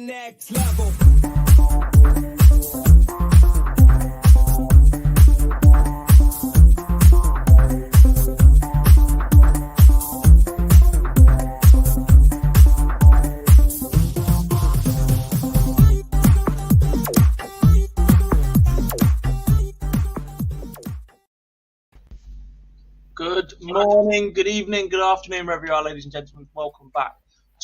next level. Good morning, good evening, good afternoon, wherever you are, ladies and gentlemen. Welcome back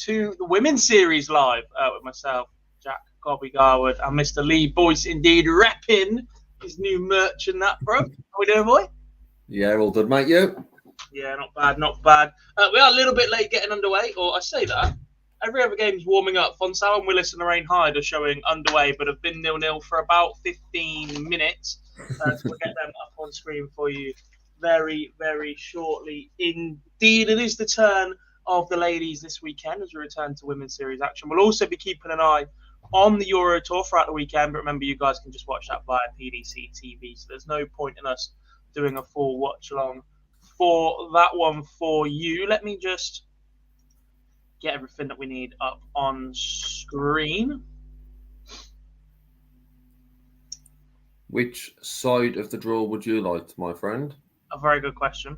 to the Women's Series live with myself, Jack Gobby Garwood, and Mr. Lee Boyce, indeed, repping his new merch and that, bro. How we doing, boy? Yeah, all good, mate. You? Yeah, not bad, not bad. We are a little bit late getting underway, or I say that. Every other game's warming up. Fonsal and Willis and Lorraine Hyde are showing underway, but have been 0-0 for about 15 minutes. So we'll get them up on screen for you very, very shortly. Indeed, it is the turn of the ladies this weekend as we return to Women's Series action. We'll also be keeping an eye on the Euro Tour throughout the weekend, but remember, you guys can just watch that via PDC TV, so there's no point in us doing a full watch-along for that one for you. Let me just get everything that we need up on screen. Which side of the draw would you like, my friend? A very good question.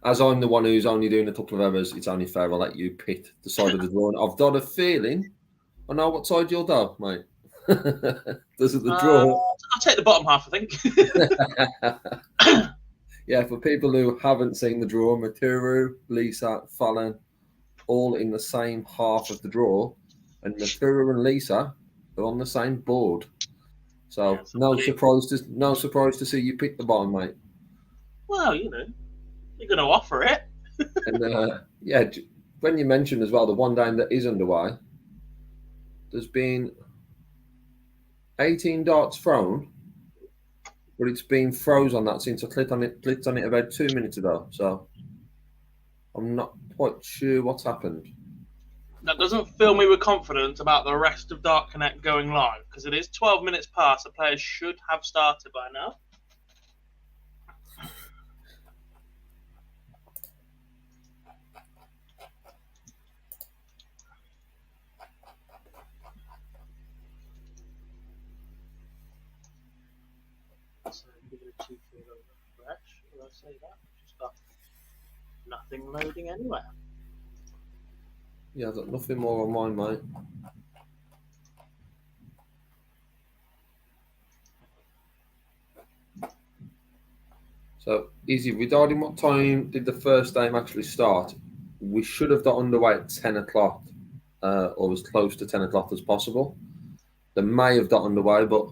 As I'm the one who's only doing a couple of errors, it's only fair I'll let you pick the side of the draw. And I've got a feeling I know what side you'll do, mate. This is the draw. I'll take the bottom half, I think. Yeah, for people who haven't seen the draw, Maturu, Lisa, Fallon, all in the same half of the draw. And Maturu and Lisa are on the same board. So Yeah, no surprise to see you pick the bottom, mate. Well, you know, you're going to offer it. And yeah, when you mentioned as well the one game that is underway, there's been 18 darts thrown, but it's been froze on that since I clicked on it about 2 minutes ago. So I'm not quite sure what's happened. That doesn't fill me with confidence about the rest of Dart Connect going live, because it is 12 minutes past. The players should have started by now. So give it a 2 refresh. Will I say that? Just got nothing loading anywhere. Yeah, I've got nothing more on mine, mate. So, easy. Regarding what time did the first game actually start, we should have got underway at 10 o'clock or as close to 10 o'clock as possible. They may have got underway, but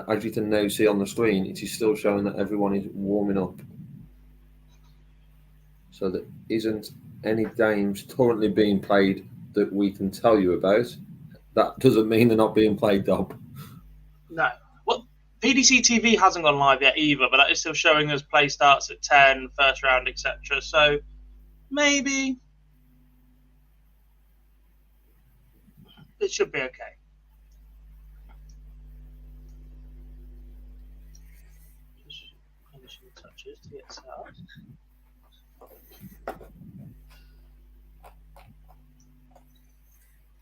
as you can now see on the screen, it is still showing that everyone is warming up. So there isn't any games currently being played that we can tell you about. That doesn't mean they're not being played, Dob. No. Well, PDC TV hasn't gone live yet either, but that is still showing us play starts at 10, first round, etc. So maybe it should be okay. Just finishing the touches to get set up.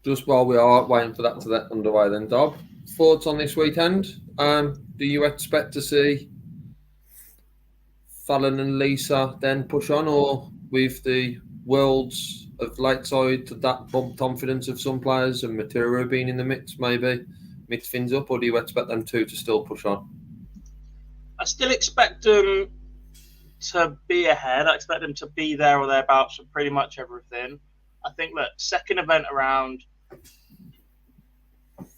Just while we are waiting for that to get underway then, Dob, thoughts on this weekend? Do you expect to see Fallon and Lisa then push on, or with the worlds of Lakeside, that bump confidence of some players and Maturo being in the mix, maybe mix things up, or do you expect them two to still push on? I still expect them to be ahead. I expect them to be there or thereabouts for pretty much everything. I think, look, second event around,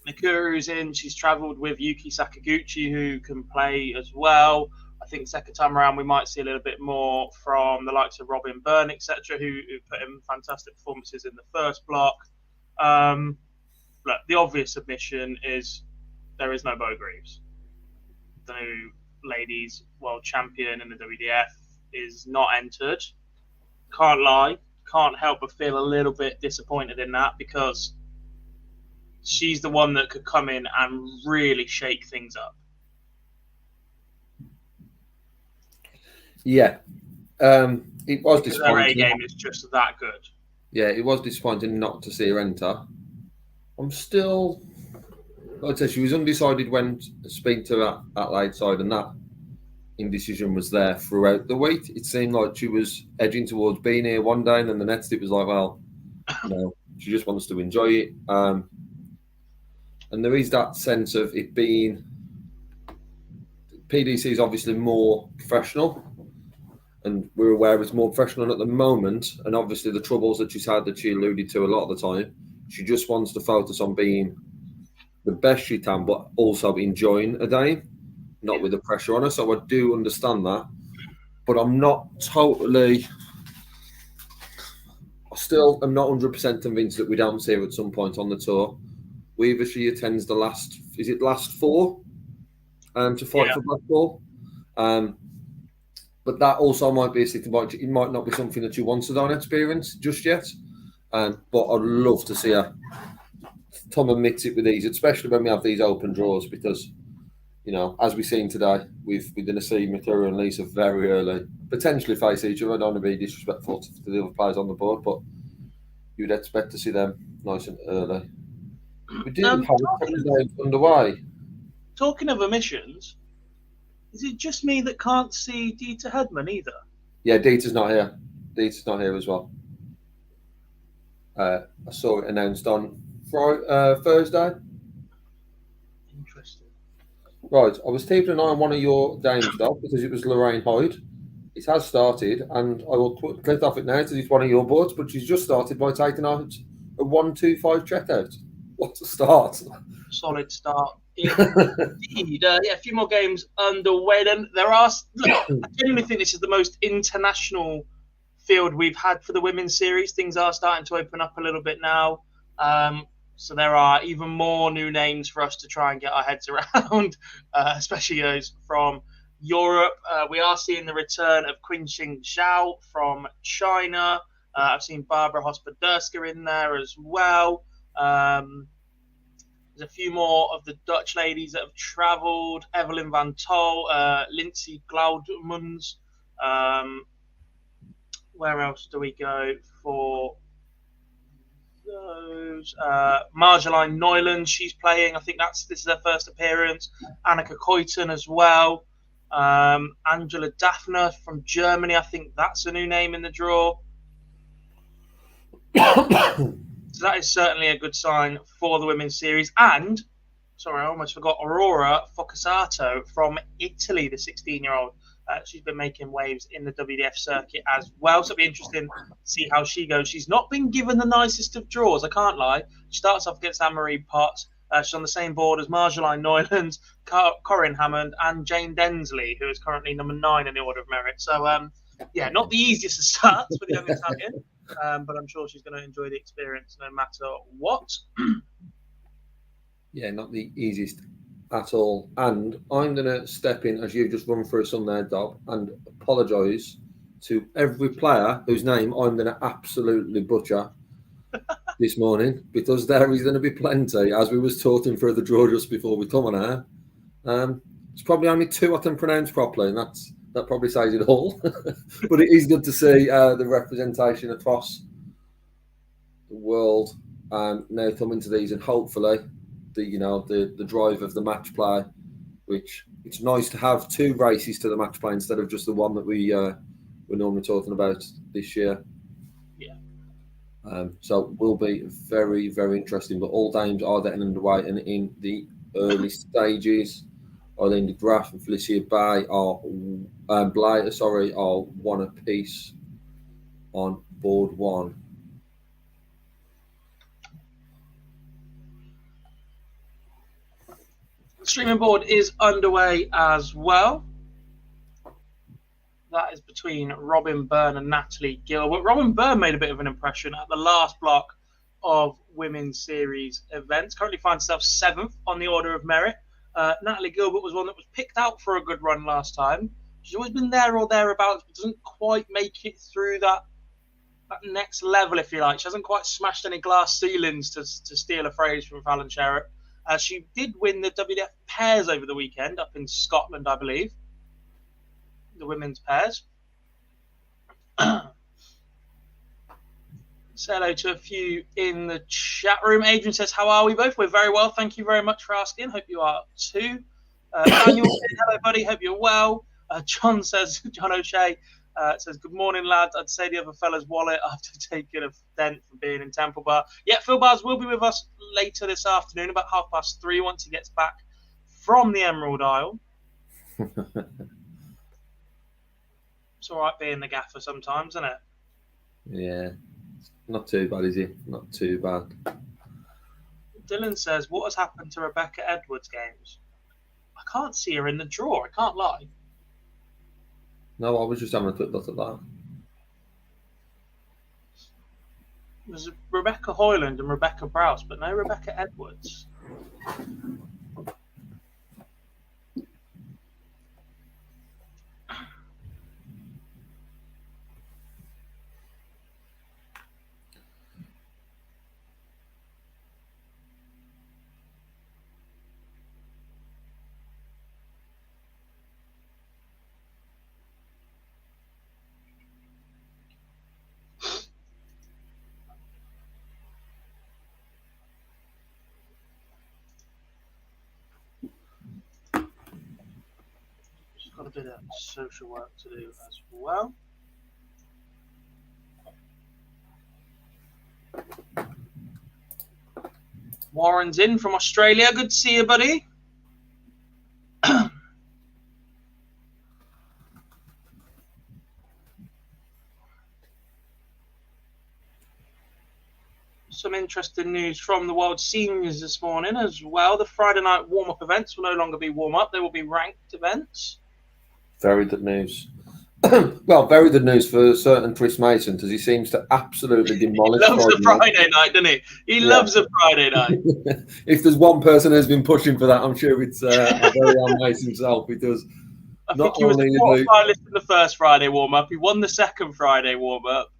Nakuru's in. She's travelled with Yuki Sakaguchi, who can play as well. I think second time around, we might see a little bit more from the likes of Robin Byrne, etc., who put in fantastic performances in the first block. Look, the obvious submission is there is no Bo Greaves. The new ladies world champion in the WDF is not entered. Can't lie. Can't help but feel a little bit disappointed in that, because she's the one that could come in and really shake things up. Yeah, it was disappointing. Their A game is just that good. Yeah, it was disappointing not to see her enter. I'm still, like I said, she was undecided when speaking to her at late side, and that indecision was there throughout the week. It seemed like she was edging towards being here one day, and then the next it was like, well, no, she just wants to enjoy it. And there is that sense of it being PDC is obviously more professional, and we're aware it's more professional at the moment. And obviously, the troubles that she's had that she alluded to a lot of the time, she just wants to focus on being the best she can, but also enjoying a day, not with the pressure on her. So I do understand that, but I'm not totally. I still am not 100% convinced that we don't see her at some point on the tour. Whether she attends the last four to fight for Blackpool. But that also might be a sticking point. It might not be something that she wants to don't experience just yet. But I'd love to see her. Tom admits it with these, especially when we have these open draws, because, as we've seen today, we're going to see Material and Lisa very early, potentially face each other. I don't want to be disrespectful to the other players on the board, but you'd expect to see them nice and early. We do have a couple of games underway. Talking of omissions, is it just me that can't see Dieter Hedman either? Yeah, Dieter's not here. Dieter's not here as well. I saw it announced on Thursday. Interesting. Right, I was keeping an eye on one of your games, though, because it was Lorraine Hyde. It has started, and I will click off it now because it's one of your boards, but she's just started by taking out a 1-2-5 checkout. What a start. Solid start. Indeed. A few more games underway. Then I genuinely think this is the most international field we've had for the women's series. Things are starting to open up a little bit now. So there are even more new names for us to try and get our heads around, especially those from Europe. We are seeing the return of Qinxing Zhao from China. I've seen Barbara Hospoderska in there as well. There's a few more of the Dutch ladies that have travelled. Evelyn van Tol, Lindsay Glaudmans. Where else do we go for those? Marjolaine Neuland, she's playing. I think this is her first appearance. Annika Koyton as well. Angela Daphne from Germany. I think that's a new name in the draw. So that is certainly a good sign for the women's series. And, sorry, I almost forgot, Aurora Focusato from Italy, the 16-year-old. She's been making waves in the WDF circuit as well. So it'll be interesting to see how she goes. She's not been given the nicest of draws, I can't lie. She starts off against Anne-Marie Potts. She's on the same board as Marjolaine Neuland, Corinne Hammond, and Jane Densley, who is currently number 9 in the order of merit. So, not the easiest of starts for the young Italian. But I'm sure she's going to enjoy the experience no matter what. Yeah, not the easiest at all. And I'm going to step in as you've just run through some there, Dob, and apologise to every player whose name I'm going to absolutely butcher this morning, because there is going to be plenty, as we was talking through the draw just before we come on air. It's probably only 2 I can pronounce properly, and that probably says it all. But it is good to see the representation across the world now coming to these, and hopefully the drive of the match play, which it's nice to have 2 races to the match play instead of just the one that we're normally talking about this year. Yeah. So will be very, very interesting. But all games are getting underway, and in the early stages, Eileen de Graaf and Felicia Bay are one apiece on board 1. The streaming board is underway as well. That is between Robin Byrne and Natalie Gilbert. Robin Byrne made a bit of an impression at the last block of Women's Series events. Currently finds herself 7th on the order of merit. Natalie Gilbert was one that was picked out for a good run last time. She's always been there or thereabouts, but doesn't quite make it through that next level, if you like. She hasn't quite smashed any glass ceilings, to steal a phrase from Fallon Sherritt. She did win the WDF pairs over the weekend up in Scotland, I believe. The women's pairs. Say hello to a few in the chat room. Adrian says, how are we both? We're very well. Thank you very much for asking. Hope you are too. Daniel says, hello, buddy. Hope you're well. John O'Shea says, good morning, lads. I'd say the other fella's wallet after taking a dent from being in Temple Bar. Yeah, Phil Bars will be with us later this afternoon, about 3:30, once he gets back from the Emerald Isle. It's all right being the gaffer sometimes, isn't it? Yeah. Not too bad, is it? Not too bad. Dylan says, what has happened to Rebecca Edwards' games? I can't see her in the draw. I can't lie. No, I was just having a quick look at that. There's Rebecca Hoyland and Rebecca Browse, but no Rebecca Edwards. Got a bit of social work to do as well. Warren's in from Australia. Good to see you, buddy. Some interesting news from the World Seniors this morning as well. The Friday night warm-up events will no longer be warm-up. They will be ranked events. Very good news. Well, very good news for certain Chris Mason, because he seems to absolutely demolish. He loves a Friday night, doesn't he? He loves a Friday night. If there's one person who's been pushing for that, I'm sure it's our very own Mason himself. He does. I think he was the quarterfinalist in the first Friday warm-up. He won the second Friday warm-up.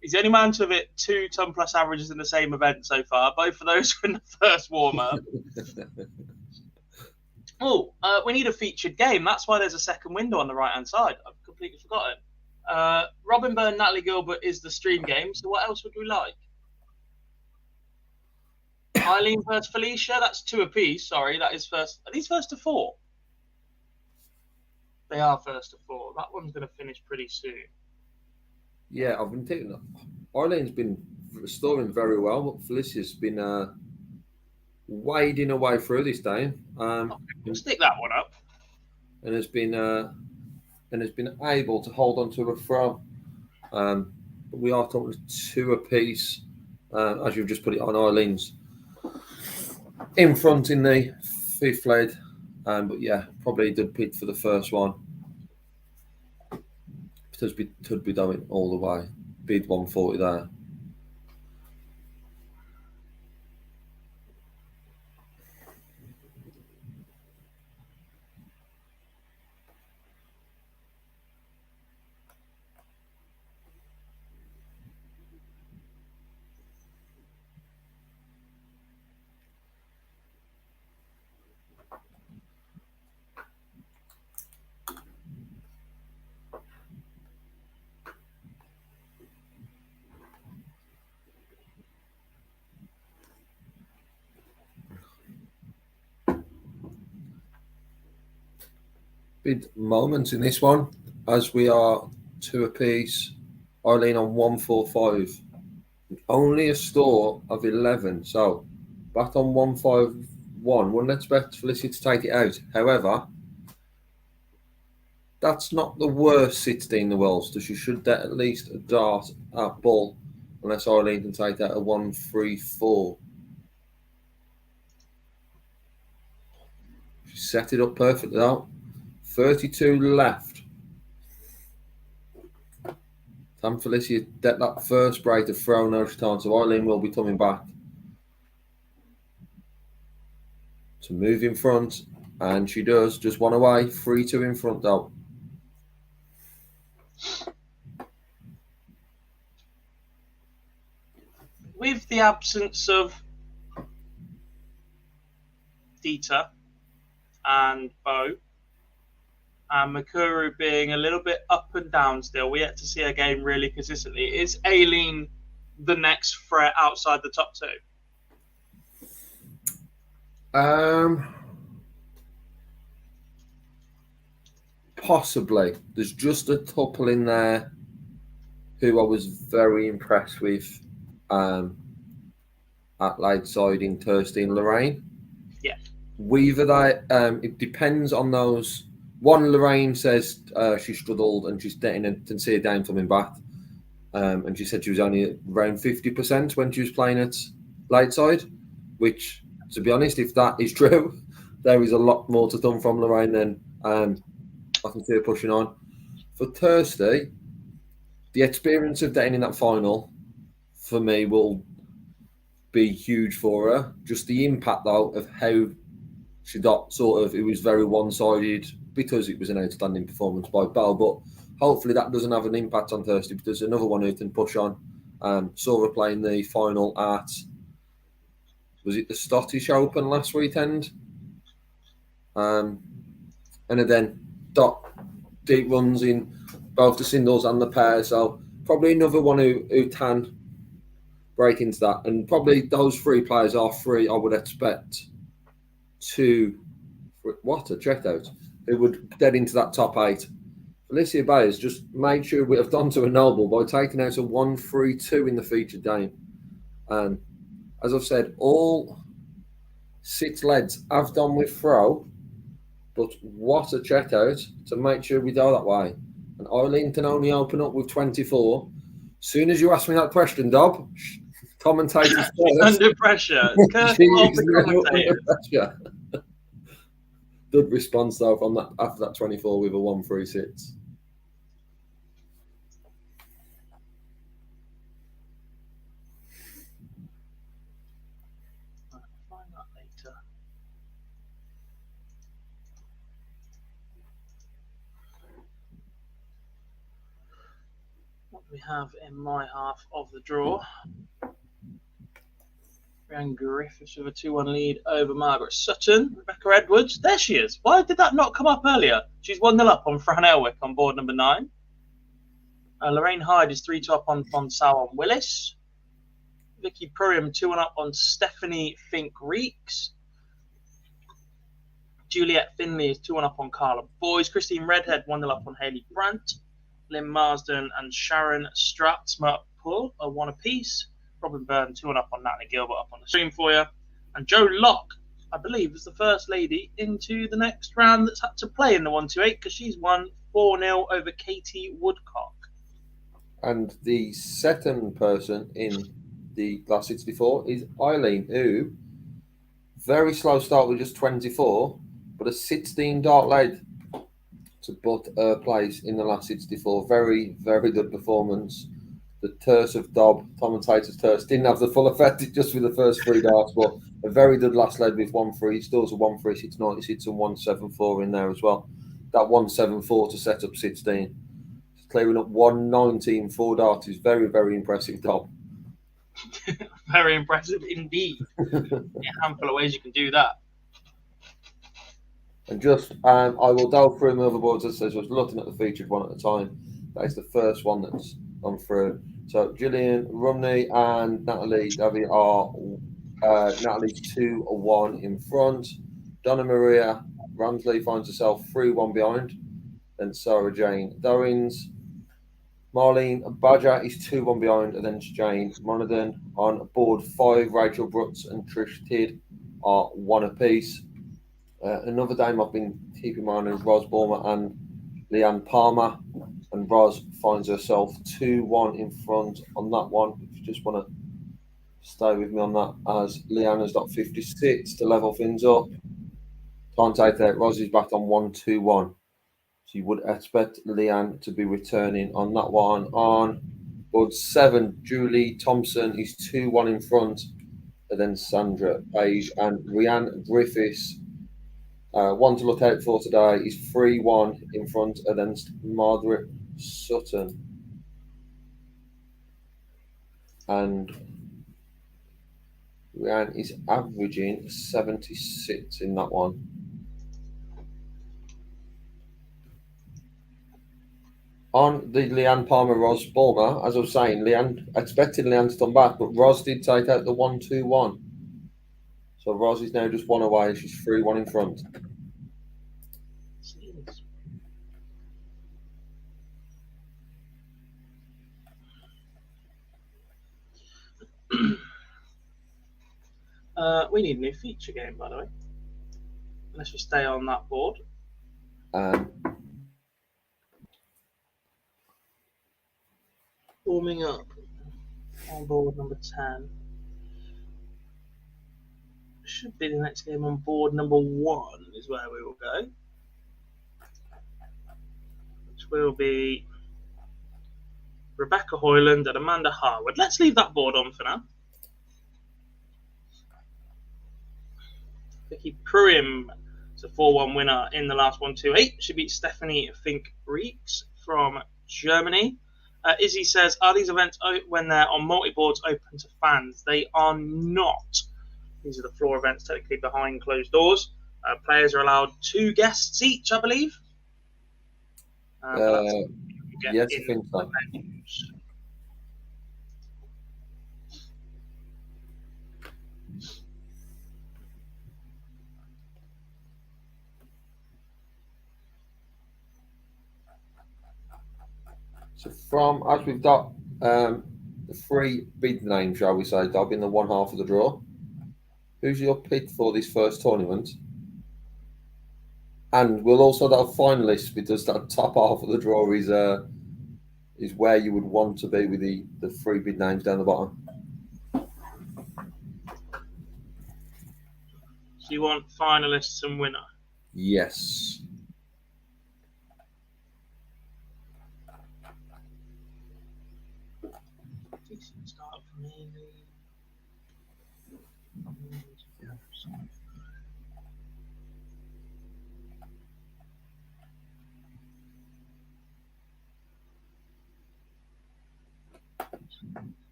He's the only man to have hit 2 ton-plus averages in the same event so far. Both of those were in the first warm-up. We need a featured game. That's why there's a second window on the right-hand side. I've completely forgotten. Robin Byrne, Natalie Gilbert is the stream game. So what else would we like? Eileen versus Felicia. That's 2 apiece. Sorry, that is first. Are these first to 4? They are first to 4. That one's going to finish pretty soon. Yeah, I've been taking. Eileen's been restoring very well, but Felicia's been wading away through this time. We'll stick that one up. And has been able to hold on to a throw. We are talking 2 apiece, as you've just put it on. Eileen's in front in the 5th lead, but yeah, probably did pit for the first one. Could be going all the way. Bid 140 there. Big moments in this one, as we are 2 apiece. Eileen on 145. Only a store of 11, so back on 151. Wouldn't expect Felicity to take it out. However, that's not the worst 16 in the world, so she should get at least a dart at ball, unless Eileen can take that at 134. She set it up perfectly out. 32 left. Sam Felicia get that first break to throw no time, so Eileen will be coming back to move in front, and she does. Just one away, 3-2 in front though. With the absence of Dita and Bo, and Makuru being a little bit up and down still, we yet to see her game really consistently. Is Aileen the next threat outside the top two? Possibly. There's just a couple in there who I was very impressed with at Ladeside in Thursday and Lorraine. Yeah. Whether it depends on those. One, Lorraine says she struggled and she's getting a sincere down coming back. And she said she was only around 50% when she was playing at Ladeside, which, to be honest, if that is true, there is a lot more to come from Lorraine than I can see her pushing on. For Thursday, the experience of getting in that final, for me, will be huge for her. Just the impact, though, of how she got it was very one-sided because it was an outstanding performance by Bell, but hopefully that doesn't have an impact on Thursday because there's another one who can push on. Saw her playing the final at, was it the Scottish Open last weekend? And then deep runs in both the singles and the pair, so probably another one who can break into that. And probably those three players are three I would expect to, checked out, who would get into that top 8. Felicia Bayes just made sure we have done to a noble by taking out a 1-3-2 in the featured game. As I've said, all 6 leads have done with throw, but what a checkout to make sure we go that way. And Eileen can only open up with 24. Soon as you ask me that question, Dob, commentators under pressure. Under pressure. Good response though from that after that 24 with a 1-3-6. Find that later. What do we have in my half of the draw? Rhiannon Griffiths with a 2-1 lead over Margaret Sutton. Rebecca Edwards, there she is. Why did that not come up earlier? She's 1-0 up on Fran Elwick on board number 9. Lorraine Hyde is 3-2 up on Fonsal and Willis. Vicky Purium 2-1 up on Stephanie Fink-Reeks. Juliet Finley is 2-1 up on Carla Boys. Christine Redhead 1-0 up on Hayley Brandt. Lynn Marsden and Sharon Stratsmut-Pull are 1 apiece. Robin Byrne 2-1 up on Natalie Gilbert up on the stream for you. And Jo Locke, I believe, is the first lady into the next round that's had to play in the 1-2-8 because she's won 4-0 over Katie Woodcock. And the second person in the Glass 64 is Eileen, who very slow start with just 24, but a 16 dart lead to put her place in the last 64. Very, very good performance. The terse of Dob, commentator's terse, didn't have the full effect just with the first 3 darts, but a very good last lead with 1-3. Still a 1-3, 6-96 and 1-7-4 in there as well. That 1-7-4 to set up 16. Clearing up 1-19 4 darts is very, very impressive, Dob. Very impressive indeed. A handful of ways you can do that. And just, I will delve through my other boards as I was looking at the featured one at a time. That is the first one that's gone through. So Gillian Rumney and Natalie Davy are Natalie's 2-1 in front. Donna Maria Ramsley finds herself 3-1 behind. Then Sarah Jane Dowins. Marlene Badger is 2-1 behind, and then Jane Monaghan. On board 5, Rachel Brutz and Trish Tidd are 1 apiece. Another dame I've been keeping my eye on is Ros Bormer and Leanne Palmer. And Ros finds herself 2-1 in front on that one. If you just want to stay with me on that, as Leanne has got 56 to level things up. Can't take that. Ros is back on 1-2-1. So you would expect Leanne to be returning on that one. On board 7, Julie Thompson is 2-1 in front. And then Sandra Page and Rhiannon Griffiths. One to look out for today is 3-1 in front against Margaret Sutton. And Rhiannon is averaging 76 in that one. On the Leanne Palmer Ros Bulmer, as I was saying, Leanne expected Leanne to come back, but Ros did take out the 1-2-1. So Ros is now just one away. She's 3-1 in front. We need a new feature game, by the way. Let's just stay on that board. Warming up on board number 10. Should be the next game on board number 1 is where we will go. Which will be Rebecca Hoyland and Amanda Harwood. Let's leave that board on for now. Vicky Pruim is a 4-1 winner in the last 1-2-8. She beat Stephanie Fink-Reeks from Germany. Izzy says, are these events when they're on multi-boards open to fans? They are not. These are the floor events technically behind closed doors. Players are allowed 2 guests each, I believe. Yes, I think so. So as we've got the 3 bid names, shall we say, Doug, in the one half of the draw. Who's your pick for this first tournament? And we'll also have finalists, because that top half of the draw is where you would want to be with the 3 bid names down the bottom. So you want finalists and winner? Yes. Decent start for me.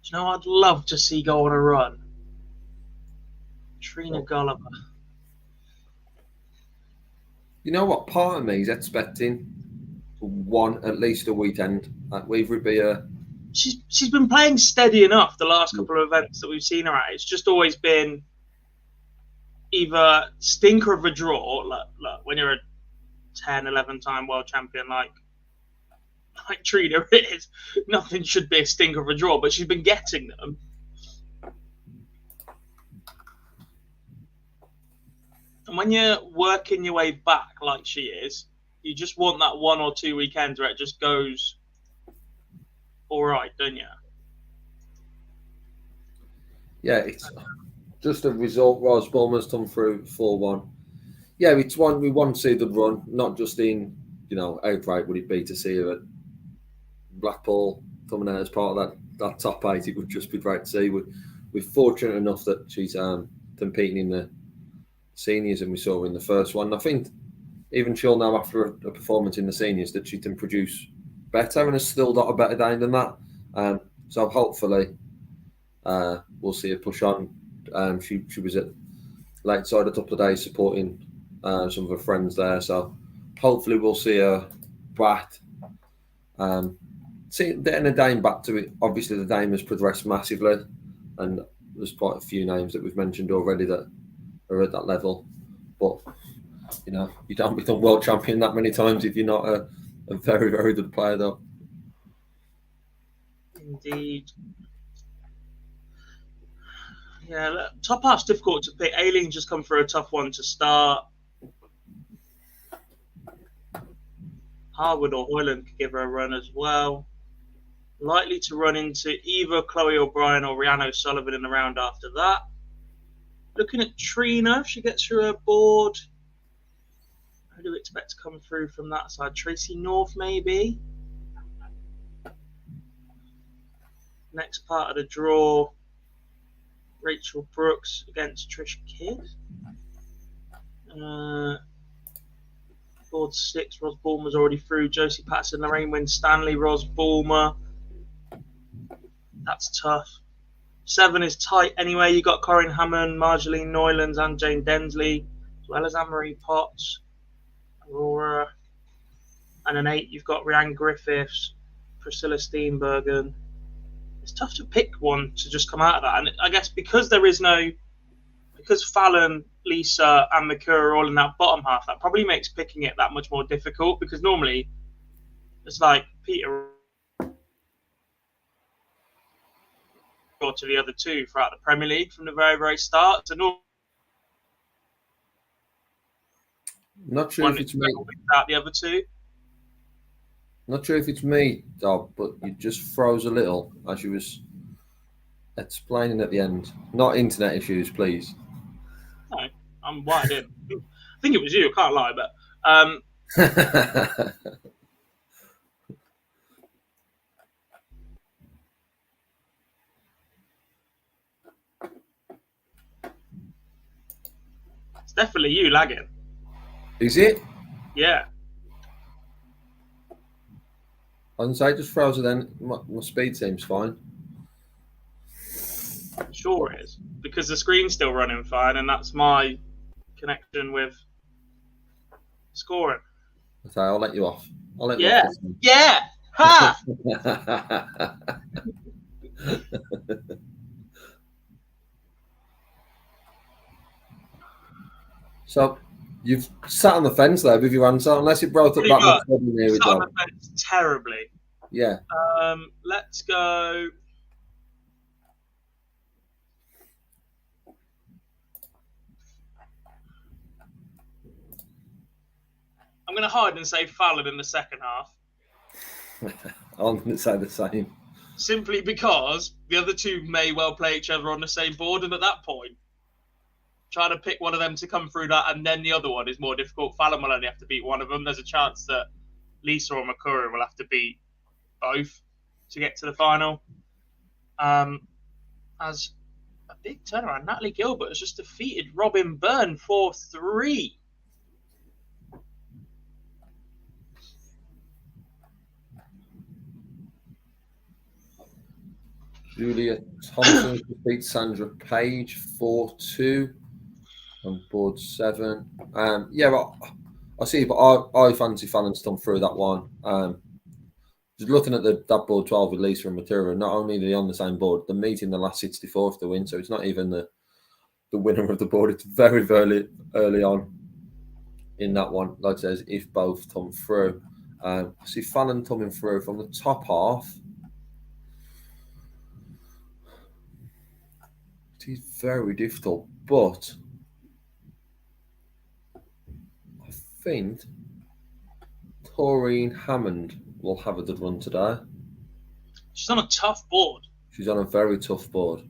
Do you know what I'd love to see go on a run? Trina Gulliver. You know what? Part of me is expecting at least a weekend at Weaverby. She's been playing steady enough the last couple of events that we've seen her at. It's just always been either stinker of a draw, like when you're a 10, 11-time world champion like Trina is, nothing should be a stinker of a draw, but she's been getting them. And when you're working your way back like she is, you just want that 1 or 2 weekends where it just goes all right, don't you? Yeah, it's just a result. Ros Bulmer's come through 4-1. Yeah, it's one we want to see the run, not just in, outright would it be to see her at Blackpool coming out as part of that top 8. It would just be great to see. We're fortunate enough that she's competing in the seniors, and we saw her in the first one. I think even she'll know after a performance in the seniors that she can produce better and has still got a better day than that. So hopefully we'll see her push on. She was at Lakeside a couple of days supporting some of her friends there. So hopefully we'll see her back. Getting a Dame back to it. Obviously the Dame has progressed massively, and there's quite a few names that we've mentioned already that are at that level. But you don't become world champion that many times if you're not a very, very good player, though. Indeed. Yeah, top half's difficult to pick. Aileen just come for a tough one to start. Harwood or Hoyland could give her a run as well. Likely to run into either Chloe O'Brien or Rhiannon O'Sullivan in the round after that. Looking at Trina, if she gets through her board. Who do we expect to come through from that side? Tracy North, maybe? Next part of the draw, Rachel Brooks against Trish Kidd. Board 6, Ros Bulmer's already through. Josie Patterson, Lorraine Winstanley, Ros Bulmer. That's tough. 7 is tight anyway. You got Corinne Hammond, Marjolaine Neulands, and Jane Densley, as well as Anne-Marie Potts, Aurora. And an 8, you've got Rhiannon Griffiths, Priscilla Steenbergen. It's tough to pick one to just come out of that. And I guess because Fallon, Lisa, and Makura are all in that bottom half, that probably makes picking it that much more difficult, because normally it's like Peter or to the other two throughout the Premier League from the very, very start. So not sure if it's me. Without the other two. Not sure if it's me, Dob, but you just froze a little as you was explaining at the end. Not internet issues, please. No, I'm wired in. I think it was you. I can't lie, but it's definitely you lagging. Is it? Yeah. I didn't say just froze it then. My speed seems fine. I'm sure it is, because the screen's still running fine, and that's my connection with scoring. Okay, I'll let you off. Yeah. Ha! So you've sat on the fence there with your answer, unless it broke up that much. Sat on the fence terribly. Yeah. Let's go. I'm going to hide and say Fallon in the second half. I'm going to say the same. Simply because the other two may well play each other on the same board, and at that point, trying to pick one of them to come through that and then the other one is more difficult. Fallon will only have to beat one of them. There's a chance that Lisa or Makura will have to beat both to get to the final. As a big turnaround, Natalie Gilbert has just defeated Robin Byrne 4-3. Julia Thompson defeats Sandra Page 4-2 on board 7. Well, I see, but I fancy Fallon's come through that one. Just looking at that board 12 with Lisa and Matura, not only are they on the same board, they're meeting the last 64th to win, so it's not even the winner of the board. It's very, very early on in that one. Like I says, if both come through. I see Fallon coming through from the top half. It is very difficult, but I think Corinne Hammond will have a good run today. She's on a tough board. She's on a very tough board.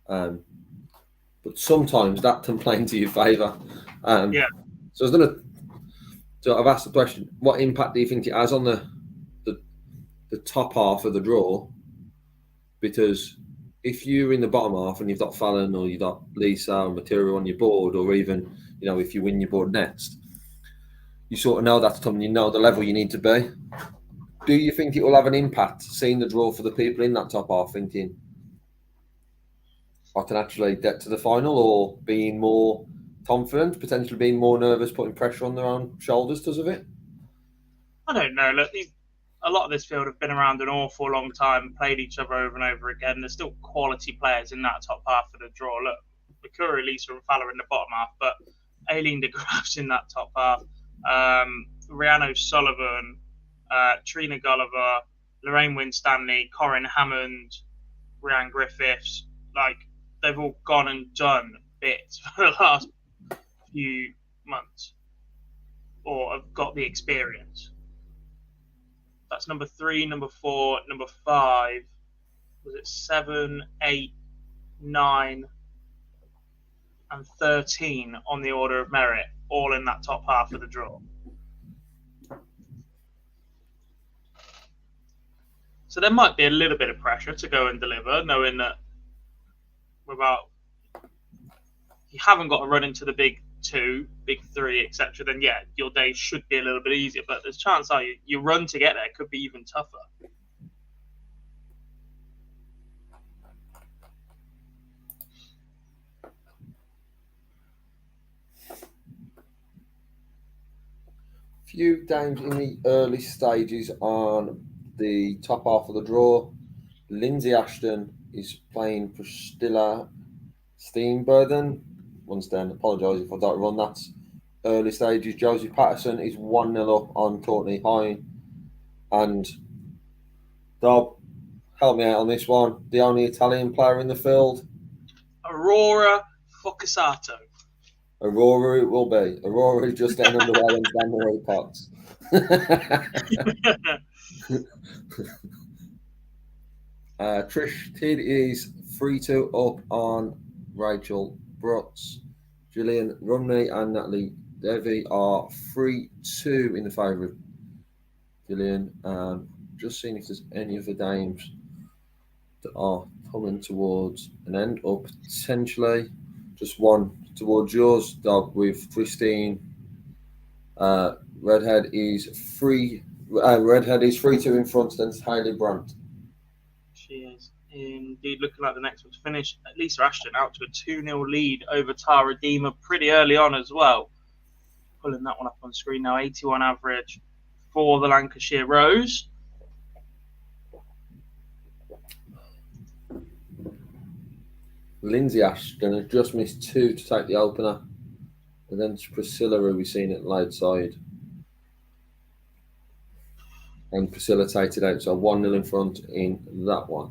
But sometimes that can play into your favour. Yeah. So I've asked the question, what impact do you think it has on the top half of the draw? Because if you're in the bottom half and you've got Fallon or you've got Lisa or Material on your board, or even, if you win your board next, you sort of know that's coming, you know the level you need to be. Do you think it will have an impact, seeing the draw for the people in that top half, thinking, I can actually get to the final, or being more confident, potentially being more nervous, putting pressure on their own shoulders because of it? I don't know. Look, a lot of this field have been around an awful long time, played each other over and over again. There's still quality players in that top half of the draw. Look, Makura, Lisa, and Fallon in the bottom half, but Aileen de Graaf's in that top half. Rhiannon O'Sullivan, Trina Gulliver, Lorraine Winstanley, Corinne Hammond, Rhiannon Griffiths, they've all gone and done bits for the last few months, or have got the experience. That's number 3, number 4, number 5. Was it 7, 8, 9, and 13 on the order of merit, all in that top half of the draw? So there might be a little bit of pressure to go and deliver, knowing that you haven't got to run into the big 2, big 3, etc. Then your day should be a little bit easier. But there's a chance that your run to get there could be even tougher. Few games in the early stages on the top half of the draw. Lindsay Ashton is playing Priscilla Steenburden. Once again, apologise if I don't run that. Early stages, Josie Patterson is 1-0 up on Courtney Hine. And Dob, help me out on this one. The only Italian player in the field. Aurora Focusato. Aurora it will be. Aurora is just getting underway on Dan Marie Potts. Trish Tidd is 3-2 up on Rachel Brutz. Gillian Rumney and Natalie Devi are 3-2 in the favour of Gillian. Just seeing if there's any other games that are coming towards an end, or potentially just one towards yours, Dob, with Christine. Redhead is 3-2 in front against Hayley Brandt. She is indeed looking like the next one to finish. Lisa Ashton out to a 2-0 lead over Tara Deemer pretty early on as well. Pulling that one up on screen now, 81 average for the Lancashire Rose. Lindsay Ashton has just missed 2 to take the opener. And then it's Priscilla, who we've seen at Loud side. And Priscilla takes it out, so 1-0 in front in that one.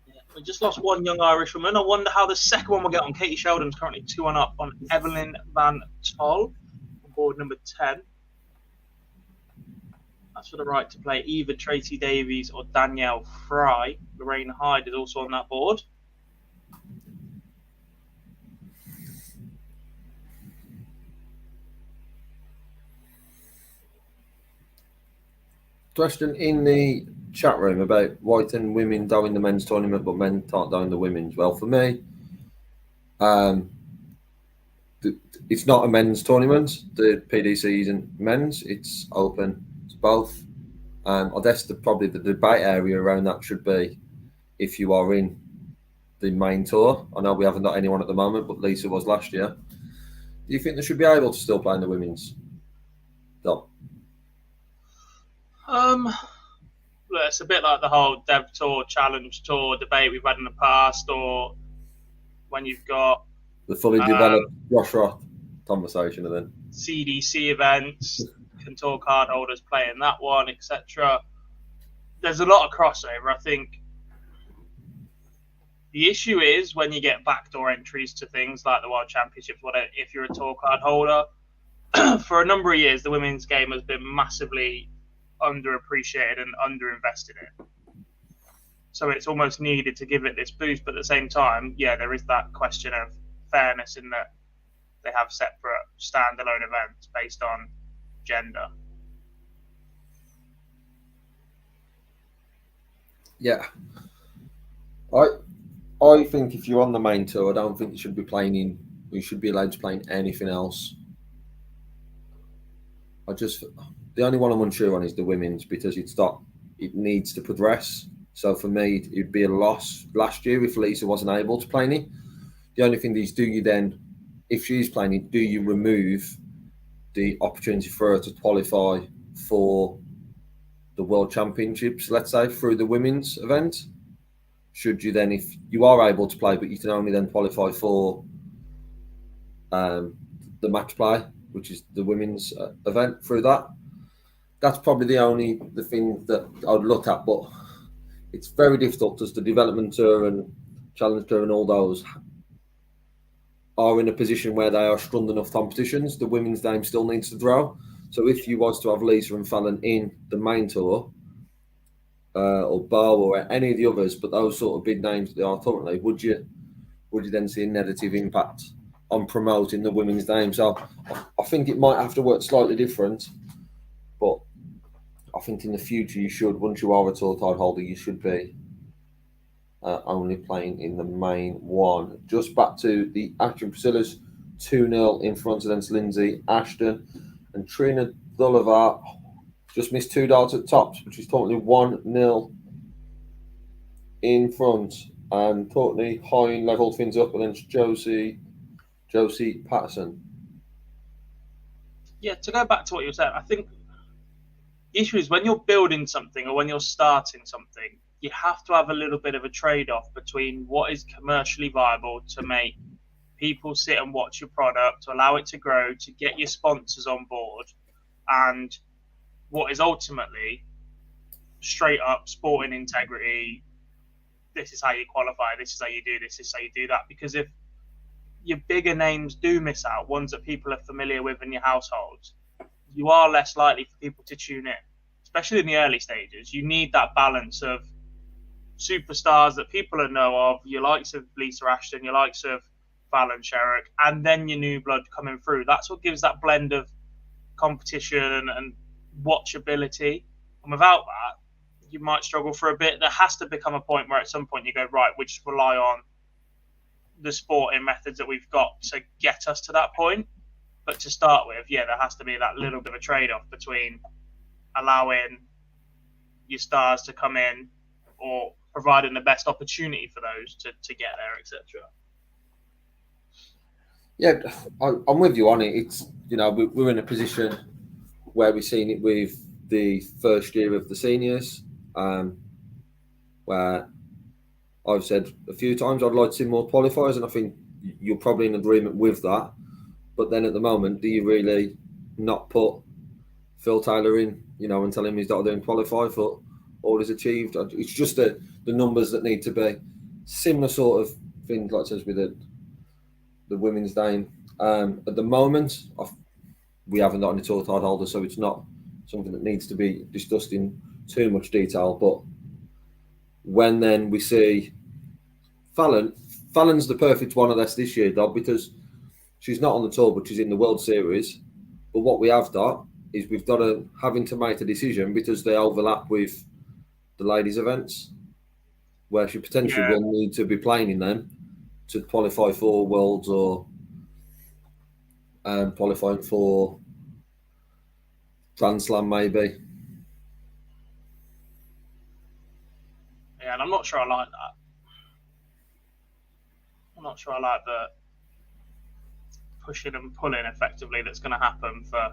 Yeah, we just lost one young Irish woman. I wonder how the second one will get on. Katie Sheldon's currently 2-1 up on Evelyn Van Tol, on board number 10. That's for the right to play either Tracy Davies or Danielle Fry. Lorraine Hyde is also on that board. Question in the chat room about white and women doing the men's tournament, but men can't doing the women's. Well, for me, it's not a men's tournament. The PDC isn't men's; it's open to both. I guess probably the debate area around that should be if you are in the main tour. I know we haven't got anyone at the moment, but Lisa was last year. Do you think they should be able to still play in the women's? No. Look, it's a bit like the whole Dev Tour, Challenge Tour debate we've had in the past, or when you've got the fully developed Josh Roth conversation, and then CDC events, can tour card holders play in that one, etc. There's a lot of crossover. I think the issue is when you get backdoor entries to things like the World Championships, if you're a tour card holder. For a number of years, the women's game has been massively underappreciated and underinvested in. So it's almost needed to give it this boost, but at the same time, yeah, there is that question of fairness in that they have separate standalone events based on gender. Yeah. I think if you're on the main tour, I don't think you should be you should be allowed to play in anything else. The only one I'm unsure on is the women's, because it needs to progress. So for me, it'd be a loss last year if Lisa wasn't able to play in it. The only thing is, do you then, if she's playing it, do you remove the opportunity for her to qualify for the World Championships, let's say, through the women's event? Should you then, if you are able to play, but you can only then qualify for the match play, which is the women's event through that? That's probably the thing that I'd look at, but it's very difficult as the development tour and challenge tour and all those are in a position where they are strong enough competitions. The women's game still needs to grow. So if you was to have Lisa and Fallon in the main tour, or Bo or any of the others, but those sort of big names that they are currently, would you then see a negative impact on promoting the women's game? So I think it might have to work slightly different, but I think in the future you should, once you are a tour card holder, you should be only playing in the main one. Just back to the action. Priscilla's 2-0 in front against Lindsay Ashton, and Trina Dullivar just missed 2 darts at tops, which is currently 1-0 in front. And Courtney Hine levelled things up against Josie Patterson. Yeah, to go back to what you were saying, I think the issue is when you're building something or when you're starting something, you have to have a little bit of a trade-off between what is commercially viable to make people sit and watch your product, to allow it to grow, to get your sponsors on board, and what is ultimately straight up sporting integrity. This is how you qualify, this is how you do this is how you do that. Because if your bigger names do miss out, ones that people are familiar with in your households, you are less likely for people to tune in, especially in the early stages. You need that balance of superstars that people know of, your likes of Lisa Ashton, your likes of Fallon Sherrick, and then your new blood coming through. That's what gives that blend of competition and watchability. And without that, you might struggle for a bit. There has to become a point where at some point you go, right, we just rely on the sporting methods that we've got to get us to that point. But to start with, yeah, there has to be that little bit of a trade-off between allowing your stars to come in or providing the best opportunity for those to get there, etc. Yeah, I'm with you on it. It's, we're in a position where we've seen it with the first year of the seniors, where I've said a few times I'd like to see more qualifiers, and I think you're probably in agreement with that. But then at the moment, do you really not put Phil Taylor in, and tell him he's not doing qualify for all he's achieved? It's just the numbers that need to be similar sort of thing, like it says with the women's name. At the moment, we haven't got any tour card holders, so it's not something that needs to be discussed in too much detail. But when then we see Fallon's the perfect one of this year, though, because she's not on the tour, but she's in the World Series. But what we have got is we've got having to make a decision because they overlap with the ladies' events, where she potentially will need to be playing in them to qualify for Worlds or qualifying for Grand Slam, maybe. Yeah, and I'm not sure I like that. I'm not sure I like the pushing and pulling effectively that's going to happen for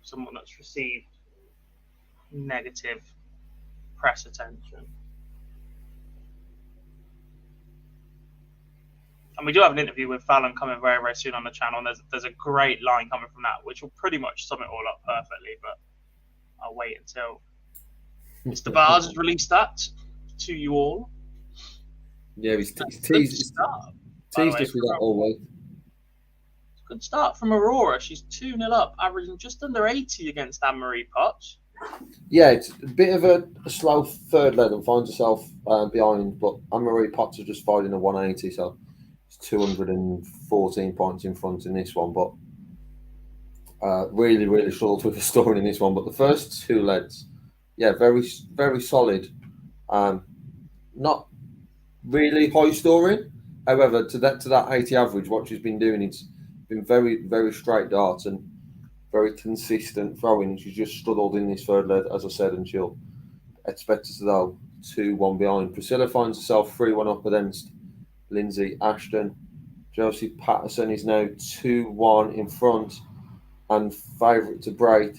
someone that's received negative press attention. And we do have an interview with Fallon coming very, very soon on the channel. And there's a great line coming from that, which will pretty much sum it all up perfectly. But I'll wait until Mr. Bars has released that to you all. Yeah, he's teased us with that all week. Good start from Aurora. She's 2-0 up, averaging just under 80 against Anne-Marie Potts. Yeah, it's a bit of a slow third leg and finds herself behind, but Anne-Marie Potts is just fighting a 180, so it's 214 points in front in this one. But really, really struggled with the scoring in this one. But the first two legs, yeah, very, very solid. Not really high scoring. However, to that 80 average, what she's been doing, it's been very, very straight darts and very consistent throwing. She's just struggled in this third leg, as I said, and she'll expect us to go 2-1 behind. Priscilla finds herself 3-1 up against Lindsay Ashton. Josie Patterson is now 2-1 in front and favourite to break.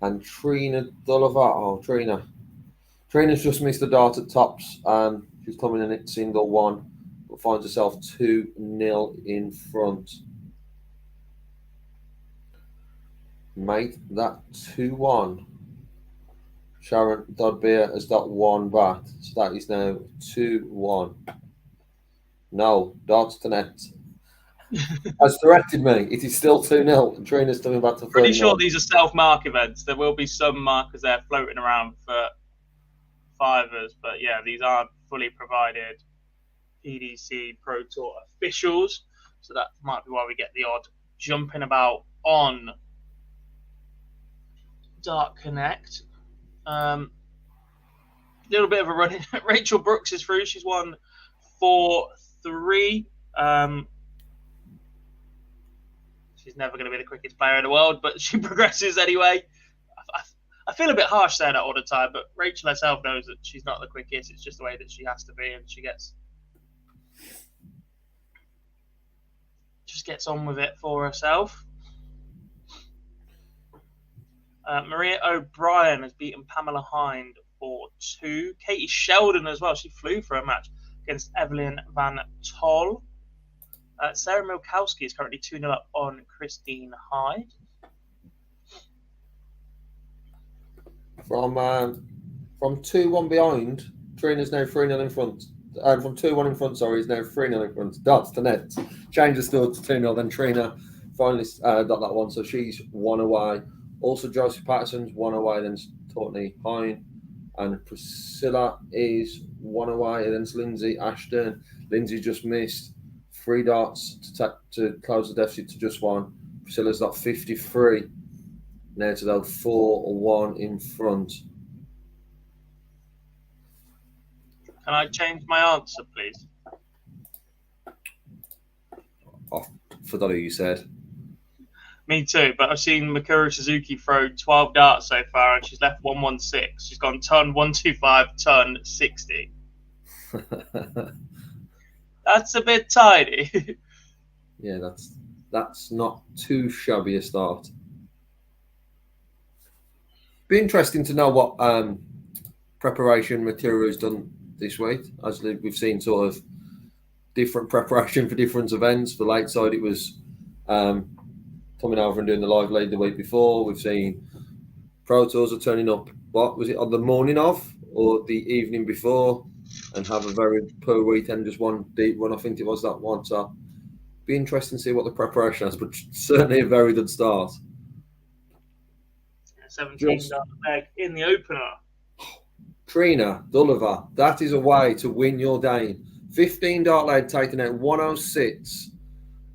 And Trina Dolovato. Trina's just missed the dart at tops. She's coming in at single one, but finds herself 2-0 in front. Make that 2-1. Sharon Dodbeer has got one bat, so that is now 2-1. No, darts to net. Has directed me. It is still 2-0. And Trina's coming back to 3-0. Pretty sure these are self-mark events. There will be some markers there floating around for fivers, but yeah, these aren't fully provided PDC Pro Tour officials, so that might be why we get the odd jumping about on Dark Connect. Little bit of a run. Rachel Brooks is through. She's won 4-3. She's never going to be the quickest player in the world, but she progresses anyway. I feel a bit harsh saying that all the time, but Rachel herself knows that she's not the quickest. It's just the way that she has to be, and she just gets on with it for herself. Maria O'Brien has beaten Pamela Hind for 2. Katie Sheldon as well. She flew for a match against Evelyn Van Tol. Sarah Milkowski is currently 2-0 up on Christine Hyde. From 2-1 behind, Trina's now 3-0 in front. From 2-1 in front, sorry, is now 3-0 in front. Darts to net. Change the score to 2-0. Then Trina finally got that one, so she's 1 away. Also, Josie Patterson's 1 away, then Courtney Hine. And Priscilla is 1 away, and then it's Lindsay Ashton. Lindsay just missed 3 darts to close the deficit to just 1. Priscilla's got 53. Now to go 4-1 in front. Can I change my answer, please? I forgot who you said. Me too, but I've seen Mikuru Suzuki throw 12 darts so far, and she's left 116. She's gone ton 125, ton 60. That's a bit tidy. Yeah, that's not too shabby a start. Be interesting to know what preparation Mikuru has done this week. As we've seen sort of different preparation for different events. For Lakeside, it was coming over and doing the live lead the week before. We've seen Pro Tours are turning up, what was it, on the morning of or the evening before, and have a very poor weekend, just one deep one. I think it was that one. So be interesting to see what the preparation has, but certainly a very good start. 17 dart leg in the opener. Trina Dulliver, that is a way to win your game. 15 dart lead taking out 106,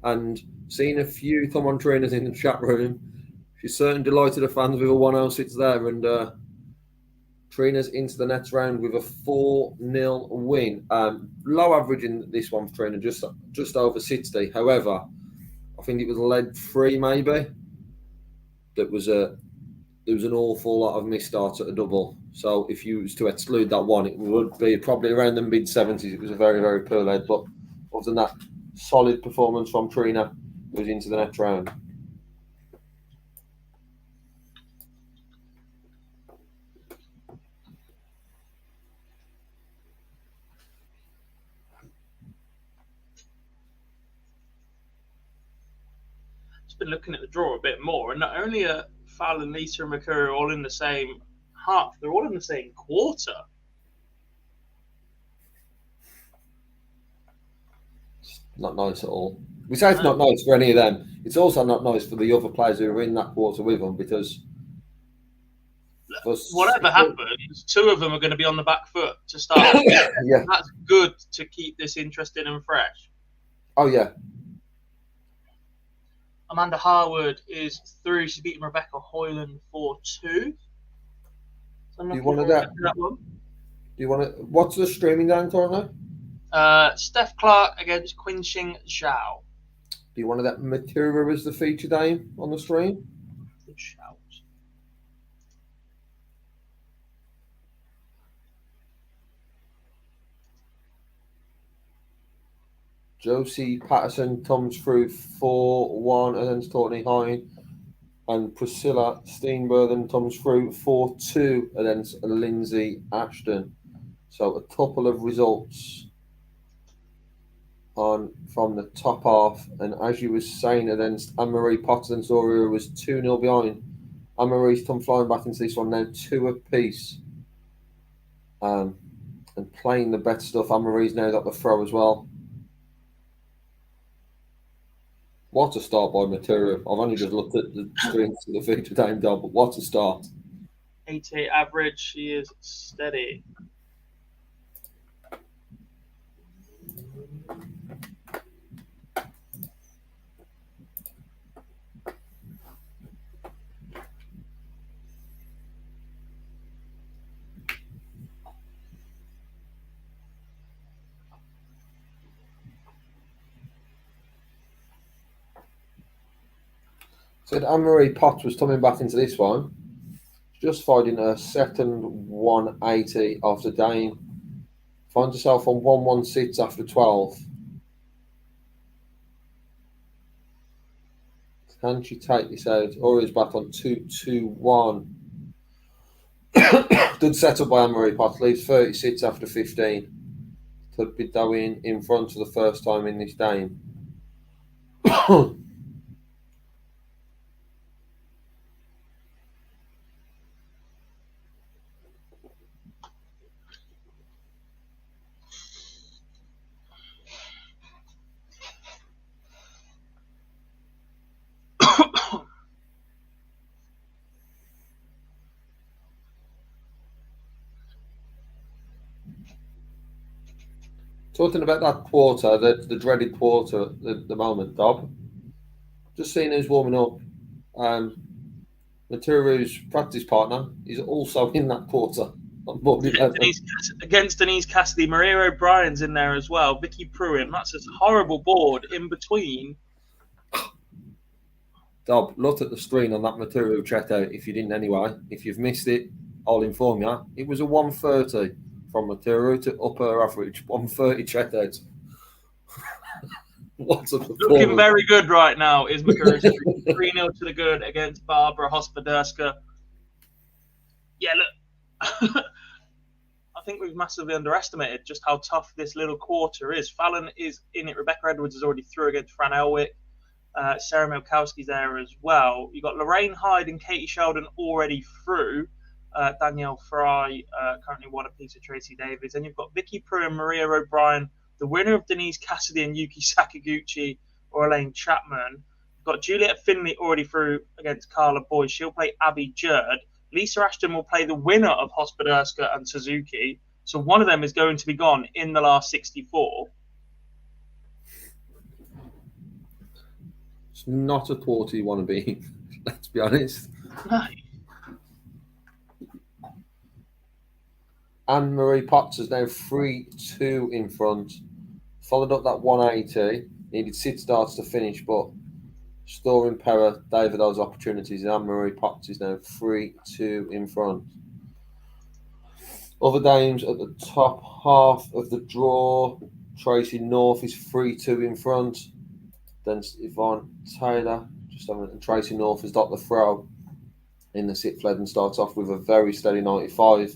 and seeing a few come on Trina's in the chat room. She's certainly delighted the fans with a 106 there, and Trina's into the next round with a 4-0 win. Low average in this one for Trina, just over 60. However, I think it was lead 3 maybe. There was an awful lot of missed starts at a double. So if you was to exclude that one, it would be probably around the mid-70s. It was a very, very poor lead. But other than that, solid performance from Trina, who's into the next round. Just been looking at the draw a bit more, and not only are Fallon, Lisa, and Mikuru all in the same half, they're all in the same quarter. It's not nice at all. We say it's not nice for any of them. It's also not nice for the other players who are in that quarter with them, because whatever happens, 2 of them are going to be on the back foot to start. Yeah. That's good to keep this interesting and fresh. Oh, yeah. Amanda Harwood is through. She's beaten Rebecca Hoyland for 2. So Do you want that one? Do you want to? What's the streaming down currently? Steph Clark against Qinxing Zhao. Do you want that Matura as the feature name on the stream? Good shout. Josie Patterson comes through 4-1 against Courtney Hine, and Priscilla Steenburgen comes through 4-2 against Lindsay Ashton. So a couple of results from the top half, and as you were saying, against Anne-Marie Potter and Zoria was 2-0 behind. Anne-Marie's come flying back into this one now, 2 apiece, and playing the better stuff. Anne-Marie's now got the throw as well. What a start by Matura. I've only just looked at the screens to the feature time job, but what a start. 88 average, she is steady. Said Anne-Marie Potts was coming back into this one, just finding her second 180 after Dane. Finds herself on 116 after 12. Can she take this out? Auria's back on 2-2-1. Good setup by Anne-Marie Potts. Leaves 36 after 15. Could be going in front for the first time in this game. Talking about that quarter, the dreaded quarter at the moment, Dob. Just seeing who's warming up. Maturu's practice partner is also in that quarter. Against Denise Cassidy, Maria O'Brien's in there as well. Vicky Pruitt. That's a horrible board in between. Dob, look at the screen on that Maturu checkout if you didn't anyway. If you've missed it, I'll inform you. It was a 130 from Maturu to upper average. 130 checkout. What's a performance? Looking very good right now is Makuru. 3-0 to the good against Barbara Hospoderska. Yeah, look. I think we've massively underestimated just how tough this little quarter is. Fallon is in it. Rebecca Edwards is already through against Fran Elwick. Sarah Milkowski's there as well. You've got Lorraine Hyde and Katie Sheldon already through. Danielle Fry currently won a piece of Tracy Davies. And you've got Vicky Prue and Maria O'Brien, the winner of Denise Cassidy and Yuki Sakaguchi or Elaine Chapman. You've got Juliet Finley already through against Carla Boyd. She'll play Abby Jurd. Lisa Ashton will play the winner of Hospoderska and Suzuki. So one of them is going to be gone in the last 64. It's not a quarter you want to be, let's be honest. No. Anne-Marie Potts is now 3-2 in front. Followed up that 180. Needed 6 starts to finish, but Storing Perra, David, those opportunities. And Anne-Marie Potts is now 3-2 in front. Other games at the top half of the draw. Tracy North is 3-2 in front. Then Yvonne Taylor, and Tracy North has got the throw in the sixth lead and starts off with a very steady 95.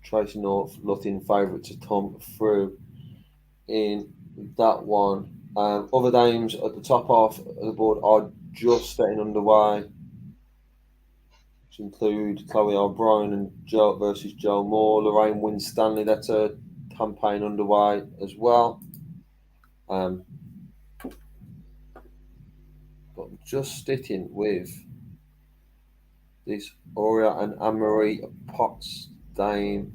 Tracy North looking favourite to come through in that one. Other games at the top half of the board are just getting underway, which include Chloe O'Brien and Joe versus Joe Moore. Lorraine Winstanley, that's a campaign underway as well. But just sticking with this Auria and Anne-Marie Potts game.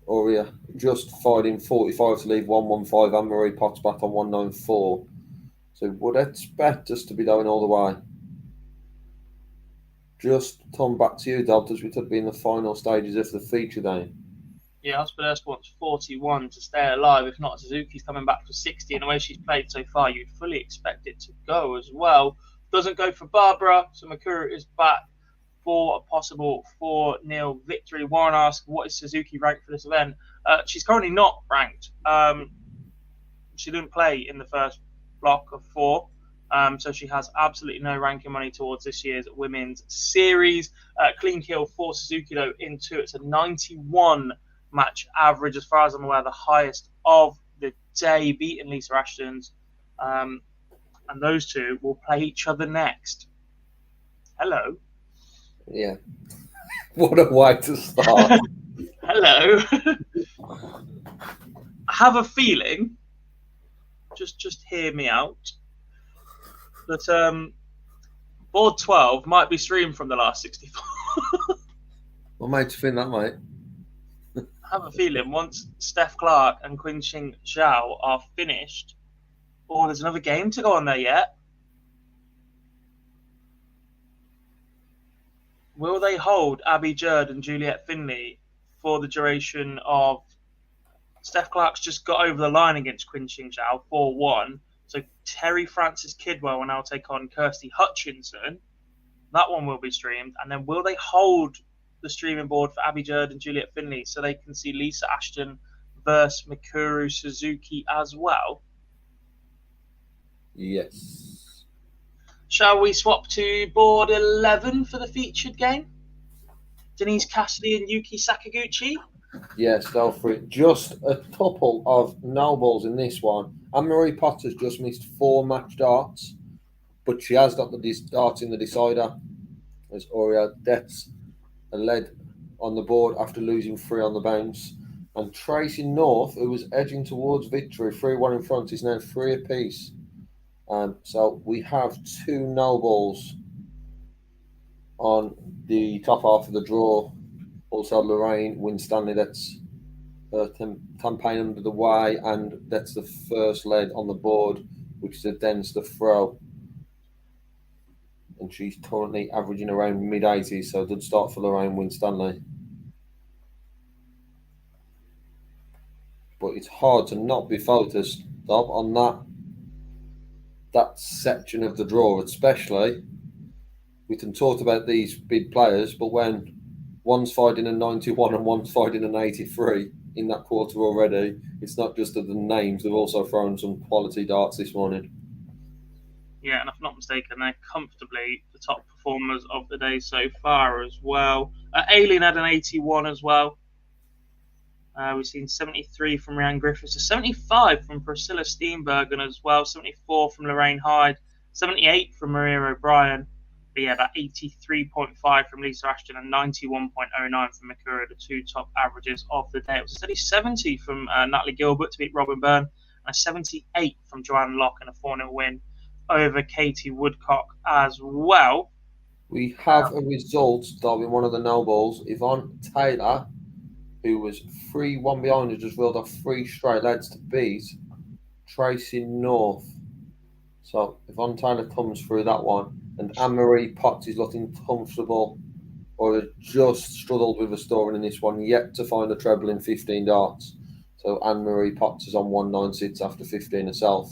Auria just fighting 45 to leave 115. Anne-Marie Potts back on 194. So would expect us to be going all the way. Just come back to you, Dobbs, as we could be in the final stages of the feature game. Yeah, Hospoderska wants 41 to stay alive. If not, Suzuki's coming back for 60. And the way she's played so far, you'd fully expect it to go as well. Doesn't go for Barbara, so Makuru is back for a possible 4-0 victory. Warren asks, what is Suzuki ranked for this event? She's currently not ranked. She didn't play in the first block of 4. So she has absolutely no ranking money towards this year's women's series. Clean kill for Suzuki, though, in 2. It's a 91 match average, as far as I'm aware, the highest of the day, beating Lisa Ashton's. And those two will play each other next. Hello. Yeah. What a way to start. Hello. I have a feeling, just hear me out, that board 12 might be streamed from the last 64. What made you think that, mate? I have a feeling once Steph Clark and Qinxing Zhao are finished, there's another game to go on there yet. Will they hold Abby Jurd and Juliet Finley for the duration of... Steph Clark's just got over the line against Qinxing Zhao, 4-1. So Terry Francis Kidwell will now take on Kirsty Hutchinson. That one will be streamed. And then will they hold the streaming board for Abby Jurd and Juliet Finley so they can see Lisa Ashton versus Makuru Suzuki as well? Yes. Shall we swap to board 11 for the featured game? Denise Cassidy and Yuki Sakaguchi. Yes, go for it. Just a couple of nobles in this one. Anne-Marie Potter's just missed 4 match darts, but she has got the darts in the decider. As Aurea Debts led on the board after losing 3 on the bounce. And Tracy North, who was edging towards victory, 3-1 in front, is now 3 apiece. So we have 2 nobles on the top half of the draw. Also, Lorraine Winstanley, that's her campaign under the way, and that's the first lead on the board, which is a Densley throw. And she's currently averaging around mid-80s, so a good start for Lorraine Winstanley. But it's hard to not be focused on that section of the draw, especially. We can talk about these big players, but when one's fighting a 91 and one's fighting an 83 in that quarter already, it's not just of the names, they've also thrown some quality darts this morning. Yeah, and if I'm not mistaken, they're comfortably the top performers of the day so far as well. Aileen had an 81 as well. We've seen 73 from Rhiannon Griffiths, 75 from Priscilla Steenbergen as well, 74 from Lorraine Hyde, 78 from Maria O'Brien. But yeah, that 83.5 from Lisa Ashton and 91.09 from Mikura, the 2 top averages of the day. It was a steady 70 from Natalie Gilbert to beat Robin Byrne, and a 78 from Joanne Locke in a 4-0 win over Katie Woodcock as well. We have a result, though, in one of the nobles. Yvonne Taylor, who was 3-1 behind, has just reeled off 3 straight leads to beat Tracy North. So Yvonne Taylor comes through that one. And Anne-Marie Potts is looking comfortable, or has just struggled with a scoring in this one, yet to find a treble in 15 darts. So Anne-Marie Potts is on 196 after 15 herself.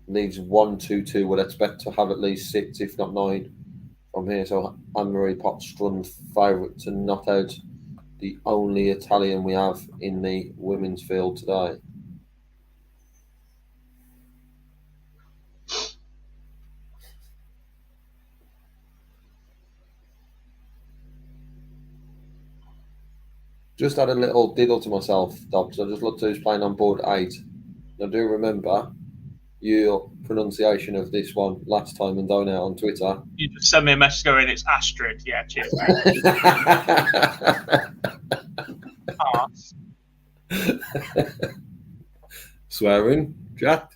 Leaves 1-2-2. Would expect to have at least 6, if not 9, from here. So Anne-Marie Potts strong favourite to knock out the only Italian we have in the women's field today. Just had a little diddle to myself, Dobbs. I just looked who's playing on board 8. I do remember your pronunciation of this one last time and down out on Twitter. You just send me a message going, it's Astrid. Yeah, cheers. Swearing, Jack?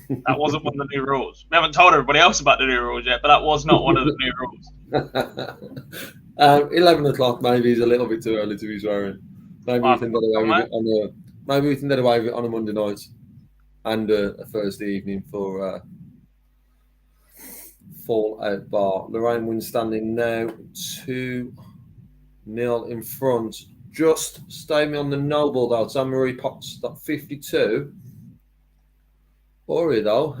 That wasn't one of the new rules. We haven't told everybody else about the new rules yet, but that was not one of the new rules. 11 o'clock maybe is a little bit too early to be swearing. Maybe we can get away with it on a Monday night and a Thursday evening for Fallout Bar. Lorraine Winstanley now 2-0 in front. Just stay me on the noble though. Anne-Marie Potts got 52. Ori though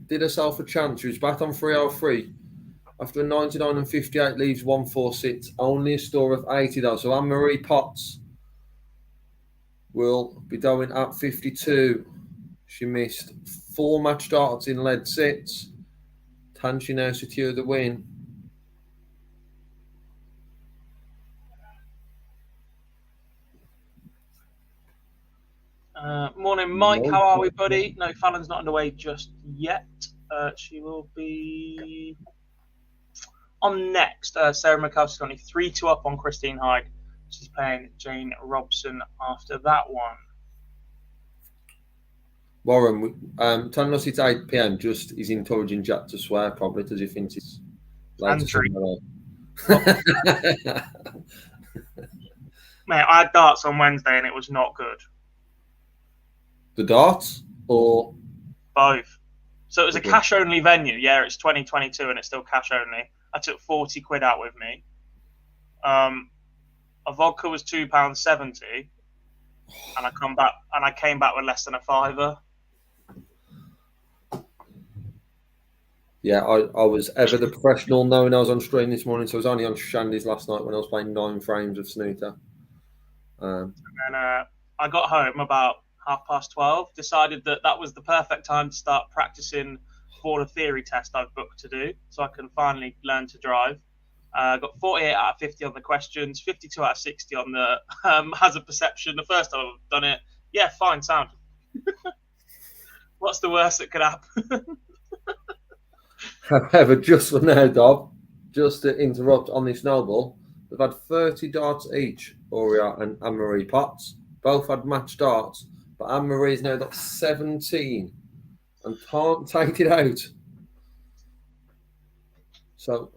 did herself a chance. She was back on 303. After a 99 and 58 leaves 146. Only a score of 80 though. So Anne-Marie Potts will be going at 52. She missed 4 match darts in lead sets. Can she now secure the win? Morning, Mike. How are we, buddy? No, Fallon's not underway just yet. She will be on next. Sarah McCarthy's only 3-2 up on Christine Hyde. She's playing Jane Robson after that one. Warren, telling us it's 8 p.m. just is encouraging Jack to swear, probably, because he thinks it's Andrew. Mate, I had darts on Wednesday and it was not good. The darts or both? So it was a cash-only venue. Yeah, it's 2022 and it's still cash-only. I took 40 quid out with me. A vodka was £2.70, and I came back with less than a £5. Yeah, I was ever the professional, knowing I was on stream this morning, so I was only on Shandy's last night when I was playing 9 frames of snooker. And I got home about 12:30, decided that was the perfect time to start practicing before the theory test I've booked to do, so I can finally learn to drive. Got 48 out of 50 on the questions, 52 out of 60 on the hazard perception. The first time I've done it, yeah, fine, sound. What's the worst that could happen? However, just for now, Dob, just to interrupt on this snowball, they've had 30 darts each, Aurea and Anne-Marie Potts. Both had matched darts, but Anne-Marie's now got 17 and can't take it out. So,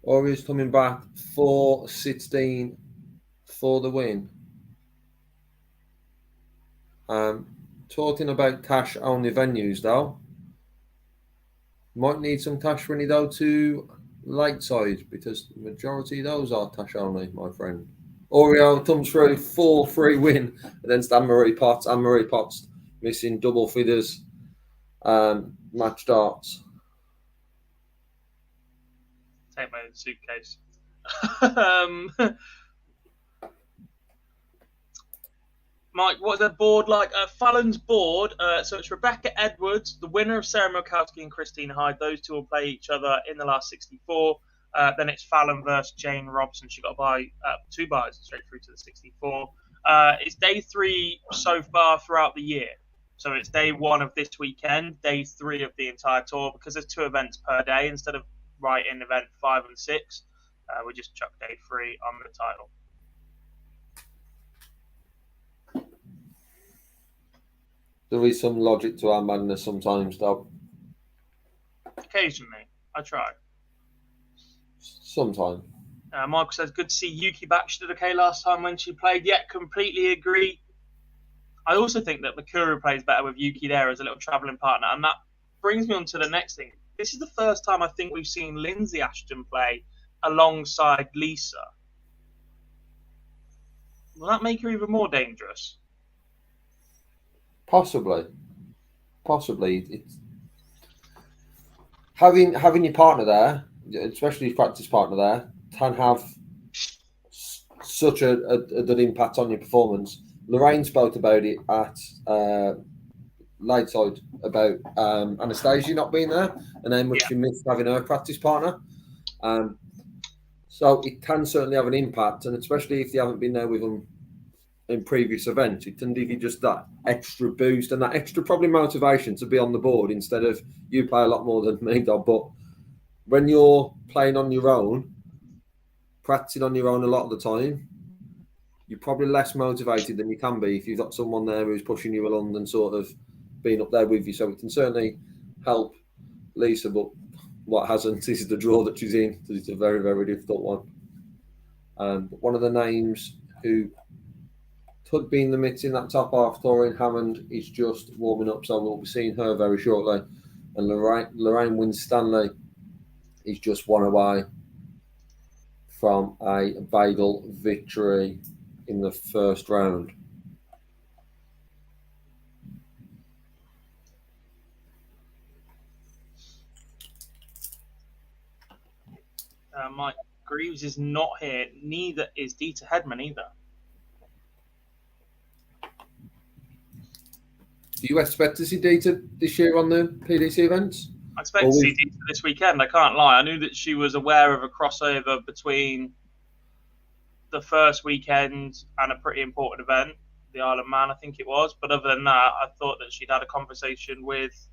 Aurea's coming back 4-16 for the win. Talking about cash-only venues, though, might need some cash when you go to Lakeside, because the majority of those are cash-only, my friend. Oreo comes through 4-3 win against Anne-Marie Potts. Anne-Marie Potts missing double figures, match darts. Take my own suitcase. Mike, what's the board like? Fallon's board. So it's Rebecca Edwards, the winner of Sarah Milkowski and Christine Hyde. Those two will play each other in the last 64. Then it's Fallon versus Jane Robson. She got to buy 2 buys straight through to the 64. It's day 3 so far throughout the year. So it's day 1 of this weekend, day 3 of the entire tour, because there's 2 events per day instead of right in event 5 and 6. We just chuck day 3 on the title. There is some logic to our madness sometimes, though. Occasionally, I try. Sometimes. Michael says, good to see Yuki back. She did okay last time when she played. Yeah, completely agree. I also think that Mikuru plays better with Yuki there as a little travelling partner. And that brings me on to the next thing. This is the first time I think we've seen Lindsay Ashton play alongside Lisa. Will that make her even more dangerous? Possibly. It's having your partner there, especially your practice partner there, can have such a good impact on your performance. Lorraine spoke about it at Lakeside about Anastasia not being there and how much she missed having her practice partner. So it can certainly have an impact, and especially if you haven't been there with them in previous events, it can give you just that extra boost and that extra probably motivation to be on the board instead of you play a lot more than me, Dob. But when you're playing on your own, practicing on your own a lot of the time, you're probably less motivated than you can be if you've got someone there who's pushing you along and sort of being up there with you. So it can certainly help Lisa, but what hasn't is the draw that she's in. It's a very, very difficult one. But one of the names who could be in the mix in that top half, Torin Hammond, is just warming up, so we'll be seeing her very shortly. And Lorraine Winstanley is just one away from a Bagel victory in the first round. Mike Greaves is not here. Neither is Dieter Hedman either. Do you expect to see Dieter this year on the PDC events? I expect to see Dieter this weekend. I can't lie. I knew that she was aware of a crossover between the first weekend and a pretty important event, the Isle of Man, I think it was. But other than that, I thought that she'd had a conversation with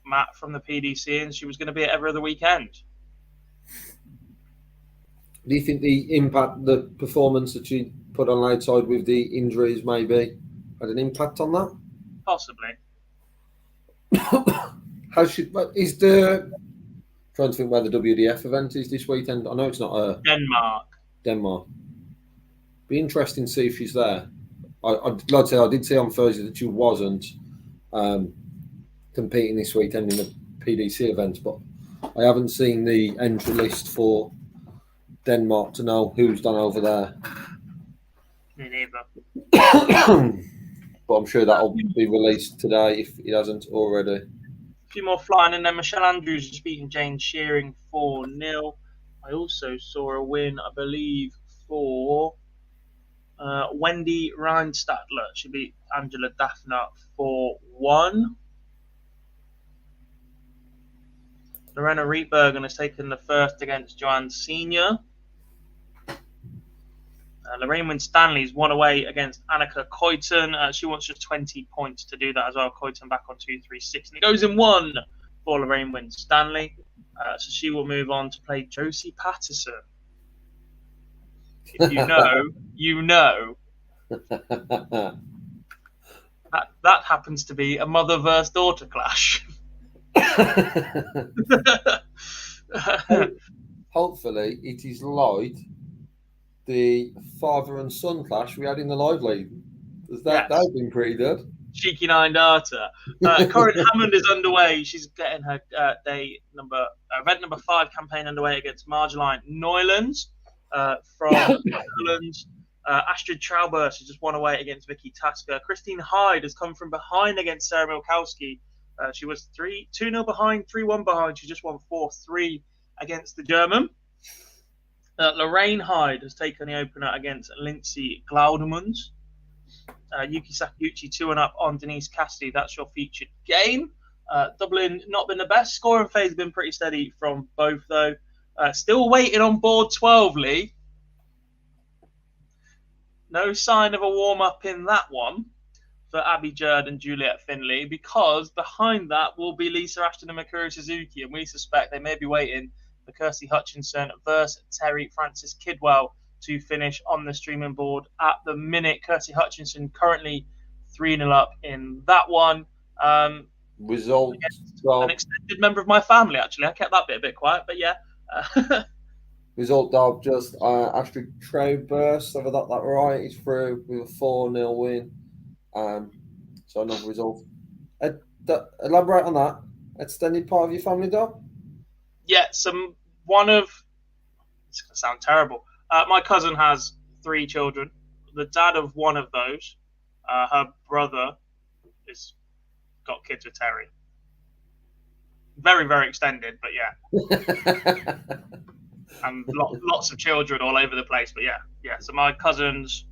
Matt from the PDC, and she was going to be at every other weekend. Do you think the impact, the performance that she put on outside with the injuries maybe had an impact on that? Possibly. How she is the trying to think where the WDF event is this weekend? I know it's not Denmark. Be interesting to see if she's there. Like I said, I did see on Thursday that she wasn't competing this weekend in the PDC event, but I haven't seen the entry list for Denmark to know who's done over there. Me neither. But I'm sure that'll be released today if it hasn't already. A few more flying, and then Michelle Andrews is beating Jane Shearing 4-0. I also saw a win, I believe, for Wendy Reinstadler. She beat Angela Daphna 4-1. Lorena Rietbergen has taken the first against Joanne Senior. Lorraine Winstanley's won away against Annika Coyton. She wants just 20 points to do that as well. Coyton back on 2-3-6. And it goes in 1 for Lorraine Winstanley. So she will move on to play Josie Patterson. If you know, you know. That happens to be a mother versus daughter clash. Hopefully, it is like the father and son clash we had in the live league. That's been pretty good. Cheeky Nine Data. Corinne Hammond is underway. She's getting her event number 5 campaign underway against Marjolein Neulands from Netherlands. Astrid Traubers has just won away against Vicky Tasker. Christine Hyde has come from behind against Sarah Milkowski. She was 2-0 behind, 3-1 behind. She just won 4-3 against the German. Lorraine Hyde has taken the opener against Lindsay Glaudemund. Yuki Sakaguchi 2-up on Denise Cassidy. That's your featured game. Dublin not been the best. Scoring phase has been pretty steady from both, though. Still waiting on board 12, Lee. No sign of a warm-up in that one for Abby Jerd and Juliet Finley, because behind that will be Lisa Ashton and Mikuru Suzuki, and we suspect they may be waiting for Kirsty Hutchinson versus Terry Francis Kidwell to finish on the streaming board at the minute. Kirsty Hutchinson currently 3-0 up in that one. Result. An extended member of my family, actually. I kept that bit a bit quiet, but yeah. Result of just Astrid Traubers, have I got that right? He's through with a 4-0 win. So another result. Elaborate on that. Extended part of your family, Dob? Yeah, it's going to sound terrible. My cousin has 3 children. The dad of one of those, her brother, has got kids with Terry. Very, very extended, but yeah. And lots of children all over the place, but yeah. So my cousin's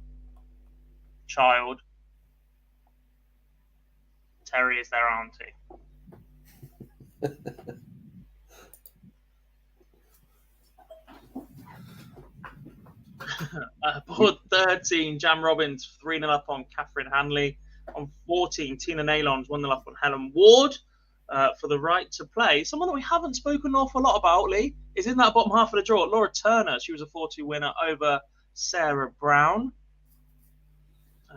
child, Terry, is their auntie. Board 13, Jam Robbins 3-0 up on Catherine Hanley. On 14, Tina Nalons 1-0 up on Helen Ward for the right to play. Someone that we haven't spoken an awful lot about, Lee, is in that bottom half of the draw. Laura Turner, she was a 4-2 winner over Sarah Brown.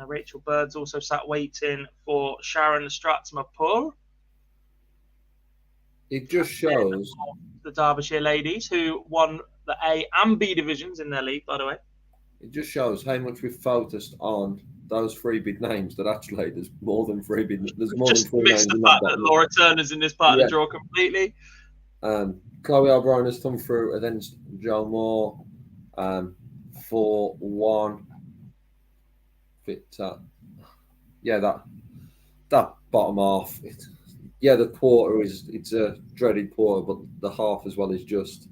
Rachel Bird's also sat waiting for Sharon Stratzma-Pull. It just shows the Derbyshire ladies, who won the A and B divisions in their league, by the way. It just shows how much we've focused on those 3 big names, that actually there's more than 3 big. There's more just than 3 names. Just missed the fact that Laura Turner's in this part of the draw completely. Chloe O'Brien has come through against Joe Moore 4-1. That bottom half. The quarter it's a dreaded quarter, but the half as well is just.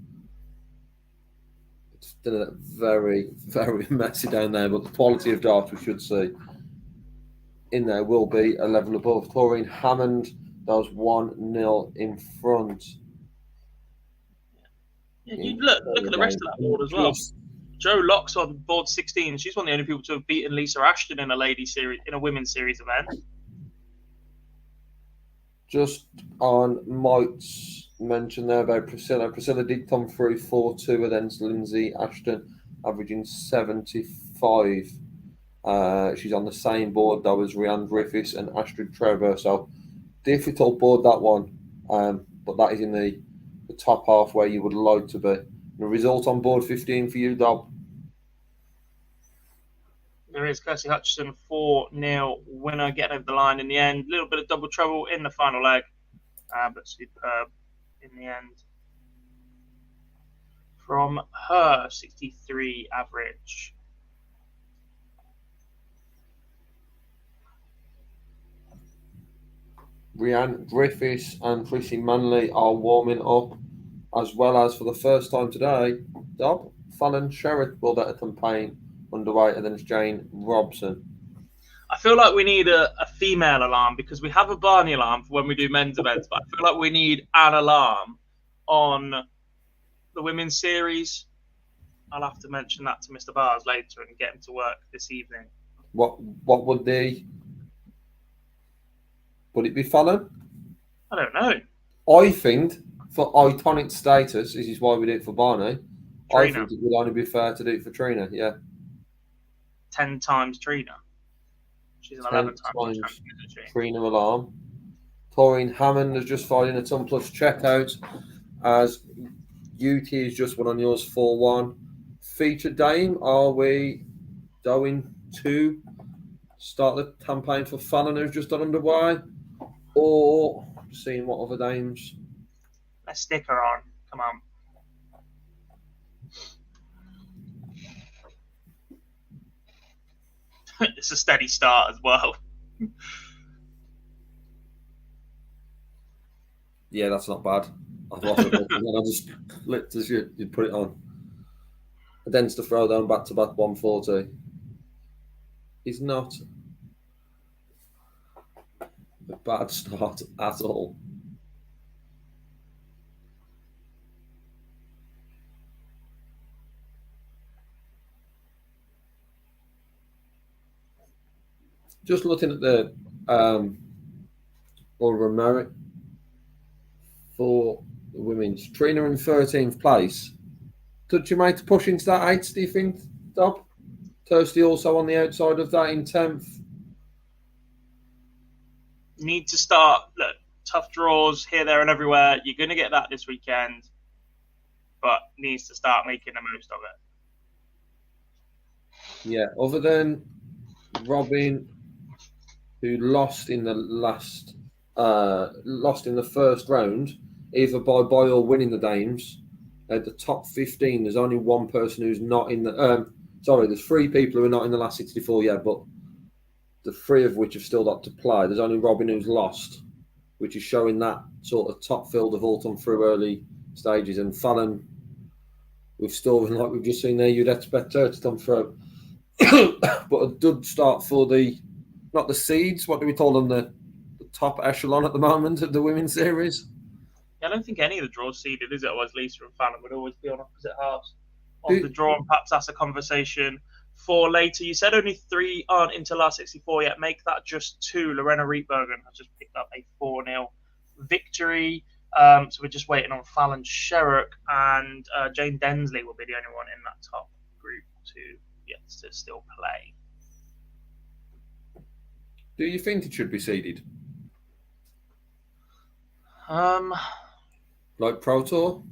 It's very, very messy down there, but the quality of darts we should see in there will be a level above. Claudine Hammond does 1-0 in front. Yeah, you look at the rest of that board as well. Jo Locke's on board 16. She's one of the only people to have beaten Lisa Ashton in a women's series event. Just on Mike's mention there about Priscilla. Priscilla did come through 4-2 against Lindsay Ashton, averaging 75. She's on the same board though as Rhiannon Griffiths and Astrid Trevor. So difficult board, that one. But that is in the top half where you would like to be. The result on board 15 for you, Dob? There is Kirsty Hutchinson, 4-0 winner, getting over the line in the end. A little bit of double trouble in the final leg, but superb in the end. From her 63 average. Rhiannon Griffiths and Chrissy Manley are warming up, as well as for the first time today, Dob, Fallon Sherritt will get a campaign underweight, and then it's Jane Robson. I feel like we need a female alarm because we have a Barney alarm for when we do men's events, but I feel like we need an alarm on the women's series. I'll have to mention that to Mr. Bars later and get him to work this evening. What would it be Fallon? I don't know. I think for iconic status, this is why we did it for Barney. Trina. I think it would only be fair to do it for Trina, yeah. 10 times Trina. She's an 11 times champion, isn't she? Trina alarm. Taurine Hammond has just filed in a ton plus checkout as Yuki is just won on yours 4-1. Featured Dame, are we going to start the campaign for Fallon who's just done underway? Or seeing what other dames? Let's stick her on. Come on. It's a steady start as well. Yeah, that's not bad. I've lost it, and then I just flipped as you put it on. Against the throwdown back-to-back 140 is not a bad start at all. Just looking at the order of merit for the women's. Trina in 13th place. Could you make a push into that 8th, do you think, Dob? Kirsty also on the outside of that in 10th. Need to start, look, tough draws here, there, and everywhere. You're going to get that this weekend, but needs to start making the most of it. Yeah, other than Robin, who lost in the first round, either by or winning the Dames. At the top 15, there's only one person who's not in the. There's 3 people who are not in the last 64 yet, but the 3 of which have still got to play. There's only Robin who's lost, which is showing that sort of top field have all come through early stages. And Fallon, we've still, like we've just seen there, you'd expect her to come through. But a good start for not the seeds, what do we call them, the top echelon at the moment of the women's series. Yeah, I don't think any of the draws seeded, is it? Otherwise, Lisa and Fallon would always be on opposite halves of the draw, and perhaps that's a conversation for later. You said only 3 aren't into last 64 yet. Make that just 2. Lorena Rietbergen has just picked up a 4-0 victory. So we're just waiting on Fallon Sherrock, and Jane Densley will be the only one in that top group to still play. Do you think it should be seeded? Like Pro Tour?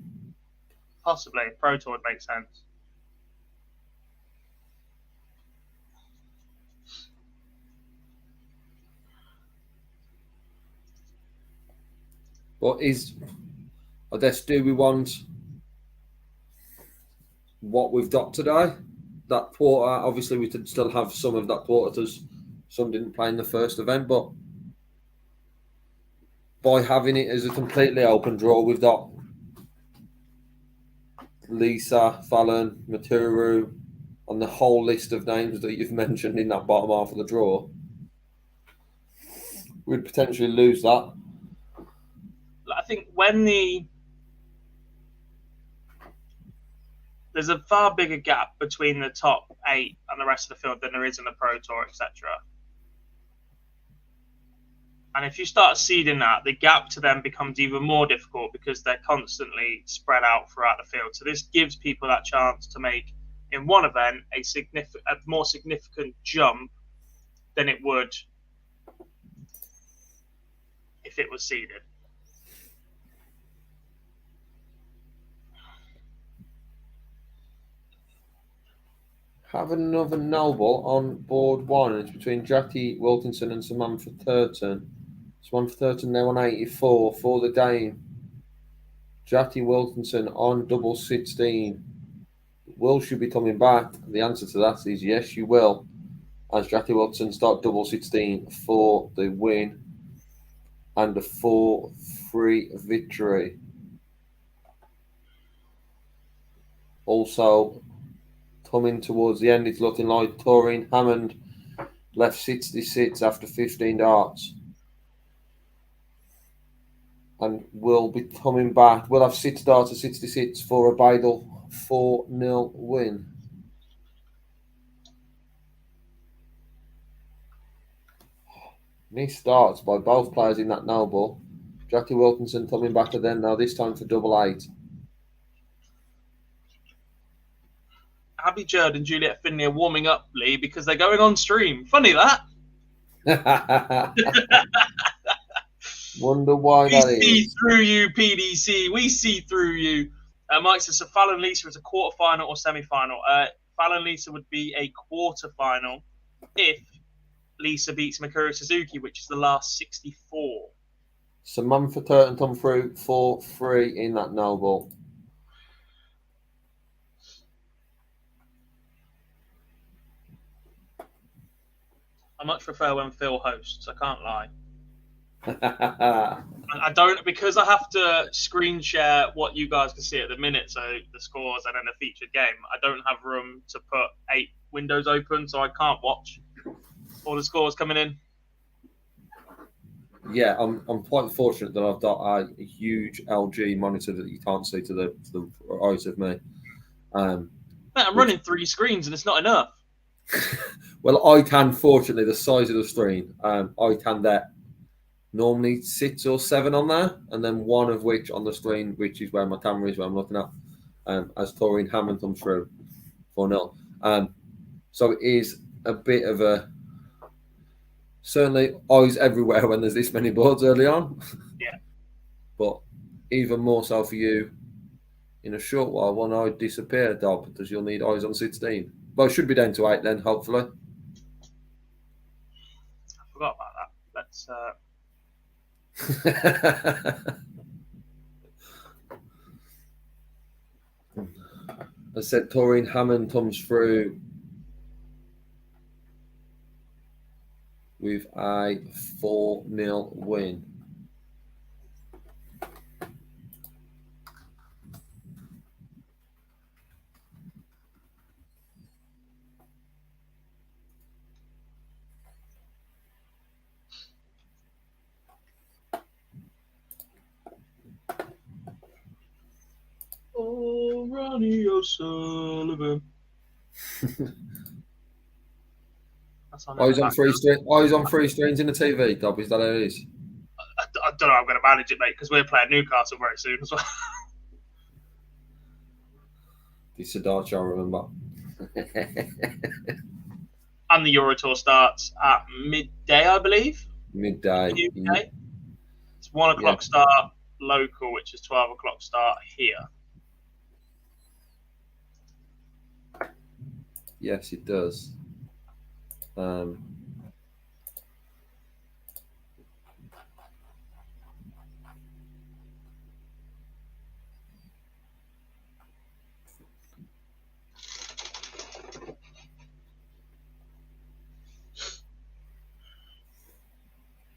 Possibly. Pro Tour would make sense. Do we want what we've got today? That quarter, obviously we could still have some of that quarter, some didn't play in the first event, but by having it as a completely open draw, we've got Lisa, Fallon, Maturu on the whole list of names that you've mentioned in that bottom half of the draw. We'd potentially lose that. I think there's a far bigger gap between the top 8 and the rest of the field than there is in the Pro Tour, etc. And if you start seeding that, the gap to them becomes even more difficult because they're constantly spread out throughout the field. So this gives people that chance to make, in one event, a more significant jump than it would if it was seeded. Have another noble on board 1. It's between Jackie Wilkinson and Samantha Turton. Samantha Turton now on 84 for the Dame. Jackie Wilkinson on double 16. Will she be coming back? The answer to that is yes, she will. As Jackie Wilkinson start double 16 for the win and a 4-3 victory. Also, coming towards the end. It's looking like Taurine Hammond left 66 after 15 darts. And will be coming back. We'll have 6 darts at 66 for a Boyle 4-0 win. Missed starts by both players in that no ball. Jackie Wilkinson coming back at them now, this time for double 8. Abby Judd and Juliet Finley are warming up, Lee, because they're going on stream. Funny that. Wonder why that is. We see through you, PDC. We see through you. Mike says, so Fallon Lisa is a quarterfinal or semi-final? Fallon Lisa would be a quarterfinal if Lisa beats Mikuru Suzuki, which is the last 64. Samantha Turton come through 4-3 in that no ball. I much prefer when Phil hosts, I can't lie. I don't, because I have to screen share what you guys can see at the minute, so the scores and then the featured game. I don't have room to put 8 windows open, so I can't watch all the scores coming in. Yeah, I'm quite fortunate that I've got a huge LG monitor that you can't see to the right of me. I'm running 3 screens and it's not enough. Well, I can, fortunately, the size of the screen, I can get normally 6 or 7 on there, and then one of which on the screen, which is where my camera is, where I'm looking at, as Taurine Hammond comes through 4-0. So it is a bit of a, certainly eyes everywhere when there's this many boards early on. Yeah. But even more so for you in a short while when I disappear, Dob, because you'll need eyes on 16. Well, it should be down to 8 then, hopefully. I forgot about that. Let's... I said Taurine Hammond comes through with a 4-0 win. Oh, Ronnie O'Sullivan. Eyes on free screens in the TV, Dob. Is that how it is? I don't know. I'm going to manage it, mate, because we're playing Newcastle very soon as well. It's a dart, I remember. And the Euro Tour starts at midday, I believe. Midday. It's 1 o'clock start local, which is 12 o'clock start here. Yes, it does.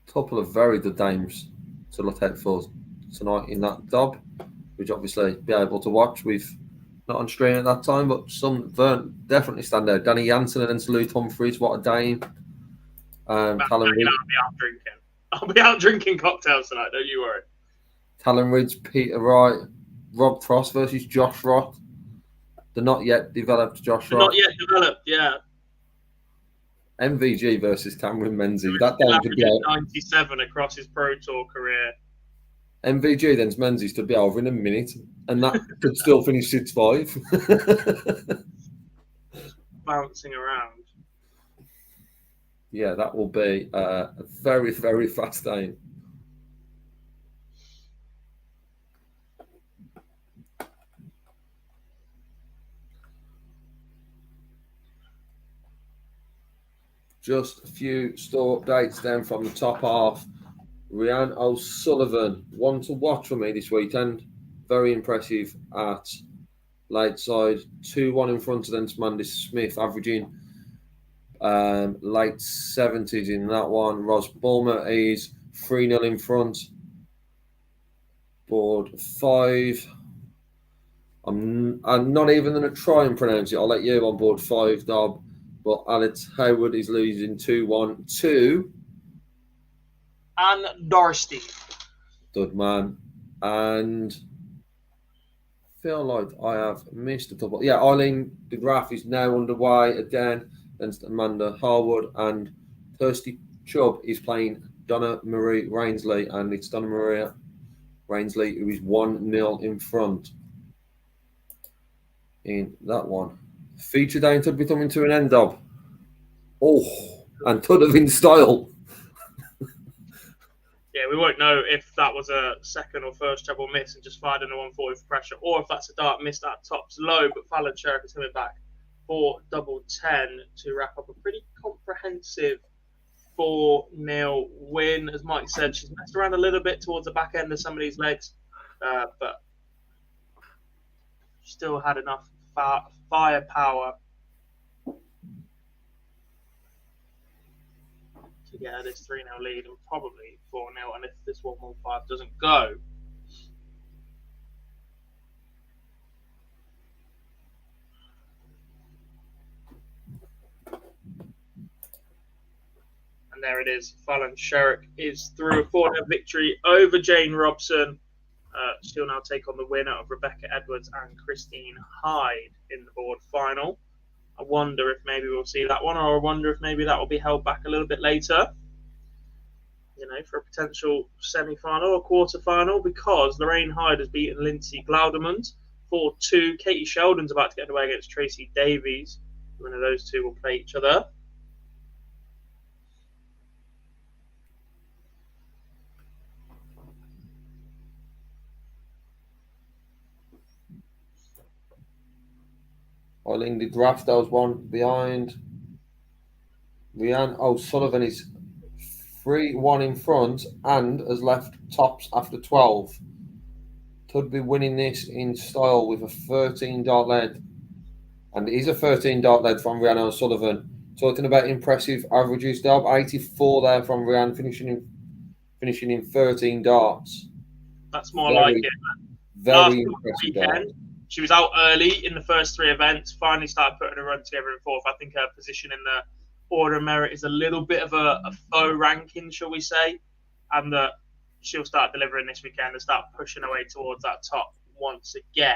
Couple of very good games to look out for tonight in that Dob, which obviously be able to watch. We've not on screen at that time, but some definitely stand out. Danny Jansen and then Salute Humphreys, what a dame. I'll be out drinking cocktails tonight, don't you worry. Talon Ridge, Peter Wright, Rob Frost versus Josh Roth. The not yet developed Josh Roth. Not yet developed, yeah. MVG versus Cameron Menzies. That game could be out. 97 across his Pro Tour career. MVG then Menzies could be over in a minute, and that could still finish 6-5. Bouncing around. Yeah, that will be a very, very fast game. Just a few store updates then from the top half. Rhiannon O'Sullivan, one to watch for me this weekend. Very impressive at late side. 2-1 in front of them to Mandy Smith, averaging late 70s in that one. Ros Bulmer is 3-0 in front. Board 5. I'm not even going to try and pronounce it. I'll let you on board 5, Dob. But Alex Howard is losing 2-1 to Anne Dorsty. Good man. And feel like I have missed a couple. Yeah, Eileen de Graaf is now underway again against Amanda Harwood, and Thirsty Chubb is playing Donna Marie Rainsley, and it's Donna Maria Rainsley who is 1-0 in front in that one. Feature day could be coming to an end, Dob. Oh, and could have in style. Yeah, we won't know if that was a second or first treble miss and just fired in a 140 for pressure, or if that's a dart missed at tops low, but Fallon Sherrick is coming back for double 10 to wrap up a pretty comprehensive 4-0 win. As Mike said, she's messed around a little bit towards the back end of some of these legs, but still had enough firepower to get her this 3-0 lead and probably 4-0, and if this 1-1-5 doesn't go. And there it is. Fallon Sherrick is through a 4-0 victory over Jane Robson. She'll now take on the winner of Rebecca Edwards and Christine Hyde in the board final. I wonder if maybe we'll see that one, or I wonder if maybe that will be held back a little bit later, for a potential semi-final or quarter-final, because Lorraine Hyde has beaten Lindsay Glaudermund 4-2. Katie Sheldon's about to get away against Tracy Davies. One of those two will play each other. Eileen de Graaf, that was one behind. Rhiannon O'Sullivan is 3-1 in front and has left tops after 12. Could be winning this in style with a 13 dart lead. And it is a 13 dart lead from Rhiannon O'Sullivan. Talking about impressive averages, Dob. 84 there from Rhiannon, finishing in 13 darts. That's more like it. Very impressive dart. She was out early in the first 3 events, finally started putting a run together in 4th. I think her position in the order of merit is a little bit of a faux ranking, shall we say, and that she'll start delivering this weekend and start pushing her way towards that top once again.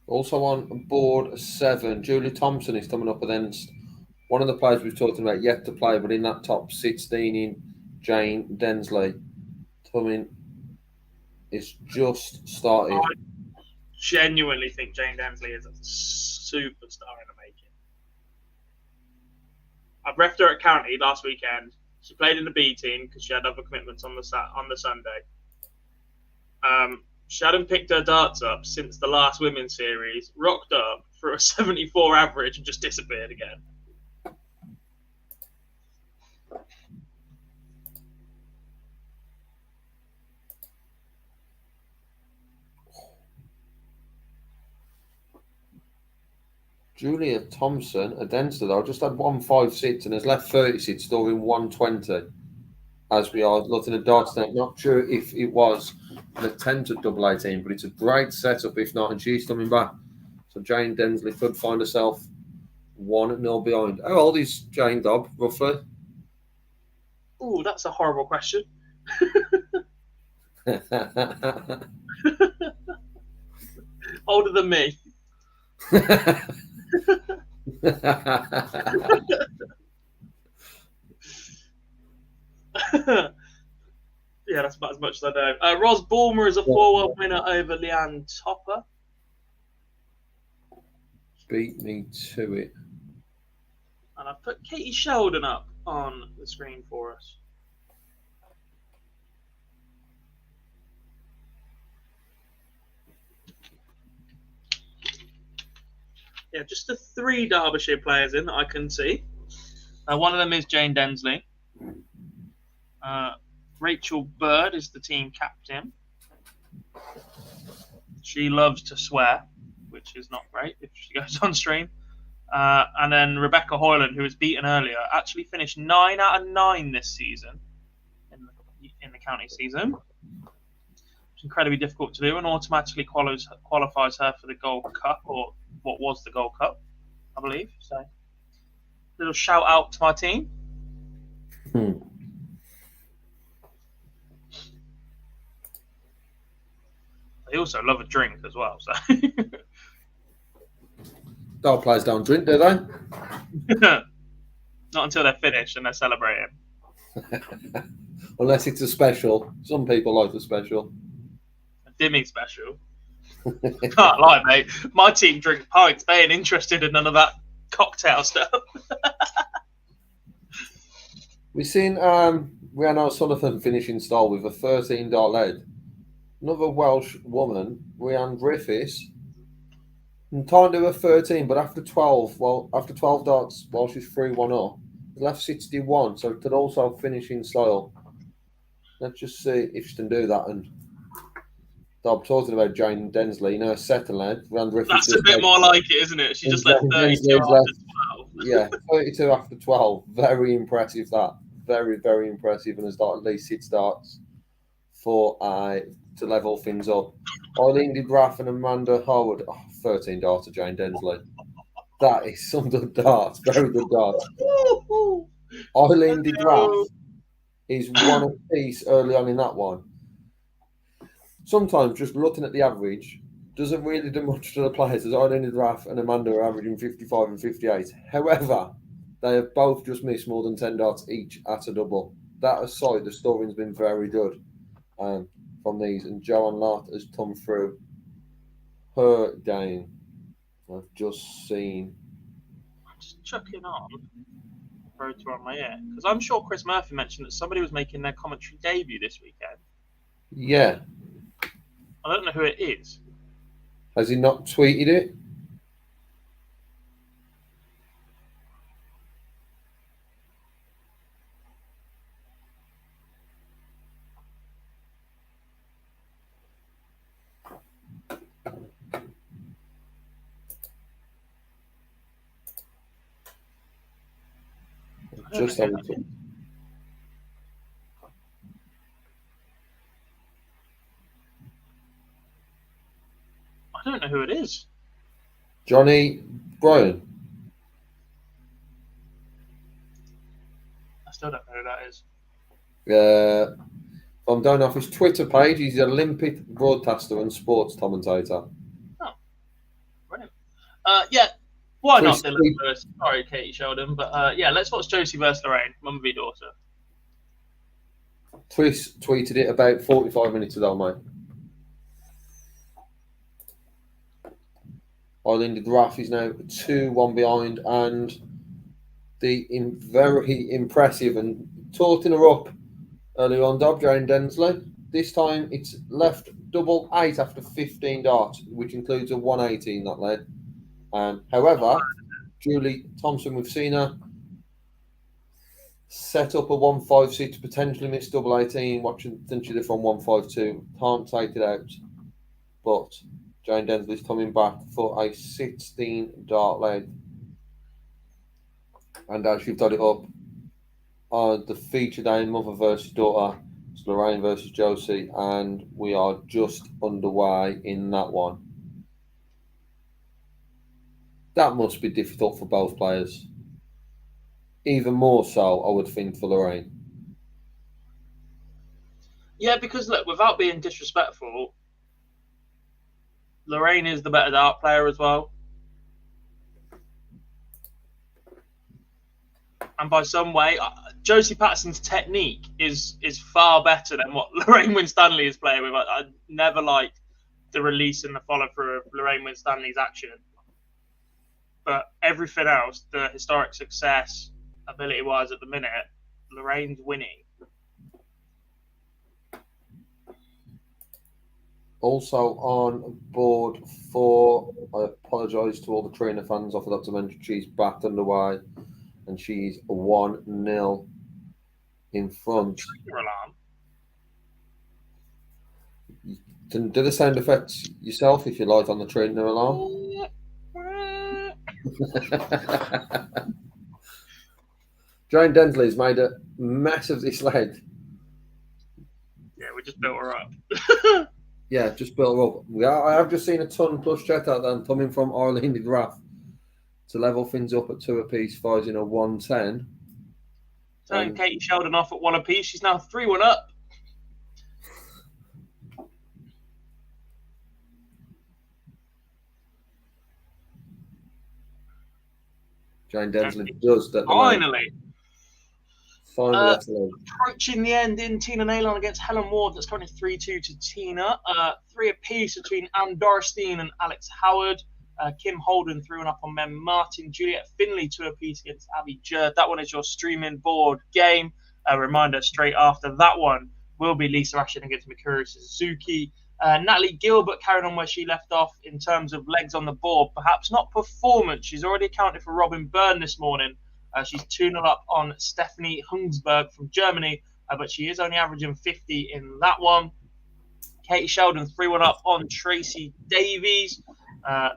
Also on board 7, Julie Thompson is coming up against one of the players we've talked about yet to play, but in that top 16 in Jane Densley. It's just started. I genuinely think Jane Densley is a superstar in the making. I've refed her at County last weekend. She played in the B team because she had other commitments on the Sunday. She hadn't picked her darts up since the last women's series, rocked up for a 74 average and just disappeared again. Julia Thompson, a Denster, though, just had 156 and has left 36, storing 120 as we are looking at darts now. Not sure if it was an attempt at double 18, but it's a great setup if not, and she's coming back. So Jane Densley could find herself 1-0 behind. How old is Jane Dobb, roughly? Oh, that's a horrible question. Older than me. Yeah, that's about as much as I know. Ros Bulmer is a 4-1 winner over Leanne Topper. Beat me to it. And I've put Katie Sheldon up on the screen for us. Yeah, just the 3 Derbyshire players in that I can see. One of them is Jane Densley. Rachel Bird is the team captain. She loves to swear, which is not great if she goes on stream. And then Rebecca Hoyland, who was beaten earlier, actually finished 9 out of 9 this season. the county season. It's incredibly difficult to do and automatically qualifies her for the Gold Cup, or what was the Gold Cup, I believe. So, little shout out to my team. They also love a drink as well. So, Dart players don't drink, do they? not until they're finished and they're celebrating. Unless it's a special. Some people like the special. A Dimmy special. Can't lie, mate. My team drink pints. They ain't interested in none of that cocktail stuff. We've seen Rhiannon Sullivan finish in style with a 13 dart lead. Another Welsh woman, Rhiannon Griffiths, can't do a 13, but after 12 darts, while she's 3-1 up, left 61, so it could also finish in style. Let's just see if she can do that. And I'm talking about Jane Densley, a second lead. That's a bit more like it, isn't it? She just left 32 after 12. Yeah, 32 after 12. Very impressive, that. Very, very impressive, and has got at least 6 darts to level things up. Hoyland did Raff and Amanda Howard. 13 darts to Jane Densley. That is some good darts. Very good darts. Hoyland did Raff is one apiece early on in that one. Sometimes just looking at the average doesn't really do much to the players, as Hoyland did Raff and Amanda are averaging 55 and 58. However, they have both just missed more than 10 darts each at a double. That aside, the scoring's been very good from these. And Joanne Lott has come through her game. I've just seen. I'm just chucking on Rotor on my ear, because I'm sure Chris Murphy mentioned that somebody was making their commentary debut this weekend. Yeah. I don't know who it is. Has he not tweeted it? Just have a look. I don't know who it is. Johnny Bryan. I still don't know who that is. I'm going off his Twitter page. He's an Olympic broadcaster and sports commentator. Oh, brilliant. Yeah, why Chris not Dylan first? Sorry, Katie Sheldon, but yeah, let's watch Josie versus Lorraine, mum v daughter. Chris tweeted it about 45 minutes ago, mate. Hoyland Raff is now 2-1 behind, and the very impressive and torting her up earlier on, Jane Densley. This time it's left double 8 after 15 darts, which includes a 118 that led. However, Julie Thompson, we've seen her set up a 156, potentially miss double 18, watching potentially from 152. Can't take it out, but Jane Densley's coming back for a 16 dart lead. And as you've got it up on the feature day, mother versus daughter, it's Lorraine versus Josie, and we are just underway in that one. That must be difficult for both players. Even more so, I would think, for Lorraine. Yeah, because look, without being disrespectful, Lorraine is the better dart player as well. And by some way, Josie Patterson's technique is far better than what Lorraine Winstanley is playing with. I never liked the release and the follow-through of Lorraine Winstanley's action. But everything else, the historic success, ability-wise at the minute, Lorraine's winning. Also on board for, I apologise to all the trainer fans, I forgot to mention she's back underway and she's 1-0 in front. You can do the sound effects yourself if you like on the trainer alarm. Jane Densley's made a mess of this leg. just built her up. Yeah, just built her up. I have just seen a ton plus chat out there coming from Hoyland and Raff to level things up at 2 apiece, fights in a 110. Turn Katie Sheldon off at 1 apiece. She's now 3-1 up. Jane Densley does that. Finally. That's the approaching the end in Tina Naylon against Helen Ward. That's currently 3-2 to Tina. 3 apiece between Anne Dorstein and Alex Howard. Kim Holden 3-1 up on Mem Martin. Juliet Finley 2 apiece against Abby Judd. That one is your streaming board game. A reminder, straight after that one will be Lisa Ashton against Mikuru Suzuki. Natalie Gilbert carrying on where she left off in terms of legs on the board. Perhaps not performance. She's already accounted for Robin Byrne this morning. She's 2-0 up on Stephanie Hungsberg from Germany, but she is only averaging 50 in that one. Katie Sheldon 3-1 up on Tracy Davies,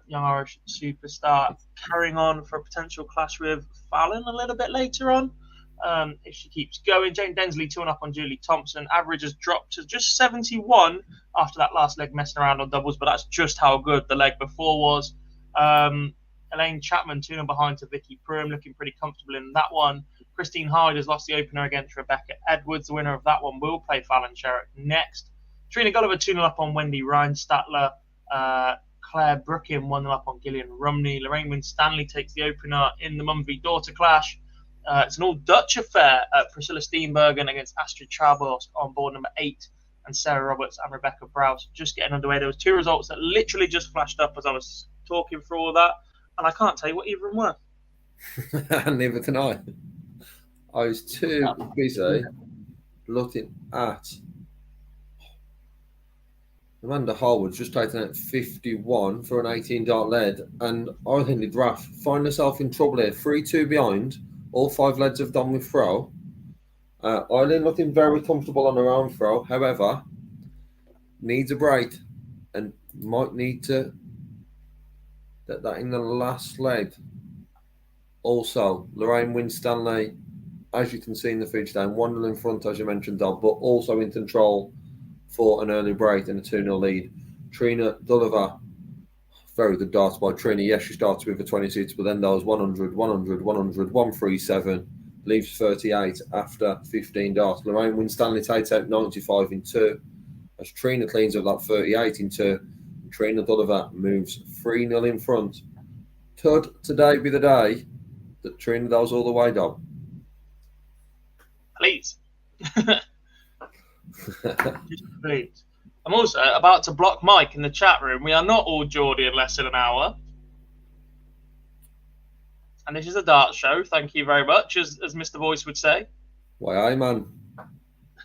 young Irish superstar, carrying on for a potential clash with Fallon a little bit later on. If she keeps going. Jane Densley 2-1 up on Julie Thompson. Average has dropped to just 71 after that last leg messing around on doubles, but that's just how good the leg before was. Elaine Chapman 2-0 behind to Vicky Prum, looking pretty comfortable in that one. Christine Hyde has lost the opener against Rebecca Edwards. The winner of that one will play Fallon Sherrick next. Trina Gulliver 2-0 up on Wendy Reinstatler. Claire Brookin 1-0 up on Gillian Rumney. Lorraine Winstanley takes the opener in the mum v daughter clash. It's an all-Dutch affair. Priscilla Steenbergen against Astrid Trabos on board number 8. And Sarah Roberts and Rebecca Browse just getting underway. There was 2 results that literally just flashed up as I was talking through all that. And I can't tell you what either of them were. Neither can I. I was too busy looking at Amanda Harwood's just taken out 51 for an 18-dart lead, and Hoyland Raff find herself in trouble here. 3-2 behind. All 5 leads have done with throw. Hoyland looking very comfortable on her own throw. However, needs a break and might need to get that in the last lead. Also, Lorraine Winstanley, as you can see in the feature down, 1-0 in front, as you mentioned, Dob, but also in control for an early break and a 2-0 lead. Trina Gulliver, very good darts by Trina. Yes, she starts with a 26, but then goes 100, 100, 100, 137, leaves 38 after 15 darts. Lorraine Winstanley takes out 95 in 2, as Trina cleans up that 38 in 2. Trina Gulliver moves 3-0 in front. Could today be the day that Trina does all the way, Dob? Please. Please. I'm also about to block Mike in the chat room. We are not all Geordie in less than an hour. And this is a dart show. Thank you very much, as Mr. Voice would say. Why, aye, man.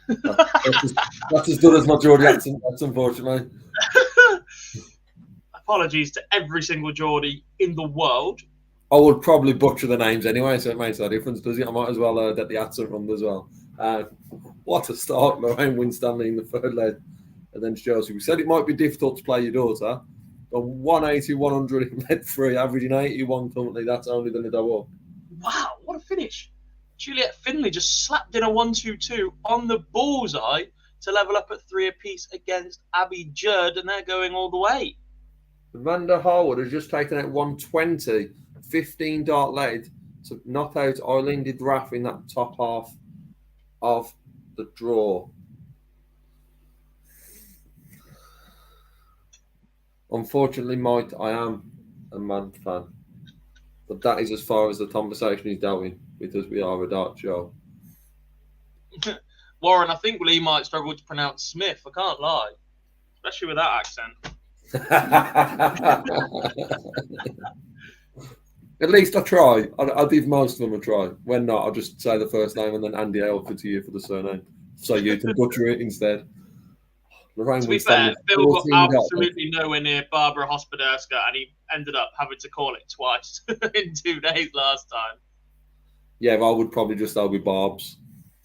That's as good as my Geordie accent, that's unfortunately. Apologies to every single Geordie in the world. I would probably butcher the names anyway, so it makes no difference, does it? I might as well get the accent wrong as well. What a start, Lorraine Winstanley in the third leg. And then Chelsea. We said it might be difficult to play your daughter. But 180, 100 in lead 3, averaging 81 currently. That's only going to go up. Wow, what a finish. Juliet Finley just slapped in a 1-2-2 on the bullseye to level up at 3 apiece against Abby Judd, and they're going all the way. Amanda Harwood has just taken out 120, 15 dart lead to knock out Hoyland Raff in that top half of the draw. Unfortunately, Mike, I am a Man fan. But that is as far as the conversation is going, because we are a dart show. Warren, I think Lee might struggle to pronounce Smith. I can't lie. Especially with that accent. At least I try. I'll give most of them a try. When not, I'll just say the first name and then Andy Aylford to you for the surname. So you can butcher it instead. Lorraine to be fair, Phil got absolutely nowhere near Barbara Hospoderska, and he ended up having to call it twice in 2 days last time. Yeah, well, I would probably just start with Barb's.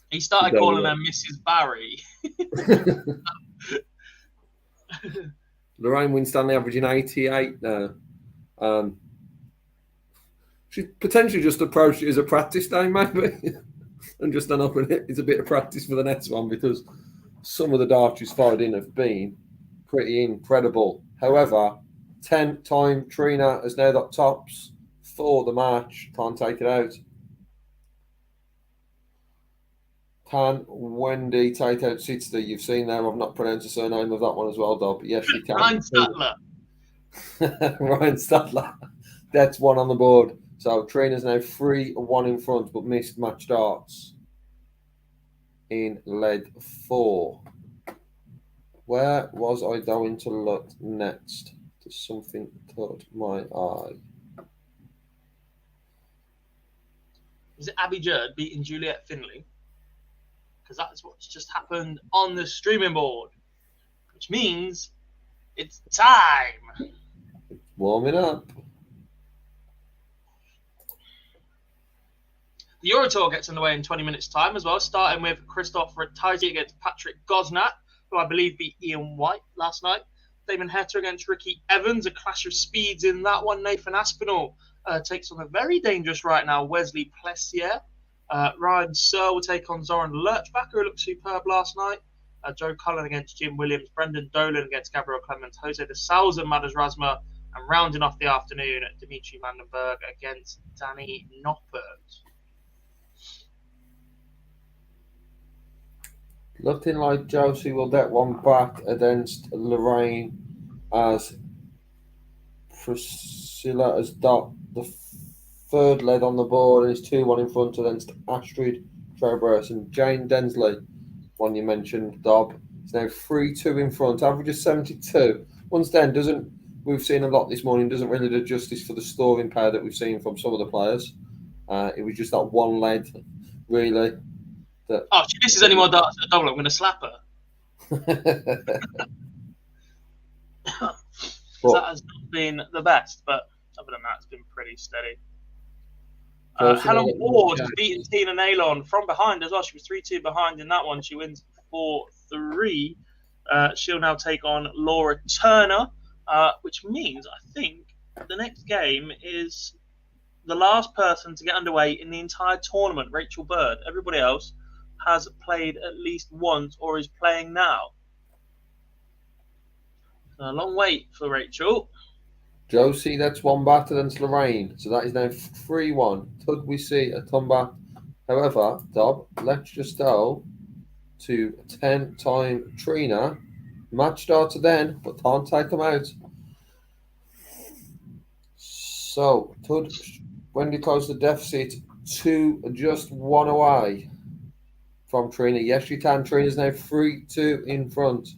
He started calling her Mrs. Barry. Lorraine Winstanley averaging 88 now. She potentially just approached it as a practice day, maybe, and just done up with it. It's a bit of practice for the next one, because some of the darts she's fired in have been pretty incredible. However, 10-time Trina has now got tops for the match. Can't take it out. Can Wendy take out Sitster? You've seen there. I've not pronounced the surname of that one as well, Dob. Yes, she can. Ryan Statler. Ryan Statler. That's one on the board. So Trina's now 3-1 in front, but missed match darts in leg 4. Where was I going to look next? Something caught my eye. Is it Abby Judd beating Juliet Finley? Because that's what's just happened on the streaming board, which means it's time. Warming up. The Euro Tour gets underway in 20 minutes' time as well, starting with Christoph Ratajski against Patrick Gosnat, who I believe beat Ian White last night. Damon Hetzer against Ricky Evans, a clash of speeds in that one. Nathan Aspinall takes on a very dangerous right now Wesley Plessier. Ryan Searle will take on Zoran Lurchbacher, who looked superb last night. Joe Cullen against Jim Williams. Brendan Dolan against Gabriel Clemens. Jose de Souza, Madas Razma. And rounding off the afternoon, Dimitri Vandenberg against Danny Noppert. Looking like Josie will get one back against Lorraine as Priscilla has got the third lead on the board and is 2-1 in front against Astrid Trowbridge. And Jane Densley, one you mentioned, Dob, is now 3-2 in front, averages 72. Once then, we've seen a lot this morning, doesn't really do justice for the scoring power that we've seen from some of the players. It was just that one lead, really. If she misses any more darts at a double, I'm going to slap her. That has not been the best, but other than that, it's been pretty steady. Helen Ward has beaten Tina Naylon from behind as well. She was 3-2 behind in that one. She wins 4-3. She'll now take on Laura Turner, which means I think the next game is the last person to get underway in the entire tournament, Rachel Bird. Everybody else has played at least once or is playing now. A long wait for Rachel. Josie, that's one back against Lorraine. So that is now 3-1. Could we see a comeback? However, Dob, let's just go to 10-time Trina. Match started then, but can't take them out. So, could Wendy close the deficit to just 1 away from Trina? Yes, she can. Trina's now 3-2 in front.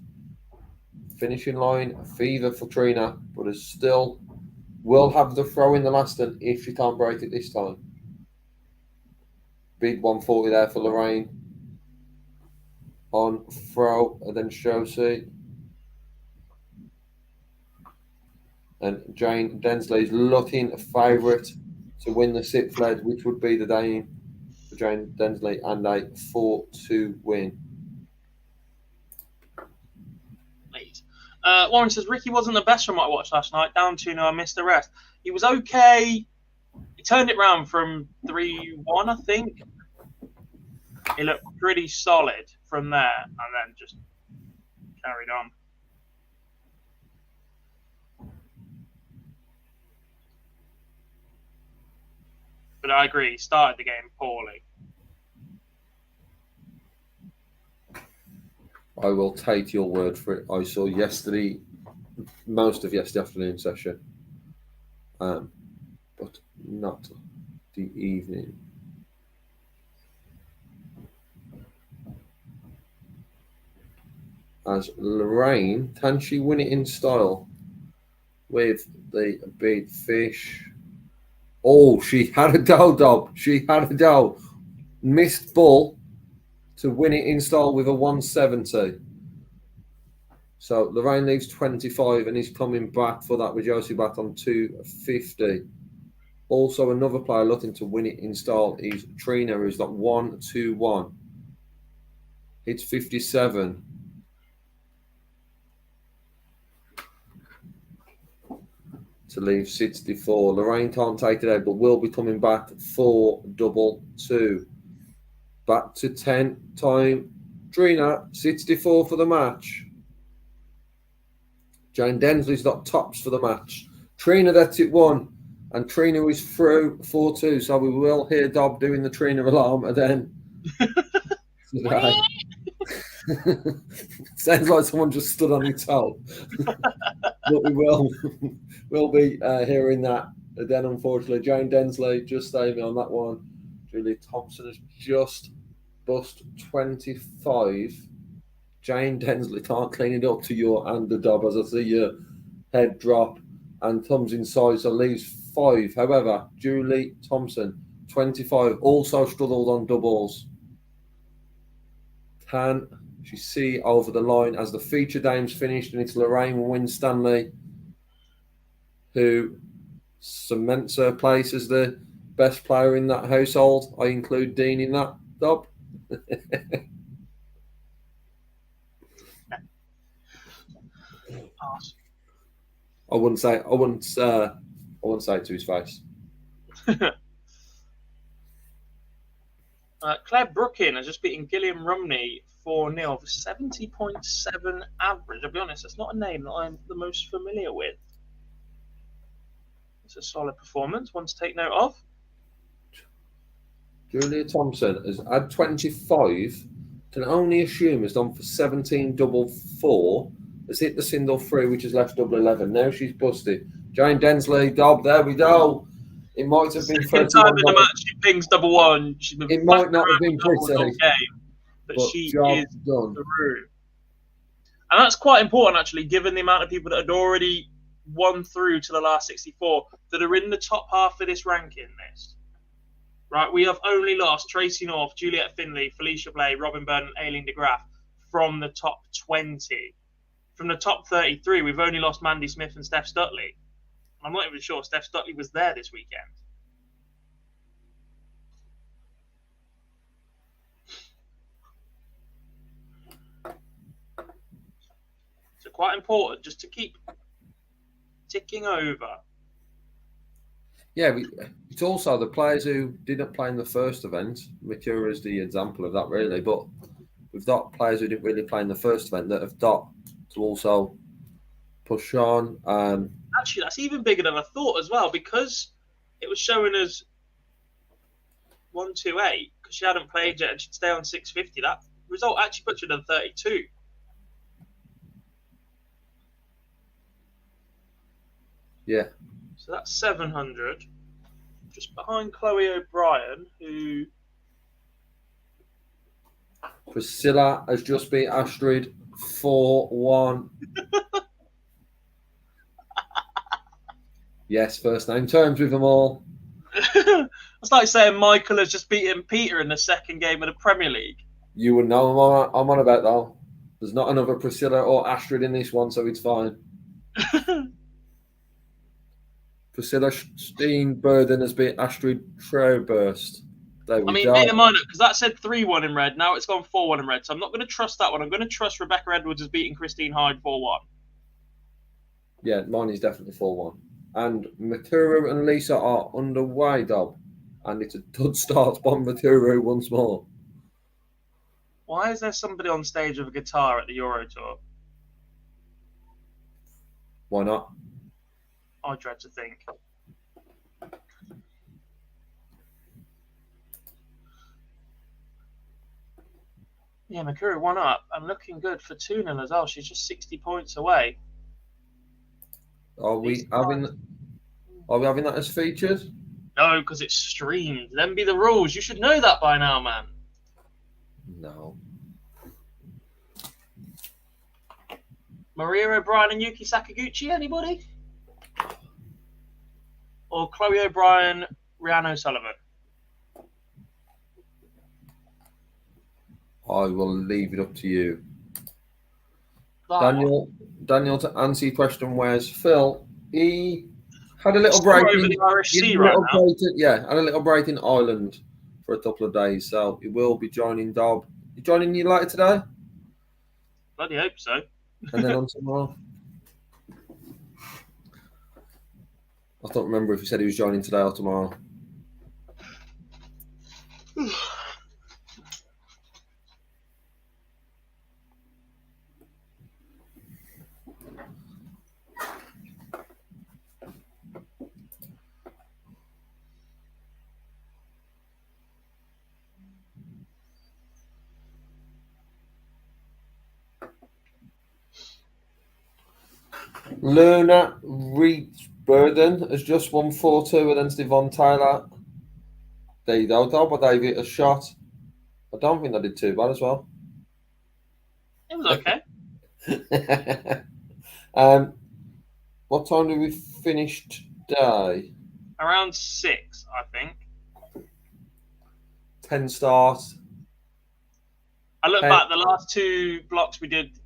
Finishing line, fever for Trina, but is still will have the throw in the last one if she can't break it this time. Big 140 there for Lorraine. On throw, and then Josie. And Jane Densley is looking favourite to win the 6th leg, which would be the Dane for Jane Densley, and a 4-2 win. Warren says, Ricky wasn't the best from what I watched last night. Down 2-0, I missed the rest. He was okay. He turned it round from 3-1, I think. He looked pretty solid from there and then just carried on. But I agree, he started the game poorly. I will take your word for it. I saw most of yesterday afternoon session, but not the evening. As Lorraine, can she win it in style with the big fish? Oh, she had a dough, Dob. She had a dough. Missed ball to win it in style with a 170. So Lorraine leaves 25 and is coming back for that with Josie back on 250. Also, another player looking to win it in style is Trina, who's got 1-2-1. Hits 57. To leave 64. Lorraine can't take it out, but will be coming back 4-2-2. Back to 10-time Trina, 64 for the match. Jane Densley's got tops for the match. Trina, that's it, 1. And Trina is through 4-2. So we will hear Dob doing the Trina alarm then. Sounds like someone just stood on its toe. But we will be hearing that. Then, unfortunately, Jane Densley just saving on that one. Julie Thompson has just bust 25. Jane Densley can't clean it up to your underdog as I see your head drop and thumbs inside, so leaves 5. However, Julie Thompson, 25, also struggled on doubles. Can she see over the line as the feature dame's finished and it's Lorraine Winstanley who cements her place as the best player in that household? I include Dean in that, Dob. I wouldn't say it to his face. Claire Brookin has just beaten Gilliam Rumney 4-0 for 70.7 average. I'll be honest, that's not a name that I'm the most familiar with. It's a solid performance, one to take note of. Julia Thompson has had 25. Can only assume has done for 17 double 4. Has hit the single 3, which has left double 11. Now she's busted. Jane Densley, Dob, there we go. It might have been second time in the match she pings double 1. It might not have been pretty, game, but she is done. through. And that's quite important, actually, given the amount of people that had already won through to the last 64 that are in the top half of this ranking list. Right, we have only lost Tracy North, Juliette Finley, Felicia Blay, Robin Byrne, and Aileen de Graaf from the top 20. From the top 33, we've only lost Mandy Smith and Steph Stutley. I'm not even sure Steph Stutley was there this weekend. So quite important just to keep ticking over. Yeah, it's also the players who didn't play in the first event. Matura is the example of that, really. But we've got players who didn't really play in the first event that have got to also push on. Actually, that's even bigger than I thought as well, because it was showing us 128 because she hadn't played yet and she'd stay on 650. That result actually puts her on 32. Yeah. So that's 700. Just behind Chloe O'Brien, who... Priscilla has just beat Astrid 4-1. Yes, first name terms with them all. It's like saying Michael has just beaten Peter in the second game of the Premier League. You would know I'm on about, though. There's not another Priscilla or Astrid in this one, so it's fine. Priscilla Steenburden has beat Astrid Trowburst. There we go. Bear in mind, because that said 3-1 in red, now it's gone 4-1 in red, so I'm not going to trust that one. I'm going to trust Rebecca Edwards as beating Christine Hyde 4-1. Yeah, mine is definitely 4-1. And Maturu and Lisa are underway, Dob. And it's a dud start by Maturu once more. Why is there somebody on stage with a guitar at the Euro Tour? Why not? I dread to think. Yeah, Makuru 1 up and looking good for 2-0 as well. She's just 60 points away. Are we having that as featured? No, because it's streamed. Them be the rules. You should know that by now, man. No. Maria O'Brien and Yuki Sakaguchi, anybody? Or Chloe O'Brien, Rhiannon O'Sullivan? I will leave it up to you. Daniel, to answer your question, where's Phil? He had a little break in the Irish Sea right now. Had a little break in Ireland for a couple of days, so he will be joining Dob. You joining you later today? Bloody hope so. And then on tomorrow. I don't remember if he said he was joining today or tomorrow. Luna Reed-Burden has just won 4-2 against Yvonne Taylor. There you go, Dob. I gave it a shot. I don't think I did too bad as well. It was okay. What time did we finish today? Around 6, I think. 10 stars. I look back, the last 2 blocks we did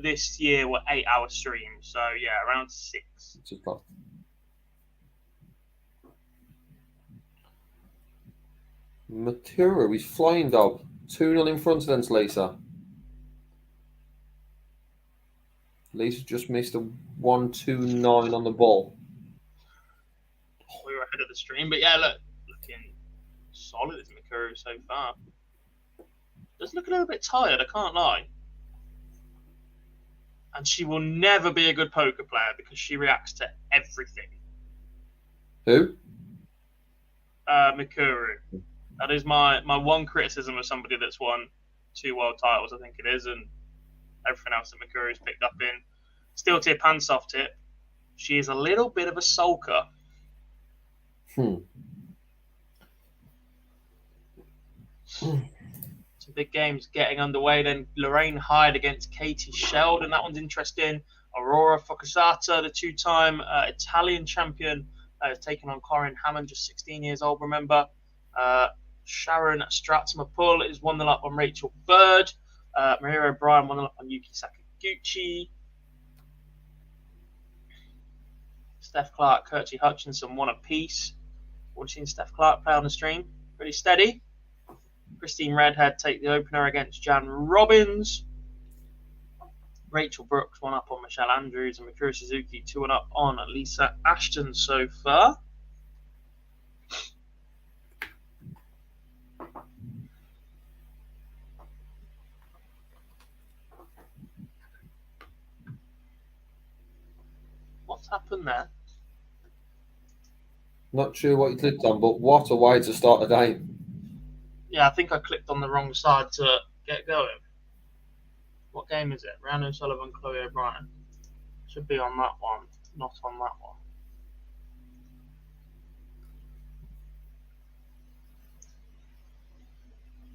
this year were 8-hour streams. So, yeah, around 6. 6 o'clock. Matura, he's flying, Dob. 2-0 in front of Densley. Lisa just missed a 1-2-9 on the ball. We were ahead of the stream, but yeah, looking solid as Mikuru so far. Does look a little bit tired, I can't lie. And she will never be a good poker player because she reacts to everything. Who? Mikuru. That is my one criticism of somebody that's won 2 world titles, I think it is, and everything else that Mikuru's picked up in steel tip and soft tip. She is a little bit of a sulker. Some big games getting underway. Then Lorraine Hyde against Katie Sheldon. That one's interesting. Aurora Focusato, the 2-time Italian champion, is taking on Corinne Hammond, just 16 years old, remember. Sharon Stratzmapul is 1-0 up on Rachel Bird. Maria O'Brien 1-0 up on Yuki Sakaguchi. Steph Clark, Kirchie Hutchinson 1 apiece. We've seen Steph Clark play on the stream. Pretty steady. Christine Redhead take the opener against Jan Robbins. Rachel Brooks 1 up on Michelle Andrews. And Mikuru Suzuki 2-1 up on Lisa Ashton so far. What's happened there? Not sure what you clicked on, but what a way to start a day. Yeah, I think I clicked on the wrong side to get going. What game is it? Rhiannon Sullivan, Chloe O'Brien. Should be on that one, not on that one.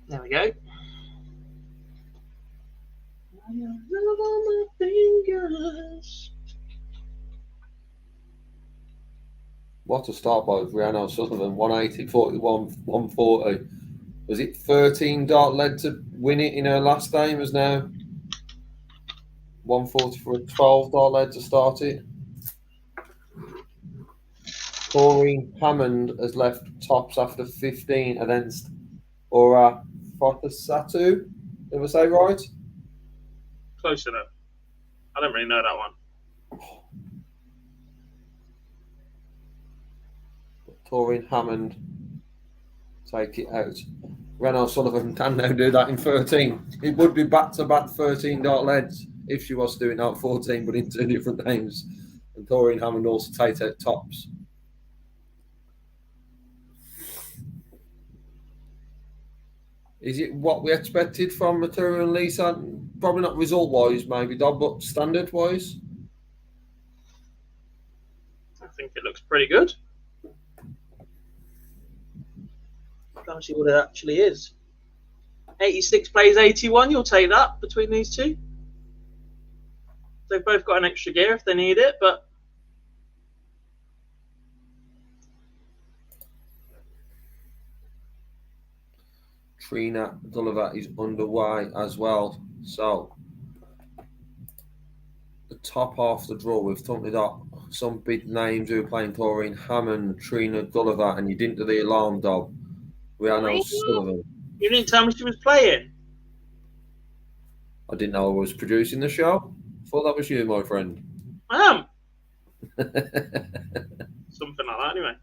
There we go. I love on my fingers. What a start by Rhiannon Sullivan, 180, 41, 140. Was it 13 dart led to win it in her last game? Is now 140 for a 12 dart led to start it. Corrine Hammond has left tops after 15 against Aurora Focusato. Did I say right? Close enough. I don't really know that one. Corrine Hammond take it out. Rhiannon Sullivan can now do that in 13. It would be back-to-back 13 dart leads if she was doing out 14, but in 2 different games. And Corrine Hammond also take out tops. Is it what we expected from Matura and Lisa? Probably not result-wise, maybe, Dob, but standard-wise? I think it looks pretty good. Can't see what it actually is. 86 plays 81. You'll take that between these two. They've both got an extra gear if they need it, but Trina Dulliver is underway as well. So the top half of the draw, we've currently got some big names who are playing Corrine Hammond, Trina Dulliver, and you didn't do the alarm, Dob. Rhiannon Sullivan. You didn't tell me she was playing. I didn't know I was producing the show. Thought that was you, my friend. I am. Something like that, anyway.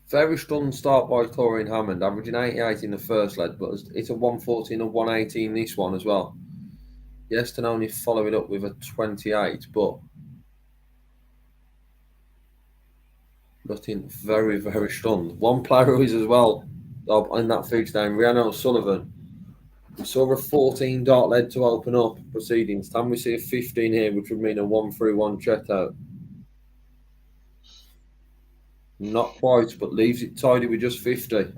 Very strong start by Corrine Hammond, averaging 88 in the first leg, but it's a 114 and 118 this one as well. Yes, to only follow it up with a 28, but looking very, very stunned. One player who is as well in that fixture name, Rhiannon Sullivan. We saw a 14 dart lead to open up proceedings. Can we see a 15 here, which would mean a 1-3-1 check-out? Not quite, but leaves it tidy with just 50.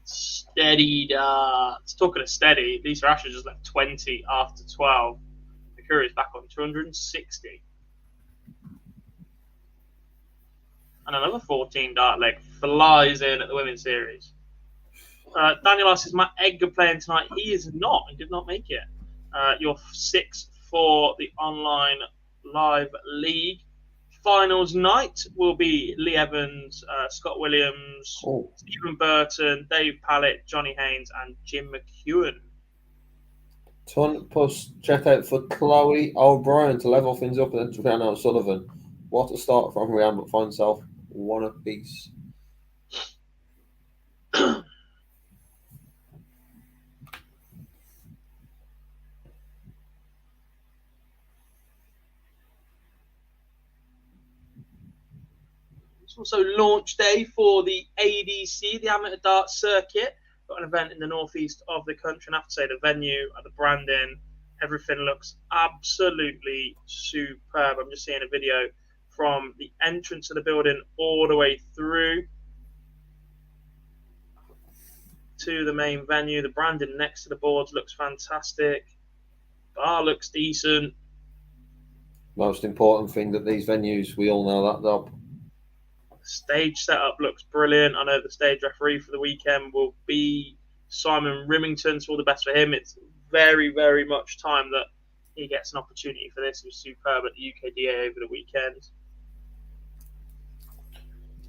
Steady darts. Talking of steady, Lisa Asher just left 20 after 12. Mercurius back on 260. And another 14 dart leg flies in at the women's series. Daniel asks, is Matt Edgar playing tonight? He is not. He did not make it. Your 6 for the online live league. Finals night will be Lee Evans, Scott Williams, Stephen Burton, Dave Pallett, Johnny Haynes, and Jim McEwen. Ton plus check out for Chloe O'Brien to level things up against Rhiannon Sullivan. What a start from Rhiannon, but finds herself one apiece. It's also launch day for the ADC, the Amateur Darts Circuit. Got an event in the northeast of the country, and I have to say the venue, the branding, everything looks absolutely superb. I'm just seeing a video from the entrance of the building all the way through to the main venue. The branding next to the boards looks fantastic. Bar looks decent. Most important thing that these venues, we all know that, Dob. Stage setup looks brilliant. I know the stage referee for the weekend will be Simon Rimington, so all the best for him. It's very, very much time that he gets an opportunity for this. He was superb at the UKDA over the weekend.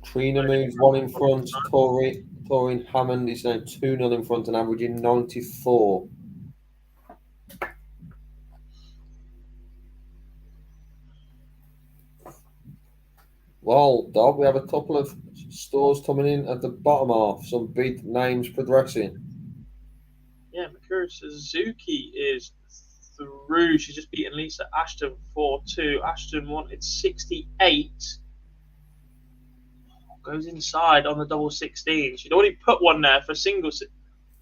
Trina moves 1 in front. Taurine Hammond is now 2-0 in front and averaging 94. Well, Dob, we have a couple of stores coming in at the bottom half. Some big names progressing. Yeah, Mikuru Suzuki is through. She's just beaten Lisa Ashton 4-2. Ashton wanted 68. Goes inside on the double 16. She'd already put one there for single,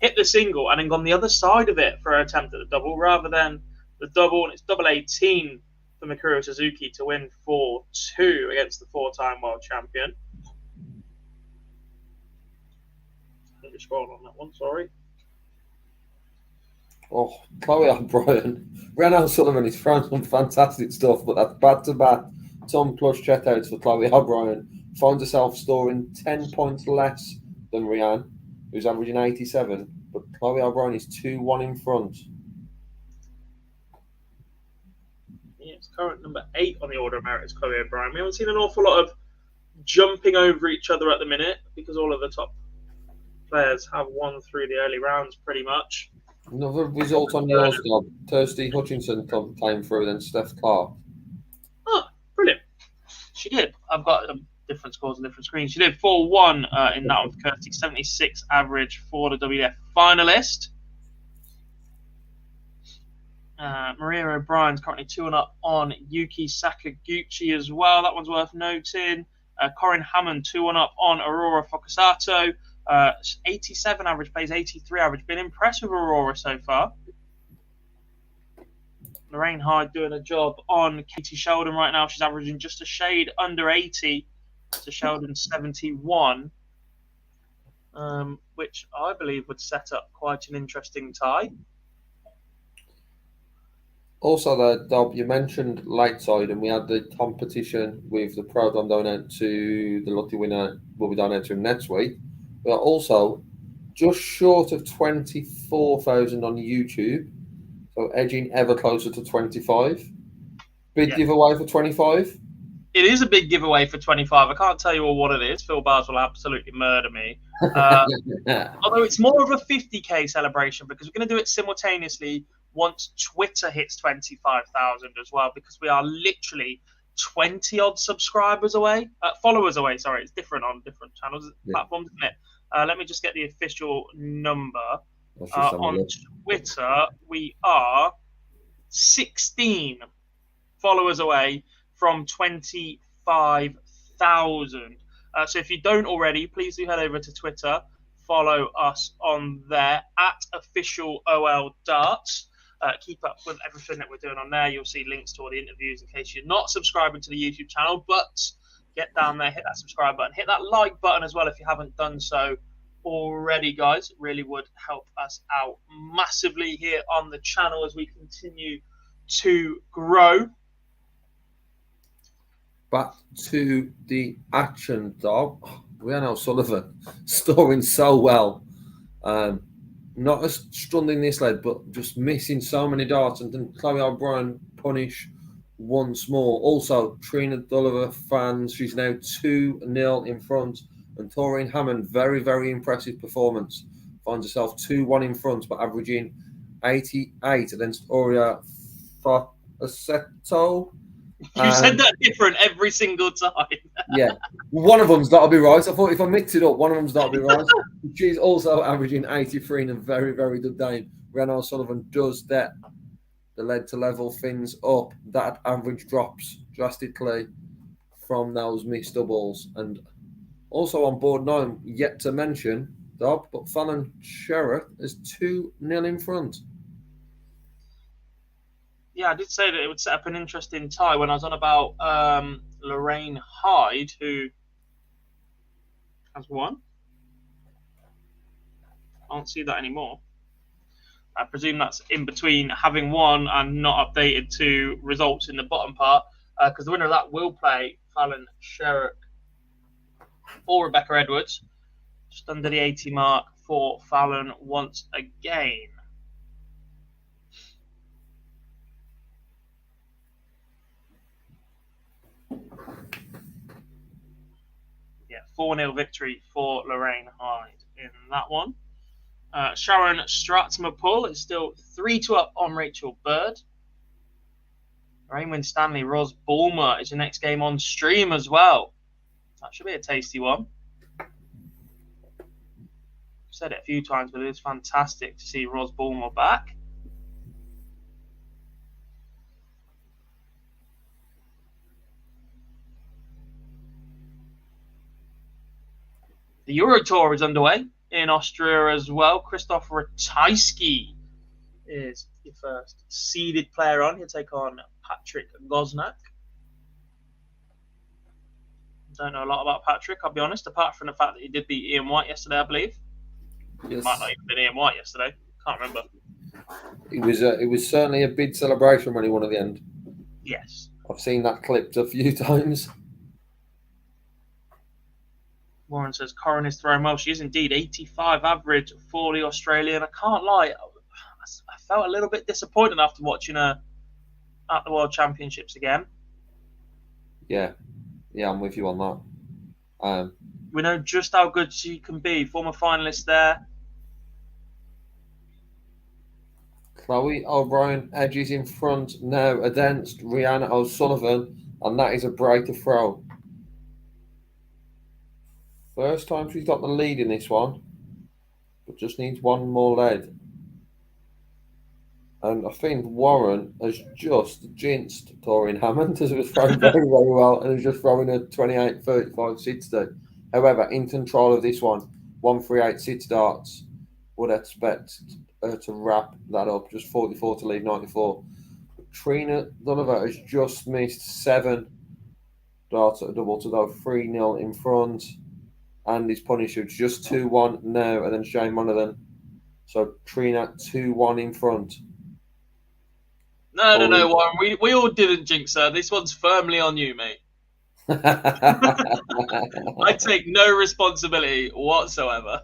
hit the single, and then gone the other side of it for her attempt at the double rather than the double. And it's double 18 for Mikuru Suzuki to win 4-2 against the 4-time world champion. Let me scroll on that one, sorry. Oh, Chloe O'Brien. Rhiannon Sullivan is throwing some fantastic stuff, but that's back-to-back Tom plus checkouts for Chloe O'Brien. Finds herself scoring 10 points less than Rhiannon, who's averaging 87, but Chloe O'Brien is 2-1 in front. Yeah, it's current number 8 on the order of merit is Chloe O'Brien. We haven't seen an awful lot of jumping over each other at the minute because all of the top players have won through the early rounds pretty much. Another result on yours, Dob. Kirsty Hutchinson came through, then Steph Clark. Oh, brilliant. She did. I've got different scores on different screens. She did 4-1 in that one for Kirsty. 76 average for the WDF finalist. Maria O'Brien's currently 2-0 on Yuki Sakaguchi as well. That one's worth noting. Corinne Hammond 2-1 on Aurora Focusato. 87 average, plays 83 average. Been impressed with Aurora so far. Lorraine Hyde doing a job on Katie Sheldon right now. She's averaging just a shade under 80 to Sheldon 71, which I believe would set up quite an interesting tie. Also, there, Dob, you mentioned Lightside, and we had the competition with the program going out to the lucky winner. Will be down out to him next week. We are also just short of 24,000 on YouTube, so edging ever closer to 25. Big giveaway for 25. It is a big giveaway for 25. I can't tell you all what it is. Phil Bars will absolutely murder me. Although it's more of a 50k celebration because we're going to do it simultaneously once Twitter hits 25,000 as well, because we are literally 20 odd subscribers away, followers away. Sorry, it's different on different channels, platforms, isn't it? Let me just get the official number. On Twitter, we are 16 followers away from 25,000. 25,000. So if you don't already, please do head over to Twitter. Follow us on there at officialOLdarts. Keep up with everything that we're doing on there. You'll see links to all the interviews in case you're not subscribing to the YouTube channel. But get down there, hit that subscribe button, hit that like button as well if you haven't done so already, guys. It really would help us out massively here on the channel as we continue to grow. Back to the action, dog. Rhiannon Sullivan storing so well. Not as strong in this lead, but just missing so many darts. And then Chloe O'Brien punish once more. Also, Trina Dulliver fans, she's now 2-0 in front. And Taurine Hammond, very, very impressive performance. Finds herself 2-1 in front, but averaging 88 against Aurora Focusato. You said that different every single time. Yeah, one of them's got to be right. I thought if I mix it up, one of them's got to be right. She's also averaging 83 in a very, very good game. Rhiannon Sullivan does that. The lead to level fins up. That average drops drastically from those missed doubles. And also on board 9, yet to mention, Dob, but Fallon Sherratt is 2-0 in front. Yeah, I did say that it would set up an interesting tie when I was on about Lorraine Hyde, who has won. I don't see that anymore. I presume that's in between having won and not updated to results in the bottom part, because the winner of that will play Fallon Sherratt or Rebecca Edwards, just under the 80 mark for Fallon once again. Yeah, 4-0 victory for Lorraine Hyde in that one. Sharon Stratmapul is still 3-2 up on Rachel Bird. Raymond Stanley, Ros Bulmer is the next game on stream as well. That should be a tasty one. I've said it a few times, but it is fantastic to see Ros Bulmer back. The Euro Tour is underway in Austria as well. Christoph Ratajski is your first seeded player on. He'll take on Patrick Gosnack. Don't know a lot about Patrick, I'll be honest, apart from the fact that he did beat Ian White yesterday, I believe. Yes. It might not even been Ian White yesterday. Can't remember. It was certainly a big celebration when he won at the end. Yes. I've seen that clipped a few times. Warren says Corin is throwing well. She is indeed 85 average for the Australian. I can't lie, I felt a little bit disappointed after watching her at the World Championships again. Yeah, I'm with you on that. We know just how good she can be. Former finalist there. Chloe O'Brien edges in front now against Rhiannon O'Sullivan, and that is a break to throw. First time she's got the lead in this one, but just needs one more lead. And I think Warren has just jinced Taurine Hammond as it was thrown very, very well and is just throwing a 28-35 sit-stay. However, in control of this one, 138 sit darts, would expect her to wrap that up. Just 44 to lead 94. Trina Dulliver has just missed 7 darts at a double to go 3-0 in front. And his Punisher just 2-1 now, and then Shane Monaghan. So Trina 2-1 in front. No, Warren. We all didn't jinx her. This one's firmly on you, mate. I take no responsibility whatsoever.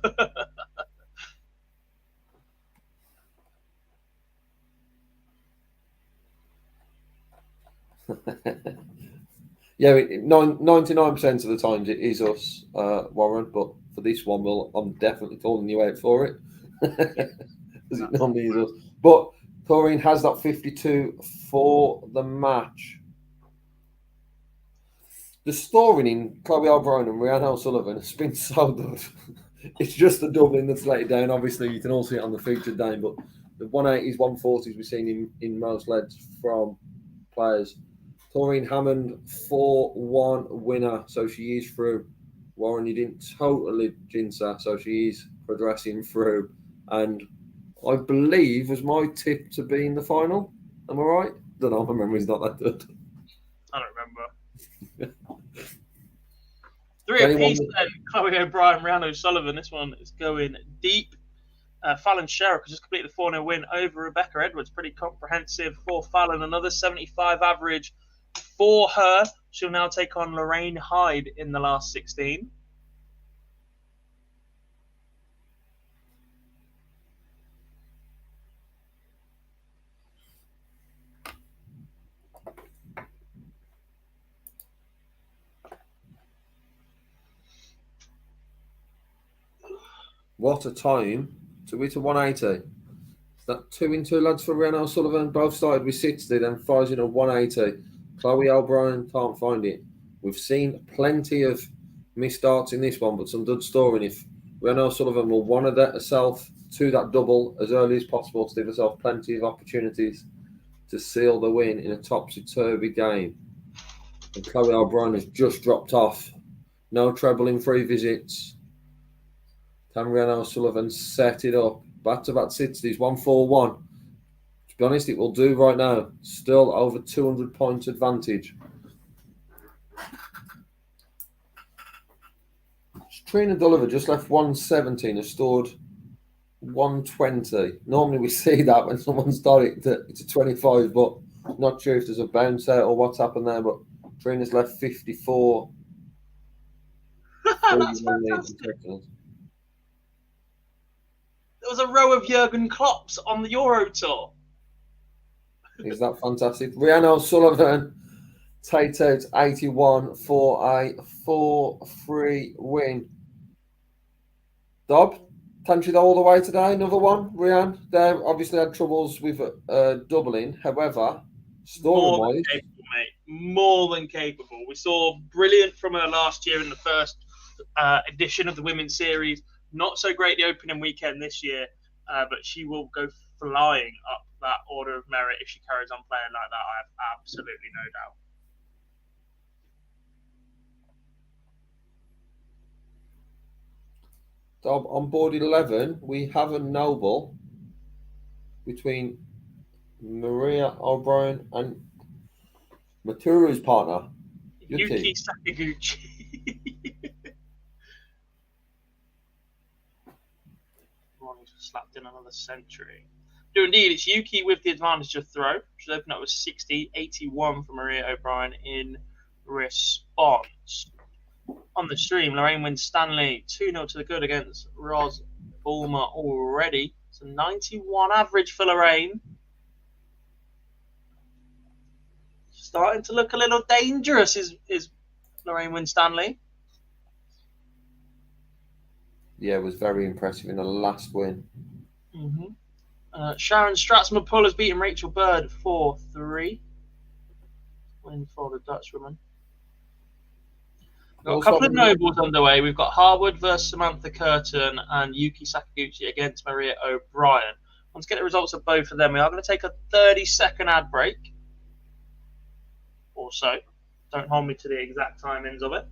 Yeah, 99% of the times it is us, Warren, but for this one, I'm definitely calling you out for it. Because it normally is us. But Taurine has that 52 for the match. The storing in Chloe O'Brien and Rhiannon O'Sullivan has been so good. It's just the doubling that's let it down. Obviously, you can all see it on the featured name, but the 180s, 140s we've seen in most leads from players Taurine Hammond 4-1 winner, so she is through. Warren, you didn't totally jinx her, so she is progressing through. And I believe was my tip to be in the final. Am I right? Don't know, my memory's not that good. I don't remember. 3 apiece then. Chloe O'Brien, Rhiannon O'Sullivan. This one is going deep. Fallon Sherrick has just completed the 4-0 win over Rebecca Edwards. Pretty comprehensive for Fallon. Another 75 average for her. She'll now take on Lorraine Hyde in the last 16. What a time to hit a 180. That 2 in 2 lads for Rhiannon O'Sullivan. Both started with 60, then fires in a 180. Chloe O'Brien can't find it. We've seen plenty of missed starts in this one, but some good scoring. If Rhiannon O'Sullivan will want to get herself to that double as early as possible to give herself plenty of opportunities to seal the win in a topsy-turvy game. And Chloe O'Brien has just dropped off. No treble in 3 visits. Rhiannon O'Sullivan set it up. Back-to-back 60s, 1-4-1. To be honest, it will do right now. Still over 200 points advantage. Trina Dulliver just left 117, has scored 120. Normally we see that when someone's done it, it's a 25, but not sure if there's a bounce out or what's happened there, but Trina's left 54. That's fantastic. There was a row of Jurgen Klopps on the Euro Tour. Is that fantastic? Rhiannon O'Sullivan takes out 81 for a 4-3 win. Dob, Tantried all the way today, another one. Rhiannon, they obviously had troubles with doubling. However, story-wise... More than capable. We saw brilliant from her last year in the first edition of the Women's Series. Not so great the opening weekend this year, but she will go flying up that order of merit if she carries on playing like that. I have absolutely no doubt. So on board 11, we have a noble between Maria O'Brien and Maturu's partner, Yuki Sakaguchi. Slapped in another century. Do indeed, it's Yuki with the advantage of throw. She's opened up with 60-81 for Maria O'Brien in response. On the stream, Lorraine wins Stanley 2-0 to the good against Ros Bulmer already. It's a 91 average for Lorraine. Starting to look a little dangerous is Lorraine Winstanley. Yeah, it was very impressive in the last win. Mm-hmm. Sharon Stratsman-Pull has beaten Rachel Bird 4-3. Win for the Dutchwoman. We've got a couple of nobles underway. We've got Harwood versus Samantha Curtin and Yuki Sakaguchi against Maria O'Brien. Let's get the results of both of them. We are going to take a 30-second ad break. Or so. Don't hold me to the exact timings of it.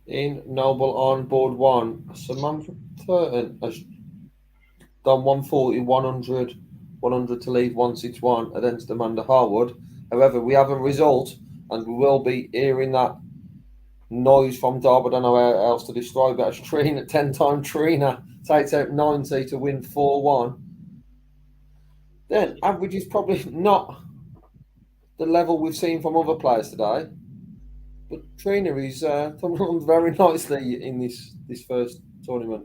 In Noble on board 1, Samantha Curtin has done 140, 100, 100 to leave 161 against Amanda Harwood. However, we have a result and we will be hearing that noise from Derby. I don't know how else to describe it. As Trina, 10-time Trina takes out 90 to win 4-1. Then average is probably not the level we've seen from other players today. But Trina is coming on very nicely in this first tournament.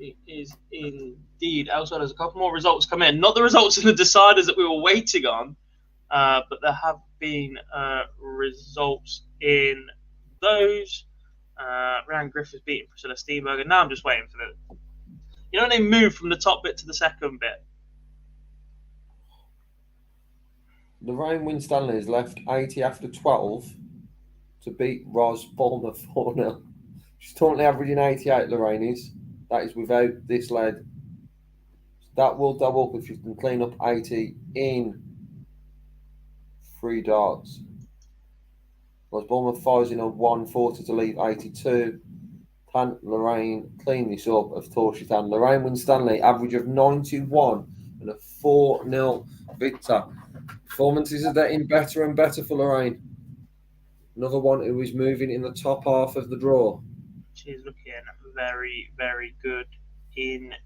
It is indeed. Elsewhere, there's a couple more results come in. Not the results in the deciders that we were waiting on, but there have been results in those. Rhiannon Griffiths beating Priscilla Steenberger. Now I'm just waiting for the. You know, when they move from the top bit to the second bit. Lorraine Winstanley has left 80 after 12 to beat Ros Bournemouth 4-0. She's currently averaging 88, Lorraine is. That is without this lead. That will double if she can clean up 80 in 3 darts. Ros Bournemouth fires in a 140 to leave 82. Can Lorraine clean this up? Of course she can. Lorraine Winstanley, average of 91 and a 4-0 victor. Performances are getting better and better for Lorraine. Another one who is moving in the top half of the draw. She's looking very, very good indeed.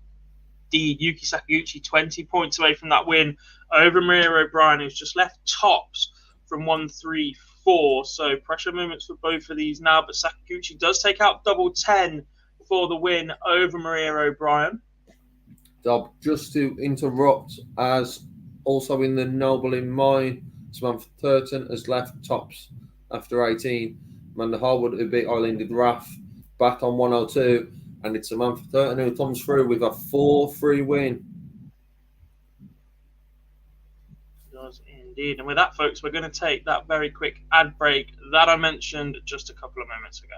Yuki Sakaguchi, 20 points away from that win over Maria O'Brien, who's just left tops from 1-3-4. So pressure movements for both of these now. But Sakaguchi does take out double 10 for the win over Maria O'Brien. Dob, just to interrupt, as also in the Noble in Mine, Samantha Turton has left tops after 18. Amanda Harwood, who beat Hoyland Raff, back on 102. And it's Samantha Turton who comes through with a 4-3 win. Does indeed. And with that, folks, we're going to take that very quick ad break that I mentioned just a couple of moments ago.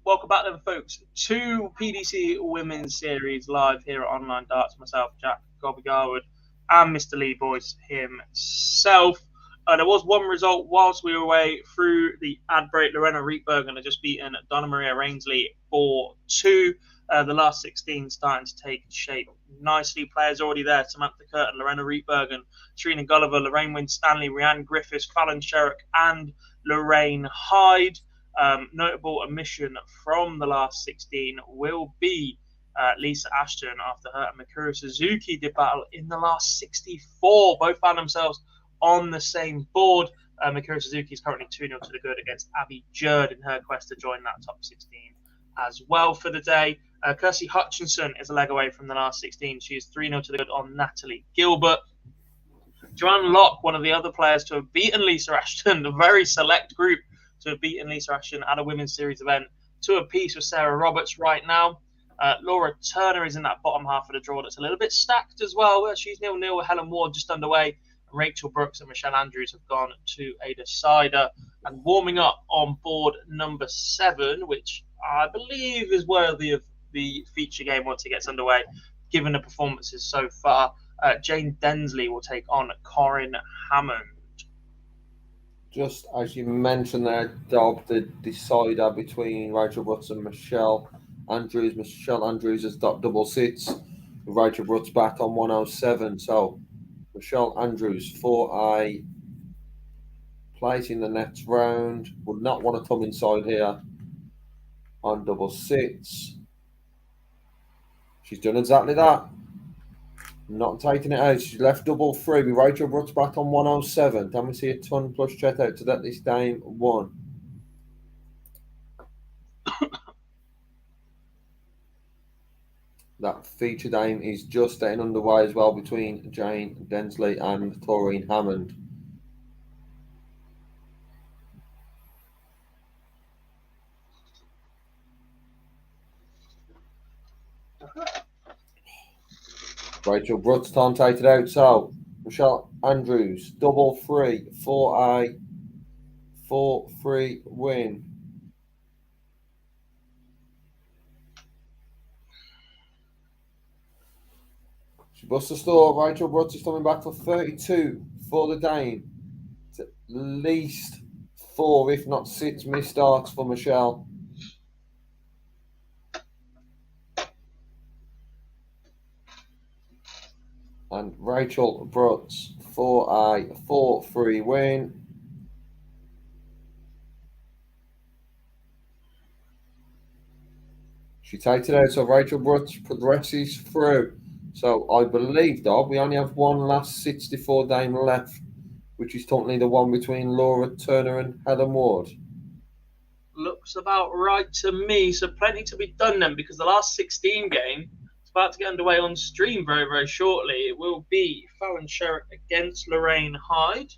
Welcome back then, folks, to PDC Women's Series live here at Online Darts. Myself, Jack Gobby Garwood, and Mr. Lee Boyce himself. There was one result whilst we were away through the ad break. Lorena Rietbergen had just beaten Donna Maria Rainsley 4-2. The last 16 starting to take shape nicely. Players already there: Samantha Curtin, Lorena Rietbergen, Trina Gulliver, Lorraine Winstanley, Rhiannon Griffiths, Fallon Sherrick, and Lorraine Hyde. Notable omission from the last 16 will be Lisa Ashton after her and Mikuru Suzuki did battle in the last 64. Both found themselves on the same board. Mikuru Suzuki is currently 2-0 to the good against Abby Jerd in her quest to join that top 16 as well for the day. Kirsty Hutchinson is a leg away from the last 16. She is 3-0 to the good on Natalie Gilbert. Joanne Locke, one of the other players to have beaten Lisa Ashton, a very select group to have beaten Lisa Ashton at a women's series event, 2 apiece with Sarah Roberts right now. Laura Turner is in that bottom half of the draw that's a little bit stacked as well. She's 0-0 with Helen Ward just underway. Rachel Brooks and Michelle Andrews have gone to a decider. And warming up on board number 7, which I believe is worthy of the feature game once it gets underway, given the performances so far, Jane Densley will take on Corinne Hammond. Just as you mentioned there, Dob, the decider between Rachel Brooks and Michelle Andrews. Michelle Andrews has got double sits. Rachel Brooks back on 107. So Michelle Andrews for a place in the next round. Would not want to come inside here on double sits. She's done exactly that. Not taking it out. She's left double 3 with Rachel Brooks back on 107. Can we see a ton plus check out to that this game 1? That feature game is just getting underway as well between Jane Densley and Taurine Hammond. Rachel Brutt's time taken out. So Michelle Andrews, double free, 4A, 4-3 win. She busts the store. Rachel Brutt is coming back for 32 for the Dane. It's at least 4, if not 6, missed starts for Michelle. And Rachel Brutt's 4A, 4-3 win. She takes it out, so Rachel Brutt progresses through. So I believe, Dob, we only have one last 64 game left, which is currently the one between Laura Turner and Heather Ward. Looks about right to me. So plenty to be done then, because the last 16 game is about to get underway on stream very, very shortly. It will be Fallon Sherritt against Lorraine Hyde.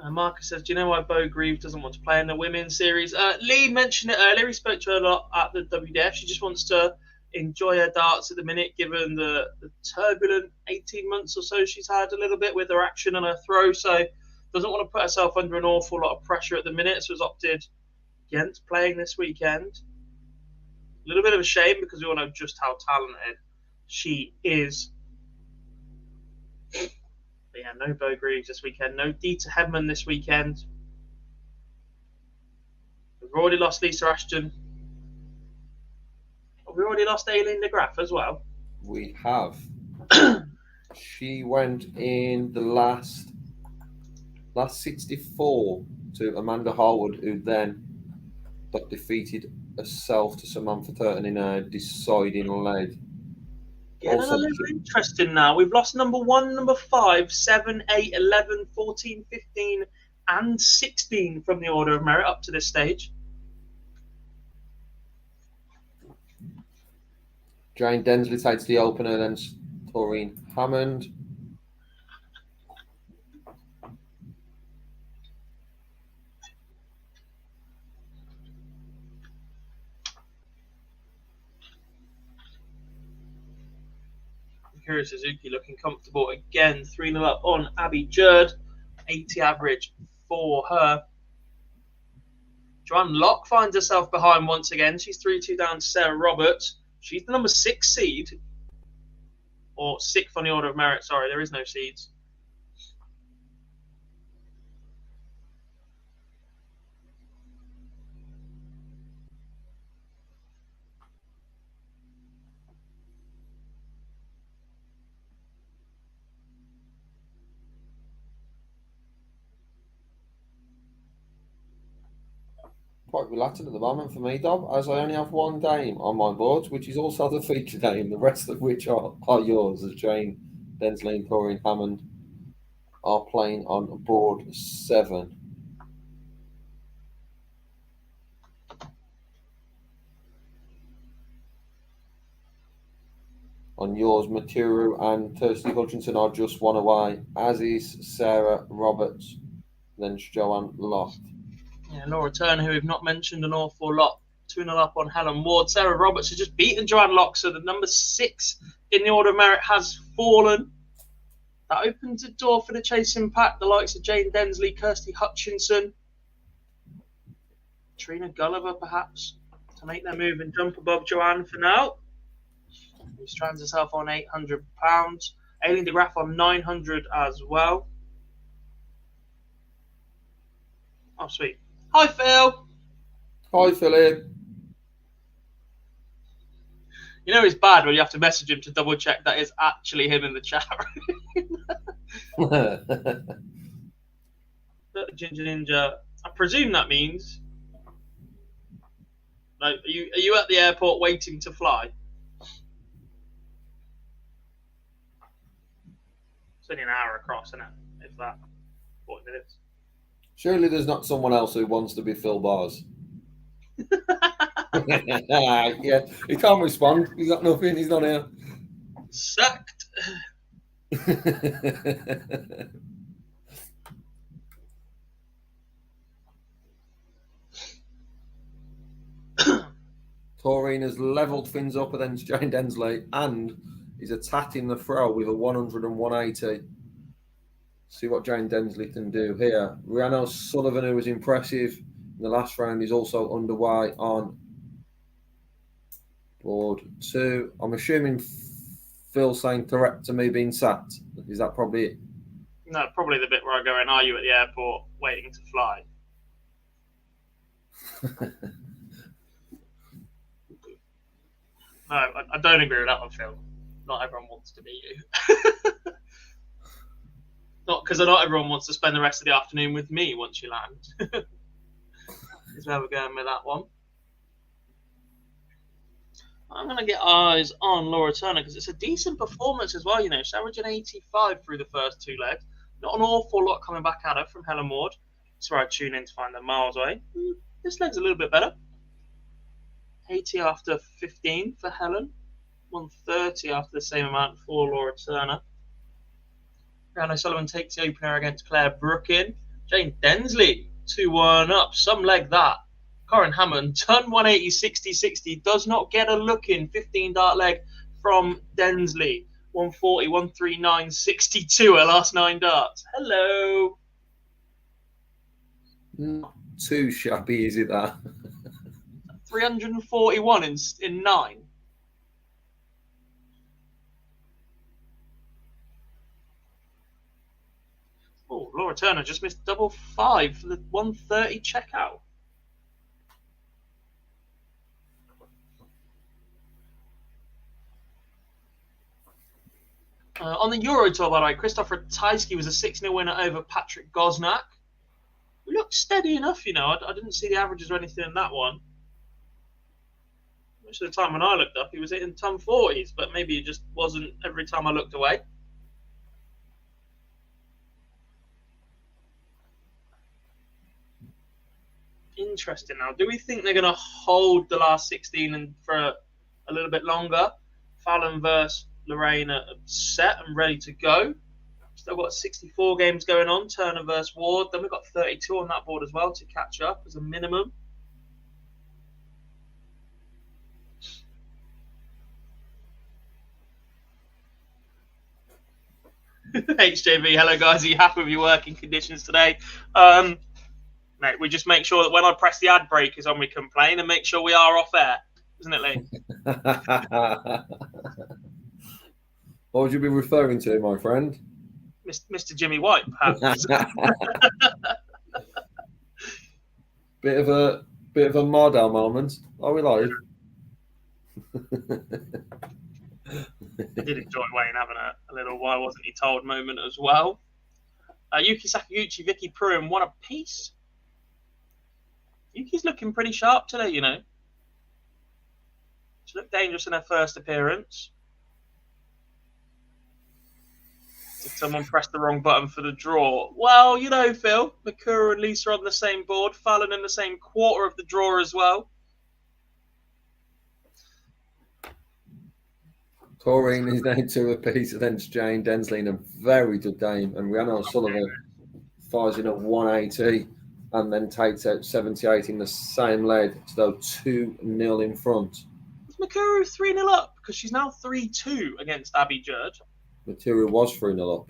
Marcus says, do you know why Bo Grieve doesn't want to play in the women's series? Lee mentioned it earlier. He spoke to her a lot at the WDF. She just wants to enjoy her darts at the minute, given the turbulent 18 months or so she's had a little bit with her action and her throw. So doesn't want to put herself under an awful lot of pressure at the minute. So has opted against playing this weekend. A little bit of a shame, because we all know just how talented she is. But yeah, no Bo Greaves this weekend. No Dieter Hedman this weekend. We've already lost Lisa Ashton. We already lost Aileen de Graaf as well. We have. She went in the last 64 to Amanda Harwood, who then got defeated herself to Samantha Turton in a deciding leg. Getting a little interesting now. We've lost number 1, number 5, 7, 8, 11, 14, 15, and 16 from the order of merit up to this stage. Jane Densley takes the opener, then Taurine Hammond. Hikaru Suzuki looking comfortable again. 3-0 up on Abby Jurd. 80 average for her. Joanne Locke finds herself behind once again. She's 3-2 down to Sarah Roberts. She's the number 6 seed. Or 6th on the order of merit. Sorry, there is no seeds. Quite relaxing at the moment for me, Dob, as I only have one game on my board, which is also the feature game, the rest of which are yours, as Jane Densley and Taurine Hammond are playing on board 7. On yours, Maturu and Kirsty Hutchinson are just one away, as is Sarah Roberts, then Joanne Locke. Yeah, Laura Turner, who we've not mentioned an awful lot, 2-0 up on Helen Ward. Sarah Roberts has just beaten Joanne Locke, so the number 6 in the order of merit has fallen. That opens the door for the chasing pack, the likes of Jane Densley, Kirsty Hutchinson, Trina Gulliver, perhaps, to make their move and jump above Joanne for now. Who strands herself on £800. Aileen de Graaf on 900 as well. Oh, sweet. Hi, Phil. Hi, Philip. You know it's bad when you have to message him to double check that is actually him in the chat room. Ginger Ninja. I presume that means. Like, are you at the airport waiting to fly? It's only an hour across, isn't it? If that, 40 minutes. Surely there's not someone else who wants to be Phil Bars. Yeah, he can't respond. He's got nothing. He's not here. Sacked. Taurine has levelled things up against Jane Densley and is attacking the throw with a 100 and 180. See what Jane Densley can do here. Rhiannon Sullivan, who was impressive in the last round, is also underway on board 2. I'm assuming Phil's saying correct to me being sacked. Is that probably it? No, probably the bit where I go in, are you at the airport waiting to fly? No, I don't agree with that one, Phil. Not everyone wants to be you. Not because not everyone wants to spend the rest of the afternoon with me once you land. Is where we're going with that one. I'm going to get eyes on Laura Turner because it's a decent performance as well. She's averaging 85 through the first 2 legs. Not an awful lot coming back at her from Helen Ward. That's where I tune in to find them miles away. This leg's a little bit better. 80 after 15 for Helen. 130 after the same amount for Laura Turner. Rhiannon Sullivan takes the opener against Claire Brookin. Jane Densley, 2-1 up. Some leg that. Corin Hammond, done 180, 60, 60. Does not get a look in. 15 dart leg from Densley. 140, 139, 62 her last 9 darts. Hello. Not too shabby, is it that? 341 in 9. Oh, Laura Turner just missed double 5 for the 130 checkout. On the Euro Tour, by the way, Christopher Tysky was a 6-0 winner over Patrick Gosnack. He looked steady enough, I didn't see the averages or anything in that one. Most of the time when I looked up, he was hitting ton 40s, but maybe it just wasn't every time I looked away. Interesting. Now, do we think they're going to hold the last 16 and for a little bit longer? Fallon versus Lorraine are set and ready to go. Still got 64 games going on. Turner versus Ward. Then we've got 32 on that board as well to catch up as a minimum. HJV, hello guys. Are you happy with your working conditions today? Mate, we just make sure that when I press the ad break is when we complain and make sure we are off air, isn't it, Lee? What would you be referring to, my friend? Mr. Jimmy White, perhaps. bit of a Mardell moment. Are we live? I did enjoy Wayne having a little why wasn't he told moment as well. Yuki Sakaguchi, Vicky Pruitt, one apiece. Yuki's looking pretty sharp today, She looked dangerous in her first appearance. Did someone press the wrong button for the draw? Well, Phil, Makura and Lisa on the same board. Fallon in the same quarter of the draw as well. Taurine is now 2 apiece against Jane Densley in a very good game. And Rhiannon Sullivan fires in at 180 and then takes out 78 in the same leg. So 2-0 in front. Is Makura 3-0 up? Because she's now 3-2 against Abby Judd. Material was 3-0 up.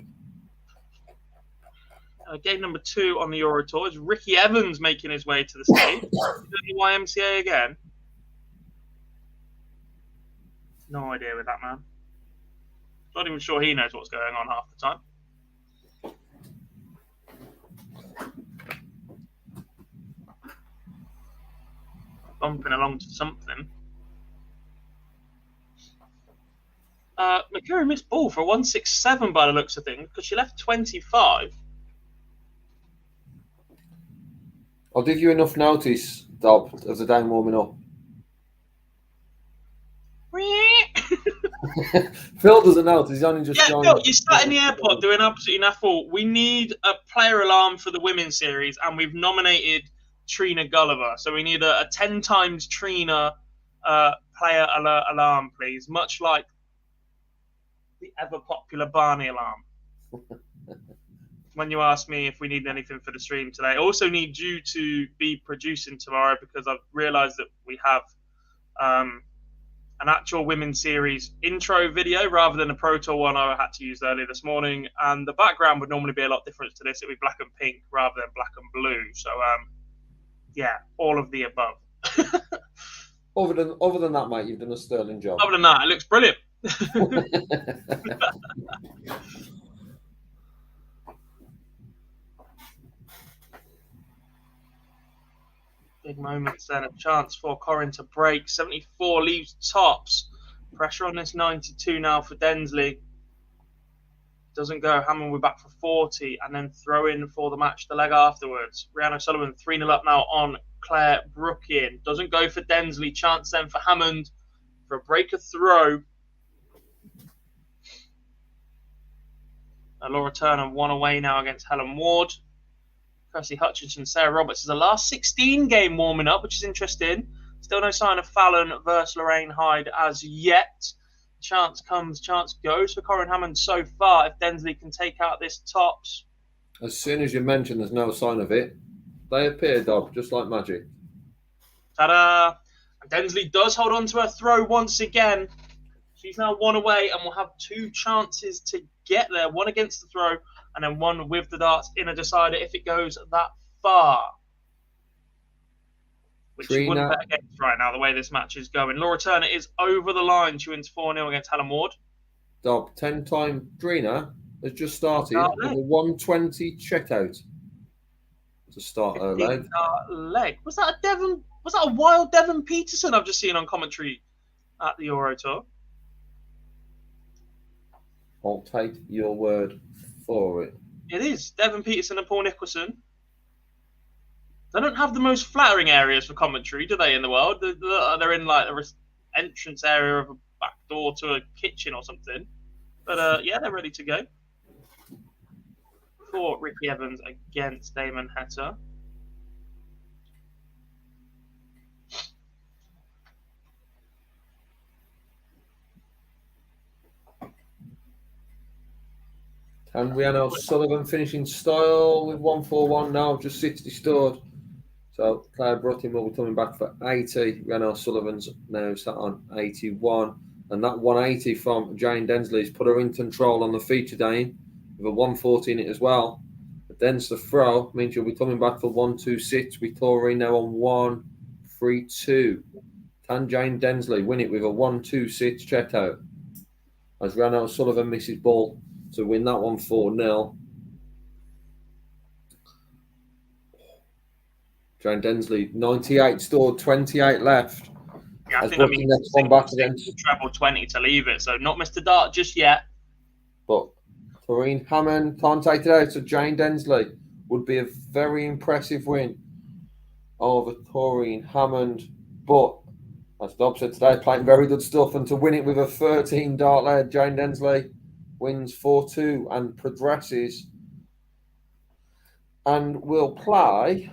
Game number 2 on the Euro Tour is Ricky Evans making his way to the stage. The YMCA again. No idea with that man. Not even sure he knows what's going on half the time. Bumping along to something. Makura missed ball for a 167 by the looks of things because she left 25. I'll give you enough notice, Dob, of the game warming up. Phil doesn't know because he's only just joined. Phil, you sat in the airport doing absolutely nothing. We need a player alarm for the women's series, and we've nominated Trina Gulliver. So we need a 10 times Trina player alert alarm, please. Much like the ever-popular Barney alarm. When you ask me if we need anything for the stream today. I also need you to be producing tomorrow because I've realised that we have an actual women's series intro video rather than a Pro Tour one I had to use earlier this morning. And the background would normally be a lot different to this. It would be black and pink rather than black and blue. So, yeah, all of the above. Other than that, mate, you've done a sterling job. Other than that, it looks brilliant. Big moments then, a chance for Corin to break. 74 leaves tops. Pressure on this 92 now for Densley. Doesn't go. Hammond will be back for 40 and then throw in for the match the leg afterwards. Rhiannon Sullivan 3-0 up now on Claire Brookin. Doesn't go for Densley. Chance then for Hammond for a breaker throw. Laura Turner one away now against Helen Ward. Kirsty Hutchinson, Sarah Roberts is the last 16 game warming up, which is interesting. Still no sign of Fallon versus Lorraine Hyde as yet. Chance comes, chance goes for Corin Hammond so far. If Densley can take out this tops. As soon as you mention there's no sign of it, they appear, Dob, just like magic. Ta-da! And Densley does hold on to her throw once again. She's now one away and will have 2 chances to get there. One against the throw and then one with the darts in a decider if it goes that far. Which she wouldn't bet against right now, the way this match is going. Laura Turner is over the line. She wins 4-0 against Helen Ward. Dob, 10-time Drina has just started with a 120 checkout to start her leg. Was that a wild Devon Peterson I've just seen on commentary at the Euro Tour? I'll take your word for it. It is. Devon Peterson and Paul Nicholson. They don't have the most flattering areas for commentary, do they, in the world? They're in like the entrance area of a back door to a kitchen or something. But yeah, they're ready to go. For Ricky Evans against Damon Hetzer. And Rhiannon Sullivan finishing style with 141 now, just 60 stored. So Claire Bruttin will be coming back for 80. Rhiannon Sullivan's now sat on 81. And that 180 from Jane Densley's put her in control on the feature, Dane, with a 140 in it as well. But Den's the throw means she'll be coming back for 126. With Taurine now on 132. Can Jane Densley win it with a 126 checkout? As Rhiannon Sullivan misses ball to win that one 4-0. Jane Densley, 98 stored, 28 left. Yeah, I think that means next one back against treble 20 to leave it. So not Mr. Dart just yet. But Taurine Hammond can't take it out. So Jane Densley would be a very impressive win over Taurine Hammond. But as Dob said today, playing very good stuff. And to win it with a 13 dart lead, Jane Densley wins 4-2 and progresses. And will play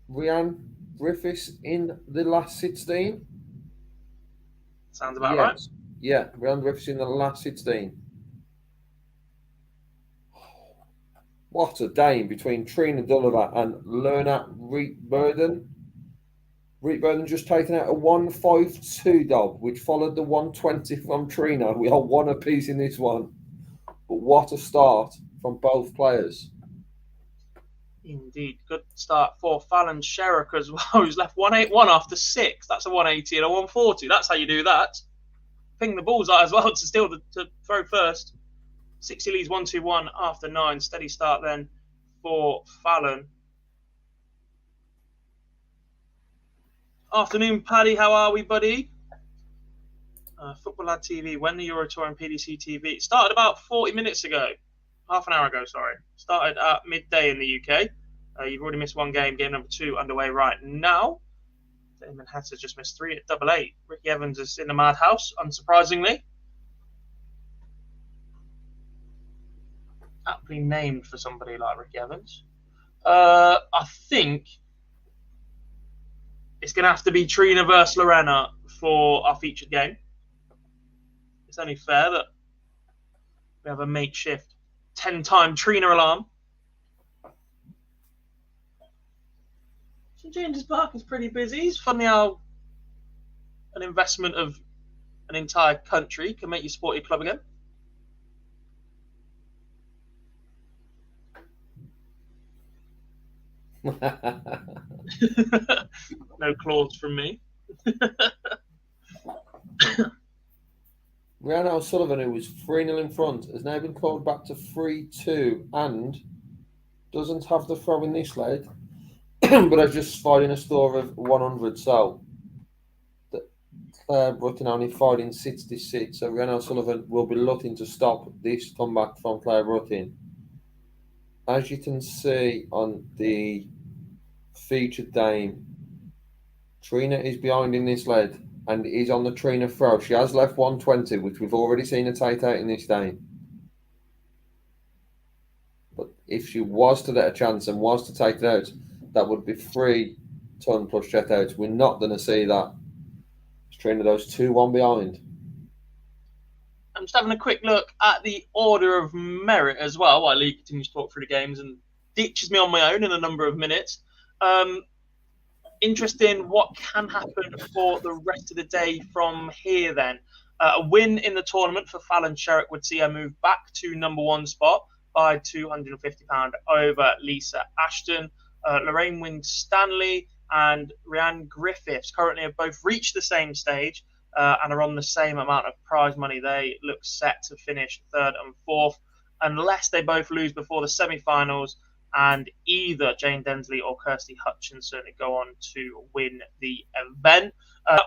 Rhiannon Griffiths in the last 16. Sounds about right. Yeah, Rhiannon Griffiths in the last 16. What a game between Trina Gulliver and Lerna Reitburden. Reitburden just taken out a 152 Dob, which followed the 120 from Trina. We are one apiece in this one. But what a start from both players. Indeed. Good start for Fallon Sherrick as well, who's left 181 after 6. That's a 180 and a 140. That's how you do that. Ping the bullseye as well to throw first. 60 leads 1-2-1 after 9. Steady start then for Fallon. Afternoon, Paddy. How are we, buddy? Football Lad TV. When the Euro Tour and PDC TV started about 40 minutes ago. Half an hour ago, sorry. Started at midday in the UK. You've already missed one game. Game number 2 underway right now. Damon Hetzer just missed 3 at 8-8. Ricky Evans is in the madhouse, unsurprisingly. Aptly named for somebody like Ricky Evans. I think it's going to have to be Trina versus Lorena for our featured game. It's only fair that we have a makeshift 10-time Trina alarm. St James's Park is pretty busy. It's funny how an investment of an entire country can make you support your club again. No claws from me. Rhiannon O'Sullivan, who was 3-0 in front, has now been clawed back to 3-2 and doesn't have the throw in this leg, but has just fired in a score of 100. So Claire Brutton only fired in 66. So Rhiannon O'Sullivan will be looking to stop this comeback from Claire Brutton. As you can see on the featured dame, Trina is behind in this lead and is on the Trina throw. She has left 120, which we've already seen her take out in this dame. But if she was to let a chance and was to take it out, that would be 3 ton plus jet outs. We're not going to see that. Trina those 2-1 behind. I'm just having a quick look at the order of merit as well while Lee continues to talk through the games and ditches me on my own in a number of minutes. Interesting what can happen for the rest of the day from here then. A win in the tournament for Fallon Sherrick would see her move back to number 1 spot by £250 over Lisa Ashton. Lorraine Winstanley and Rhiannon Griffiths currently have both reached the same stage and are on the same amount of prize money. They look set to finish 3rd and 4th unless they both lose before the semi-finals and either Jane Densley or Kirsty Hutchinson go on to win the event.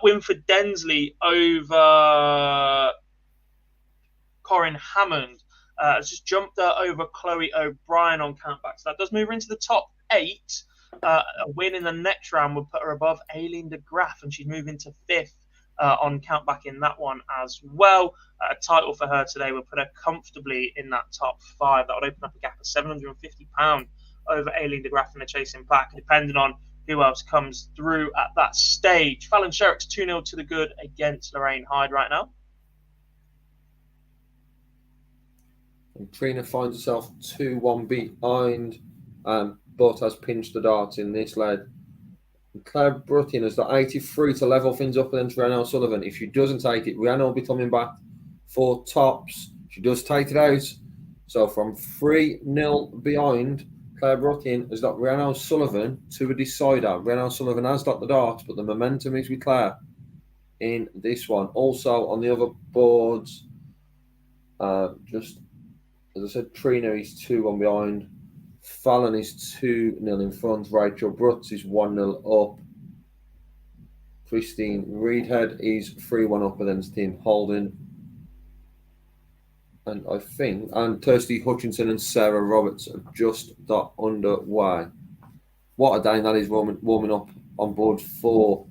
Win for Densley over Corinne Hammond has just jumped her over Chloe O'Brien on countback. So that does move her into the top 8. A win in the next round would put her above Aileen de Graaf, and she's moving to 5th on countback in that one as well. A title for her today would put her comfortably in that top 5. That would open up a gap of £750 over Aileen de Graaf in the chasing pack, depending on who else comes through at that stage. Fallon Sherrick's 2-0 to the good against Lorraine Hyde right now. And Trina finds herself 2-1 behind, but has pinched the darts in this leg. Claire Brutton has got 83 to level things up against Rhiannon O'Sullivan. If she doesn't take it, Rhiannon will be coming back for tops. She does take it out. So from 3-0 behind, Claire Brutton has got Rhiannon O'Sullivan to a decider. Rhiannon O'Sullivan has got the darts, but the momentum is with Claire in this one. Also on the other boards, just as I said, Trina is 2-1 behind. Fallon is 2-0 in front. Rachel Brutz is 1-0 up. Christine Reedhead is 3-1 up against Tim Holden. And Kirsty Hutchinson and Sarah Roberts have just got underway. What a day that is warming up on board 4.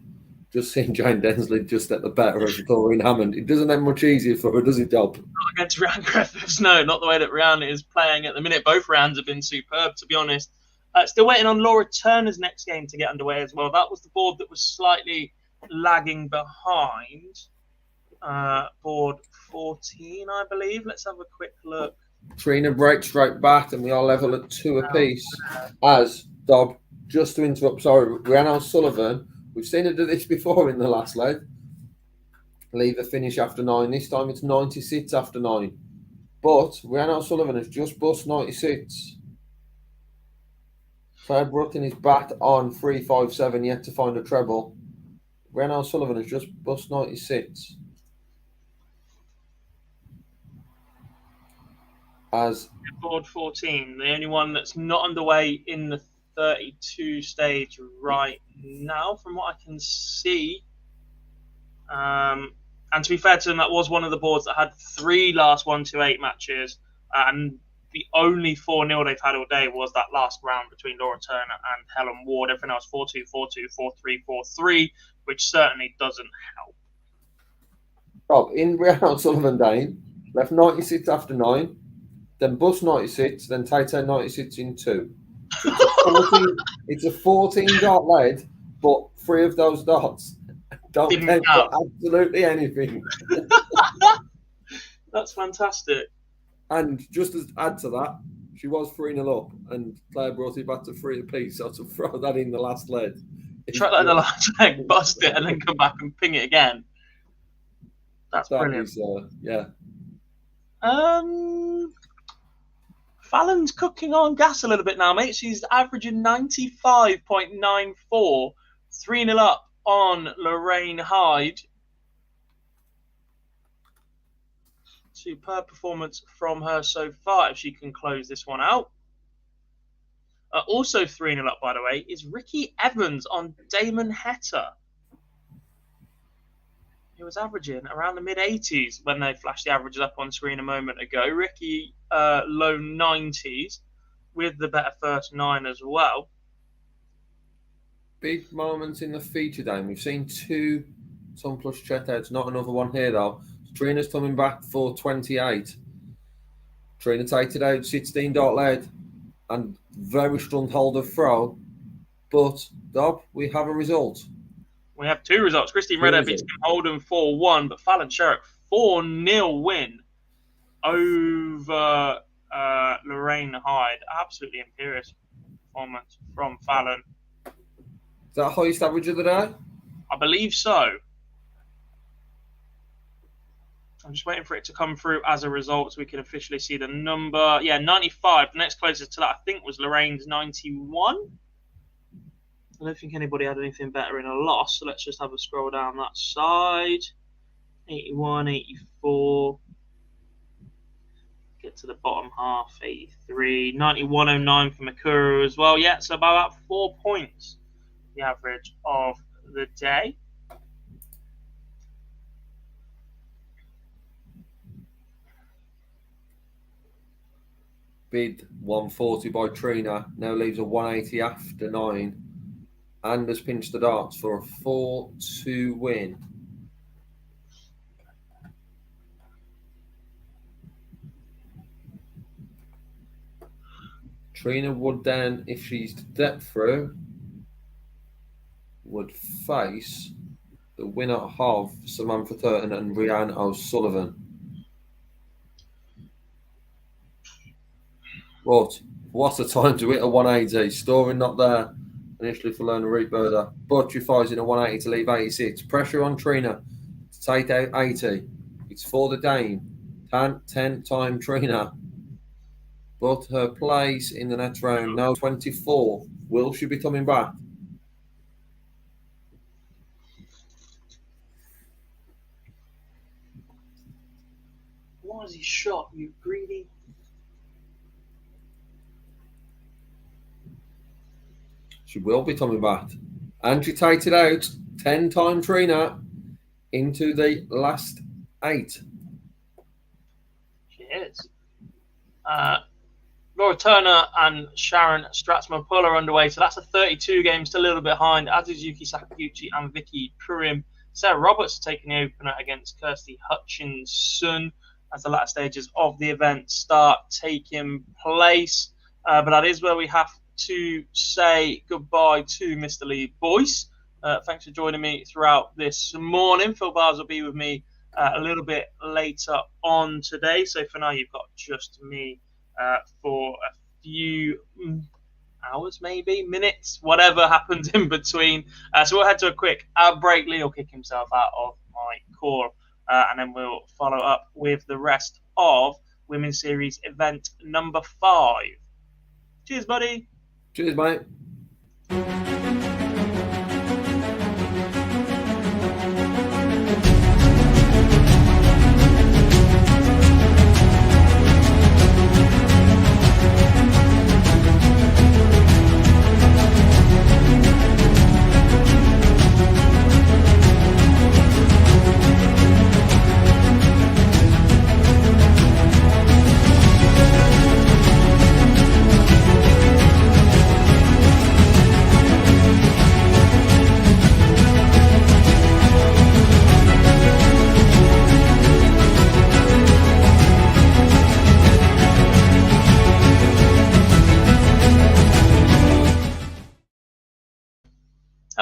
Just seeing Jane Densley just at the better of Doreen Hammond. It doesn't have much easier for her, does it, Dob? Not against Rhiannon Griffiths, no, not the way that Rhiannon is playing at the minute. Both rounds have been superb, to be honest. Still waiting on Laura Turner's next game to get underway as well. That was the board that was slightly lagging behind. Board 14, I believe. Let's have a quick look. Trina breaks straight back, and we are level at 2 apiece. As Dob, just to interrupt, sorry, Rhiannon O'Sullivan. We've seen her do this before in the last leg. Leave a finish after 9. This time it's 96 after 9. But Rhiannon O'Sullivan has just bust 96. Claire Brutton is back on 357, yet to find a treble. Rhiannon O'Sullivan has just bust 96. As board 14, the only one that's not underway in the 32 stage right now, from what I can see. And to be fair to them, that was one of the boards that had 3 last 1-8 matches, and the only 4-0 they've had all day was that last round between Laura Turner and Helen Ward. Everything else 4-2, 4-2, 4-3, 4-3, which certainly doesn't help. Rob, in Rhiannon O'Sullivan Dane, left 96 after 9, then bust 96, then take 96 in 2. It's a 14 dot lead, but 3 of those dots don't count for absolutely anything. That's fantastic. And just to add to that, she was 3-0 up, and Claire brought it back to 3 apiece. So to throw that in the last lead. Try that in the last leg, bust it, and then come back and ping it again. That's brilliant. Yeah. Fallon's cooking on gas a little bit now, mate. She's averaging 95.94, 3-0 up on Lorraine Hyde. Superb performance from her so far, if she can close this one out. Also 3-0 up, by the way, is Ricky Evans on Damon Hetzer. He was averaging around the mid-80s when they flashed the averages up on screen a moment ago. Ricky, low 90s with the better first 9 as well. Big moments in the feature, Dan. We've seen 2 ton plus checkouts, not another one here though. Trina's coming back for 28. Trina takes it out, 16 dot lead, and very strong hold of throw. But, Dob, we have a result. We have 2 results. Christine Redder beats Kim Holden 4-1, but Fallon Sherrick 4-0 win over Lorraine Hyde. Absolutely imperious performance from Fallon. Is that highest average of the day? I believe so. I'm just waiting for it to come through as a result so we can officially see the number. Yeah, 95. The next closest to that, I think, was Lorraine's 91. I don't think anybody had anything better in a loss, so let's just have a scroll down that side. 81, 84. Get to the bottom half, 83. 91.09 for Makuru as well. Yeah, so about 4 points, the average of the day. Bid 140 by Trina, now leaves a 180 after 9, and has pinched the darts for a 4-2 win. Trina would then, if she's to depth through, would face the winner of Samantha Turton and Rhiannon O'Sullivan. But what a time to hit a 180. Storing not there initially for Lorna Reedbirder. But she fires in a 180 to leave 86. Pressure on Trina to take out 80. It's for the Dane. 10-time Trina. But her place in the next round now 24. Will she be coming back? Why is he shot, you greedy? She will be coming back. And she takes it out. 10-time Trina into the last 8. She is. Laura Turner and Sharon Stratzman pull are underway. So that's a 32 game, still a little bit behind, as is Yuki Sakaguchi and Vicky Purim. Sarah Roberts taking the opener against Kirsty Hutchinson as the latter stages of the event start taking place. But that is where we have to say goodbye to Mr. Lee Boyce. Thanks for joining me throughout this morning. Phil Bars will be with me a little bit later on today. So for now, you've got just me for a few hours, maybe minutes, whatever happens in between. So we'll head to a quick break. Lee will kick himself out of my call, and then we'll follow up with the rest of Women's Series event number 5. Cheers, buddy. Cheers, mate.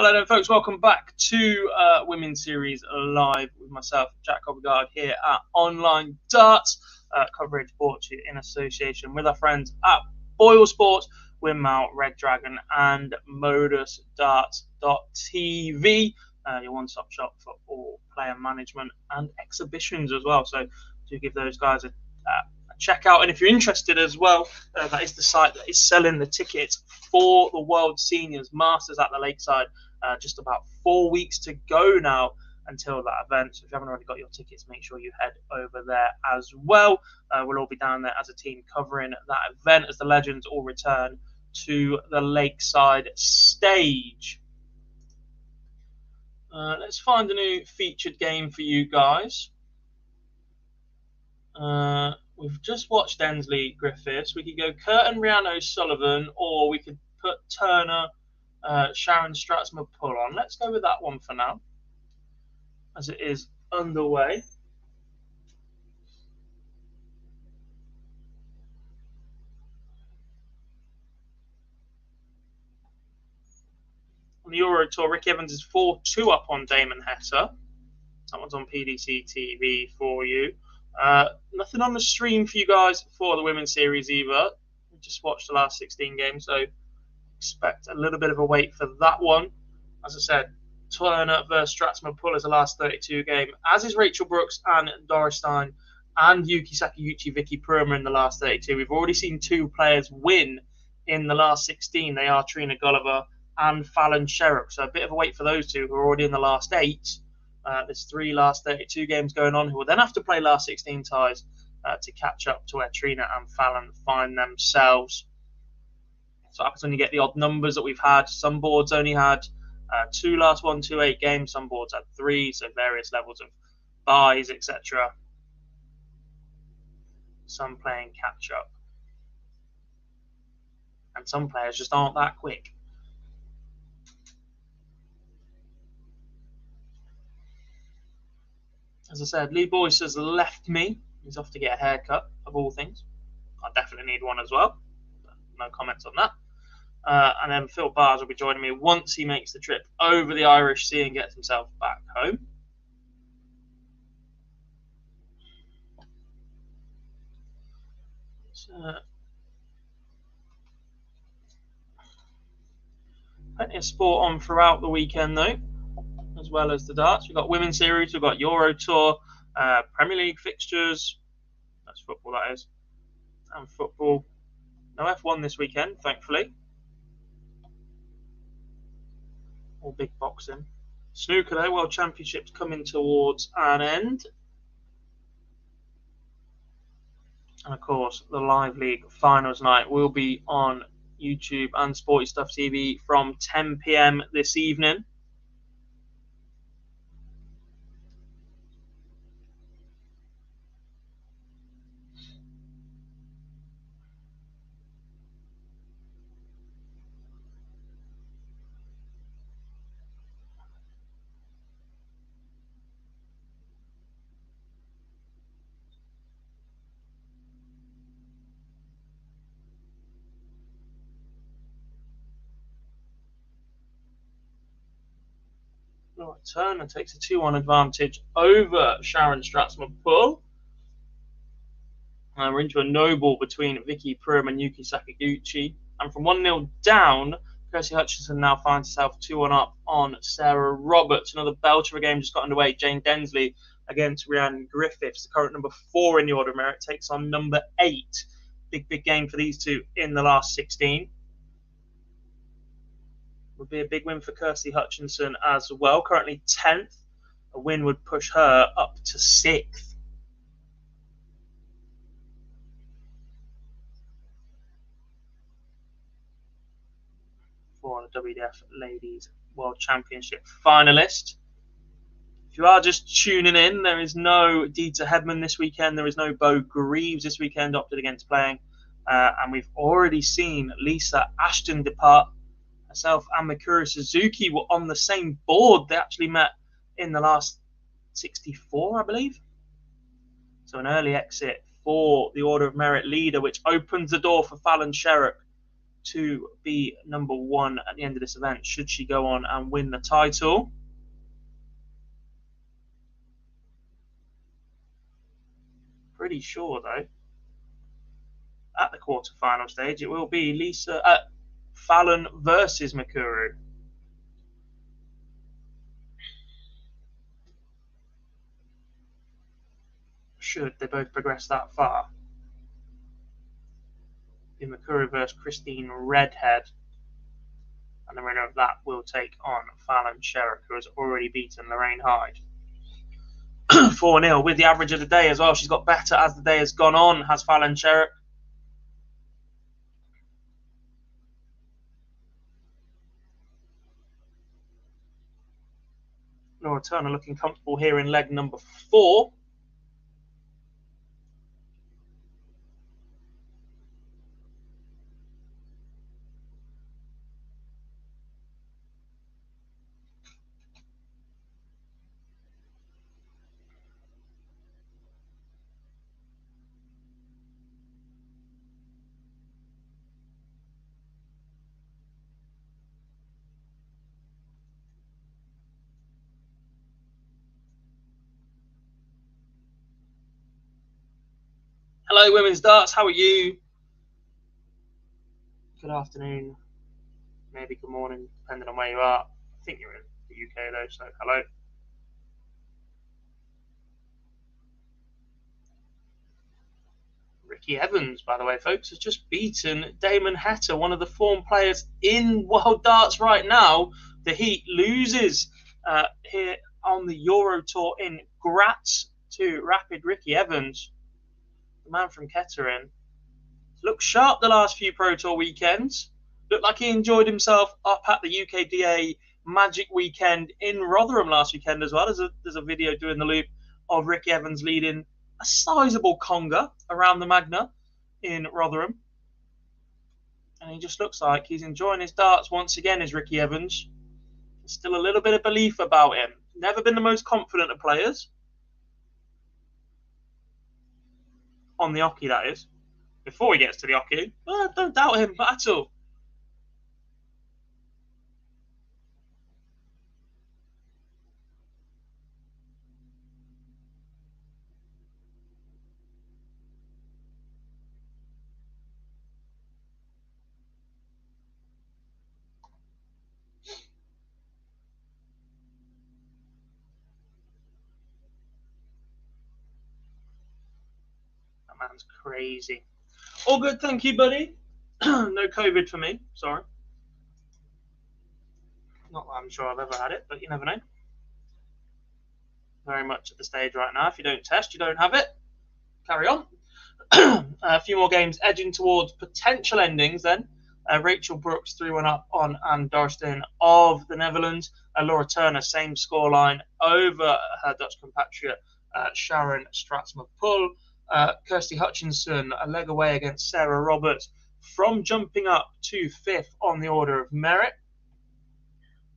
Hello there, folks. Welcome back to Women's Series Live with myself, Jack Obergard, here at Online Darts. Coverage brought to you in association with our friends at BoyleSports, Windmount, Red Dragon, and MODUS Darts.tv. Your one-stop shop for all player management and exhibitions as well. So do give those guys a check out. And if you're interested as well, that is the site that is selling the tickets for the World Seniors Masters at the Lakeside. Just about 4 weeks to go now until that event. So if you haven't already got your tickets, make sure you head over there as well. We'll all be down there as a team covering that event as the legends all return to the Lakeside stage. Let's find a new featured game for you guys. We've just watched Densley Griffiths. We could go Curtin, Rhiannon, Sullivan, or we could put Turner, Sharon Stratsma pull on. Let's go with that one for now, as it is underway. On the Euro Tour, Rick Evans is 4-2 up on Damon Hetzer. That one's on PDC TV for you. Nothing on the stream for you guys for the Women's Series either. We just watched the last 16 games, so expect a little bit of a wait for that one. As I said, Turner versus Stratsma pull is the last 32 game, as is Rachel Brooks and Doris Stein and Yuki, Sakaguchi, Vicky Purma in the last 32. We've already seen two players win in the last 16. They are Trina Gulliver and Fallon Sherrock. So a bit of a wait for those two who are already in the last 8. There's 3 last 32 games going on, who will then have to play last 16 ties to catch up to where Trina and Fallon find themselves. So what happens when you get the odd numbers that we've had? Some boards only had 2 last 1-2-8 games. Some boards had 3, so various levels of buys, etc. Some playing catch up. And some players just aren't that quick. As I said, Lee Boyce has left me. He's off to get a haircut, of all things. I definitely need one as well. No comments on that. And then Phil Bars will be joining me once he makes the trip over the Irish Sea and gets himself back home. Plenty of sport on throughout the weekend, though, as well as the darts. We've got Women's Series, we've got Euro Tour, Premier League fixtures. That's football, that is. And football. No F1 this weekend, thankfully. All big boxing. Snooker, though, World Championships coming towards an end. And, of course, the Live League Finals night will be on YouTube and Sporty Stuff TV from 10 PM this evening. Turner takes a 2-1 advantage over Sharon Stratsma pull. We're into a no ball between Vicky Purma and Yuki Sakaguchi. And from 1-0 down, Kirsty Hutchinson now finds herself 2-1 up on Sarah Roberts. Another belter of a game just got underway. Jane Densley against Rhiannon Griffiths, the current number 4 in the order of merit, takes on number 8. Big game for these two in the last 16. Would be a big win for Kirsty Hutchinson as well. Currently 10th. A win would push her up to 6th. For the WDF Ladies World Championship finalist. If you are just tuning in, there is no Dieter Hedman this weekend. There is no Bo Greaves this weekend, opted against playing. And we've already seen Lisa Ashton depart. Herself and Mikuru Suzuki were on the same board. They actually met in the last 64, I believe. So an early exit for the Order of Merit leader, which opens the door for Fallon Sherrock to be number 1 at the end of this event, should she go on and win the title. Pretty sure, though, at the quarterfinal stage, it will be Fallon versus Mikuru. Should they both progress that far. The Mikuru versus Christine Redhead. And the winner of that will take on Fallon Sherrick, who has already beaten Lorraine Hyde. 4-0 with the average of the day as well. She's got better as the day has gone on, has Fallon Sherrick. Laura Turner looking comfortable here in leg number 4. Hello, Women's Darts. How are you? Good afternoon. Maybe good morning, depending on where you are. I think you're in the UK, though, so hello. Ricky Evans, by the way, folks, has just beaten Damon Hetzer, one of the form players in World Darts right now. The Heat loses here on the Euro Tour in Graz to Rapid Ricky Evans, the man from Kettering. Looked sharp the last few Pro Tour weekends. Looked like he enjoyed himself up at the UKDA Magic Weekend in Rotherham last weekend as well. There's a video doing the loop of Ricky Evans leading a sizable conga around the Magna in Rotherham. And he just looks like he's enjoying his darts once again, is Ricky Evans. There's still a little bit of belief about him. Never been the most confident of players. On the hockey, that is. Before he gets to the hockey, don't doubt him at all. That man's crazy. All good, thank you, buddy. No COVID for me, sorry. Not that I'm sure I've ever had it, but you never know. Very much at the stage right now. If you don't test, you don't have it. Carry on. A few more games edging towards potential endings then. Rachel Brooks 3-1 up on Anne Dorsten of the Netherlands. Laura Turner, same scoreline over her Dutch compatriot Sharon Stratsma-Pull. Kirsty Hutchinson a leg away against Sarah Roberts from jumping up to 5th on the order of merit.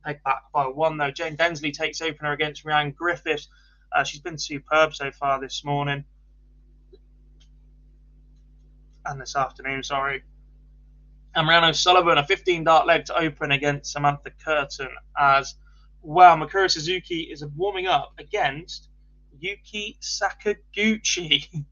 Pegged back by 1 though. Jane Densley takes opener against Rhiannon Griffiths. She's been superb so far this morning. And this afternoon, sorry. And Rhiannon Sullivan, a 15-dart leg to open against Samantha Curtin as well. Mikuru Suzuki is warming up against Yuki Sakaguchi.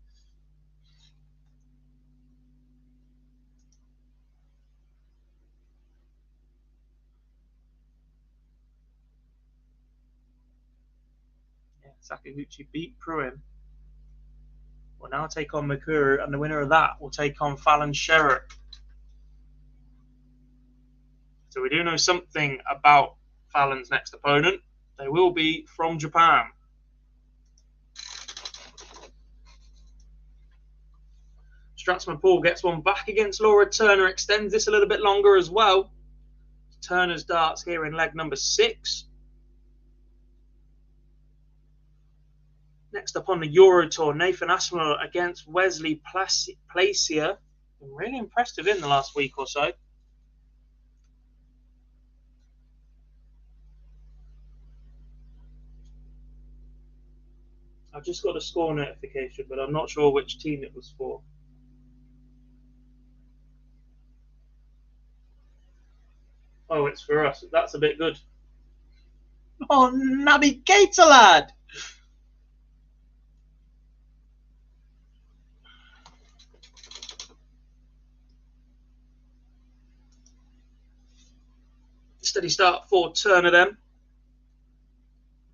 Sakaguchi beat Pruin. Will now take on Mikuru, and the winner of that will take on Fallon Sherrick. So we do know something about Fallon's next opponent. They will be from Japan. Stratsma-Pull gets one back against Laura Turner, extends this a little bit longer as well. Turner's darts here in leg number 6. Next up on the Euro Tour, Nathan Aspinall against Wesley Placier. Been really impressed with him the last week or so. I've just got a score notification, but I'm not sure which team it was for. Oh, it's for us. That's a bit good. Oh, navigator lad! Steady start for Turner then.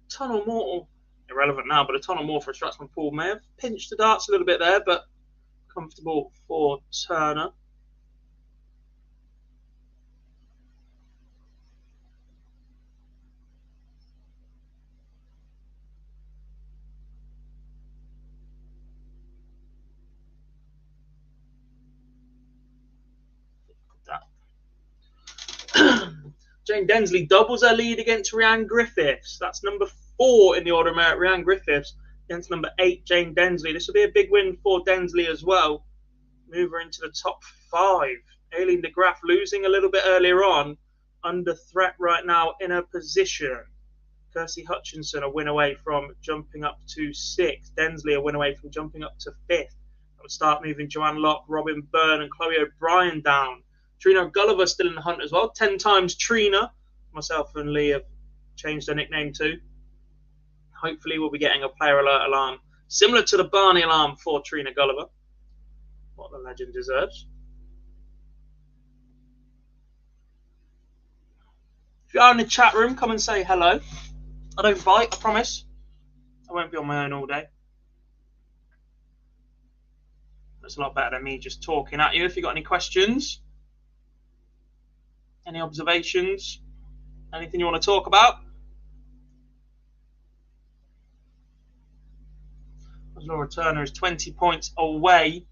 Ton or more, irrelevant now, but a ton or more for a Stratsman Paul may have pinched the darts a little bit there, but comfortable for Turner. Jane Densley doubles her lead against Rhiannon Griffiths. That's number 4 in the order of merit, Rhiannon Griffiths, against number 8, Jane Densley. This will be a big win for Densley as well. Move her into the top 5. Aileen de Graaf losing a little bit earlier on, under threat right now in her position. Kirsty Hutchinson a win away from jumping up to 6th. Densley a win away from jumping up to 5th. That would start moving Joanne Locke, Robin Byrne and Chloe O'Brien down. Trina Gulliver still in the hunt as well. 10 times Trina. Myself and Lee have changed her nickname too. Hopefully we'll be getting a player alert alarm similar to the Barney alarm for Trina Gulliver. What the legend deserves. If you are in the chat room, come and say hello. I don't bite, I promise. I won't be on my own all day. That's a lot better than me just talking at you. If you've got any questions, any observations, anything you want to talk about. Laura Turner is 20 points away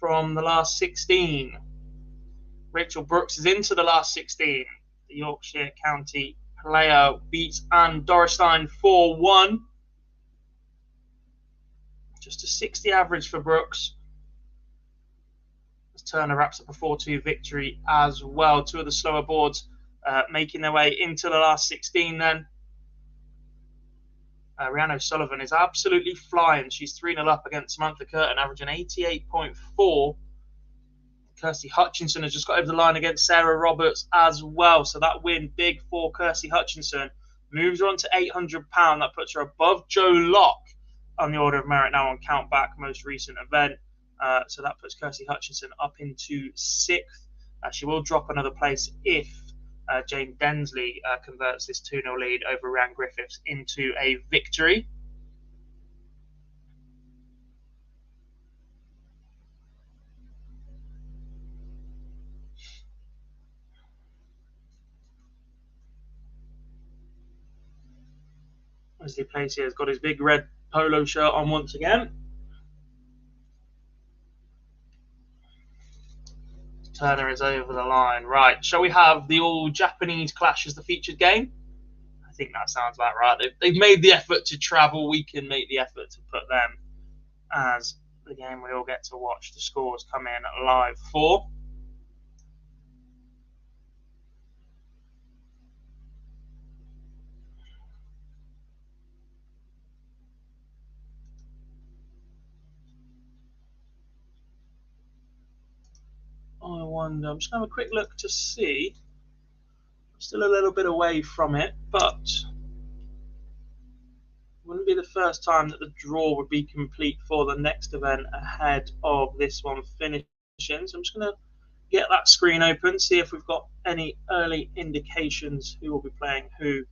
from the last 16. Rachel Brooks is into the last 16. The Yorkshire County player beats Anne Dorestein 4-1. Just a 60 average for Brooks. As Turner wraps up a 4-2 victory as well. 2 of the slower boards making their way into the last 16 then. Rhiannon O'Sullivan is absolutely flying. She's 3-0 up against Samantha Curtin, averaging 88.4. Kirsty Hutchinson has just got over the line against Sarah Roberts as well. So that win big for Kirsty Hutchinson. Moves her on to £800. That puts her above Jo Locke on the order of merit now on Countback, most recent event. So that puts Kirsty Hutchinson up into 6th. She will drop another place if Jane Densley converts this 2-0 lead over Rhiannon Griffiths into a victory. Wesley Placey has got his big red polo shirt on once again. Turner is over the line. Right, shall we have the all-Japanese clash as the featured game? I think that sounds about right. They've made the effort to travel. We can make the effort to put them as the game we all get to watch the scores come in live for. I wonder, I'm just going to have a quick look to see. I'm still a little bit away from it, but it wouldn't be the first time that the draw would be complete for the next event ahead of this one finishing. So I'm just going to get that screen open, see if we've got any early indications who will be playing who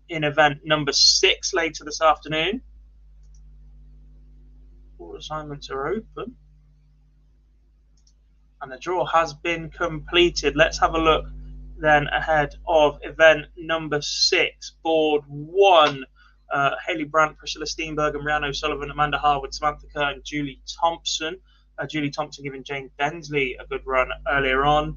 in event number 6 later this afternoon. All assignments are open. And the draw has been completed. Let's have a look then ahead of event number 6. Board 1. Hayley Brandt, Priscilla Steenberg and Rhiannon O'Sullivan, Amanda Harwood, Samantha Kerr and Julie Thompson. Julie Thompson giving Jane Densley a good run earlier on.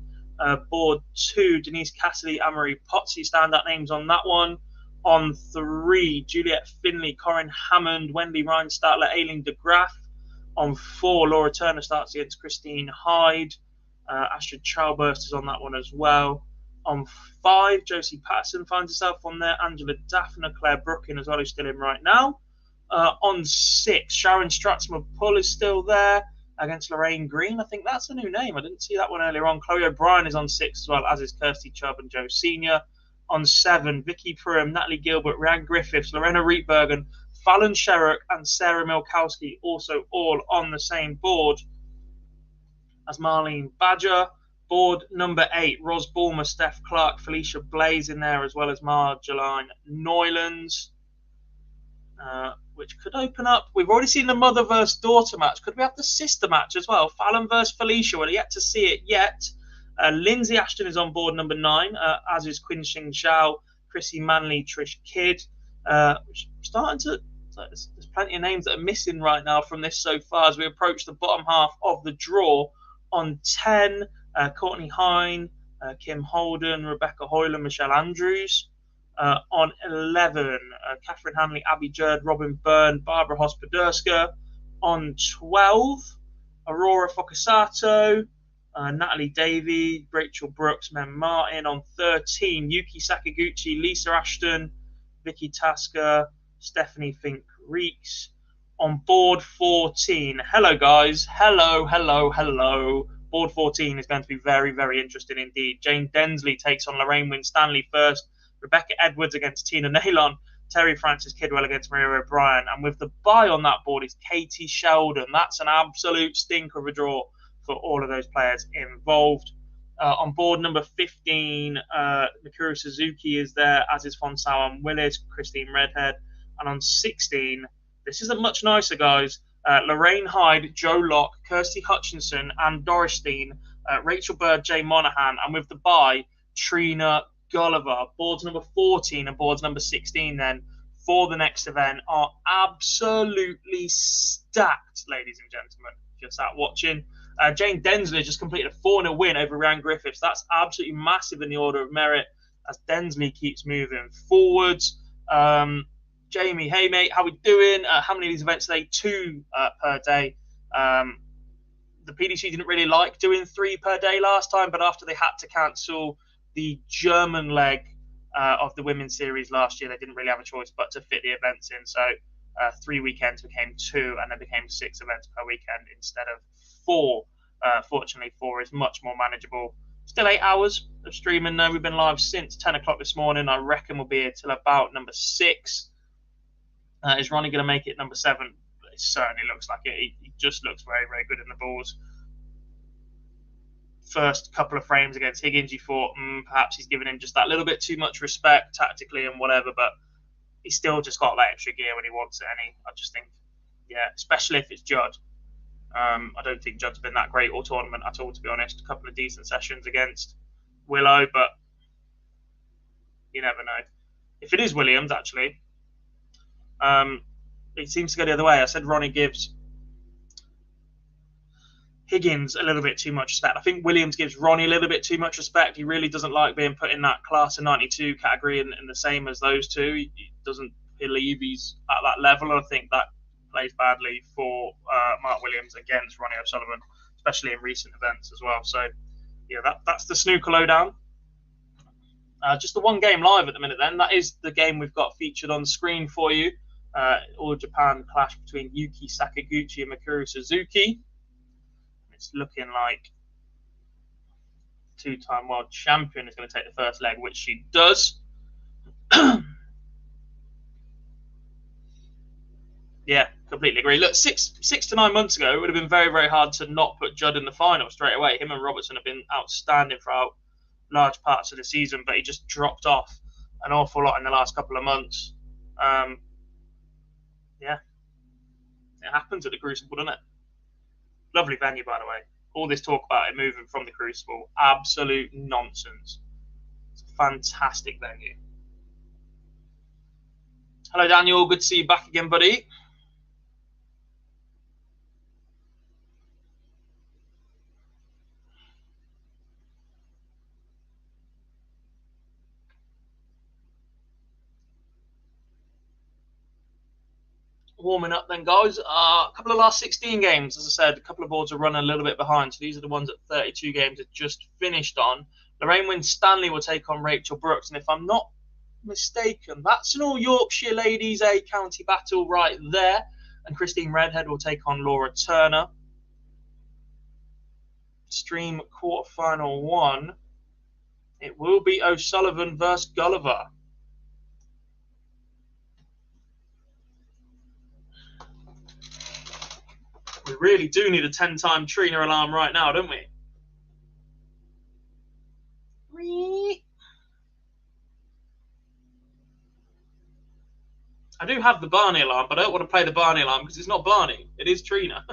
Board 2, Denise Cassidy, Anne-Marie Potsy, standout names on that one. On 3, Juliet Finley, Corinne Hammond, Wendy Reinstatler, Aileen de Graaf. On 4, Laura Turner starts against Christine Hyde. Astrid Childburst is on that one as well. On 5, Josie Patterson finds herself on there. Angela Daphne, Claire Brookin as well, who's still in right now. On 6, Sharon Stratzma-Pull is still there. against Lorraine Green. I think that's a new name. I didn't see that one earlier on. Chloe O'Brien is on 6 as well, as is Kirsty Chubb and Joe Senior. On 7, Vicky Prum, Natalie Gilbert, Rhiannon Griffiths, Lorena Rietbergen, Fallon Sherrock and Sarah Milkowski also all on the same board as Marlene Badger. Board number 8, Ros Bulmer, Steph Clark, Felicia Blaze in there, as well as Marjolaine Neulands, which could open up. We've already seen the mother versus daughter match. Could we have the sister match as well? Fallon versus Felicia. We're yet to see it yet. Lindsay Ashton is on board number 9, as is Quinn Xing Zhao, Chrissy Manley, Trish Kidd. Starting to... There's plenty of names that are missing right now from this so far as we approach the bottom half of the draw. On 10, Courtney Hine, Kim Holden, Rebecca Hoyland, Michelle Andrews. On 11, Catherine Hanley, Abby Jerd, Robin Byrne, Barbara Hospoderska. On 12, Aurora Focusato, Natalie Davey, Rachel Brooks, Mem Martin. On 13, Yuki Sakaguchi, Lisa Ashton, Vicky Tasker, Stephanie Fink Reeks. On board 14, hello guys, hello. Board 14 is going to be very, very interesting indeed. Jane Densley takes on Lorraine Winstanley first. Rebecca Edwards against Tina Nalon. Terry Francis Kidwell against Maria O'Brien. And with the bye on that board is Katie Sheldon. That's an absolute stinker of a draw for all of those players involved. On board number 15, Mikuru Suzuki is there, as is Fonsawan Willis, Christine Redhead. And on 16, this isn't much nicer, guys. Lorraine Hyde, Joe Locke, Kirsty Hutchinson, Anne Dorestein, Rachel Bird, Jay Monaghan, and with the bye, Trina Gulliver. Boards number 14 and boards number 16 then for the next event are absolutely stacked, ladies and gentlemen. Just sat watching. Jane Densley just completed a 4-0 win over Rhiannon Griffiths. That's absolutely massive in the order of merit as Densley keeps moving forwards. Jamie, hey mate, how we doing? How many of these events today? 2 per day. The PDC didn't really like doing 3 per day last time, but after they had to cancel the German leg of the women's series last year, they didn't really have a choice but to fit the events in. So 3 weekends became 2, and then became 6 events per weekend instead of 4. Fortunately, 4 is much more manageable. Still 8 hours of streaming though. We've been live since 10 o'clock this morning. I reckon we'll be here till about number 6. Is Ronnie going to make it number 7? It certainly looks like it. He just looks very, very good in the balls. First couple of frames against Higgins, you thought perhaps he's given him just that little bit too much respect tactically and whatever, but he's still just got that extra gear when he wants it. And I just think, yeah, especially if it's Judd. I don't think Judd's been that great all tournament at all, to be honest. A couple of decent sessions against Willow, but you never know. If it is Williams, actually, it seems to go the other way. I said Ronnie gives Higgins a little bit too much respect. I think Williams gives Ronnie a little bit too much respect. He really doesn't like being put in that class of 92 category and the same as those two. He doesn't believe he's at that level, and I think that plays badly for Mark Williams against Ronnie O'Sullivan, especially in recent events as well. So, yeah, that's the snooker lowdown. Just the one game live at the minute then. That is the game we've got featured on screen for you. All Japan clash between Yuki Sakaguchi and Mikuru Suzuki. It's looking like two-time world champion is going to take the first leg, which she does. Yeah, completely agree. Look, six to 9 months ago, it would have been very, very hard to not put Judd in the final straight away. Him and Robertson have been outstanding throughout large parts of the season, but he just dropped off an awful lot in the last couple of months. Yeah, it happens at the Crucible, doesn't it? Lovely venue, by the way. All this talk about it moving from the Crucible, absolute nonsense. It's a fantastic venue. Hello, Daniel. Good to see you back again, buddy. Warming up then, guys. A couple of last 16 games, as I said, a couple of boards are running a little bit behind. So these are the ones that 32 games have just finished on. Lorraine Winstanley will take on Rachel Brooks. And if I'm not mistaken, that's an all Yorkshire Ladies A county battle right there. And Christine Redhead will take on Laura Turner. Stream quarterfinal 1. It will be O'Sullivan versus Gulliver. We really do need a 10-time Trina alarm right now, don't we? I do have the Barney alarm, but I don't want to play the Barney alarm because it's not Barney. It is Trina.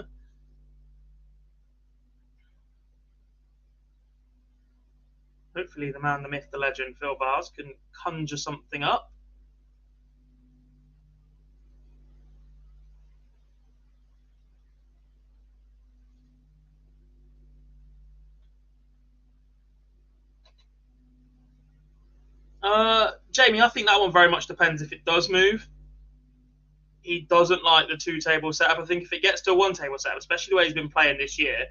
Hopefully the man, the myth, the legend, Phil Bars, can conjure something up. Jamie, I think that one very much depends if it does move. He doesn't like the 2-table setup. I think if it gets to a 1-table setup, especially the way he's been playing this year,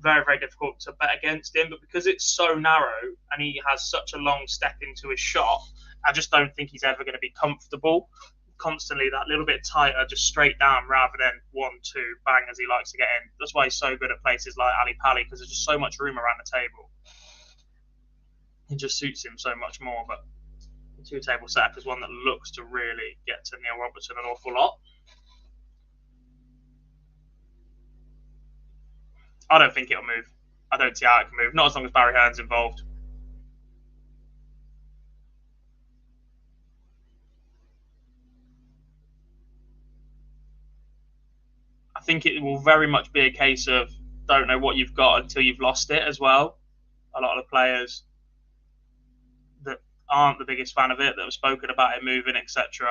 very, very difficult to bet against him. But because it's so narrow and he has such a long step into his shot, I just don't think he's ever going to be comfortable. Constantly that little bit tighter, just straight down rather than 1-2 bang as he likes to get in. That's why he's so good at places like Ali Pali, because there's just so much room around the table. It just suits him so much more. But the 2-table setup is one that looks to really get to Neil Robertson an awful lot. I don't think it'll move. I don't see how it can move. Not as long as Barry Hearn's involved. I think it will very much be a case of don't know what you've got until you've lost it as well. A lot of the players that aren't the biggest fan of it, that have spoken about it moving, etc.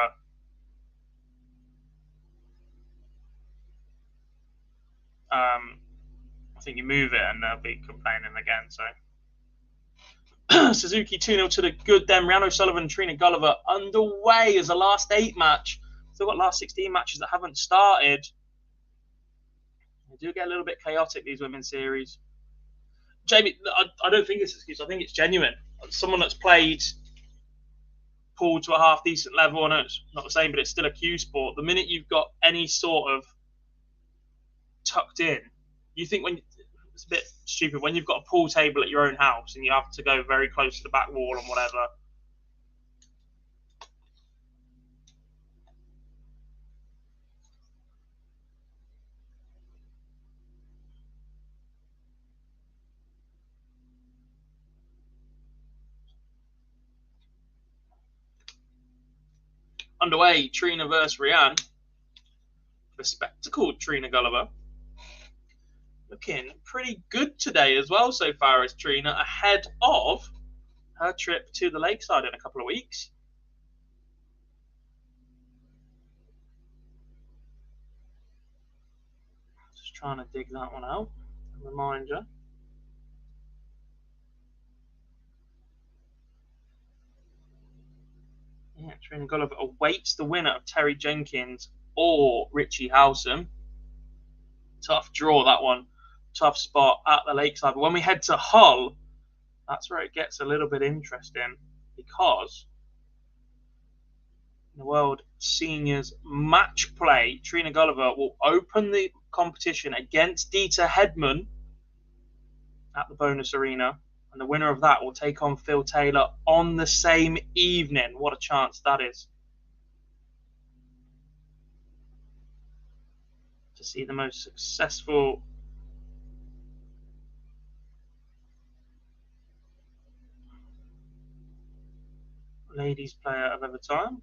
I think you move it and they'll be complaining again. So Suzuki 2-0 to the good then. Rhiannon O'Sullivan, Trina Gulliver underway as a last 8 match. Still got last 16 matches that haven't started. They do get a little bit chaotic, these women's series. Jamie, I don't think it's an excuse. I think it's genuine. Someone that's played pool to a half decent level, I know it's not the same, but it's still a Q sport. The minute you've got any sort of tucked in, you think when it's a bit stupid when you've got a pool table at your own house and you have to go very close to the back wall and whatever. Underway, Trina versus Rhiannon. The spectacled Trina Gulliver. Looking pretty good today as well so far as Trina, ahead of her trip to the lakeside in a couple of weeks. Just trying to dig that one out. A reminder. Yeah, Trina Gulliver awaits the winner of Terry Jenkins or Richie Howsam. Tough draw, that one. Tough spot at the lakeside. But when we head to Hull, that's where it gets a little bit interesting, because in the World Seniors match play, Trina Gulliver will open the competition against Dieter Hedman at the Bonus Arena, and the winner of that will take on Phil Taylor on the same evening. What a chance that is to see the most successful ladies player of ever time.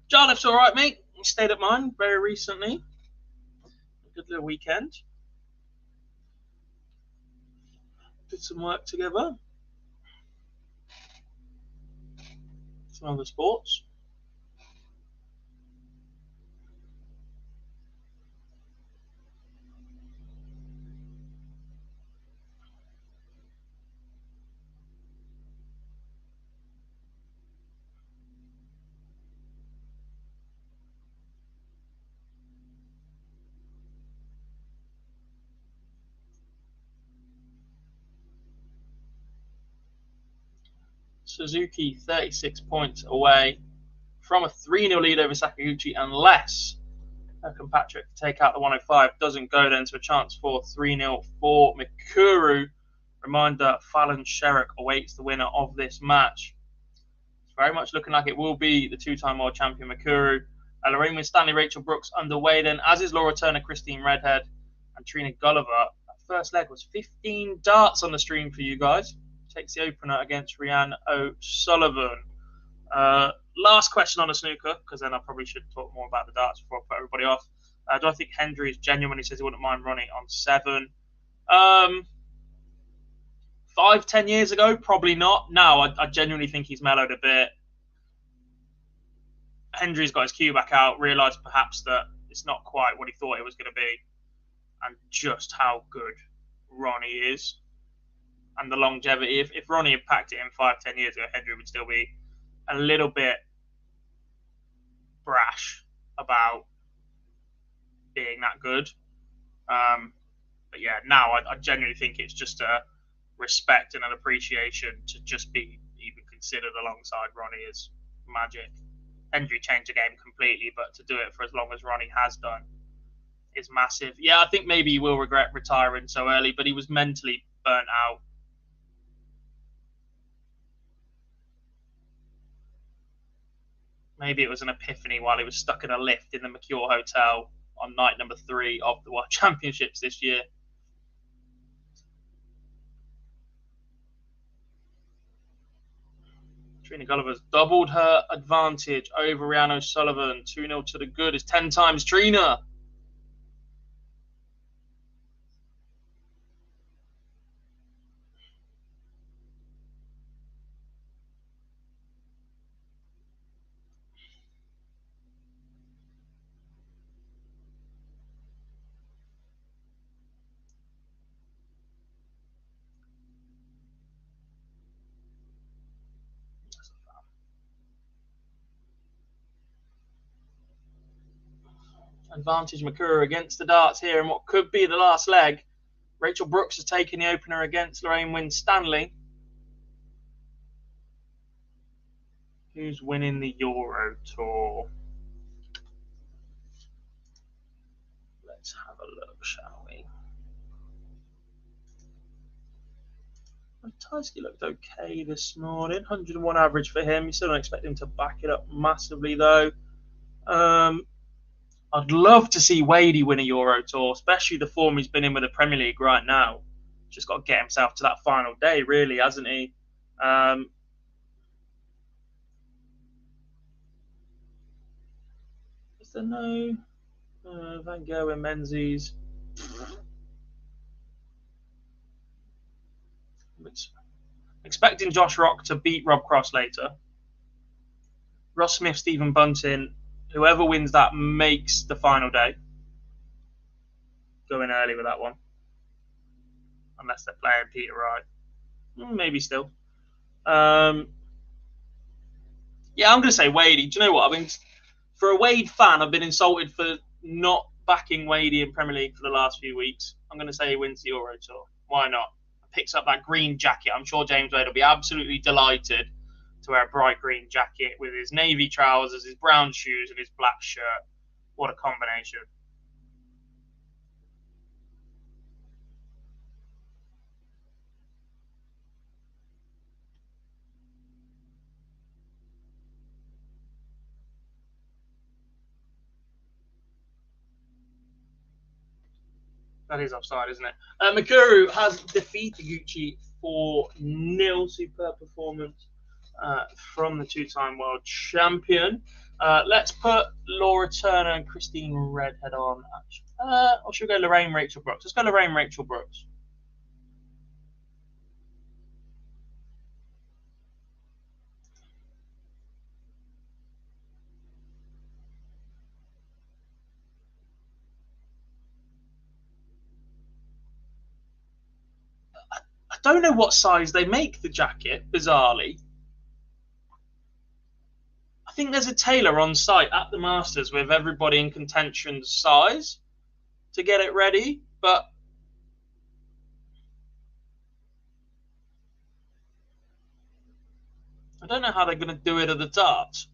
Jarliff's all right, mate. He stayed at mine very recently. A good little weekend. Did some work together. Some other sports. Suzuki 36 points away from a 3-0 lead over Sakaguchi, unless Patrick take out the 105. Doesn't go then to a chance for 3-0 for Mikuru. Reminder, Fallon Sherrick awaits the winner of this match. It's very much looking like it will be the two-time world champion Mikuru. Lorraine with Stanley, Rachel Brooks underway then, as is Laura Turner, Christine Redhead, and Trina Gulliver. That first leg was 15 darts on the stream for you guys. Takes the opener against Rhiannon O'Sullivan. Last question on the snooker, because then I probably should talk more about the darts before I put everybody off. Do I think Hendry genuinely says he wouldn't mind running on 7? 5-10 years ago, probably not. Now, I genuinely think he's mellowed a bit. Hendry's got his cue back out, realised perhaps that it's not quite what he thought it was going to be, and just how good Ronnie is. And the longevity. If Ronnie had packed it in 5-10 years ago, Hendry would still be a little bit brash about being that good. But yeah, now I genuinely think it's just a respect and an appreciation to just be even considered alongside Ronnie is magic. Hendry changed the game completely, but to do it for as long as Ronnie has done is massive. Yeah, I think maybe he will regret retiring so early, but he was mentally burnt out. Maybe it was an epiphany while he was stuck in a lift in the Mercure Hotel on night number 3 of the World Championships this year. Trina Gulliver's doubled her advantage over Rhiannon O'Sullivan. 2-0 to the good. It's 10 times Trina. Advantage Mikuru against the darts here in what could be the last leg. Rachel Brooks has taken the opener against Lorraine Winstanley, who's winning the Euro Tour. Let's have a look, shall we? Tysky looked okay this morning. 101 average for him. You still don't expect him to back it up massively, though. I'd love to see Wadey win a Euro Tour, especially the form he's been in with the Premier League right now. Just got to get himself to that final day, really, hasn't he? Is there no Van Gogh and Menzies? Expecting Josh Rock to beat Rob Cross later. Ross Smith, Stephen Bunting. Whoever wins that makes the final day. Going early with that one. Unless they're playing Peter Wright. Maybe still. Yeah, I'm going to say Wadey. Do you know what? I mean, for a Wade fan, I've been insulted for not backing Wadey in Premier League for the last few weeks. I'm going to say he wins the Euro Tour. Why not? Picks up that green jacket. I'm sure James Wade will be absolutely delighted to wear a bright green jacket with his navy trousers, his brown shoes, and his black shirt. What a combination. That is offside, isn't it? Mikuru has defeated Yuki 4-0. Superb performance from the two-time world champion. Let's put Laura Turner and Christine Redhead on. Or should we go Lorraine Rachel Brooks? Let's go Lorraine Rachel Brooks. I don't know what size they make the jacket, bizarrely. I think there's a tailor on site at the Masters with everybody in contention's size to get it ready, but I don't know how they're going to do it at the darts.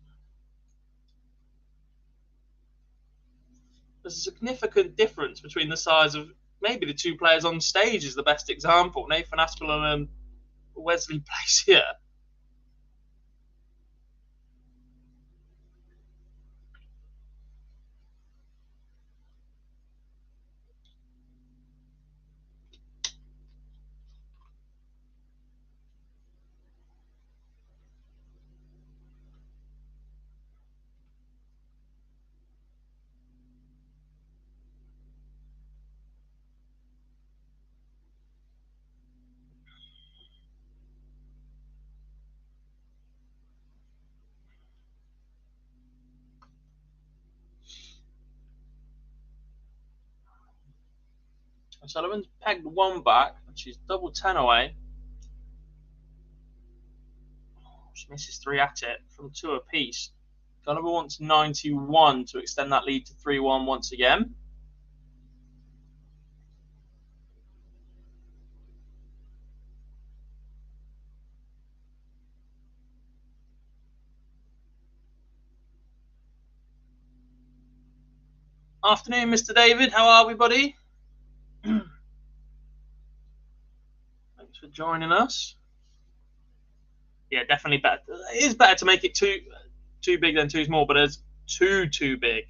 There's a significant difference between the size of maybe the two players on stage is the best example. Nathan Aspinall and Wesley Place here. Sullivan's pegged one back, and she's double 10 away. She misses 3 at it from 2 apiece. Gulliver wants 91 to extend that lead to 3-1 once again. Afternoon, Mr. David. How are we, buddy? Thanks for joining us. Yeah, definitely better. It is better to make it too big than too small, but it's too big.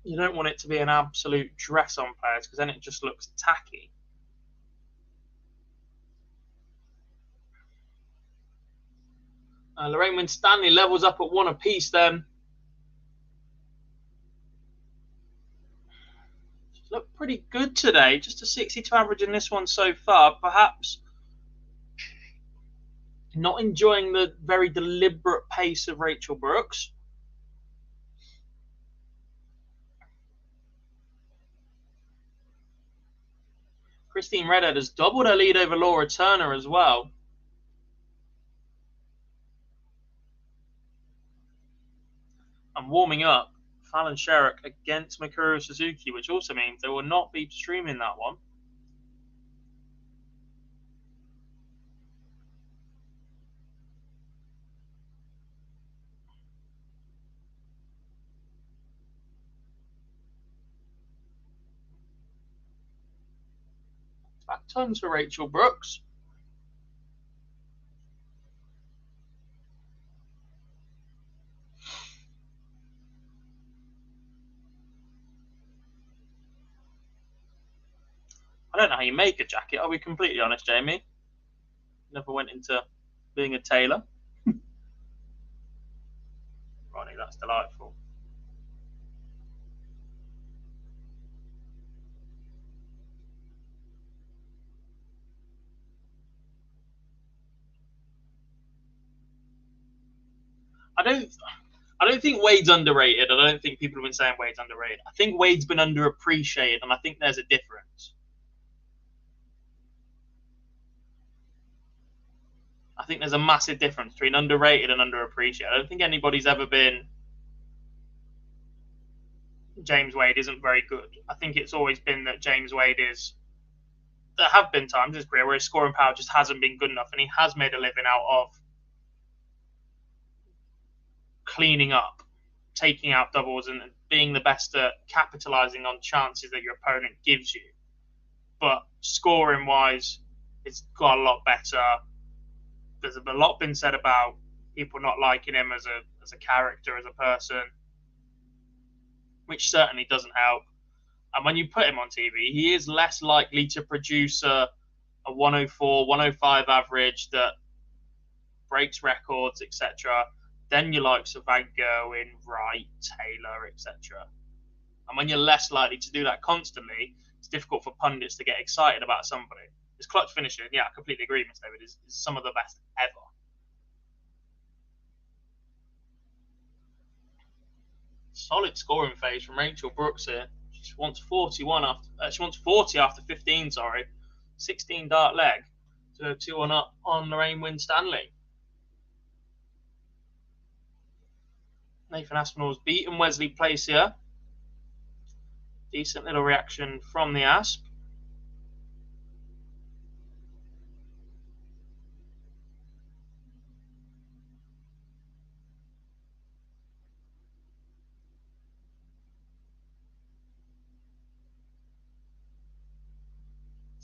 You don't want it to be an absolute dress on players because then it just looks tacky. Lorraine Winstanley levels up at 1 apiece then. She's looked pretty good today. Just a 62 average in this one so far. Perhaps not enjoying the very deliberate pace of Rachel Brooks. Christine Redhead has doubled her lead over Laura Turner as well. And warming up, Fallon Sherrick against Mikuru Suzuki, which also means they will not be streaming that one. Back tons for Rachel Brooks. I don't know how you make a jacket, I'll be completely honest, Jamie. Never went into being a tailor. Ronnie, that's delightful. I don't think Wade's underrated. I don't think people have been saying Wade's underrated. I think Wade's been underappreciated, and I think there's a difference. I think there's a massive difference between underrated and underappreciated. I don't think anybody's ever been James Wade isn't very good. I think it's always been that James Wade is. There have been times in his career where his scoring power just hasn't been good enough, and he has made a living out of cleaning up, taking out doubles, and being the best at capitalising on chances that your opponent gives you. But scoring-wise, it's got a lot better. There's a lot been said about people not liking him as a character, as a person, which certainly doesn't help. And when you put him on TV, he is less likely to produce a 104, 105 average that breaks records, etc., than your likes of Van Gerwen, Wright, Taylor, etc. And when you're less likely to do that constantly, it's difficult for pundits to get excited about somebody. His clutch finishing, yeah, I completely agree, Mr. David, is some of the best ever. Solid scoring phase from Rachel Brooks here. She wants 41 after. She wants 40 after 15. Sorry, 16 dart leg to go 2-1 up on Lorraine Winstanley. Nathan Aspinall's beaten Wesley Place here. Decent little reaction from the Asp.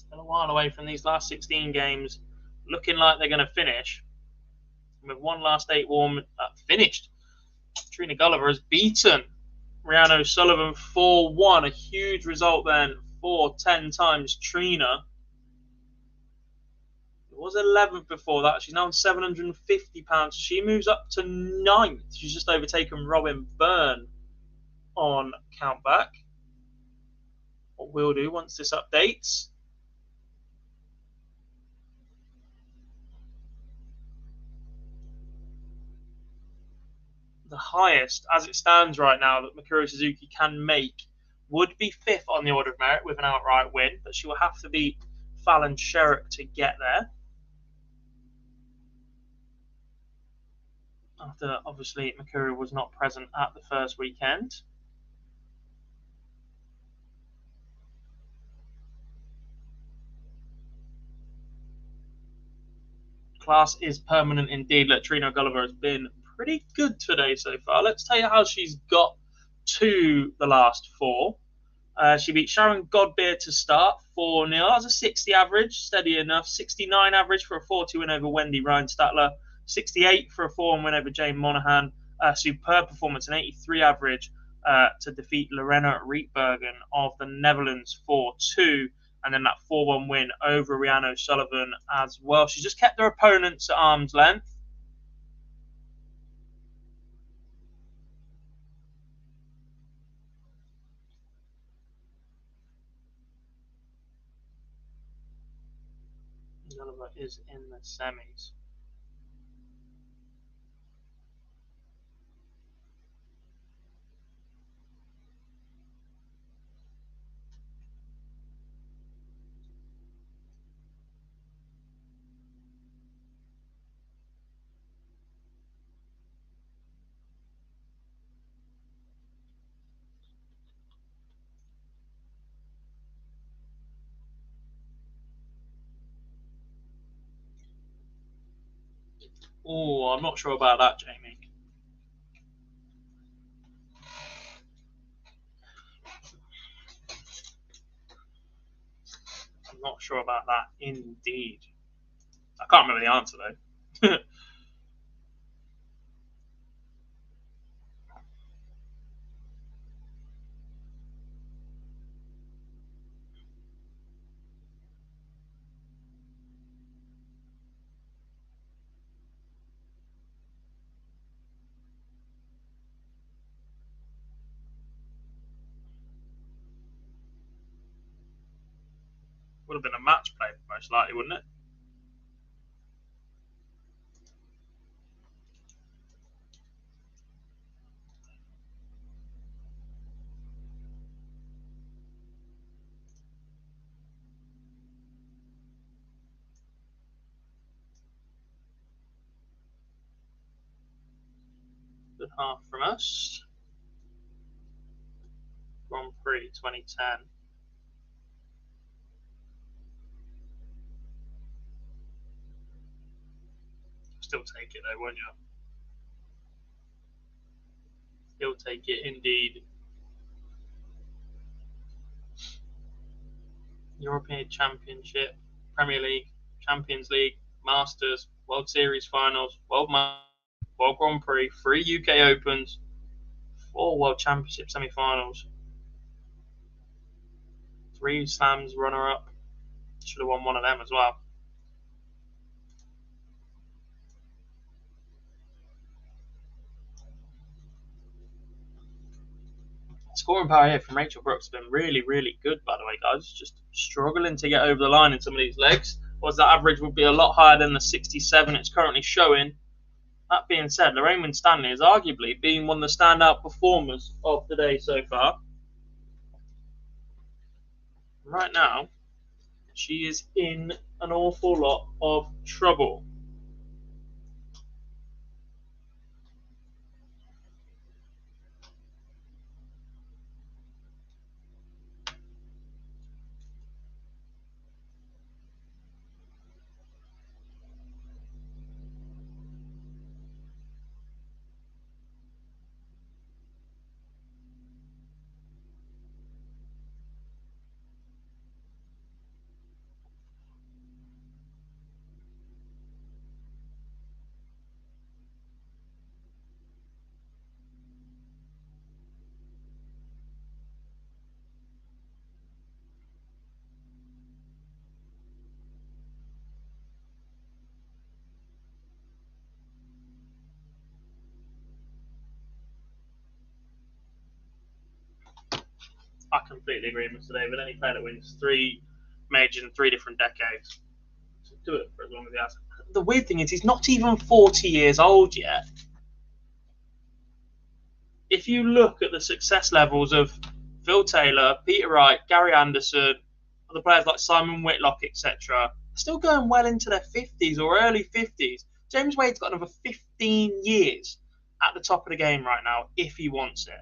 Still a while away from these last 16 games, looking like they're going to finish. With one last 8 finished. Trina Gulliver has beaten Rhiannon Sullivan 4-1. A huge result then for 10 times Trina. It was 11th before that. She's now on £750. She moves up to 9th. She's just overtaken Robin Byrne on countback. What we'll do once this updates. The highest, as it stands right now, that Mikuru Suzuki can make would be 5th on the order of merit with an outright win, but she will have to beat Fallon Sherrick to get there. After, obviously, Mikuru was not present at the first weekend. Class is permanent indeed. Look, Trina Gulliver has been pretty good today so far. Let's tell you how she's got to the last 4. She beat Sharon Godbeer to start 4-0. That was a 60 average, steady enough. 69 average for a 40 win over Wendy Reinstatler. 68 for a 4-1 win over Jane Monaghan. Superb performance, an 83 average to defeat Lorena Rietbergen of the Netherlands 4-2. And then that 4-1 win over Rhiannon O'Sullivan as well. She just kept her opponents at arm's length. Gulliver is in the semis. Oh, I'm not sure about that, Jamie. I'm not sure about that, indeed. I can't remember the answer, though. Would have been a match play, most likely, wouldn't it? Good half from us. Grand Prix 2010. Still take it, though, won't you? Still take it, indeed. European Championship, Premier League, Champions League, Masters, World Series Finals, World Grand Prix, 3 UK Opens, 4 World Championship semi-finals, 3 Slams runner-up. Should have won one of them as well. Scoring power here from Rachel Brooks has been really, really good, by the way, guys. Just struggling to get over the line in some of these legs. Was that average would be a lot higher than the 67 it's currently showing. That being said, Lorraine Winstanley has arguably been one of the standout performers of the day so far. Right now, she is in an awful lot of trouble. I completely agree, Mr. David. Any player that wins 3 majors in 3 different decades, so do it for as long as he has. The weird thing is, he's not even 40 years old yet. If you look at the success levels of Phil Taylor, Peter Wright, Gary Anderson, other players like Simon Whitlock, etc., still going well into their 50s or early 50s. James Wade's got another 15 years at the top of the game right now if he wants it.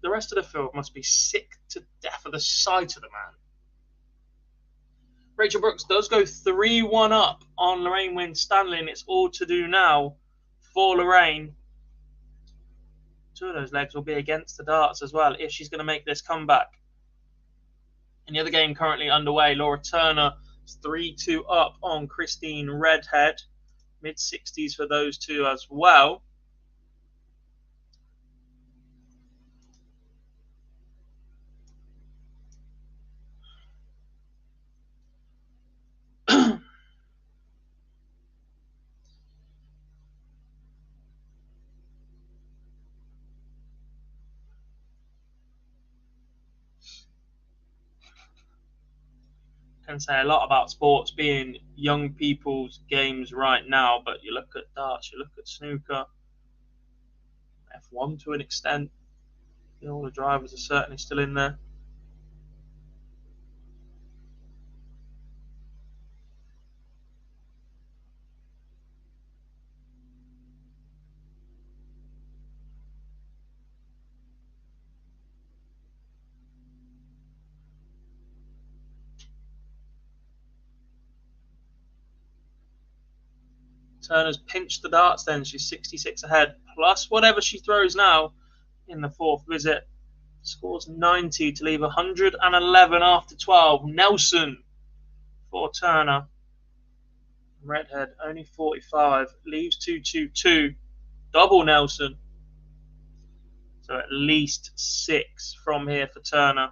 The rest of the field must be sick to death of the sight of the man. Rachel Brooks does go 3-1 up on Lorraine Winstanley, and it's all to do now for Lorraine. 2 of those legs will be against the darts as well if she's going to make this comeback. In the other game currently underway, Laura Turner is 3-2 up on Christine Redhead. Mid-60s for those 2 as well. Can say a lot about sports being young people's games right now, but you look at darts, you look at snooker, F1 to an extent. All the drivers are certainly still in there. Turner's pinched the darts then. She's 66 ahead, plus whatever she throws now in the 4th visit. Scores 90 to leave 111 after 12. Nelson for Turner. Redhead only 45. Leaves 2-2-2. Double Nelson. So at least 6 from here for Turner.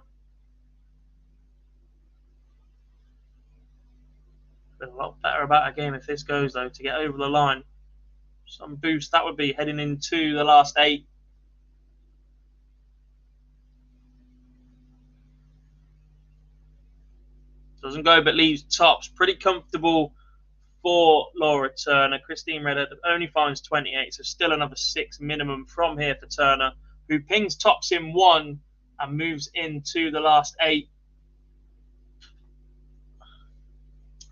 Feel a lot better about a game if this goes, though, to get over the line. Some boost that would be heading into the last 8. Doesn't go, but leaves tops. Pretty comfortable for Laura Turner. Christine Redhead only finds 28, so still another 6 minimum from here for Turner, who pings tops in 1 and moves into the last 8.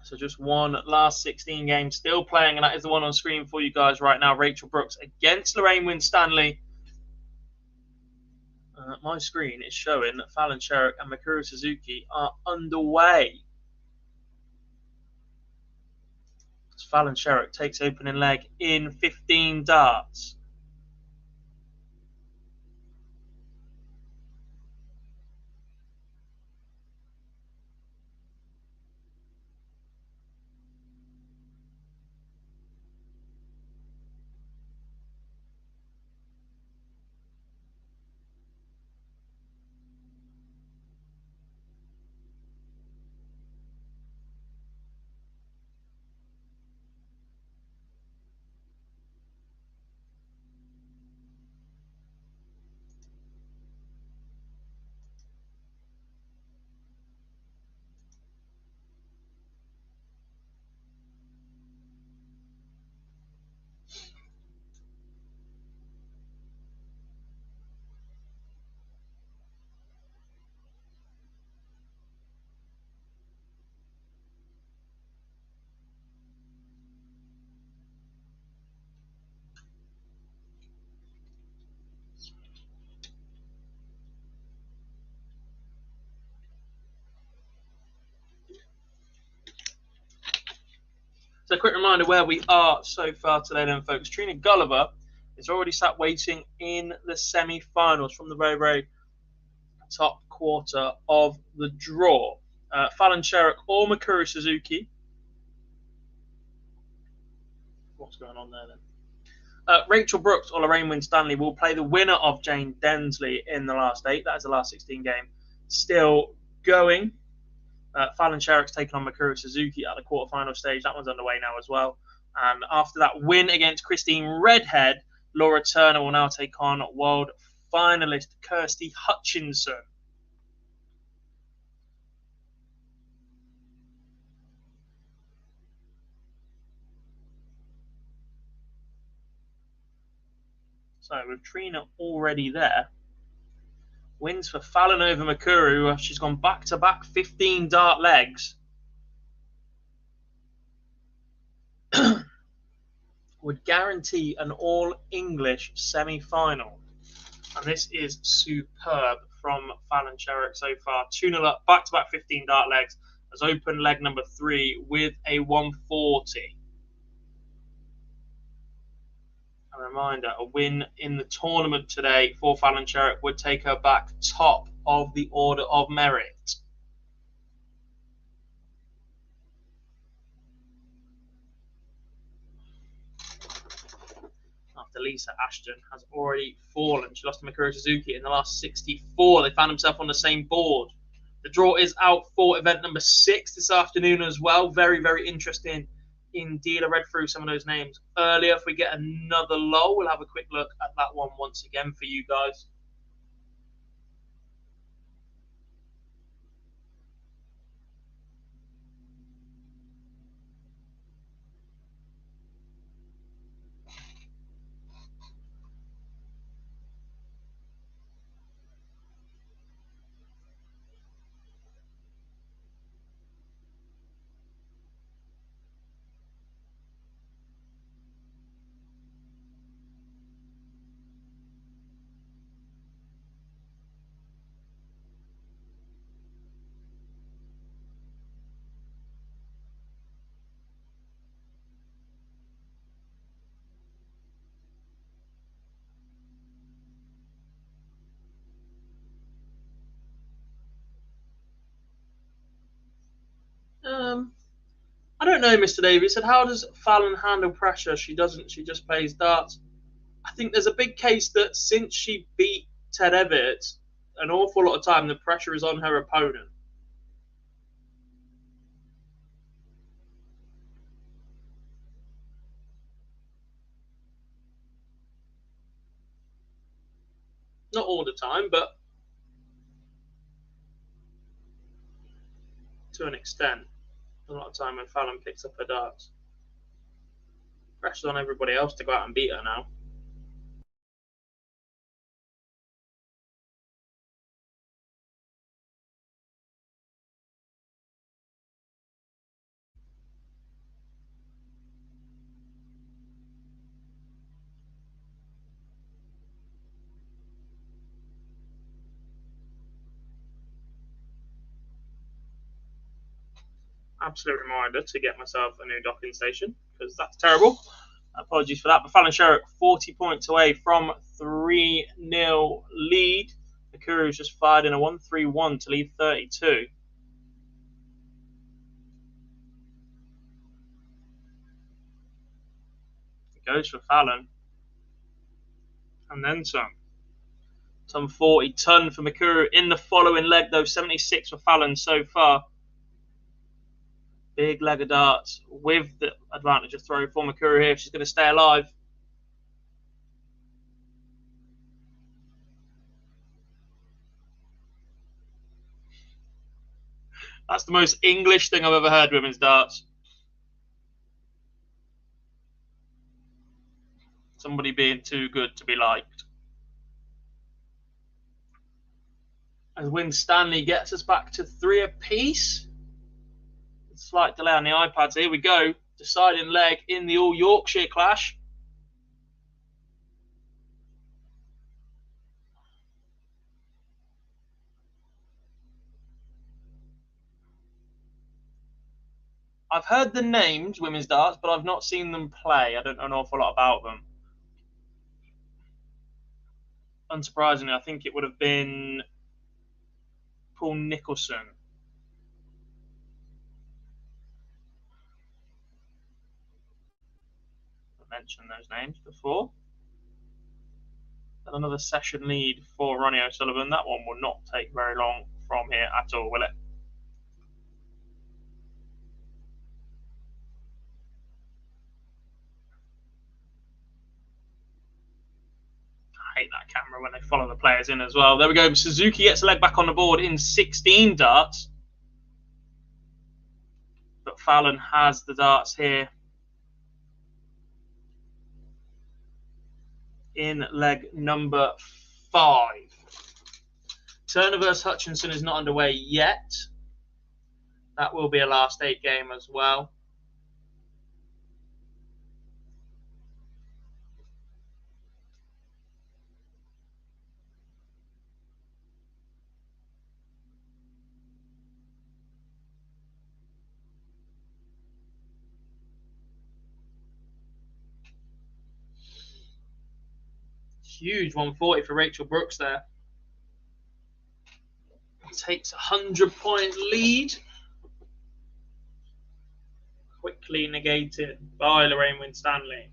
So just one last 16 game still playing, and that is the one on screen for you guys right now. Rachel Brooks against Lorraine Winstanley. My screen is showing that Fallon Sherrick and Mikuru Suzuki are underway. As Fallon Sherrick takes opening leg in 15 darts. So a quick reminder where we are so far today then, folks. Trina Gulliver is already sat waiting in the semi-finals from the very, very top quarter of the draw. Fallon Sherrick or Mikuru Suzuki. What's going on there then? Rachel Brooks or Lorraine Winstanley will play the winner of Jane Densley in the last 8. That is the last 16 game still going. Fallon Sherrick's taken on Mikuru Suzuki at the quarterfinal stage. That one's underway now as well. And after that win against Christine Redhead, Laura Turner will now take on world finalist Kirsty Hutchinson. So with Trina already there, wins for Fallon over Makuru. She's gone back-to-back 15 dart legs. Would guarantee an all-English semi-final. And this is superb from Fallon Sherrick so far. 2-0 up, back-to-back 15 dart legs. Has opened leg number 3 with a 140. A reminder, a win in the tournament today for Fallon Sherrick would take her back top of the order of merit. After Lisa Ashton has already fallen. She lost to Mikuru Suzuki in the last 64. They found themselves on the same board. The draw is out for event number 6 this afternoon as well. Very, very interesting indeed. I read through some of those names earlier. If we get another lull, we'll have a quick look at that one once again for you guys. I don't know, Mr. Davies said, how does Fallon handle pressure? She doesn't. She just plays darts. I think there's a big case that since she beat Ted Everett, an awful lot of time the pressure is on her opponent. Not all the time, but to an extent. A lot of time when Fallon picks up her darts. Pressure's on everybody else to go out and beat her now. Absolute reminder to get myself a new docking station because that's terrible. Apologies for that. But Fallon Sherrick 40 points away from 3-0 lead. Makuru's just fired in a 1-3-1 to lead 32. It goes for Fallon. And then some. Some 40 ton for Makuru in the following leg, though. 76 for Fallon so far. Big leg of darts with the advantage of throw for Makuru here if she's going to stay alive. That's the most English thing I've ever heard, women's darts. Somebody being too good to be liked. As Win Stanley gets us back to 3 apiece. Slight delay on the iPads. Here we go. Deciding leg in the All Yorkshire clash. I've heard the names, women's darts, but I've not seen them play. I don't know an awful lot about them. Unsurprisingly, I think it would have been Paul Nicholson. I mentioned those names before. And another session lead for Ronnie O'Sullivan. That one will not take very long from here at all, will it? hate that camera when they follow the players in as well. There we go. Suzuki gets a leg back on the board in 16 darts. But Fallon has the darts here in leg number 5. Turner versus Hutchinson is not underway yet. That will be a last 8 game as well. Huge 140 for Rachel Brooks there. Takes a 100-point lead. Quickly negated by Lorraine Winstanley.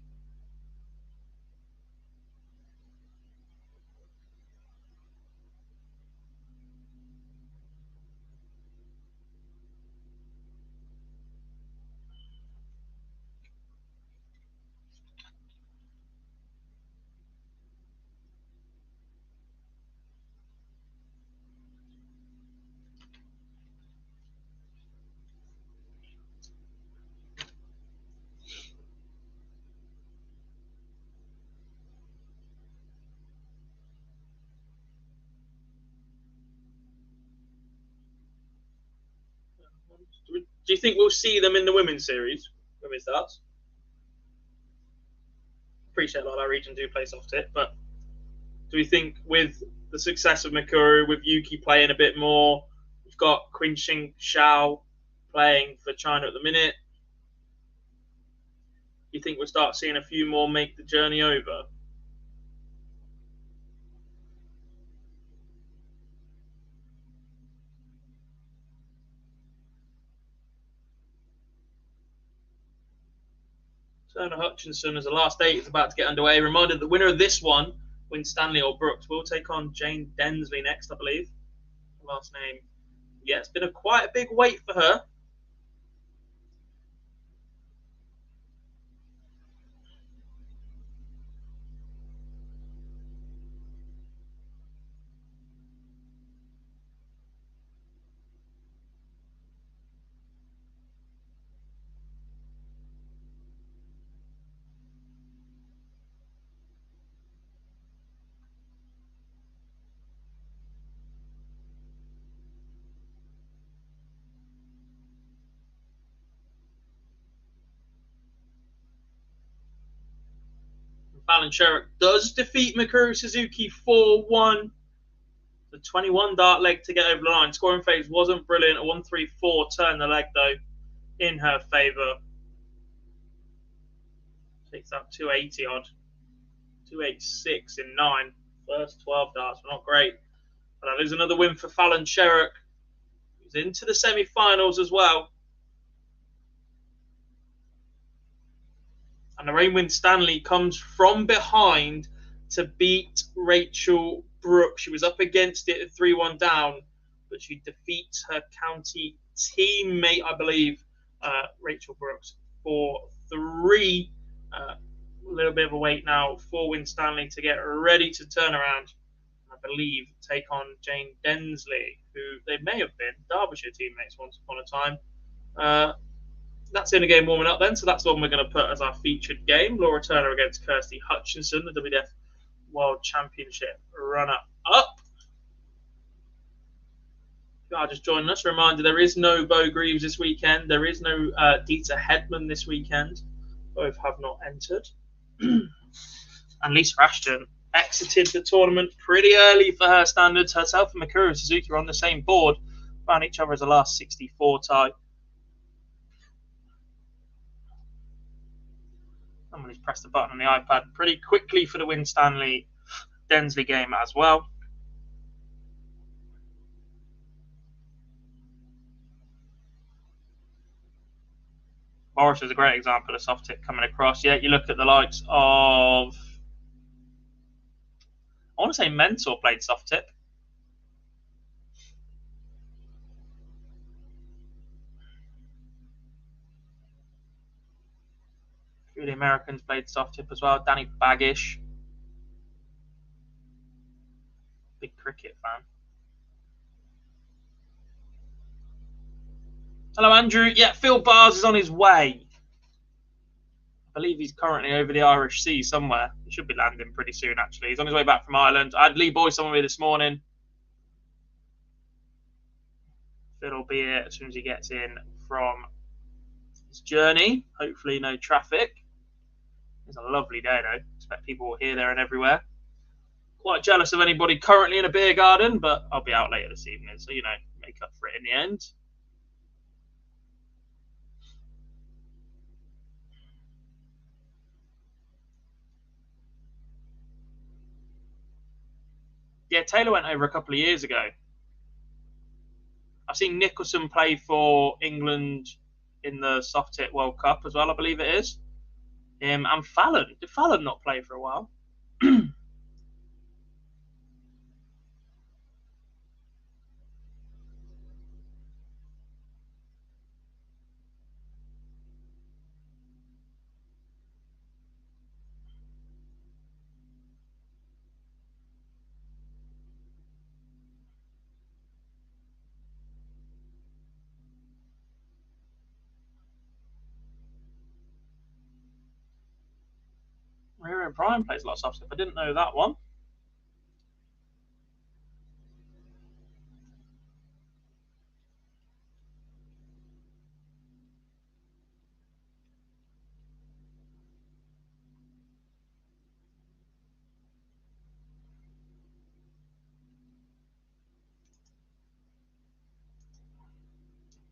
Do you think we'll see them in the women's series, women's darts? Appreciate a lot of our region do play soft tip, but do we think with the success of Mikuru, with Yuki playing a bit more, we've got Qinxing Xiao playing for China at the minute, do you think we'll start seeing a few more make the journey over? Turner Hutchinson as the last 8 is about to get underway. Reminder, the winner of this one, Winstanley or Brooks, will take on Jane Densley next, I believe. Last name. Yeah, it's been quite a big wait for her. Fallon Sherrick does defeat Mikuru Suzuki 4-1. The 21 dart leg to get over the line. Scoring phase wasn't brilliant. A 1-3-4 turned the leg, though, in her favour. Takes up 280 odd. 286 in 9. First 12 darts were not great. But that is another win for Fallon Sherrick, who's into the semi-finals as well. And Lorraine Winstanley comes from behind to beat Rachel Brooks. She was up against it at 3-1 down, but she defeats her county teammate, I believe, Rachel Brooks, 4-3. A little bit of a wait now for Winstanley to get ready to turn around, I believe, take on Jane Densley, who they may have been Derbyshire teammates once upon a time. That's in a game warming up then, so that's the one we're going to put as our featured game. Laura Turner against Kirsty Hutchinson, the WDF World Championship runner-up. If you are just joining us, a reminder, there is no Bo Greaves this weekend. There is no Dieter Hedman this weekend. Both have not entered. And Lisa Ashton exited the tournament pretty early for her standards. Herself and Mikuru Suzuki are on the same board, found each other as a last 64 tie. Somebody's pressed the button on the iPad pretty quickly for the Winstanley Densley game as well. Morris is a great example of soft tip coming across. Yeah, you look at the likes of, I want to say Mentor played soft tip. A few of the Americans played soft tip as well. Danny Baggish. Big cricket fan. Hello, Andrew. Yeah, Phil Bars is on his way. I believe he's currently over the Irish Sea somewhere. He should be landing pretty soon, actually. He's on his way back from Ireland. I had Lee Boyce on with me this morning. Phil will be here as soon as he gets in from his journey. Hopefully no traffic. It's a lovely day, though. Expect people here, there, and everywhere. Quite jealous of anybody currently in a beer garden, but I'll be out later this evening, so, you know, make up for it in the end. Yeah, Taylor went over a couple of years ago. I've seen Nicholson play for England in the Soft Hit World Cup as well, I believe it is. And Fallon. Did Fallon not play for a while? Rio O'Brien plays a lot of soft stuff. I didn't know that one.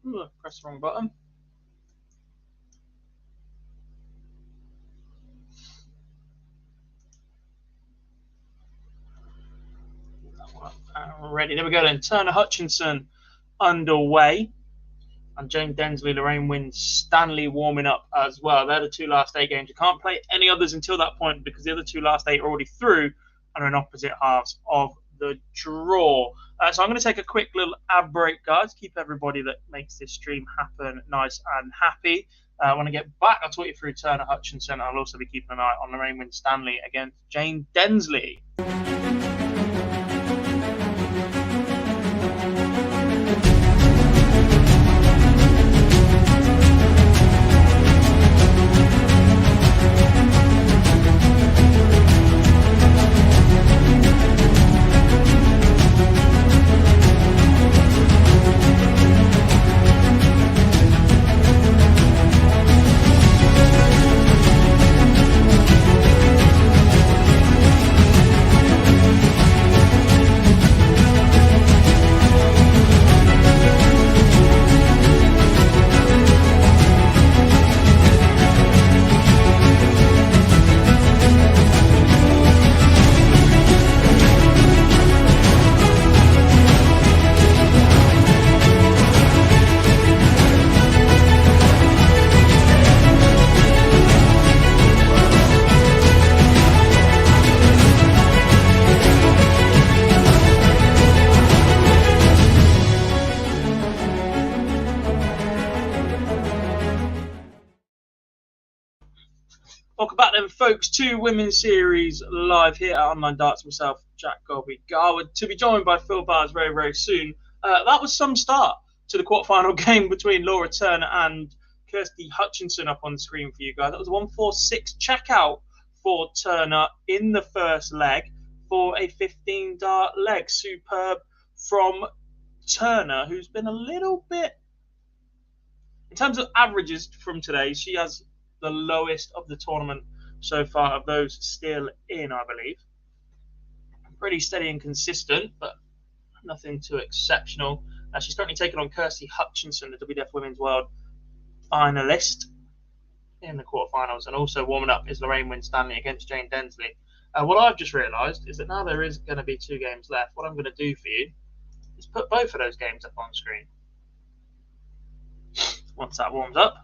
Ooh, press the wrong button. Ready. There we go then. Turner Hutchinson underway. And Jane Densley, Lorraine Wynne, Stanley warming up as well. They're the 2 last 8 games. You can't play any others until that point because the other 2 last 8 are already through and are in opposite halves of the draw. So I'm going to take a quick little ad break, guys. Keep everybody that makes this stream happen nice and happy. When I get back, I'll talk you through Turner Hutchinson. I'll also be keeping an eye on Lorraine Wynne Stanley against Jane Densley. Welcome back then, folks, to Women's Series live here at Online Darts. Myself, Jack Golby Garwood, to be joined by Phil Bars very, very soon. That was some start to the quarterfinal game between Laura Turner and Kirsty Hutchinson up on the screen for you guys. That was a 1-4-6 checkout for Turner in the first leg for a 15-dart leg. Superb from Turner, who's been a little bit, in terms of averages from today, she has the lowest of the tournament so far of those still in, I believe. Pretty steady and consistent, but nothing too exceptional. She's currently taken on Kirsty Hutchinson, the WDF Women's World finalist in the quarterfinals, and also warming up is Lorraine Wynne Stanley against Jane Densley. What I've just realised is that now there is going to be 2 games left. What I'm going to do for you is put both of those games up on screen. Once that warms up.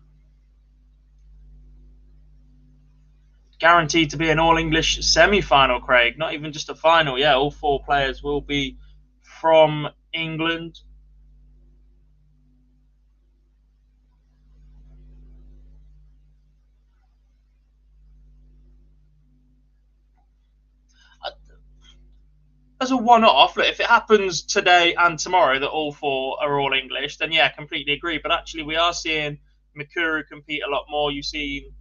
Guaranteed to be an all-English semi-final, Craig. Not even just a final. Yeah, all 4 players will be from England. as a one-off, look, if it happens today and tomorrow that all 4 are all English, then yeah, completely agree. But actually, we are seeing Mikuru compete a lot more. You've seen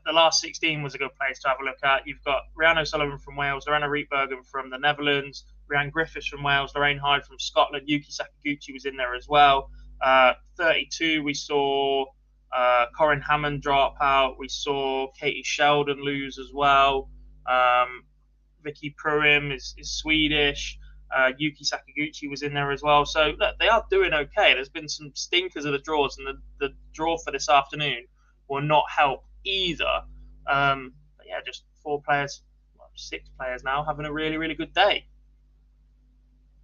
the last 16 was a good place to have a look at. You've got Rhiannon Sullivan from Wales, Lorena Rietbergen from the Netherlands, Rhiannon Griffiths from Wales, Lorraine Hyde from Scotland, Yuki Sakaguchi was in there as well. 32, we saw Corinne Hammond drop out. We saw Katie Sheldon lose as well. Vicky Pruim is Swedish. Yuki Sakaguchi was in there as well. So look, they are doing okay. There's been some stinkers of the draws, and the draw for this afternoon will not help either. But yeah, just 4 players, 6 players now having a really, really good day.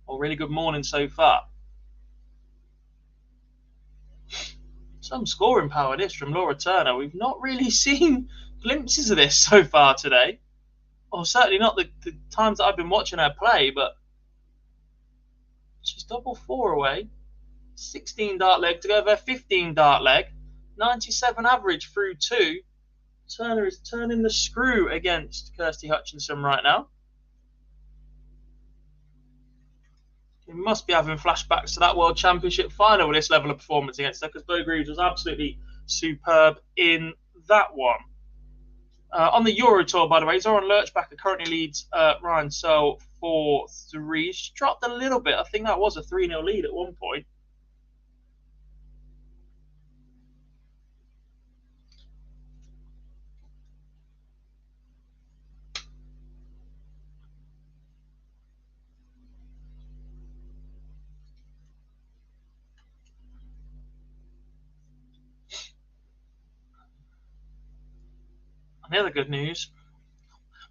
Or really good morning so far. Some scoring power this from Laura Turner. We've not really seen glimpses of this so far today. Well, certainly not the times that I've been watching her play, but she's double 4 away. 16 dart leg to go over 15 dart leg. 97 average through 2. Turner is turning the screw against Kirsty Hutchinson right now. He must be having flashbacks to that World Championship final with this level of performance against her, because Bo Greaves was absolutely superb in that one. On the Euro Tour, by the way, Zoran Lerchbacher currently leads Ryan Searle 4-3. She dropped a little bit. I think that was a 3-0 lead at one point. And the other good news,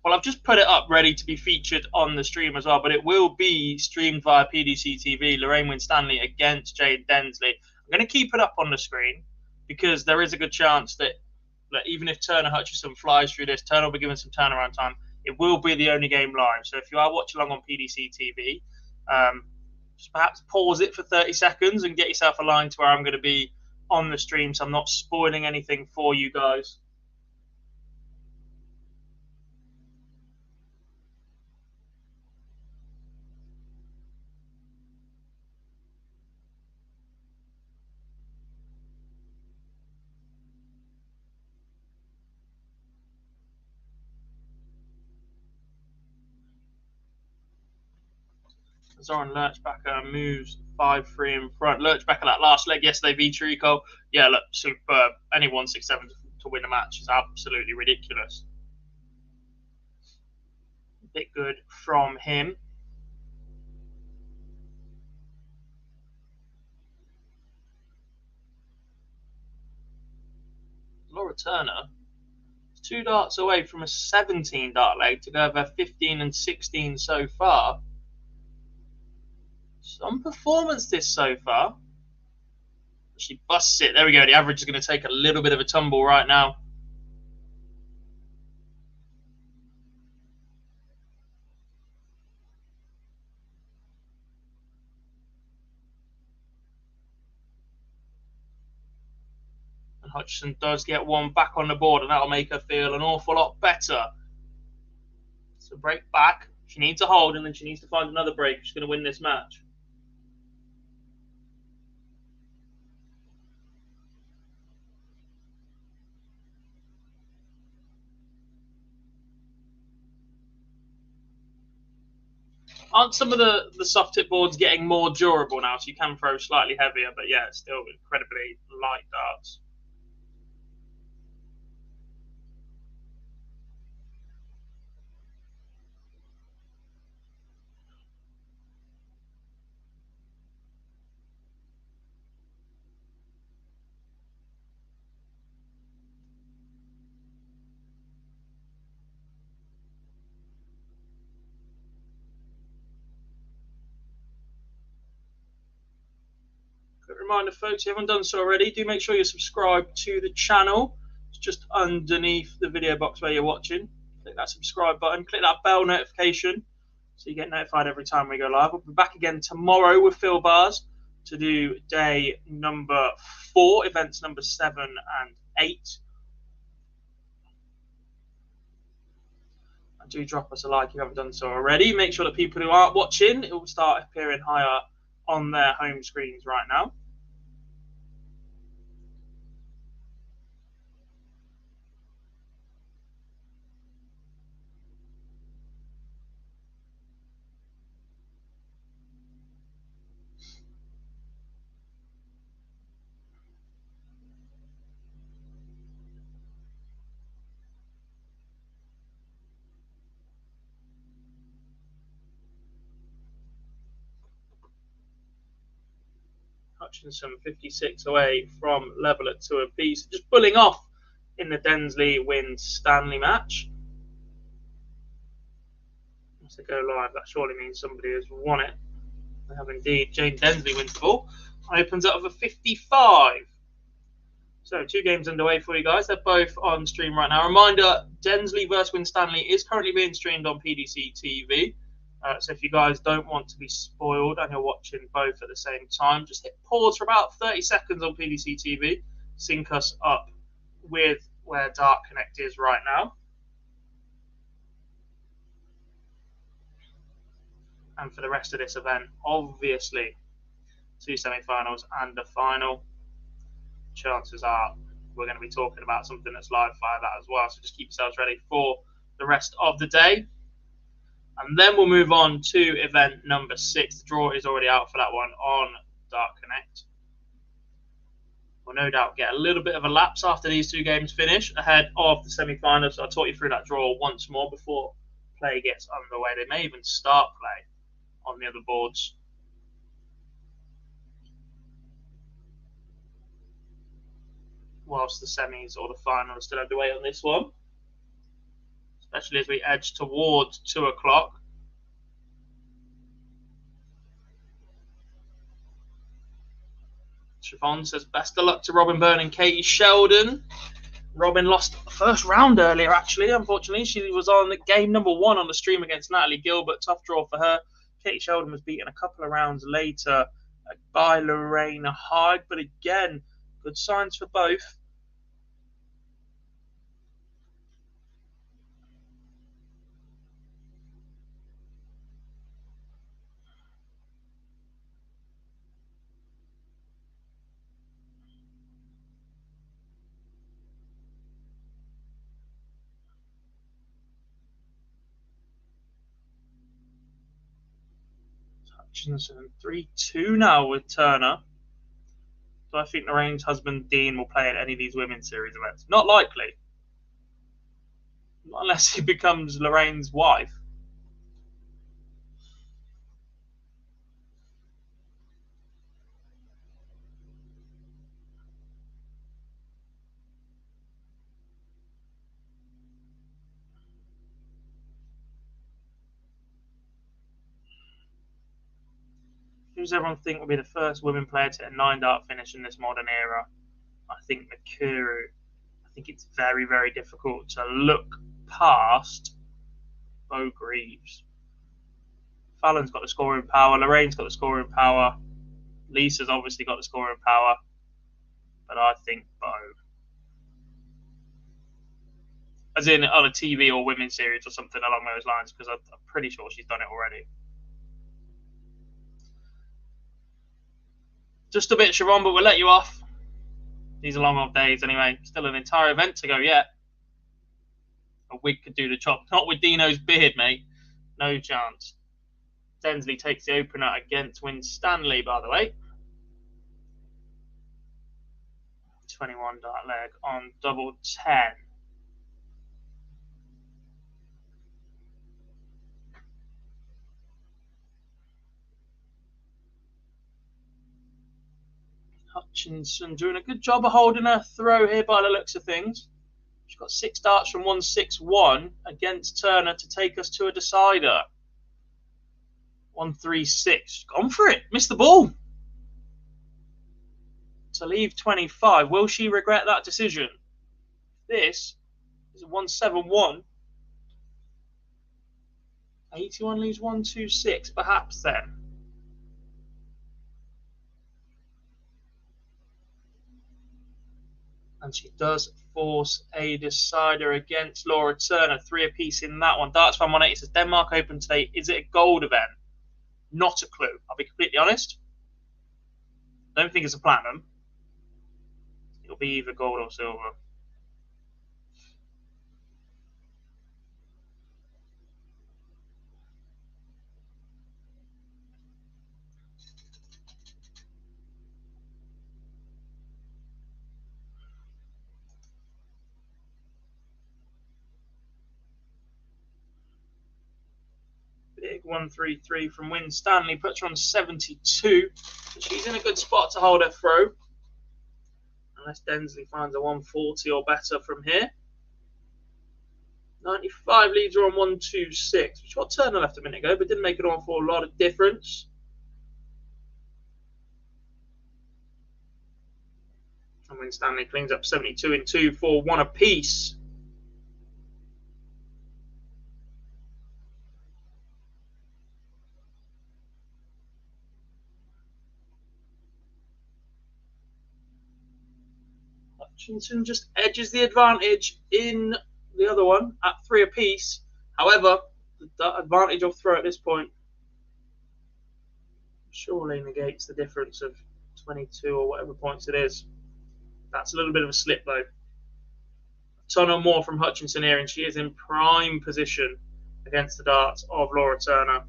well, I've just put it up ready to be featured on the stream as well, but it will be streamed via PDC TV. Lorraine Winstanley against Jade Densley. I'm going to keep it up on the screen because there is a good chance that even if Turner Hutchinson flies through this, Turner will be given some turnaround time. It will be the only game live. So if you are watching along on PDC TV, just perhaps pause it for 30 seconds and get yourself aligned to where I'm going to be on the stream, so I'm not spoiling anything for you guys. Zoran Lerchbacher moves 5-3 in front. Lerchbacher, that last leg yesterday, Vitorico. Yeah, look, superb. Any 1-6-7 to win a match is absolutely ridiculous. A bit good from him. Laura Turner is 2 darts away from a 17 dart leg to go over 15 and 16 so far. Some performance this so far. She busts it. There we go. The average is going to take a little bit of a tumble right now. And Hutchinson does get one back on the board, and that'll make her feel an awful lot better. So break back. She needs a hold, and then she needs to find another break if she's going to win this match. Aren't some of the soft tip boards getting more durable now, so you can throw slightly heavier, but yeah, it's still incredibly light darts. Reminder, folks, if you haven't done so already, do make sure you're subscribed to the channel. It's just underneath the video box where you're watching. Click that subscribe button, click that bell notification so you get notified every time we go live. We'll be back again tomorrow with Phil Bars to do day number 4, events number 7 and 8. Do drop us a like if you haven't done so already. Make sure that people who aren't watching, it will start appearing higher on their home screens right now. Hutchinson 56 away from level at 2 apiece. Just pulling off in the Densley wins Stanley match. Once they go live, that surely means somebody has won it. They have indeed. Jane Densley wins the ball. Opens up with a 55. So 2 games underway for you guys. They're both on stream right now. Reminder, Densley vs Winstanley is currently being streamed on PDC TV. So if you guys don't want to be spoiled and you're watching both at the same time, just hit pause for about 30 seconds on PDC TV. Sync us up with where Dark Connect is right now. And for the rest of this event, obviously, 2 semi-finals and a final. Chances are we're going to be talking about something that's live via that as well. So just keep yourselves ready for the rest of the day. And then we'll move on to event number 6. The draw is already out for that one on Dark Connect. We'll no doubt get a little bit of a lapse after these 2 games finish ahead of the semi-finals. So I'll talk you through that draw once more before play gets underway. They may even start play on the other boards. Whilst the semis or the final is still underway on this one. Especially as we edge towards 2 o'clock. Siobhan says best of luck to Robin Byrne and Katie Sheldon. Robin lost the first round earlier, actually. Unfortunately, she was on game number 1 on the stream against Natalie Gilbert. Tough draw for her. Katie Sheldon was beaten a couple of rounds later by Lorraine Hyde. But again, good signs for both. Hutchinson 3-2 now with Turner. Do I think Lorraine's husband Dean will play at any of these women's series events? Not likely. Not unless he becomes Lorraine's wife. Who does everyone think will be the first women player to hit a 9-dart finish in this modern era? I think Mikuru. I think it's very, very difficult to look past Bo Greaves. Fallon's got the scoring power. Lorraine's got the scoring power. Lisa's obviously got the scoring power. But I think Bo. As in on a TV or women's series or something along those lines, because I'm pretty sure she's done it already. Just a bit, Siobhan, but we'll let you off. These are long off days anyway. Still an entire event to go yet. A wig could do the job. Not with Dino's beard, mate. No chance. Densley takes the opener against Winstanley, by the way. 21 dart leg on double 10. Hutchinson doing a good job of holding her throw here by the looks of things. She's got 6 darts from 161 against Turner to take us to a decider. 136. Gone for it. Missed the ball. To leave 25. Will she regret that decision? This is a 171. 81 leaves 126. Perhaps then. And she does force a decider against Laura Turner. 3 apiece in that one. Darts fan 180 says Denmark Open today. Is it a gold event? Not a clue. I'll be completely honest. I don't think it's a platinum. It'll be either gold or silver. Big 133 from Wynne Stanley puts her on 72. So she's in a good spot to hold her throw. Unless Densley finds a 140 or better from here. 95 leads her on 126. Which got Turner left a minute ago, but didn't make it on for a lot of difference. And Wynne Stanley cleans up 72 in 2 for 1 apiece. Hutchinson just edges the advantage in the other one at 3 apiece. However, the advantage of throw at this point surely negates the difference of 22 or whatever points it is. That's a little bit of a slip though. A ton or more from Hutchinson here, and she is in prime position against the darts of Laura Turner.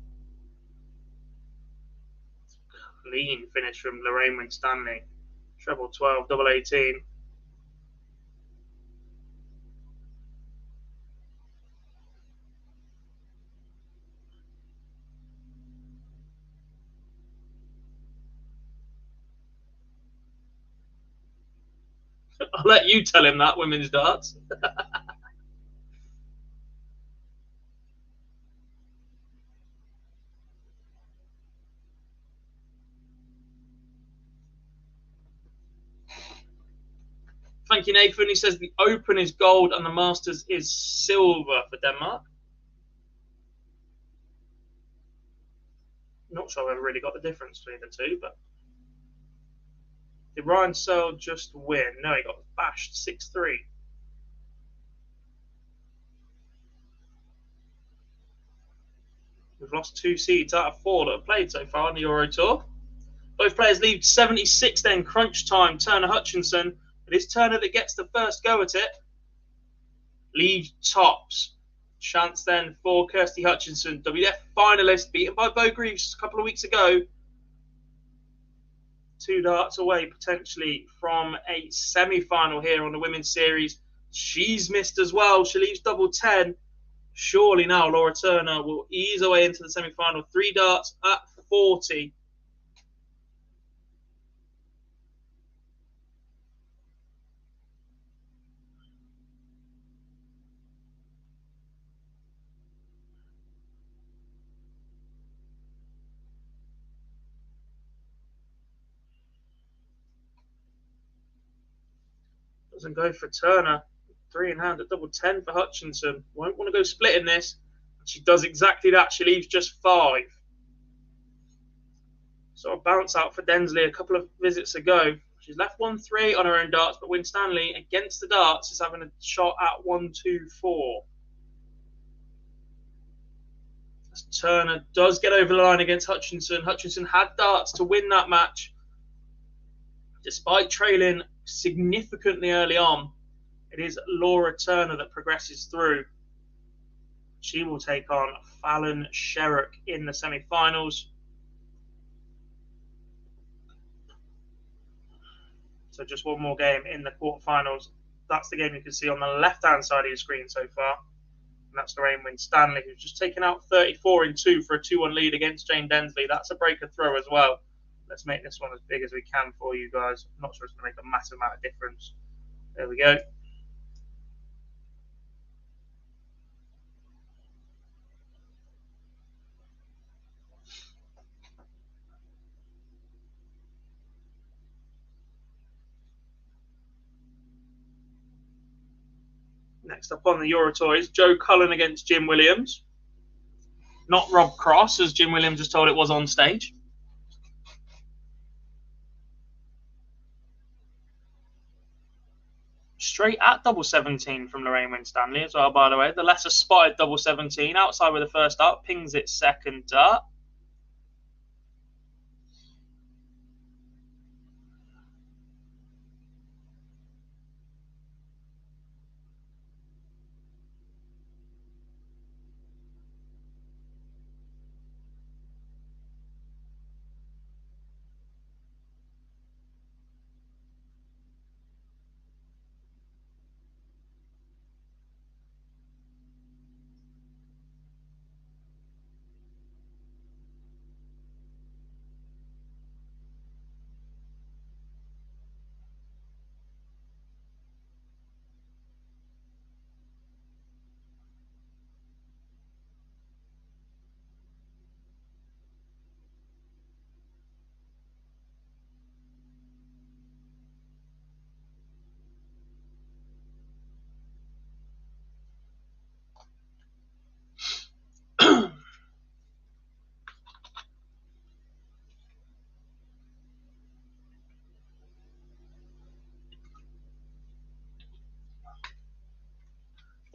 Clean finish from Lorraine Wynne Stanley. Treble 12, double 18. I'll let you tell him that, women's darts. Thank you, Nathan. He says the Open is gold and the Masters is silver for Denmark. Not sure I've ever really got the difference between the two, but did Ryan Searle just win? No, he got bashed 6-3. We've lost 2 seeds out of 4 that have played so far on the Euro Tour. Both players leave 76 then, crunch time. Turner Hutchinson. It is Turner that gets the first go at it. Lead tops. Chance then for Kirsty Hutchinson, WF finalist, beaten by Bo Greaves a couple of weeks ago. 2 darts away potentially from a semi-final here on the women's series. She's missed as well. She leaves double 10. Surely now Laura Turner will ease her way into the semi-final. 3 darts at 40. Doesn't go for Turner. 3 in hand at double 10 for Hutchinson. Won't want to go splitting this. She does exactly that. She leaves just 5. So a bounce out for Densley a couple of visits ago. She's left 1-3 on her own darts, but Wynne Stanley against the darts is having a shot at 1-2-4. As Turner does get over the line against Hutchinson. Hutchinson had darts to win that match. Despite trailing significantly early on, it is Laura Turner that progresses through. She will take on Fallon Sherrock in the semi-finals. So just one more game in the quarterfinals. That's the game you can see on the left-hand side of your screen so far. And that's Lorraine Wynne Stanley, who's just taken out 34 in 2 for a 2-1 lead against Jane Densley. That's a breaker throw as well. Let's make this one as big as we can for you guys. I'm not sure it's going to make a massive amount of difference. There we go. Next up on the Euro Tour is Joe Cullen against Jim Williams. Not Rob Cross, as Jim Williams was told it was on stage. Straight at double 17 from Lorraine Winstanley as well, by the way. The lesser spotted double 17 outside with the first dart, pings its second dart.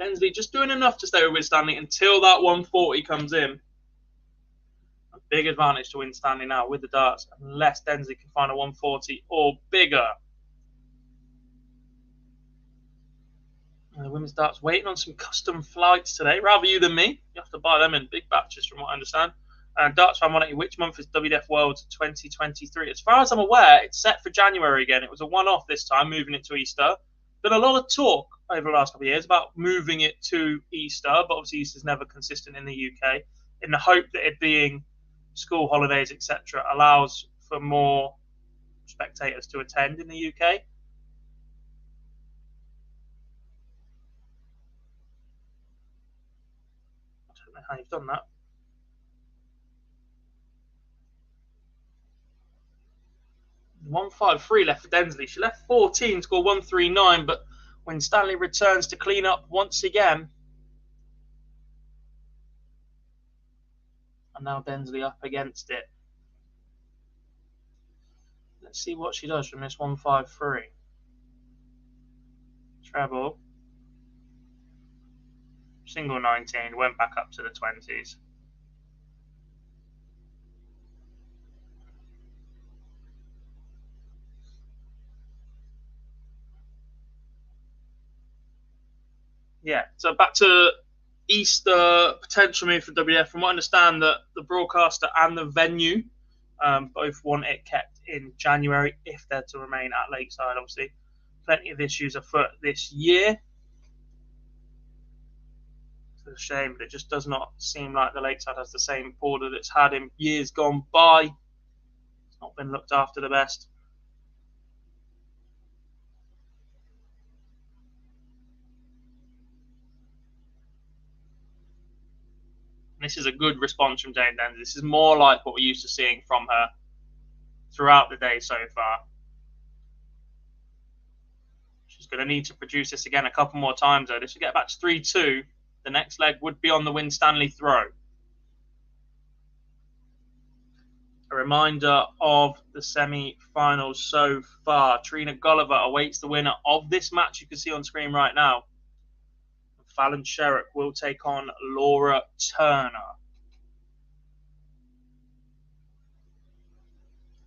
Densley just doing enough to stay with Winstanley until that 140 comes in. A big advantage to Winstanley now with the darts, unless Densley can find a 140 or bigger. And the women's darts waiting on some custom flights today. Rather you than me. You have to buy them in big batches from what I understand. And Darts Fan 180, which month is WDF Worlds 2023? As far as I'm aware, it's set for January again. It was a one-off this time, moving it to Easter. Been a lot of talk over the last couple of years about moving it to Easter, but obviously Easter's never consistent in the UK, in the hope that it being school holidays, etc., allows for more spectators to attend in the UK. I don't know how you've done that. 153 left for Densley. She left 14, scored 139, but Winstanley returns to clean up once again. And now Densley up against it. Let's see what she does from this 153. Treble. Single 19, went back up to the 20s. Yeah, so back to Easter potential move for WDF. From what I understand, that the broadcaster and the venue both want it kept in January if they're to remain at Lakeside. Obviously, plenty of issues afoot this year. It's a shame, but it just does not seem like the Lakeside has the same border that it's had in years gone by. It's not been looked after the best. This is a good response from Jane Densley. This is more like what we're used to seeing from her throughout the day so far. She's going to need to produce this again a couple more times, though. This will get back to 3-2. The next leg would be on the Winstanley throw. A reminder of the semi-finals so far. Trina Gulliver awaits the winner of this match you can see on screen right now. Fallon Sherrick will take on Laura Turner.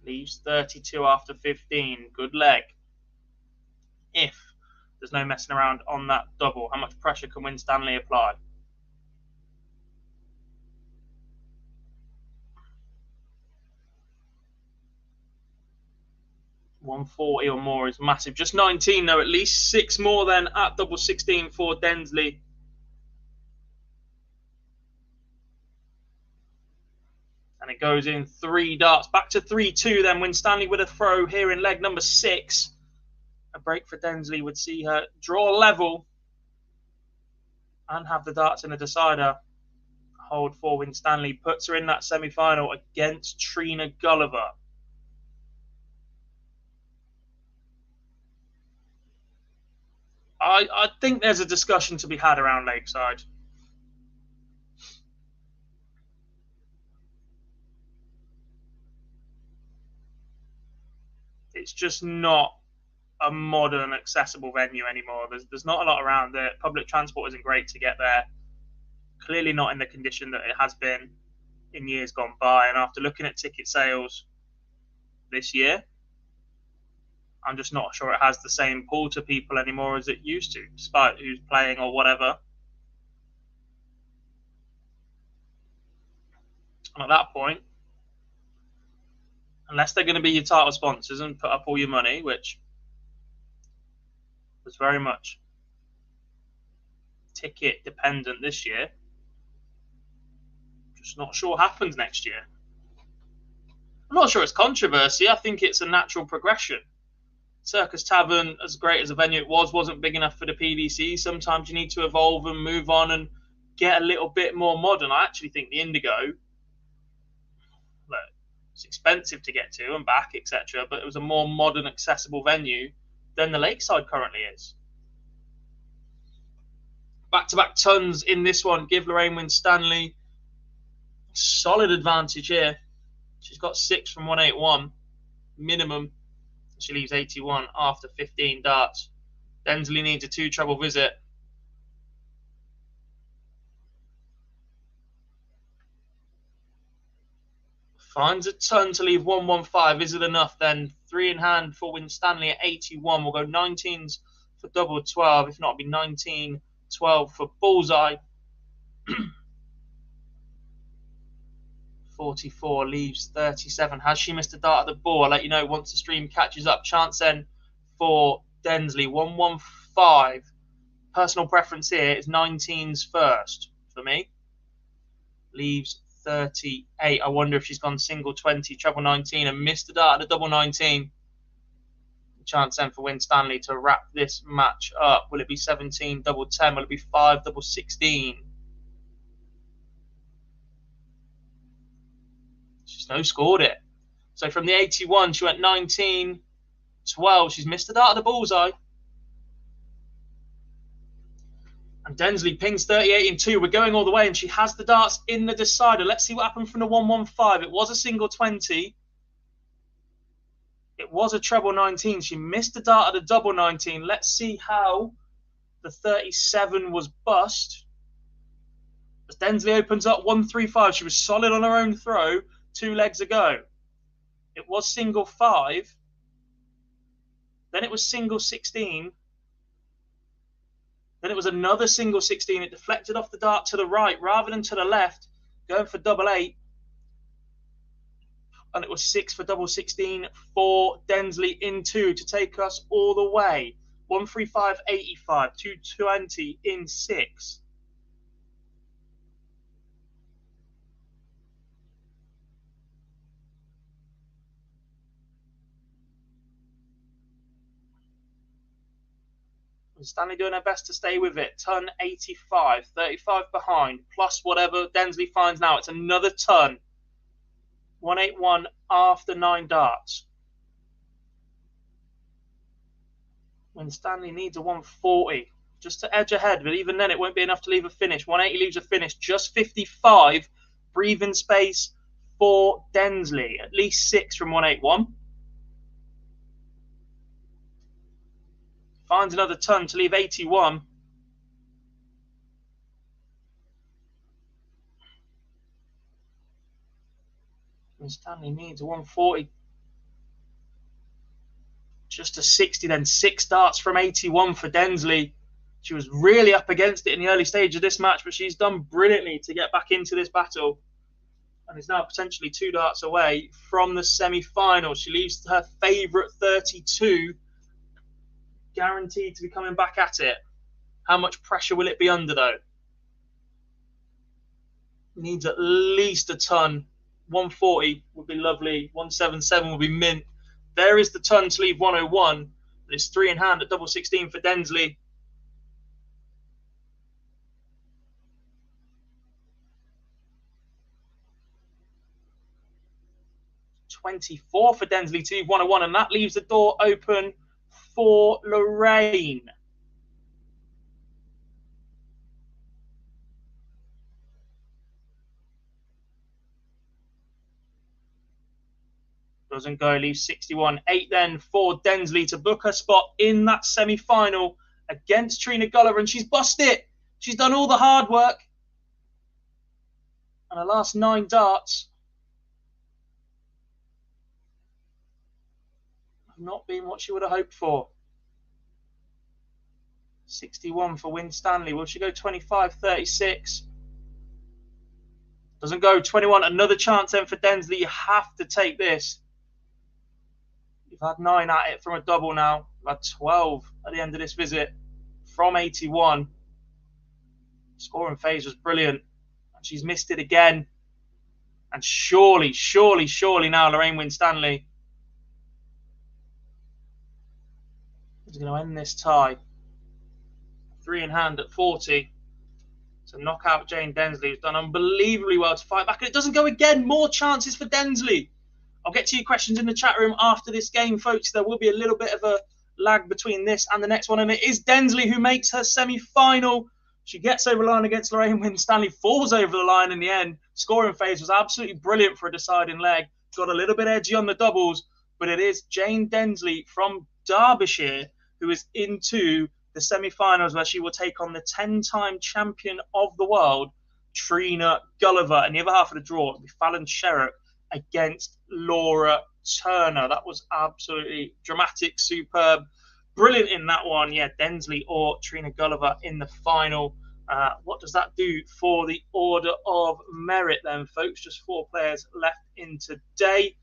Leaves 32 after 15. Good leg. If there's no messing around on that double, how much pressure can Winstanley apply? $140 or more is massive. Just 19 though, at least 6 more than at double 16 for Densley. And it goes in 3 darts. Back to 3-2 then. Winstanley with a throw here in leg number 6. A break for Densley would see her draw level and have the darts in a decider. Hold for Winstanley puts her in that semi-final against Trina Gulliver. I think there's a discussion to be had around Lakeside. It's just not a modern, accessible venue anymore. There's not a lot around it. Public transport isn't great to get there. Clearly not in the condition that it has been in years gone by. And after looking at ticket sales this year, I'm just not sure it has the same pull to people anymore as it used to, despite who's playing or whatever. And at that point, unless they're going to be your title sponsors and put up all your money, which was very much ticket dependent this year, just not sure what happens next year. I'm not sure it's controversy. I think it's a natural progression. Circus Tavern, as great as a venue it was, wasn't big enough for the PDC. Sometimes you need to evolve and move on and get a little bit more modern. I actually think the Indigo, look, it's expensive to get to and back, etc., but it was a more modern, accessible venue than the Lakeside currently is. Back-to-back tons in this one. Give Lorraine Winstanley solid advantage here. She's got 6 from 181 minimum. She leaves 81 after 15 darts. Densley needs a 2 treble visit. Finds a ton to leave 115. Is it enough then? 3 in hand for Winstanley at 81. We'll go 19s for double 12. If not, it'll be 19, 12 for bullseye. 44 leaves 37. Has she missed a dart at the ball? I'll let you know once the stream catches up. Chance then for Densley. 115. Personal preference here is 19s first for me. Leaves 38. I wonder if she's gone single 20, treble 19 and missed a dart at the double 19. Chance then for Winstanley to wrap this match up. Will it be 17 double 10? Will it be 5 double 16? She's no scored it. So from the 81, she went 19, 12. She's missed a dart at the bullseye. And Densley pings 38 in 2. We're going all the way, and she has the darts in the decider. Let's see what happened from the 115. It was a single 20. It was a treble 19. She missed the dart at the double 19. Let's see how the 37 was bust. As Densley opens up 135. She was solid on her own throw. 2 legs ago. It was single 5. Then it was single 16. Then it was another single 16. It deflected off the dart to the right rather than to the left, going for double 8. And it was 6 for double 16 for Densley in 2 to take us all the way. 135.85, 220 in 6. Stanley doing her best to stay with it. Ton 85, 35 behind, plus whatever Densley finds now. It's another ton. 181 after 9 darts. When Stanley needs a 140 just to edge ahead, but even then it won't be enough to leave a finish. 180 leaves a finish, just 55. Breathing space for Densley. At least 6 from 181. Finds another ton to leave 81. And Stanley needs a 140. Just a 60, then 6 darts from 81 for Densley. She was really up against it in the early stage of this match, but she's done brilliantly to get back into this battle. And is now potentially 2 darts away from the semi-final. She leaves her favourite 32. Guaranteed to be coming back at it. How much pressure will it be under, though? Needs at least a ton. 140 would be lovely. 177 would be mint. There is the ton to leave 101. There's 3 in hand at double 16 for Densley. $24 for Densley to leave 101, and that leaves the door open for Lorraine. Doesn't go, leaves 61-8 then for Densley to book her spot in that semi-final against Trina Gulliver, and she's busted it. She's done all the hard work. And her last 9 darts have not been what she would have hoped for. 61 for Winstanley. Will she go 25-36? Doesn't go. 21. Another chance then for Densley. You have to take this. You've had 9 at it from a double now. You've had 12 at the end of this visit from 81. Scoring phase was brilliant. And she's missed it again. And surely now Lorraine Winstanley is going to end this tie. 3 in hand at 40. So knock out Jane Densley, who's done unbelievably well to fight back. And it doesn't go again. More chances for Densley. I'll get to your questions in the chat room after this game, folks. There will be a little bit of a lag between this and the next one. And it is Densley who makes her semi-final. She gets over the line against Lorraine Winstanley, falls over the line in the end. Scoring phase was absolutely brilliant for a deciding leg. Got a little bit edgy on the doubles. But it is Jane Densley from Derbyshire who is into the semi-finals, where she will take on the 10-time champion of the world, Trina Gulliver. And the other half of the draw will be Fallon Sherrock against Laura Turner. That was absolutely dramatic, superb, brilliant in that one. Yeah, Densley or Trina Gulliver in the final. What does that do for the order of merit then, folks? Just 4 players left in today.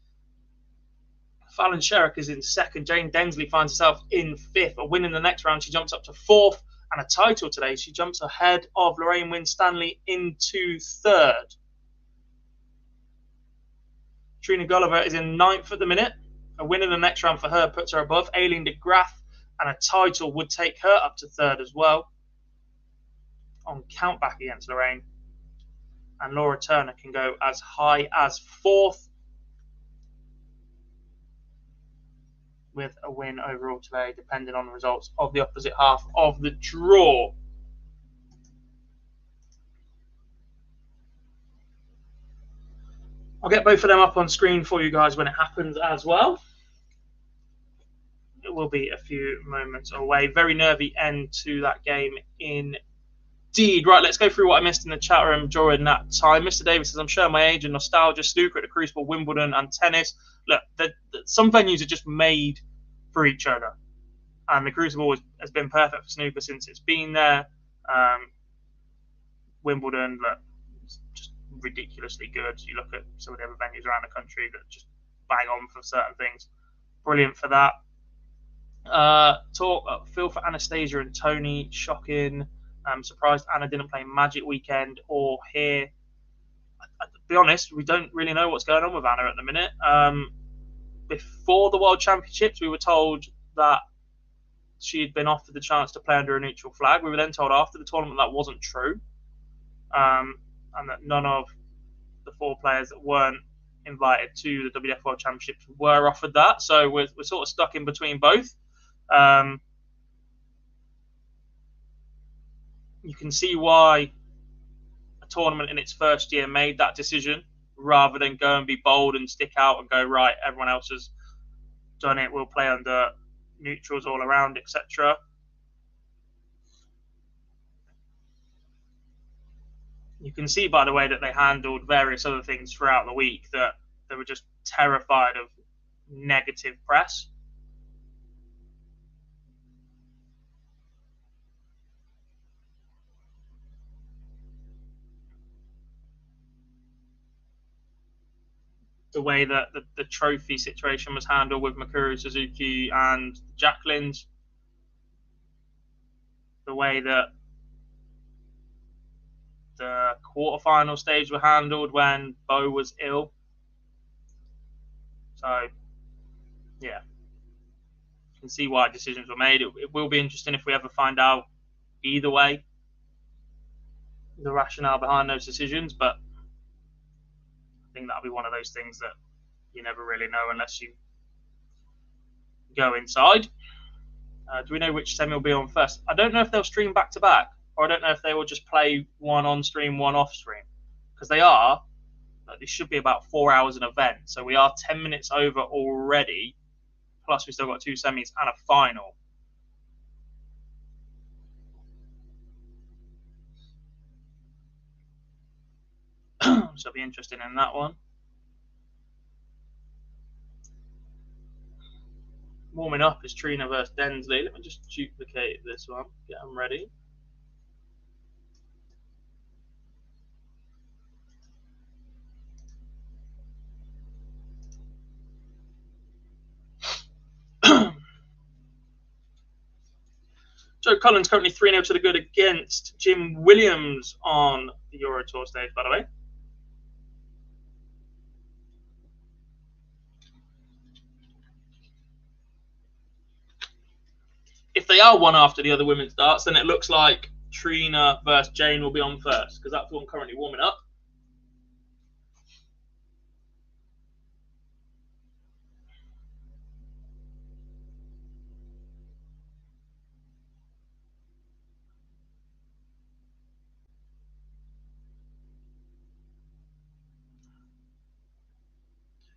Fallon Sherrock is in 2nd. Jane Densley finds herself in 5th. A win in the next round, she jumps up to 4th. And a title today, she jumps ahead of Lorraine Winstanley into 3rd. Trina Gulliver is in 9th at the minute. A win in the next round for her puts her above Aileen de Graaf, and a title would take her up to 3rd as well. On countback against Lorraine. And Laura Turner can go as high as 4th. With a win overall today, depending on the results of the opposite half of the draw. I'll get both of them up on screen for you guys when it happens as well. It will be a few moments away. Very nervy end to that game indeed. Right, let's go through what I missed in the chat room during that time. Mr. Davis says, I'm showing my age and nostalgia. Snooker at the Crucible, Wimbledon and tennis. Look, some venues are just made for each other. And the Crucible has been perfect for snooker since it's been there. Wimbledon, look, it's just ridiculously good. You look at some of the other venues around the country that just bang on for certain things. Brilliant for that. Feel for Anastasia and Tony. Shocking. I'm surprised Anna didn't play Magic Weekend or here. To be honest, we don't really know what's going on with Anna at the minute. Before the World Championships, we were told that she had been offered the chance to play under a neutral flag. We were then told after the tournament that wasn't true, and that none of the 4 players that weren't invited to the WWF World Championships were offered that. So we're sort of stuck in between both. You can see why a tournament in its first year made that decision, rather than go and be bold and stick out and go, right, everyone else has done it, we'll play under neutrals all around, etc. You can see by the way that they handled various other things throughout the week that they were just terrified of negative press. The way that the trophy situation was handled with Mikuru Suzuki and Jacqueline's, the way that the quarterfinal stage were handled when Bo was ill. So, yeah, you can see why decisions were made. It will be interesting if we ever find out either way the rationale behind those decisions, but I think that'll be one of those things that you never really know unless you go inside. Do we know which semi will be on first? I don't know if they'll stream back to back, or I don't know if they will just play one on stream, one off stream, because they are This should be about 4 hours an event. So we are 10 minutes over already. Plus, we still got 2 semis and a final. So it'll be interesting in that one. Warming up is Trina versus Densley. Let me just duplicate this one. Get them ready. Joe Cullen's currently 3-0 to the good against Jim Williams on the Euro Tour stage, by the way. If they are one after the other women's darts, then it looks like Trina versus Jane will be on first, because that's the one currently warming up.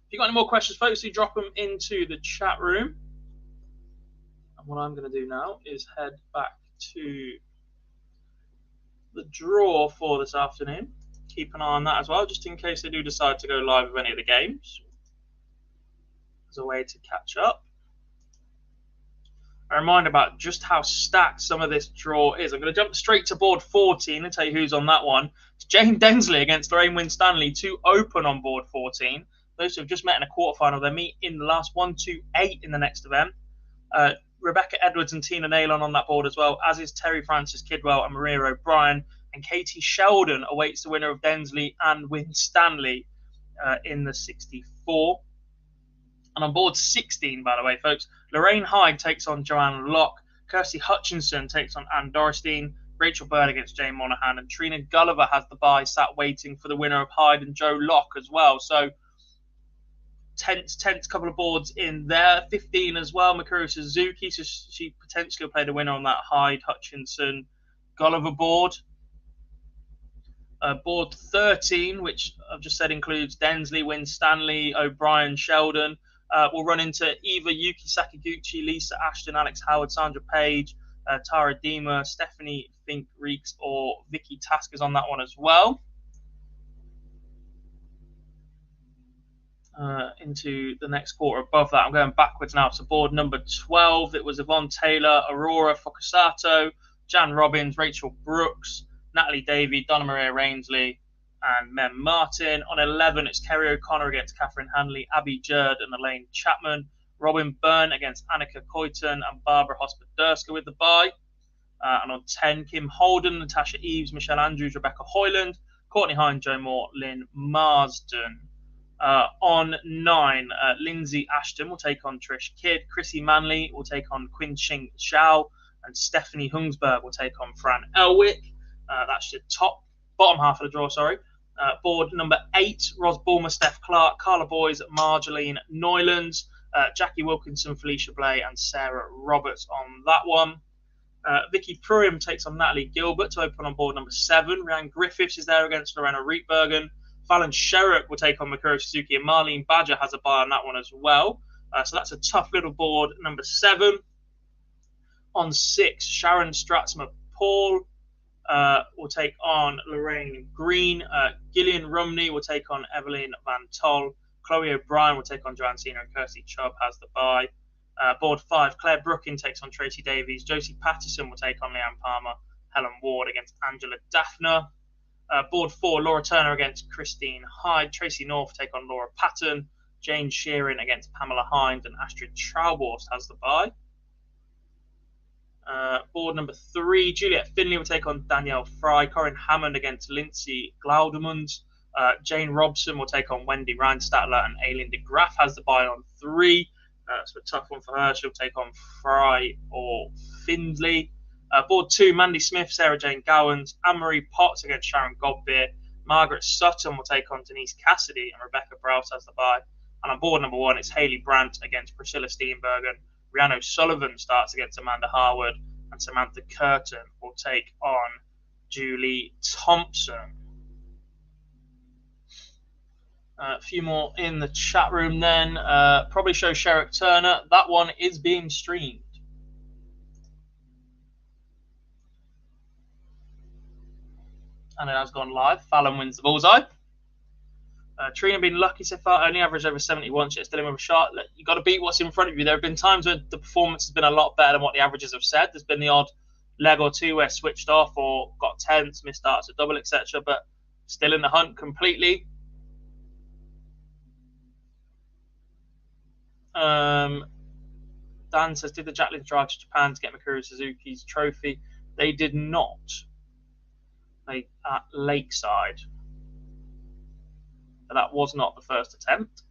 If you've got any more questions, folks, do drop them into the chat room. And what I'm going to do now is head back to the draw for this afternoon. Keep an eye on that as well, just in case they do decide to go live with any of the games. As a way to catch up. A reminder about just how stacked some of this draw is. I'm going to jump straight to board 14 and tell you who's on that one. It's Jane Densley against Lorraine Winstanley, 2 open on board 14. Those who have just met in a quarterfinal, they meet in the last 1, 2, 8 in the next event. Rebecca Edwards and Tina Naylon on that board as well, as is Terry Francis Kidwell and Maria O'Brien. And Katie Sheldon awaits the winner of Densley and Winstanley in the 64. And on board 16, by the way, folks, Lorraine Hyde takes on Joanne Locke. Kirsty Hutchinson takes on Anne Dorstein. Rachel Bird against Jane Monaghan. And Trina Gulliver has the bye, sat waiting for the winner of Hyde and Joe Locke as well. So, tense couple of boards in there. 15 as well, Mikuru Suzuki. So she potentially will play the winner on that Hyde, Hutchinson, Gulliver board. Board 13, which I've just said includes Densley, Winstanley, O'Brien, Sheldon. We'll run into either Yuki Sakaguchi, Lisa Ashton, Alex Howard, Sandra Page, Tara Deemer, Stephanie Fink Reeks, or Vicky Taskers on that one as well. Into the next quarter above that. I'm going backwards now. So board number 12, it was Yvonne Taylor, Aurora Focusato, Jan Robbins, Rachel Brooks, Natalie Davey, Donna Maria Rainsley, and Mem Martin. On 11, it's Kerry O'Connor against Catherine Hanley, Abby Jerd and Elaine Chapman, Robin Byrne against Annika Koyton and Barbara Hospodurska with the bye. And on 10, Kim Holden, Natasha Eves, Michelle Andrews, Rebecca Hoyland, Courtney Hine, Jo Moore, Lynn Marsden. On 9, Lindsay Ashton will take on Trish Kidd, Chrissy Manley will take on Quinn Ching Xiao, and Stephanie Hungsberg will take on Fran Elwick. That's your bottom half of the draw, sorry. Board number 8, Ros Bulmer, Steph Clark, Carla Boys, Marjolaine Neulands, Jackie Wilkinson, Felicia Blay, and Sarah Roberts on that one. Vicky Pruitt takes on Natalie Gilbert to open on board number 7. Rhiannon Griffiths is there against Lorena Rietbergen. Fallon Sherrock will take on Mikuru Suzuki, and Marlene Badger has a bye on that one as well. So that's a tough little board. Number 7. On 6, Sharon Stratzma-Paul will take on Lorraine Green. Gillian Rumney will take on Evelyn Van Tol. Chloe O'Brien will take on Joanne Cena, and Kirsty Chubb has the bye. Board 5, Claire Brookin takes on Tracy Davies. Josie Patterson will take on Leanne Palmer. Helen Ward against Angela Daphne. Board 4, Laura Turner against Christine Hyde. Tracy North take on Laura Patton. Jane Sheeran against Pamela Hind, and Astrid Trauborst has the bye. Board number 3, Juliet Finley will take on Danielle Fry. Corinne Hammond against Lindsay Glaudemund. Jane Robson will take on Wendy Reinstatler, and Aileen de Graaf has the bye on 3. It's a tough one for her. She'll take on Fry or Findley. Board 2, Mandy Smith, Sarah Jane Gowans, Anne-Marie Potts against Sharon Godbeer. Margaret Sutton will take on Denise Cassidy, and Rebecca Browse has the bye. And on board number 1, it's Hayley Brandt against Priscilla Steenbergen. Rhiannon O'Sullivan starts against Amanda Harwood, and Samantha Curtin will take on Julie Thompson. A few more in the chat room then. Probably show Sherrick Turner. That one is being streamed. And it has gone live. Fallon wins the bullseye. Trina been lucky so far, only averaged over 70 once yet, still in with a shot. You've got to beat what's in front of you. There have been times where the performance has been a lot better than what the averages have said. There's been the odd leg or two where switched off or got tense, missed starts at double, etc. But still in the hunt completely. Dan says, did the Jacqueline drive to Japan to get Mikuru Suzuki's trophy? They did not. They at Lakeside. But that was not the first attempt.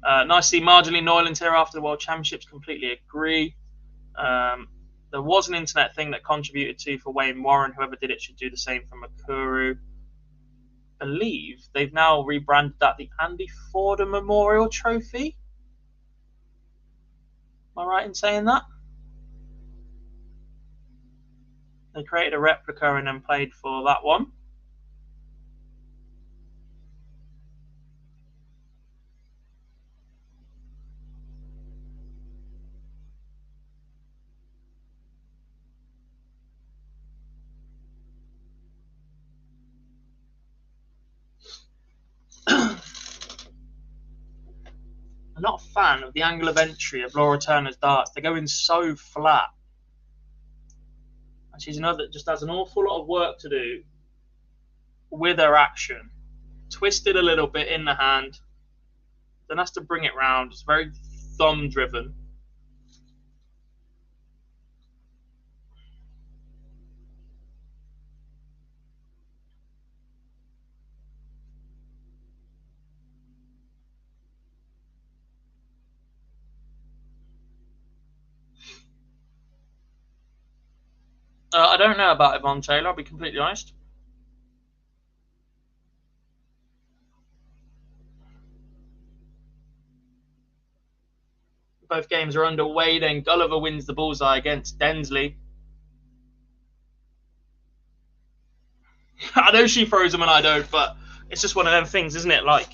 Nice to see marginally Hoyland here after the World Championships. Completely agree. There was an internet thing that contributed to for Wayne Warren. Whoever did it should do the same for Mikuru. I believe they've now rebranded that the Andy Forder Memorial Trophy. Am I right in saying that? They created a replica and then played for that one. I'm not a fan of the angle of entry of Laura Turner's darts. They go in so flat. And she's another that just has an awful lot of work to do with her action. Twisted a little bit in the hand. Then has to bring it round. It's very thumb driven. I don't know about Yvonne Taylor, I'll be completely honest. Both games are underway then. Gulliver wins the bullseye against Densley. I know she throws them and I don't, but it's just one of them things, isn't it? Like,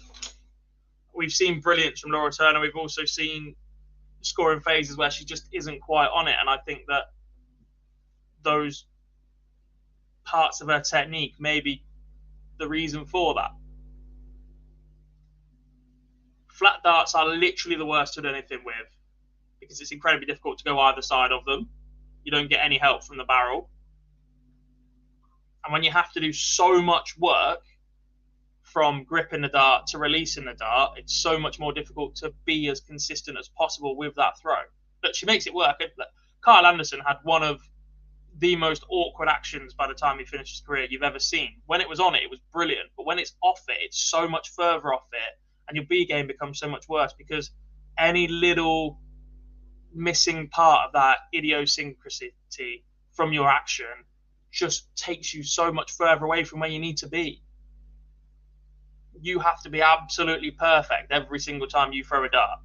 we've seen brilliance from Laura Turner. We've also seen scoring phases where she just isn't quite on it. And I think that those parts of her technique may be the reason for that. Flat darts are literally the worst to do anything with because it's incredibly difficult to go either side of them. You don't get any help from the barrel. And when you have to do so much work from gripping the dart to releasing the dart, it's so much more difficult to be as consistent as possible with that throw. But she makes it work. Kyle Anderson had one of the most awkward actions by the time he finished his career you've ever seen. When it was on it, it was brilliant. But when it's off it, it's so much further off it. And your B game becomes so much worse because any little missing part of that idiosyncrasy from your action just takes you so much further away from where you need to be. You have to be absolutely perfect every single time you throw a dart.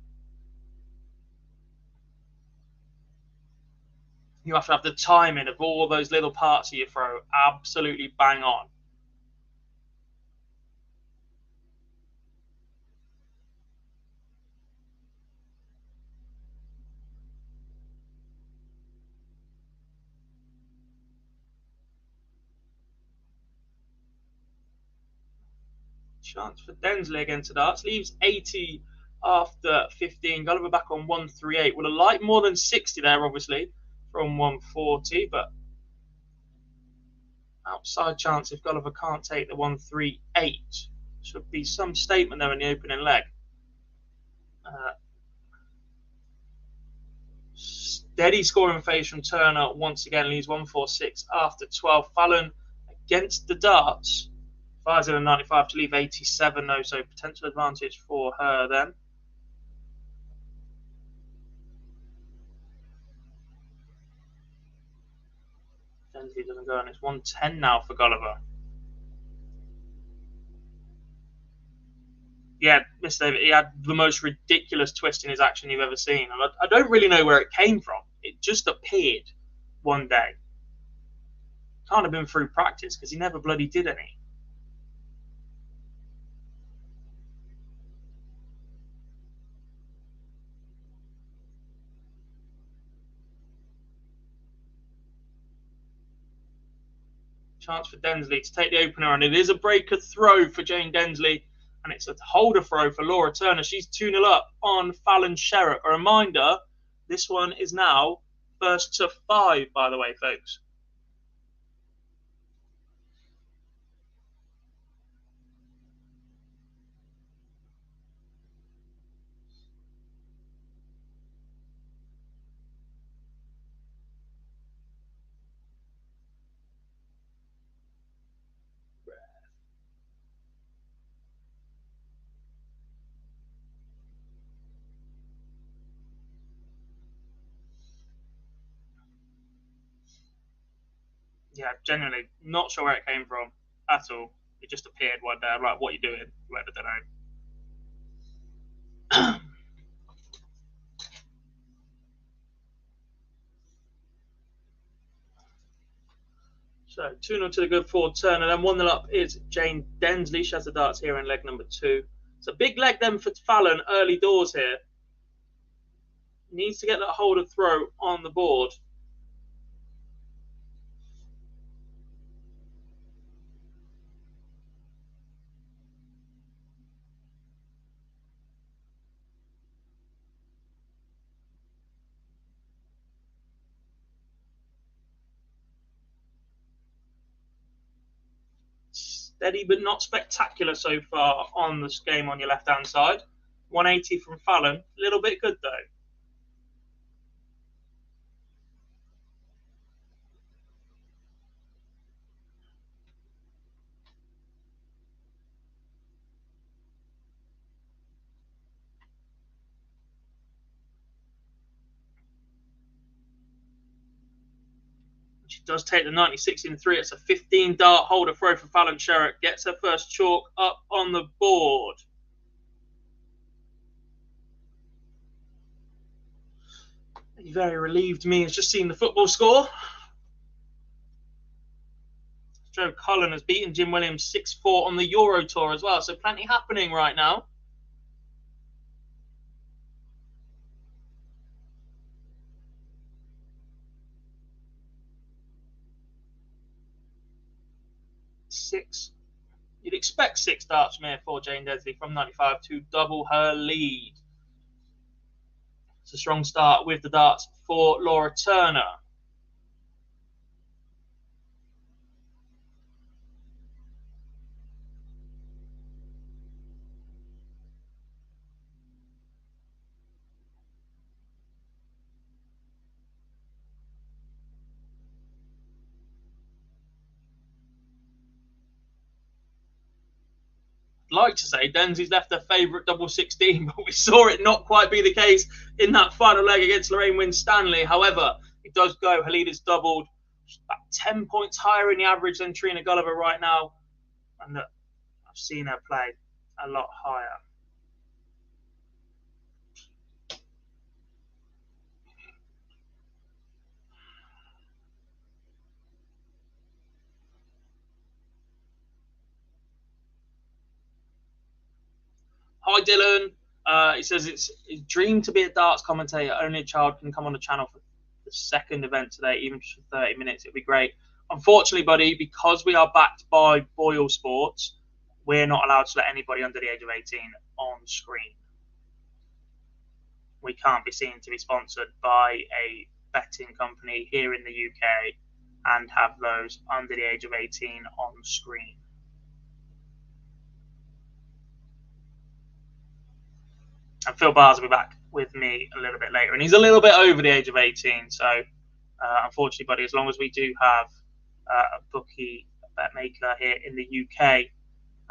You have to have the timing of all those little parts of your throw absolutely bang on. Chance for Densley against the darts. Leaves 80 after 15. Gulliver back on 138. Would have liked more than 60 there, obviously, from 140. But outside chance if Gulliver can't take the 138. Should be some statement there in the opening leg. Steady scoring phase from Turner once again. Leaves 146 after 12. Fallon against the darts. 5.95 to leave 87 though, so potential advantage for her then. Densley doesn't go, and it's 110 now for Gulliver. Yeah, Mr. David, he had the most ridiculous twist in his action you've ever seen. And I don't really know where it came from. It just appeared one day. Can't have been through practice because he never bloody did any. Chance for Densley to take the opener, and it is a breaker throw for Jane Densley, and it's a holder throw for Laura Turner. She's 2-0 up on Fallon Sherritt. A reminder, this one is now first to 5, by the way, folks. Yeah, genuinely not sure where it came from at all. It just appeared one day. I'm like, what are you doing? I don't know. So 2-0 to the good for Turner. Then 1-0 up is Jane Densley. She has the darts here in leg number 2. It's a big leg then for Fallon early doors here. Needs to get that holder throw on the board. Steady but not spectacular so far on this game on your left-hand side. 180 from Fallon. A little bit good, though. She does take the 96 in 3. It's a 15-dart holder throw for Fallon Sherritt. Gets her first chalk up on the board. Very relieved me has just seen the football score. Joe Cullen has beaten Jim Williams 6-4 on the Euro Tour as well. So plenty happening right now. You'd expect 6 darts from here for Jane Densley from 95 to double her lead. It's a strong start with the darts for Laura Turner. Like to say Densley's left her favourite double 16, but we saw it not quite be the case in that final leg against Lorraine Winstanley. However, it does go. Halida's doubled. She's about 10 points higher in the average than Trina Gulliver right now. And I've seen her play a lot higher. Hi, Dylan. He says it's his dream to be a darts commentator. Only a child can come on the channel for the second event today, even just for 30 minutes. It'd be great. Unfortunately, buddy, because we are backed by BoyleSports, we're not allowed to let anybody under the age of 18 on screen. We can't be seen to be sponsored by a betting company here in the UK and have those under the age of 18 on screen. And Phil Bars will be back with me a little bit later. And he's a little bit over the age of 18. So, unfortunately, buddy, as long as we do have a bookie, a bet maker here in the UK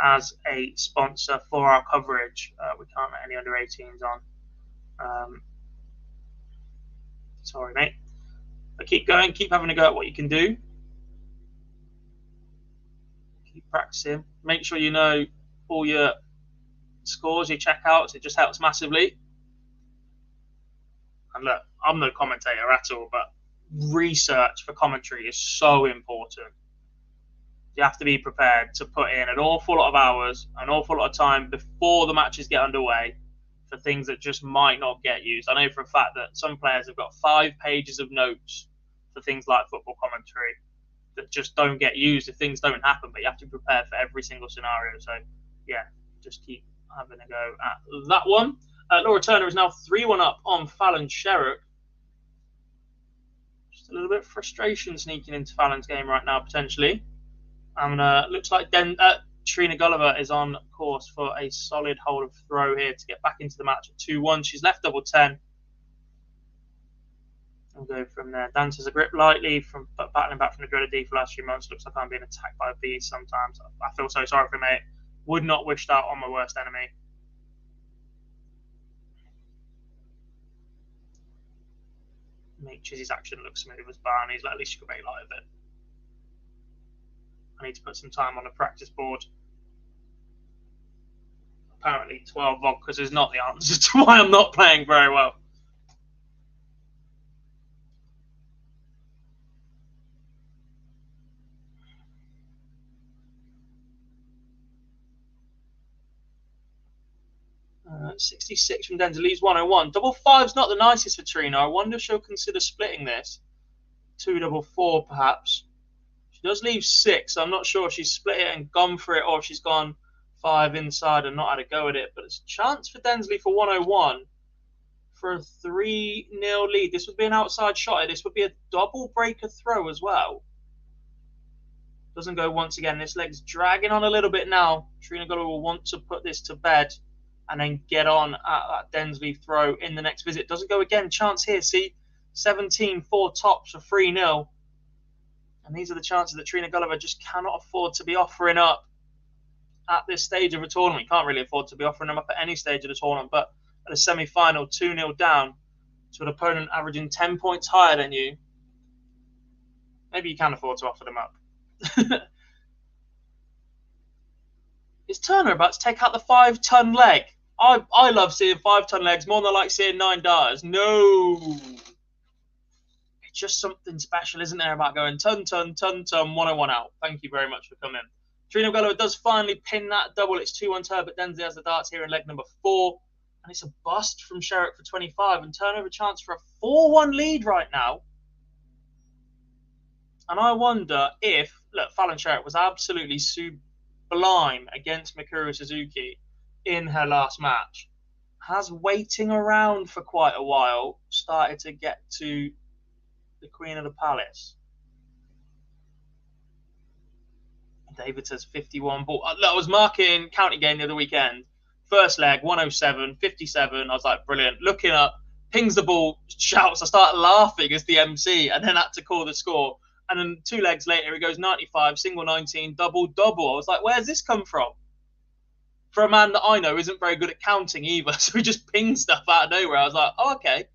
as a sponsor for our coverage, we can't let any under 18s on. Sorry, mate. But keep going. Keep having a go at what you can do. Keep practicing. Make sure you know all your scores, your checkouts. It just helps massively. And look, I'm no commentator at all, but research for commentary is so important. You have to be prepared to put in an awful lot of hours, an awful lot of time before the matches get underway for things that just might not get used. I know for a fact that some players have got 5 pages of notes for things like football commentary. that just don't get used if things don't happen, but you have to prepare for every single scenario. So, yeah, just keep having a go at that one. Laura Turner is now 3-1 up on Fallon Sherrock. Just a little bit of frustration sneaking into Fallon's game right now, potentially. And looks like Trina Gulliver is on course for a solid hold of throw here to get back into the match at 2-1. She's left double 10. We'll go from there. Dances a grip lightly from battling back from the dreaded D for the last few months. Looks like I'm being attacked by a beast sometimes. I feel so sorry for me, mate. Would not wish that on my worst enemy. Make Chizzy's action look smooth as Barney's. At least you can make light of it. I need to put some time on the practice board. Apparently 12 vodkas is not the answer to why I'm not playing very well. Uh, 66 from Densley, leaves 101. Double five's not the nicest for Trina. I wonder if she'll consider splitting this. 2 double 4 perhaps. She does leave 6. So I'm not sure if she's split it and gone for it or if she's gone 5 inside and not had a go at it. But it's a chance for Densley for 101 for a 3-0 lead. This would be an outside shot. This would be a double breaker throw as well. Doesn't go once again. This leg's dragging on a little bit now. Trina Gulliver will want to put this to bed and then get on at that Densley throw in the next visit. Doesn't go again. Chance here. See, 17-4 tops for 3-0. And these are the chances that Trina Gulliver just cannot afford to be offering up at this stage of a tournament. You can't really afford to be offering them up at any stage of the tournament. But at a semi-final, 2-0 down to an opponent averaging 10 points higher than you, maybe you can afford to offer them up. Is Turner about to take out the 5-ton leg? I love seeing 5-ton legs more than I like seeing 9 darters. No. It's just something special, isn't there, about going ton, 101 out. Thank you very much for coming. Trina Gulliver does finally pin that double. It's 2-1 to her, but Densley has the darts here in leg number 4. And it's a bust from Sherrock for 25. And Turner have a chance for a 4-1 lead right now. And I wonder if, look, Fallon Sherrock was absolutely sublime against Mikuru Suzuki in her last match. Has waiting around for quite a while started to get to the Queen of the Palace. David says 51 ball. Look, I was marking county game the other weekend. First leg, 107, 57. I was like, brilliant. Looking up, pings the ball, shouts. I start laughing as the MC and then had to call the score. And then 2 legs later, he goes 95, single 19, double. I was like, where's this come from? For a man that I know isn't very good at counting either. So he just pings stuff out of nowhere. I was like, oh, okay.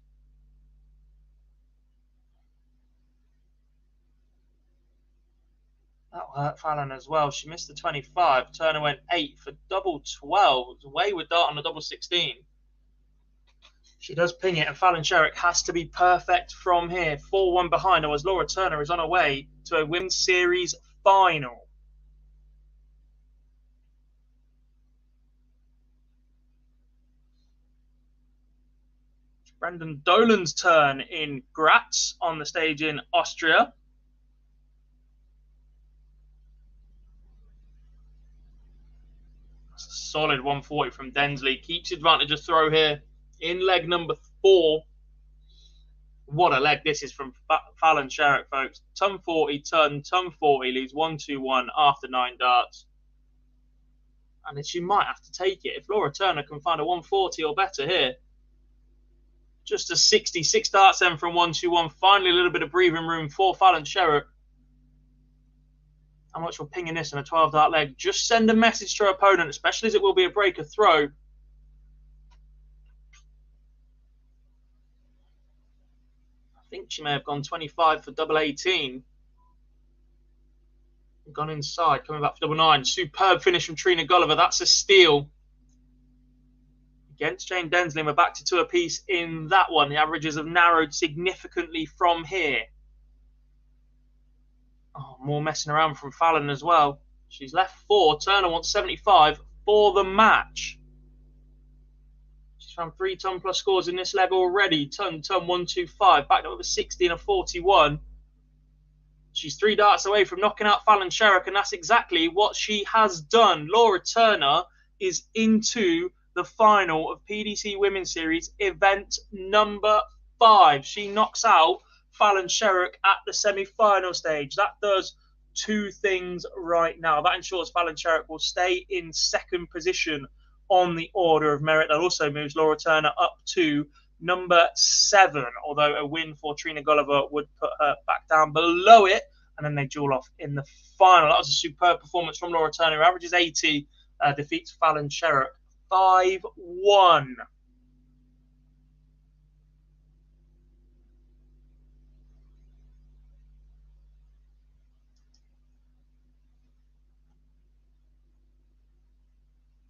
That hurt Fallon as well. She missed the 25. Turner went 8 for double 12. It was a wayward dart on the double 16. She does ping it, and Fallon Sherrock has to be perfect from here. 4-1 behind her as Laura Turner is on her way to a Women's Series final. Brendan Dolan's turn in Graz on the stage in Austria. That's a solid 140 from Densley. Keeps advantage of throw here in leg number 4. What a leg this is from Fallon Sherrock, folks. Ton 40, ton 40, leaves 1-2-1 after 9 darts. And she might have to take it. If Laura Turner can find a 140 or better here. Just a 66 darts then from 1-2-1. Finally, a little bit of breathing room for Fallon Sherrock. How much for pinging this in a 12-dart leg? Just send a message to her opponent, especially as it will be a breaker throw. I think she may have gone 25 for double 18. Gone inside, coming back for double 9. Superb finish from Trina Gulliver. That's a steal. Against Jane Densley, we're back to 2 apiece in that one. The averages have narrowed significantly from here. Oh, more messing around from Fallon as well. She's left 4. Turner wants 75 for the match. She's found 3 ton plus scores in this leg already. Ton 125. Backed up with a 60 and a 41. She's 3 darts away from knocking out Fallon Sherrock, and that's exactly what she has done. Laura Turner is into the final of PDC Women's Series event number 5. She knocks out Fallon Sherrock at the semi-final stage. That does 2 things right now. That ensures Fallon Sherrock will stay in 2nd position on the order of merit. That also moves Laura Turner up to number 7, although a win for Trina Gulliver would put her back down below it, and then they duel off in the final. That was a superb performance from Laura Turner, who averages 80, defeats Fallon Sherrock 5-1.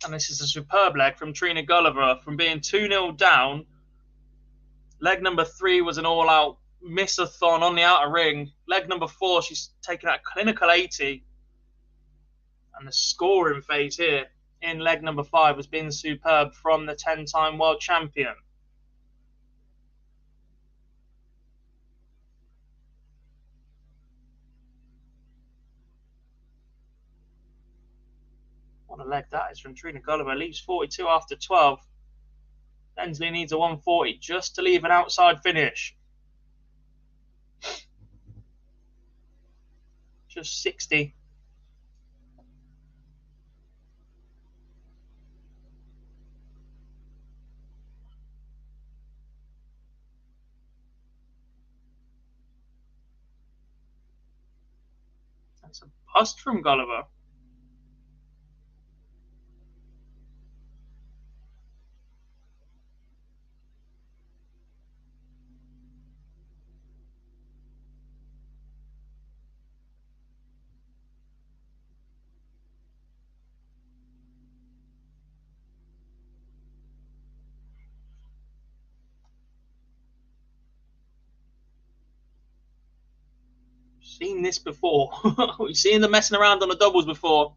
And this is a superb leg from Trina Gulliver, from being 2-0 down. Leg number 3 was an all-out miss-a-thon on the outer ring. Leg number 4, she's taken out a clinical 80. And the scoring phase here in leg number 5 has been superb from the 10-time world champion. What a leg that is from Trina Gulliver. Leaves 42 after 12. Densley needs a 140 just to leave an outside finish. Just 60. That's a bust from Gulliver. Seen this before. We've seen them messing around on the doubles before.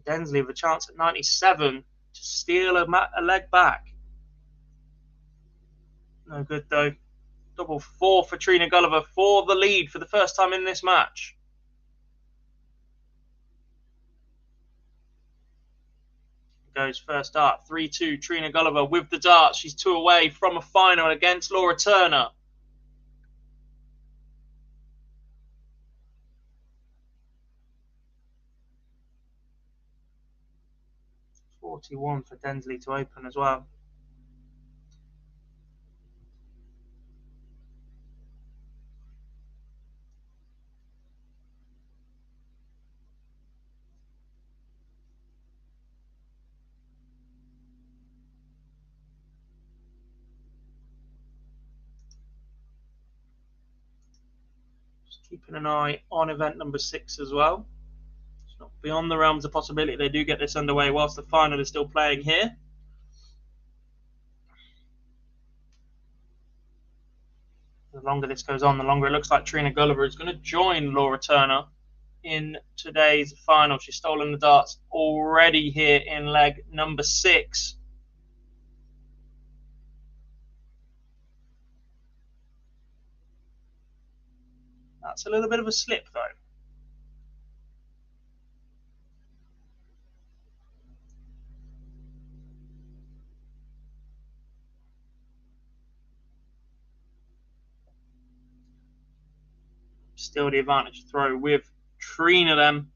Densley with a chance at 97 to steal a leg back. No good though. Double 4 for Trina Gulliver for the lead for the first time in this match. Goes first dart, 3-2. Trina Gulliver with the dart. She's 2 away from a final against Laura Turner. $41 for Densley to open as well. Just keeping an eye on event number 6 as well. It's not beyond the realms of possibility they do get this underway whilst the final is still playing here. The longer this goes on, the longer it looks like Trina Gulliver is going to join Laura Turner in today's final. She's stolen the darts already here in leg number 6. That's a little bit of a slip though. Still the advantage throw with Trina then.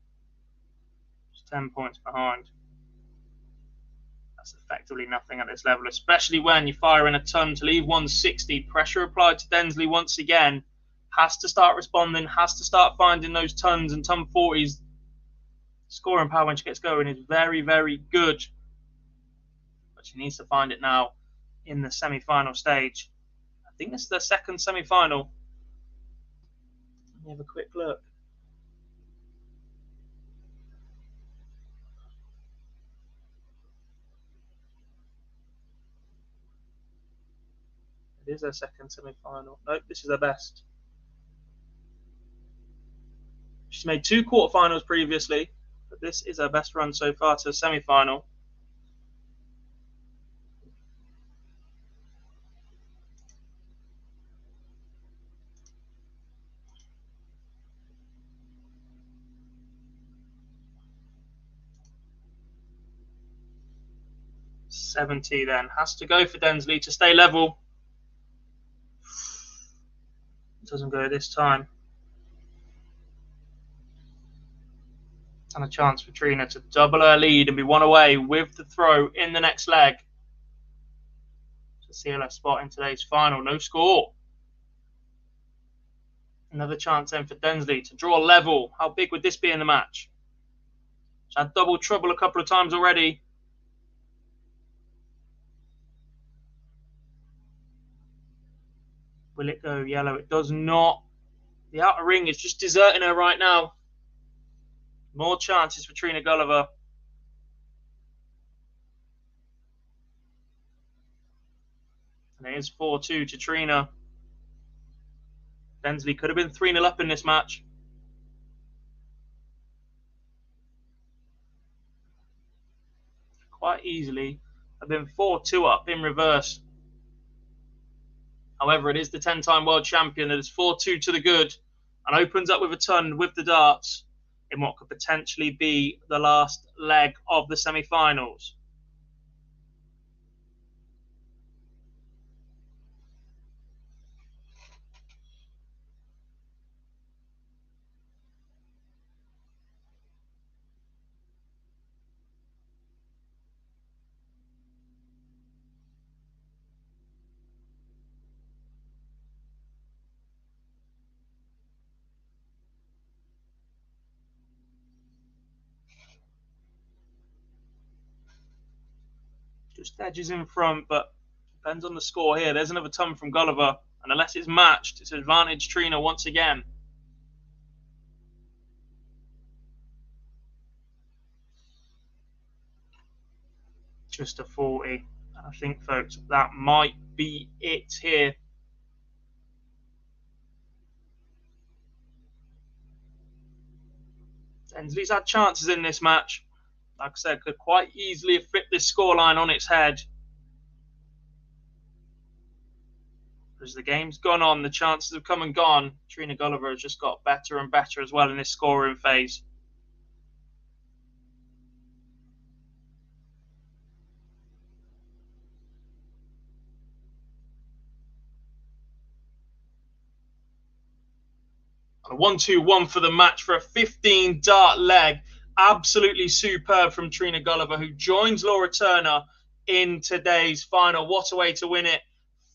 Just 10 points behind. That's effectively nothing at this level, especially when you fire in a ton to leave 160. Pressure applied to Densley once again. Has to start responding, has to start finding those tons and ton 40s. Scoring power when she gets going is very, very good. But she needs to find it now in the semi-final stage. I think this is the second semi-final. Let me have a quick look. It is their second semi-final. Nope, this is their best. She's made 2 quarterfinals previously, but this is her best run so far to a semi-final. 70 then. Has to go for Densley to stay level. Doesn't go this time. And a chance for Trina to double her lead and be one away with the throw in the next leg. To seal her spot in today's final. No score. Another chance then for Densley to draw level. How big would this be in the match? She's had double trouble a couple of times already. Will it go yellow? It does not. The outer ring is just deserting her right now. More chances for Trina Gulliver. And it is 4-2 to Trina. Densley could have been 3-0 up in this match. Quite easily have been 4-2 up in reverse. However, it is the 10-time world champion that is 4-2 to the good and opens up with a ton with the darts in what could potentially be the last leg of the semi-finals. Just edges in front, but depends on the score here. There's another ton from Gulliver, and unless it's matched, it's advantage Trina once again. Just a 40. I think, folks, that might be it here. Densley's had chances in this match. Like I said, could quite easily have flipped this scoreline on its head. As the game's gone on, the chances have come and gone. Trina Gulliver has just got better and better as well in this scoring phase. A 1-2-1 for the match for a 15-dart leg. Absolutely superb from Trina Gulliver, who joins Laura Turner in today's final. What a way to win it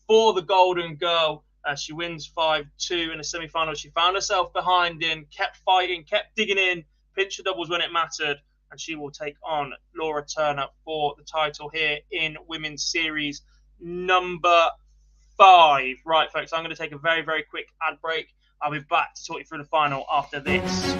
for the Golden Girl. She wins 5-2 in the semi-final. She found herself behind in, kept fighting, kept digging in, pinched the doubles when it mattered, and she will take on Laura Turner for the title here in Women's Series number 5. Right, folks, I'm going to take a very, very quick ad break. I'll be back to talk you through the final after this.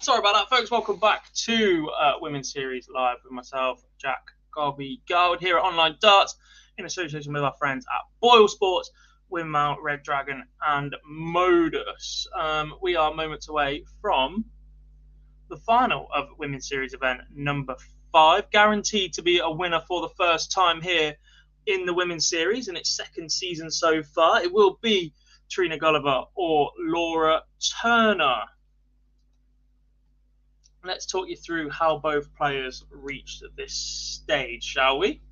Sorry about that, folks. Welcome back to Women's Series Live with myself, Jack Garby Garwood, here at Online Darts in association with our friends at BoyleSports, Windmount, Red Dragon, and MODUS. We are moments away from the final of Women's Series event number 5, guaranteed to be a winner for the first time here in the Women's Series in its second season so far. It will be Trina Gulliver or Laura Turner. Let's talk you through how both players reached this stage, shall we?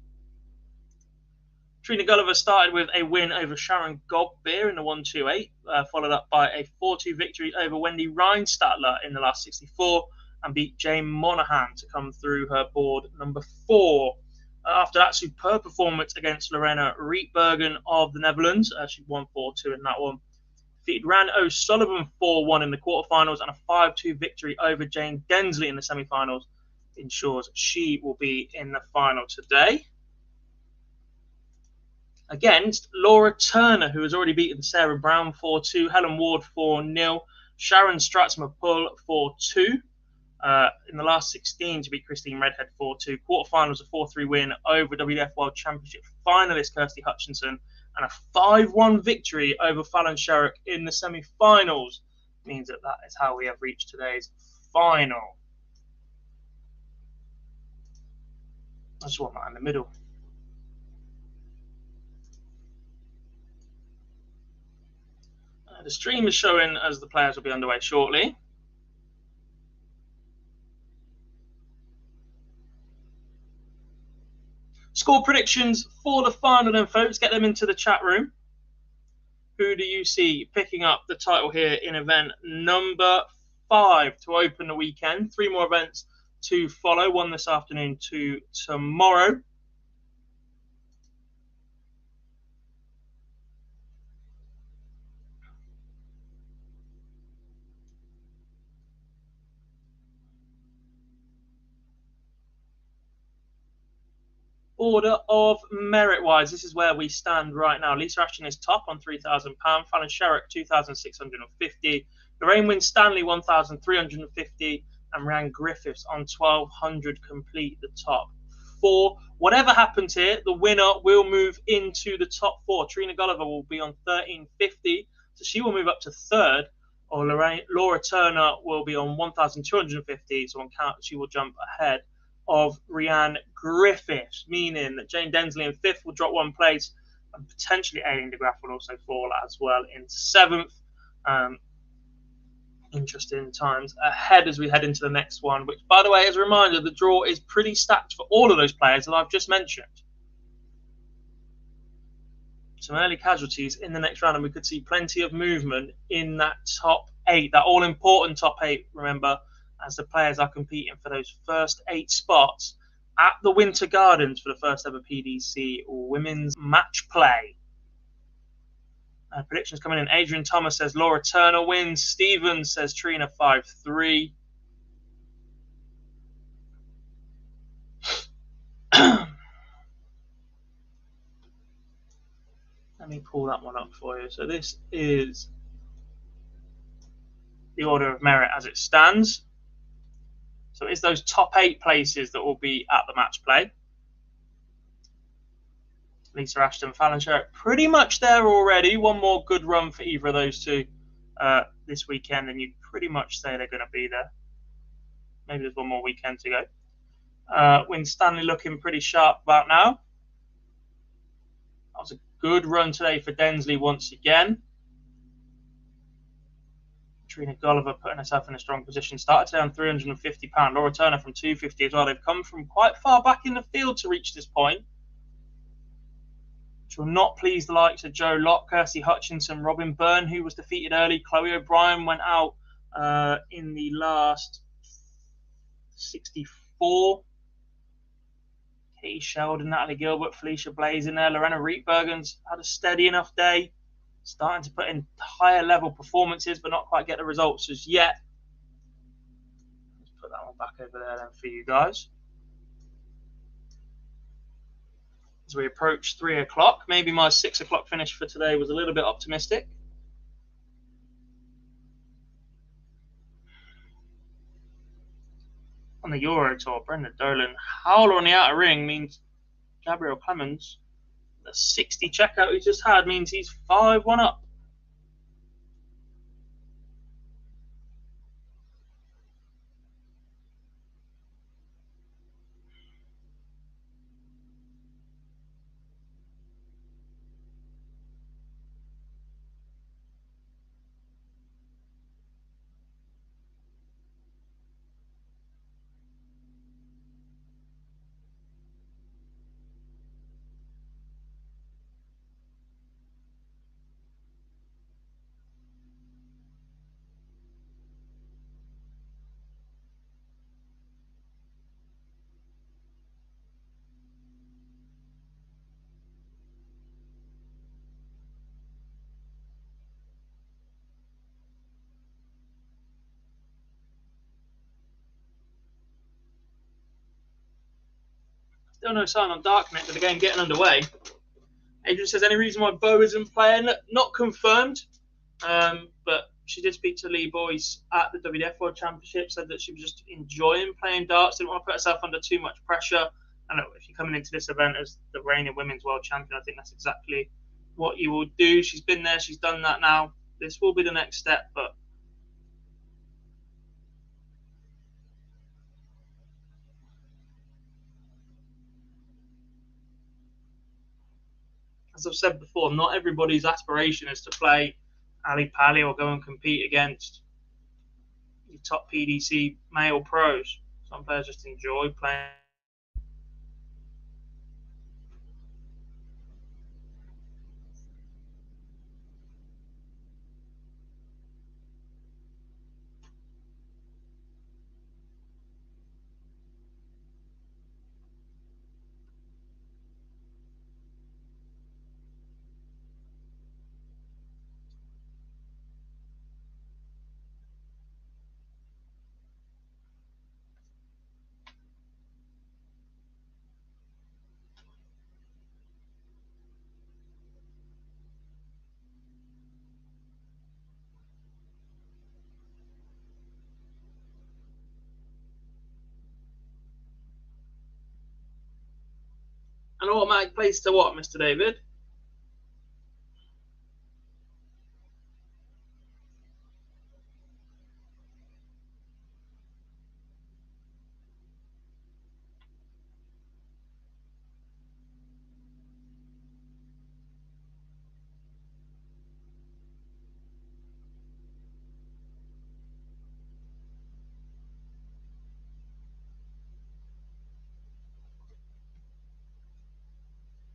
Trina Gulliver started with a win over Sharon Godbeer in the 1-2-8, followed up by a 4-2 victory over Wendy Reinstatler in the last 64, and beat Jane Monaghan to come through her board number 4. After that superb performance against Lorena Rietbergen of the Netherlands, she won 4-2 in that one. Defeated Ran O'Sullivan 4-1 in the quarterfinals, and a 5-2 victory over Jane Densley in the semi-finals ensures she will be in the final today. Against Laura Turner, who has already beaten Sarah Brown 4-2, Helen Ward 4-0, Sharon Stratzmer-Pull 4-2. In the last 16 to beat Christine Redhead 4-2. Quarterfinals, a 4-3 win over WWF World Championship finalist Kirsty Hutchinson, and a 5-1 victory over Fallon Sherrock in the semi-finals. Means that is how we have reached today's final. I just want that in the middle. The stream is showing as the players will be underway shortly. Score predictions for the final then, folks. Get them into the chat room. Who do you see picking up the title here in event number 5 to open the weekend? 3 more events to follow. 1 this afternoon, 2 tomorrow. Order of merit-wise, this is where we stand right now. Lisa Ashton is top on £3,000. Fallon Sherrock, £2,650. Lorraine Winstanley, £1,350. And Rhiannon Griffiths on £1,200 complete the top 4. Whatever happens here, the winner will move into the top 4. Trina Gulliver will be on £1,350, so she will move up to 3rd. Or Laura Turner will be on £1,250, so on count she will jump ahead of Rhiannon Griffiths, meaning that Jane Densley in 5th will drop 1 place, and potentially Aileen de Graaf will also fall as well in 7th. Interesting times ahead as we head into the next one, which, by the way, as a reminder, the draw is pretty stacked for all of those players that I've just mentioned. Some early casualties in the next round, and we could see plenty of movement in that top 8, that all-important top 8, remember, as the players are competing for those first 8 spots at the Winter Gardens for the first ever PDC women's match play. Predictions coming in. Adrian Thomas says Laura Turner wins. Stephen says Trina 5-3. Let me pull that one up for you. So this is the order of merit as it stands. So it's those top 8 places that will be at the match play. Lisa Ashton, Fallon Sherrock, pretty much there already. 1 more good run for either of those 2 this weekend, and you'd pretty much say they're going to be there. Maybe there's 1 more weekend to go. Winstanley looking pretty sharp about now. That was a good run today for Densley once again. Trina Gulliver putting herself in a strong position. Started today on £350. Laura Turner from £250 as well. They've come from quite far back in the field to reach this point, which will not please the likes of Joe Locke, Kirsty Hutchinson, Robin Byrne, who was defeated early. Chloe O'Brien went out in the last 64. Katie Sheldon, Natalie Gilbert, Felicia Blaze in there. Lorena Rietbergen's had a steady enough day. Starting to put in higher level performances, but not quite get the results as yet. Let's put that one back over there then for you guys. As we approach 3 o'clock, maybe my 6 o'clock finish for today was a little bit optimistic. On the Euro Tour, Brendan Dolan. Howler on the outer ring means Gabriel Clemens, the 60 checkout he just had, means he's 5-1 up. Still no sign on Darknet with the game getting underway. Adrian says, any reason why Bo isn't playing? Not confirmed, but she did speak to Lee Boyce at the WDF World Championship, said that she was just enjoying playing darts, didn't want to put herself under too much pressure. And if you're coming into this event as the reigning women's world champion, I think that's exactly what you will do. She's been there, she's done that now. This will be the next step, but as I've said before, not everybody's aspiration is to play Ali Pali or go and compete against your top PDC male pros. Some players just enjoy playing. An automatic place to what, Mr. David?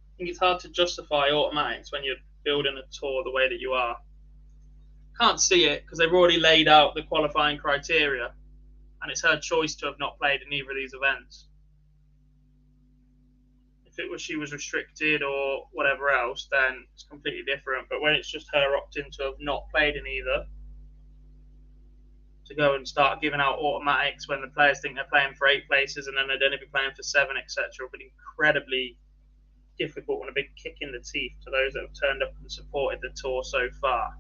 I think it's hard to justify automatics when you're building a tour the way that you are. Can't see it because they've already laid out the qualifying criteria, and it's her choice to have not played in either of these events. If it was she was restricted or whatever else, then it's completely different. But when it's just her opting to have not played in either, to go and start giving out automatics when the players think they're playing for 8 places and then they'd only be playing for 7, etc., but incredibly difficult and a big kick in the teeth to those that have turned up and supported the tour so far.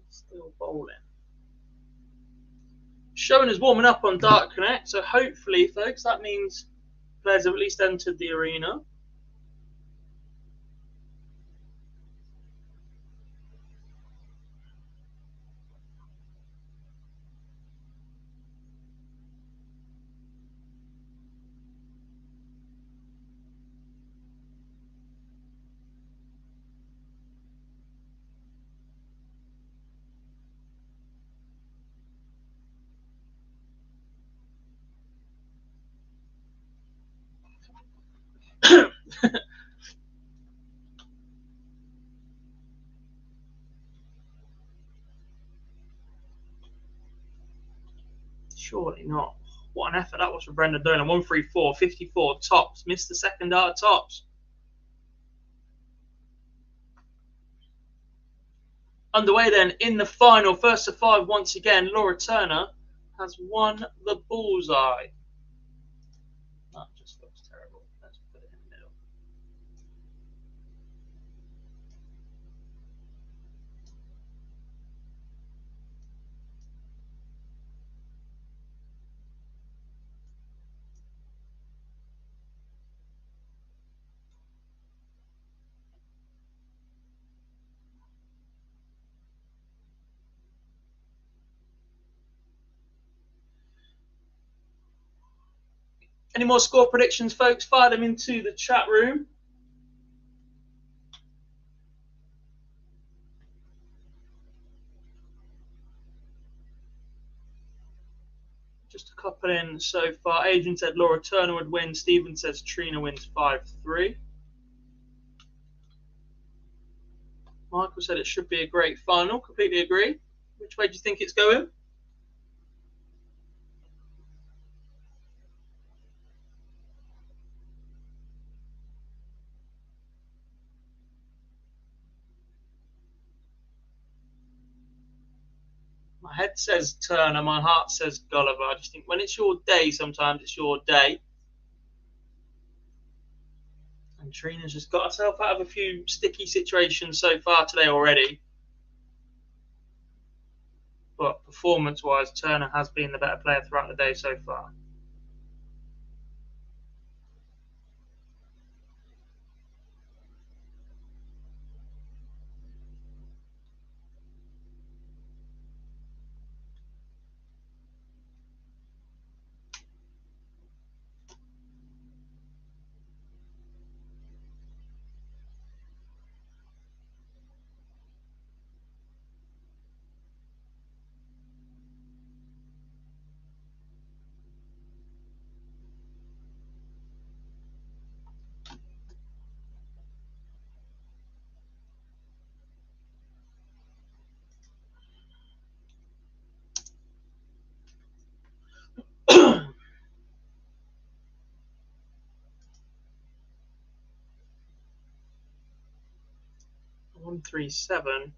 Still bowling. Showing is warming up on Dart Connect, so hopefully, folks, that means players have at least entered the arena. Surely not. What an effort that was for Brendan Dolan. 134, 54 tops. Missed the second dart tops. Underway then in the final. First to 5 once again. Laura Turner has won the bullseye. That just looks terrible. Let's put it in the middle. Any more score predictions, folks? Fire them into the chat room. Just a couple in so far. Adrian said Laura Turner would win. Stephen says Trina wins 5-3. Michael said it should be a great final. Completely agree. Which way do you think it's going? My head says Turner, my heart says Gulliver. I just think when it's your day, sometimes it's your day. And Trina's just got herself out of a few sticky situations so far today already. But performance-wise, Turner has been the better player throughout the day so far. (137)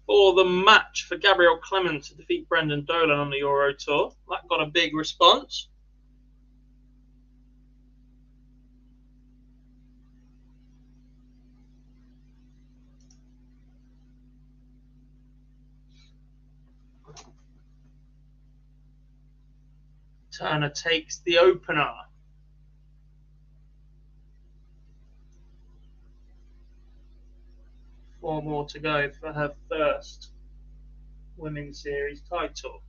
for the match for Gabrielle Clement to defeat Brendan Dolan on the Euro Tour. That got a big response. Turner takes the opener. Four more to go for her first Women's Series title.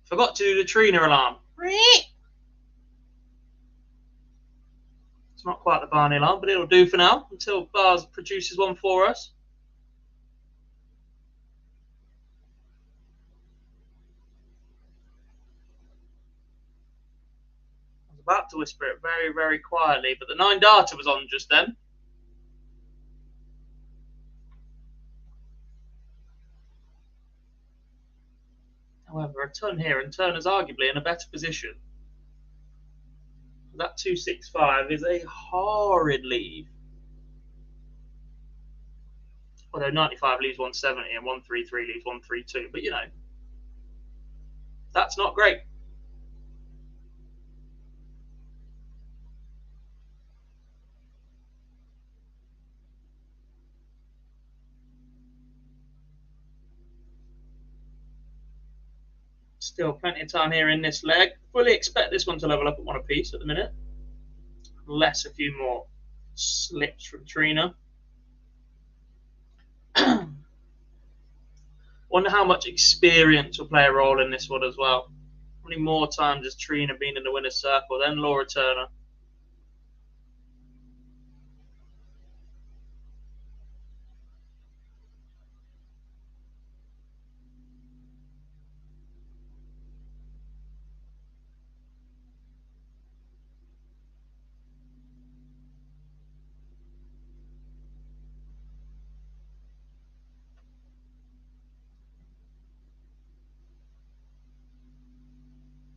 Forgot to do the Trina alarm. It's not quite the Barney alarm, but it'll do for now until Bars produces one for us. I was about to whisper it very, very quietly, but the 9 darter was on just then. However, a ton here, and Turner's arguably in a better position. That 265 is a horrid lead. Although 95 leaves 170 and 133 leaves 132, but you know, that's not great. Still plenty of time here in this leg. Fully expect this one to level up at 1 apiece at the minute. Unless a few more slips from Trina. Wonder how much experience will play a role in this one as well. How many more times has Trina been in the winner's circle? Then Laura Turner.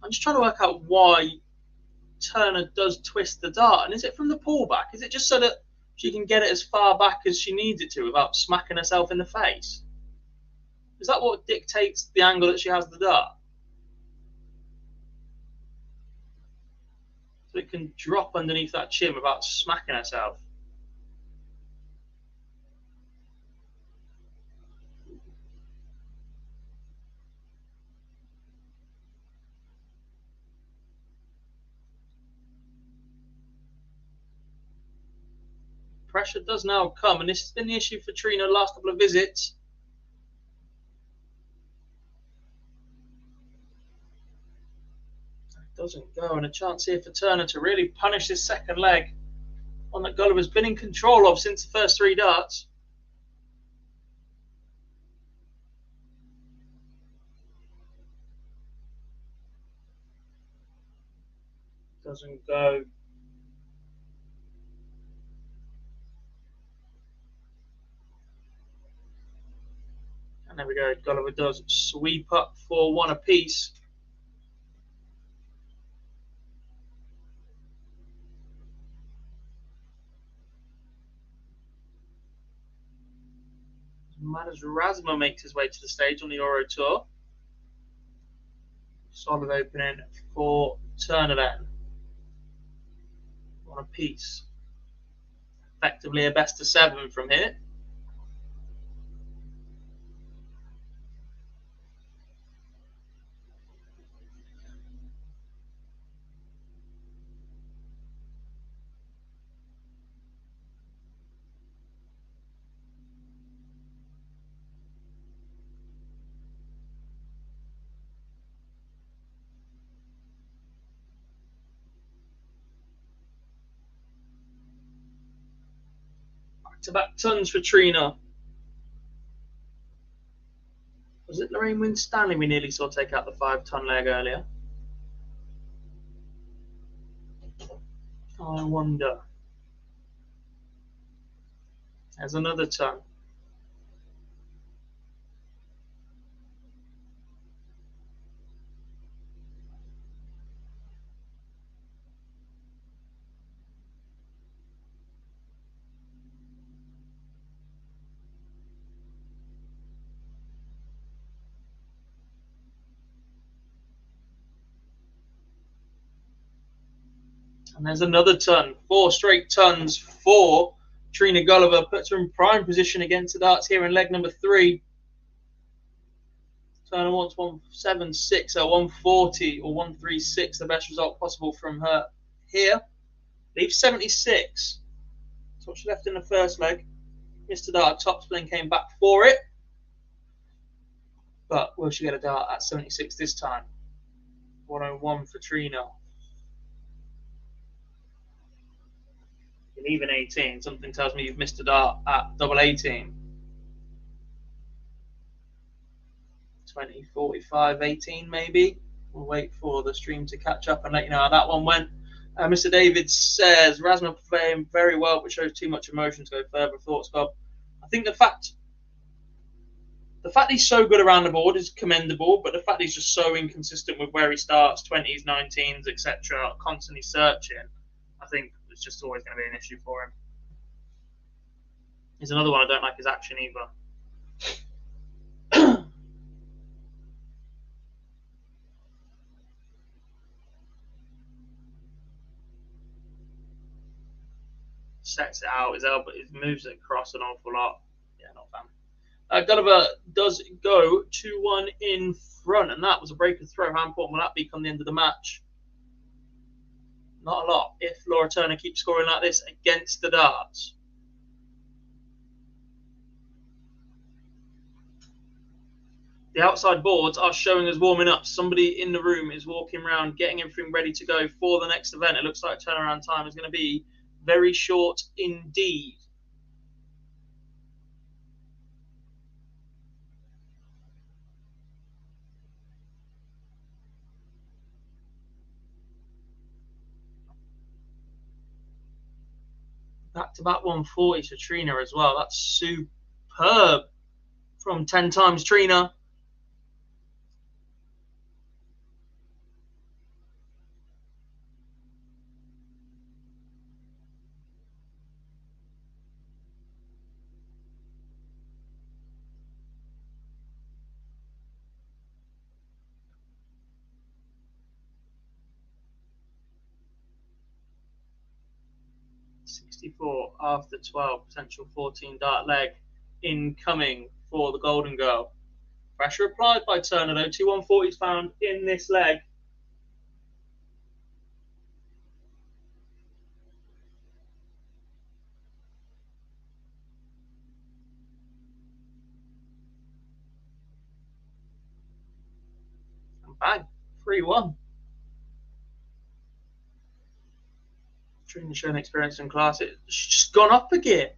I'm just trying to work out why Turner does twist the dart. And is it from the pullback? Is it just so that she can get it as far back as she needs it to without smacking herself in the face? Is that what dictates the angle that she has the dart? So it can drop underneath that chin without smacking herself. Pressure does now come, and this has been the issue for Trina the last couple of visits. It doesn't go, and a chance here for Turner to really punish this second leg. One that Gulliver's been in control of since the first 3 darts. Doesn't go. And there we go. Gulliver does sweep up for 1 apiece. Matters Razma makes his way to the stage on the Euro Tour. Solid opening for Turner then. 1 apiece. Effectively a best of 7 from here. Back-to-back tons for Trina. Was it Lorraine Winstanley we nearly saw take out the 5-ton leg earlier? I wonder. There's another ton. And there's another ton. 4 straight tons for Trina Gulliver. Puts her in prime position against the darts here in leg number 3. Turner wants 176 or 140 or 136. The best result possible from her here. Leaves 76. That's what she left in the first leg. Missed a dart at top spin, came back for it. But will she get a dart at 76 this time? 101 for Trina. Even 18. Something tells me you've missed a dart at double 18. 20, 45, 18 maybe. We'll wait for the stream to catch up and let you know how that one went. Mr. David says, Razma playing very well, but shows too much emotion to go further. Thoughts, Bob? I think the fact he's so good around the board is commendable, but the fact he's just so inconsistent with where he starts, 20s, 19s, etc., constantly searching, I think it's just always going to be an issue for him. Here's another one I don't like his action either. Sets it out, his elbow, it moves it across an awful lot. Yeah, not fan. Gulliver does go 2-1 in front, and that was a break of throw. How important will that be come the end of the match? Not a lot if Laura Turner keeps scoring like this against the darts. The outside boards are showing us warming up. Somebody in the room is walking around, getting everything ready to go for the next event. It looks like turnaround time is going to be very short indeed. Back-to-back 140s for Trina as well. That's superb from 10 times Trina. 64 after 12, potential 14 dart leg incoming for the Golden Girl. Pressure applied by Turner though. 2-140s found in this leg. And bang, 3-1. Trina showing experience and class. It's just gone up a gear.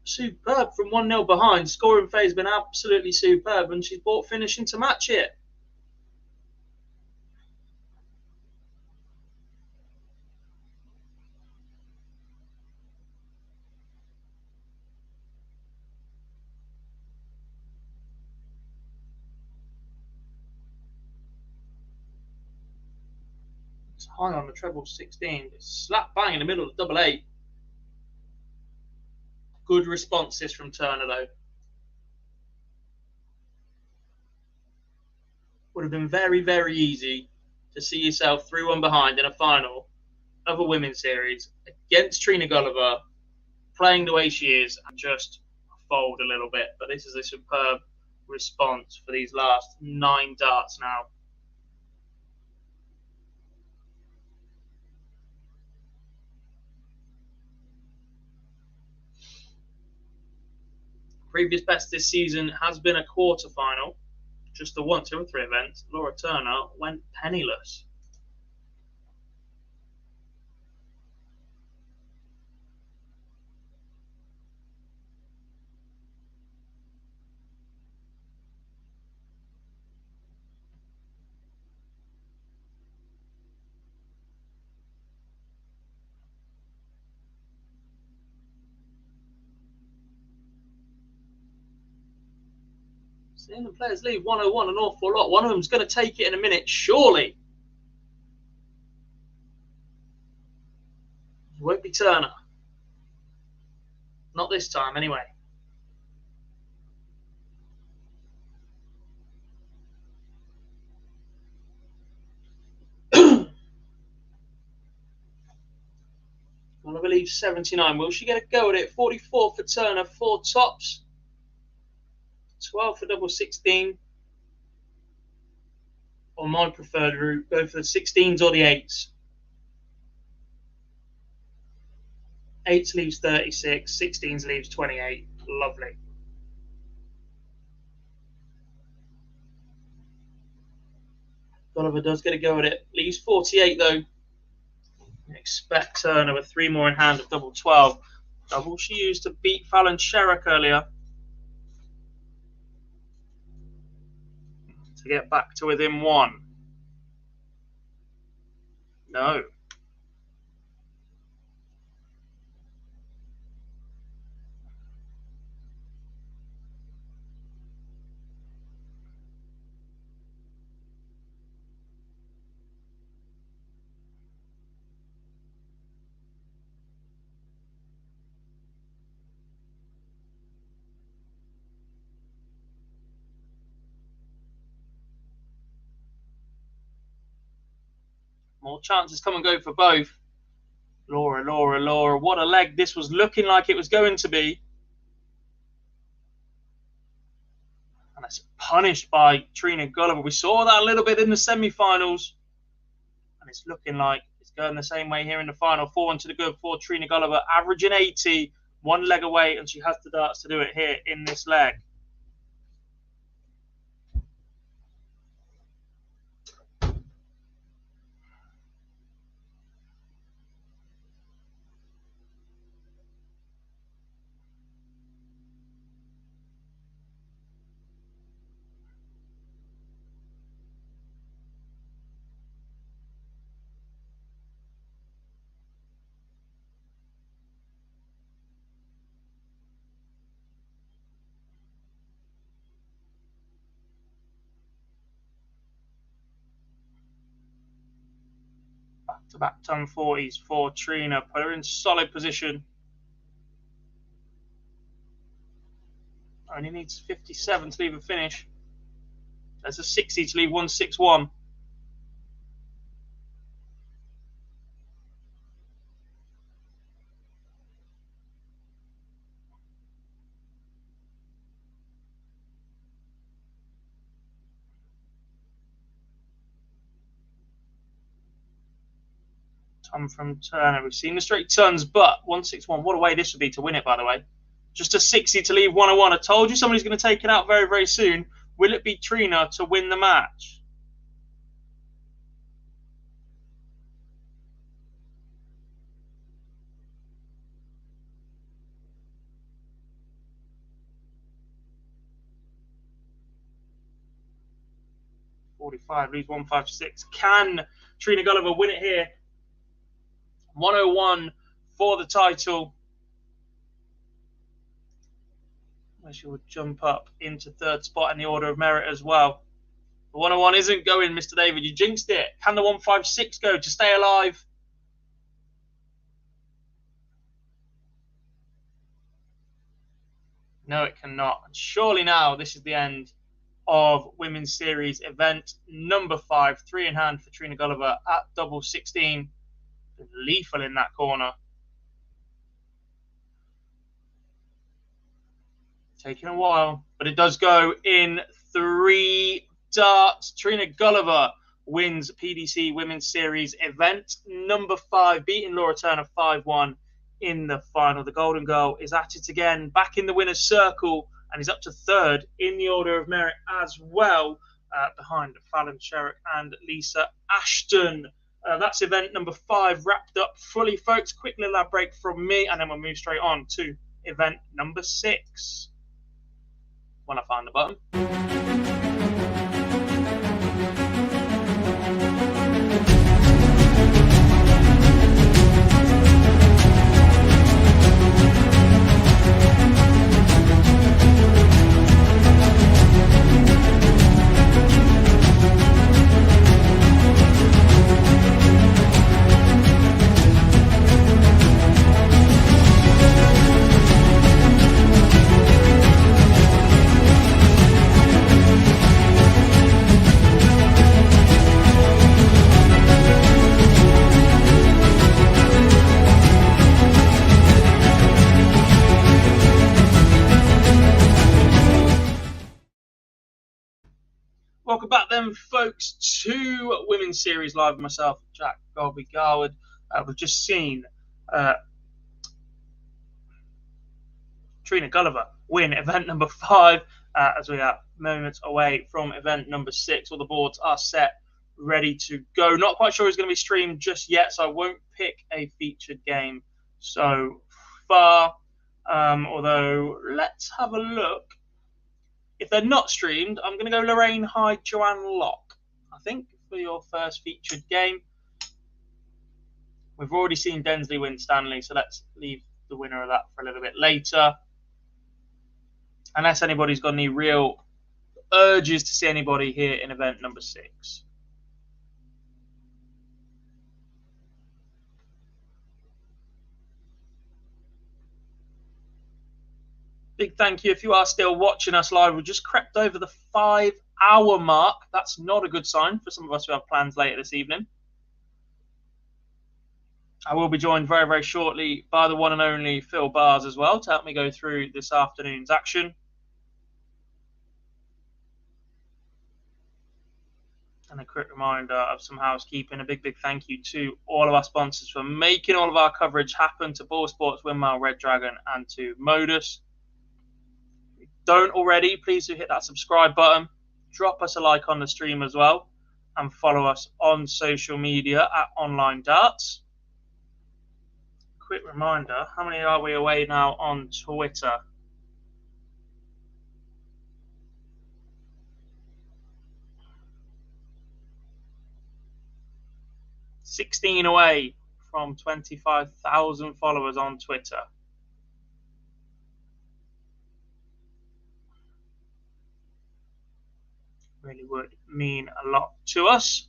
Superb from 1-0 behind. Scoring phase has been absolutely superb, and she's brought finishing to match it. It's high on the treble 16. It's slap bang in the middle of double 8. Good responses from Turner though. Would have been very, very easy to see yourself 3-1 behind in a final of a women's series against Trina Gulliver, playing the way she is, and just fold a little bit. But this is a superb response for these last 9 darts now. Previous best this season has been a quarter-final. Just the 1, 2, and 3 events. Laura Turner went penniless. Seeing the players leave 101 an awful lot. One of them's going to take it in a minute, surely. It won't be Turner. Not this time, anyway. Well, I believe 79. Will she get a go at it? 44 for Turner, 4 tops. 12 for double 16. Or my preferred route, go for the 16s or the 8s. 8s leaves 36, 16s leaves 28. Lovely. Gulliver does get a go at it. Leaves 48 though. Expect Turner with 3 more in hand of double 12. Double she used to beat Fallon Sherrick earlier. To get back to within 1. No. More chances come and go for both. Laura. What a leg this was looking like it was going to be. And it's punished by Trina Gulliver. We saw that a little bit in the semi-finals. And it's looking like it's going the same way here in the final. 4-1 to the good for Trina Gulliver. Averaging 80. 1 leg away. And she has the darts to do it here in this leg. Back-to-back ton 40s for Trina. Put her in solid position. Only needs 57 to leave a finish. There's a 60 to leave 161. come from Turner. We've seen the straight tons, but 161. What a way this would be to win it, by the way. Just a 60 to leave 101. I told you somebody's going to take it out very, very soon. Will it be Trina to win the match? Leaves 156. Can Trina Gulliver win it here? 101 for the title. She will jump up into third spot in the order of merit as well. The 101 isn't going, Mr. David. You jinxed it. Can the 156 go to stay alive? No, it cannot. And surely now this is the end of Women's Series event number 5. 3 in hand for Trina Gulliver at double 16. Lethal in that corner. Taking a while, but it does go in 3 darts. Trina Gulliver wins PDC Women's Series event number 5, beating Laura Turner 5-1 in the final. The Golden Girl is at it again, back in the winner's circle, and is up to 3rd in the order of merit as well, behind Fallon Sherrick and Lisa Ashton. That's event number 5 wrapped up fully, folks. Quick little ad break from me, and then we'll move straight on to event number 6. When I find the button. Welcome back then, folks, to Women's Series Live with myself, Jack Golby Garwood. We've just seen Trina Gulliver win event number 5 as we are moments away from event number 6. All the boards are set, ready to go. Not quite sure who's going to be streamed just yet, so I won't pick a featured game so far. Although, let's have a look. If they're not streamed, I'm going to go Lorraine Hyde, Joanne Locke, I think, for your first featured game. We've already seen Densley win Stanley, so let's leave the winner of that for a little bit later. Unless anybody's got any real urges to see anybody here in event number 6. Big thank you if you are still watching us live. We've just crept over the 5-hour mark. That's not a good sign for some of us who have plans later this evening. I will be joined very, very shortly by the one and only Phil Bars as well to help me go through this afternoon's action. And a quick reminder of some housekeeping. A big, big thank you to all of our sponsors for making all of our coverage happen, to BoyleSports, Windmill, Red Dragon, and to MODUS. Don't already, please do hit that subscribe button. Drop us a like on the stream as well. And follow us on social media at Online Darts. Quick reminder, how many are we away now on Twitter? $16 away from 25,000 followers on Twitter. Really would mean a lot to us.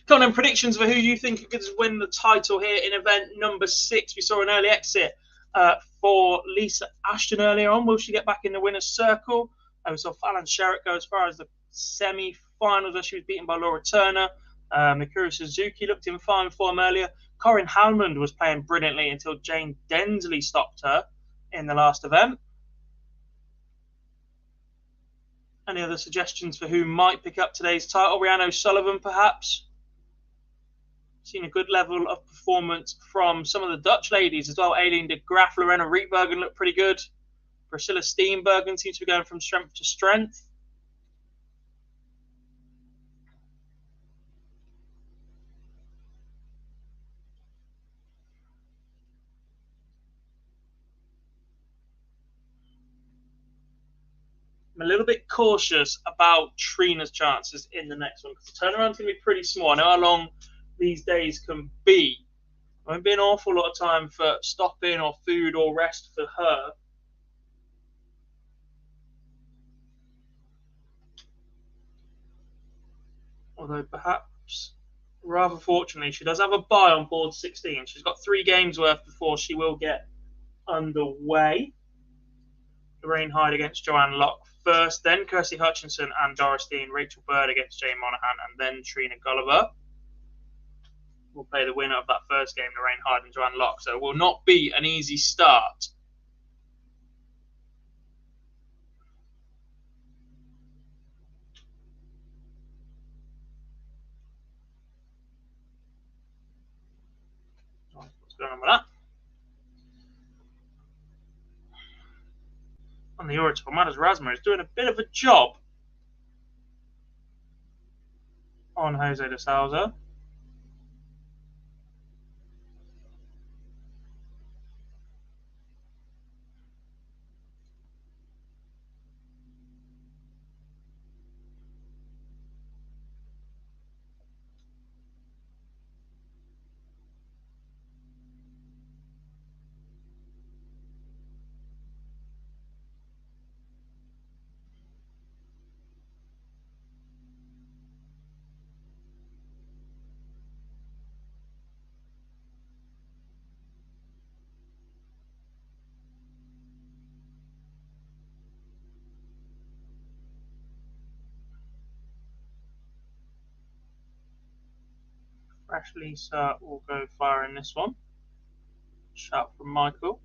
Come on, predictions for who you think could win the title here in event number 6. We saw an early exit for Lisa Ashton earlier on. Will she get back in the winner's circle? We saw Fallon Sherritt go as far as the semi-finals where she was beaten by Laura Turner. Mikuru Suzuki looked in fine form earlier. Corinne Hammond was playing brilliantly until Jane Densley stopped her in the last event. Any other suggestions for who might pick up today's title? Rhiannon O'Sullivan, perhaps? Seen a good level of performance from some of the Dutch ladies as well. Aileen de Graaf, Lorena Rietbergen looked pretty good. Priscilla Steenbergen seems to be going from strength to strength. I'm a little bit cautious about Trina's chances in the next one because the turnaround's going to be pretty small. I know how long these days can be. There won't be an awful lot of time for stopping or food or rest for her. Although perhaps, rather fortunately, she does have a bye on board 16. She's got 3 games worth before she will get underway. Lorraine Hyde against Joanne Locke first, then Kirsty Hutchinson and Doris Dean, Rachel Bird against Jane Monaghan, and then Trina Gulliver. We'll play the winner of that first game, Lorraine Hyde and Joanne Locke. So it will not be an easy start. What's going on with that? On the orator, Matters Rasma is doing a bit of a job on Jose de Souza. Fresh Lisa will go fire in this one. Shout from Michael.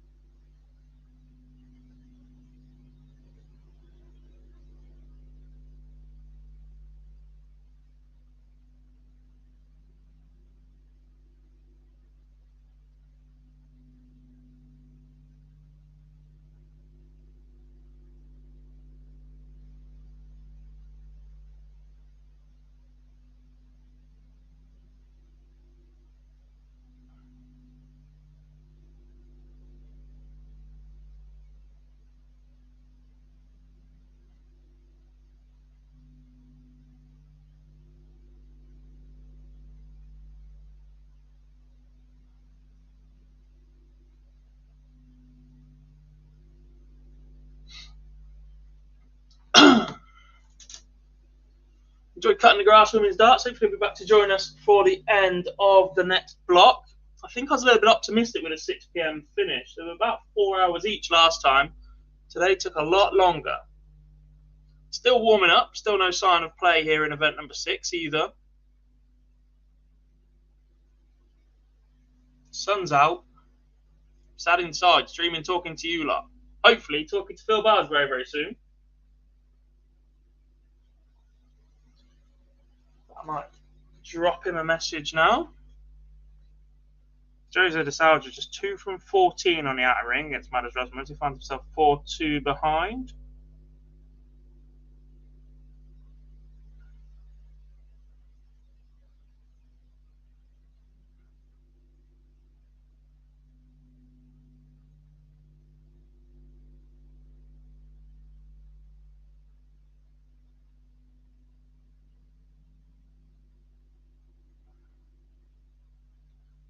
Enjoyed cutting the grass women's darts. Hopefully we'll be back to join us for the end of the next block. I think I was a little bit optimistic with a 6 p.m. finish. There were about 4 hours each last time. Today took a lot longer. Still warming up. Still no sign of play here in event number 6 either. Sun's out. Sat inside, streaming, talking to you lot. Hopefully talking to Phil Bowers very, very soon. I might drop him a message now. Jose de Souza just 2 from 14 on the outer ring against Matters Rasmussen. He finds himself 4-2 behind.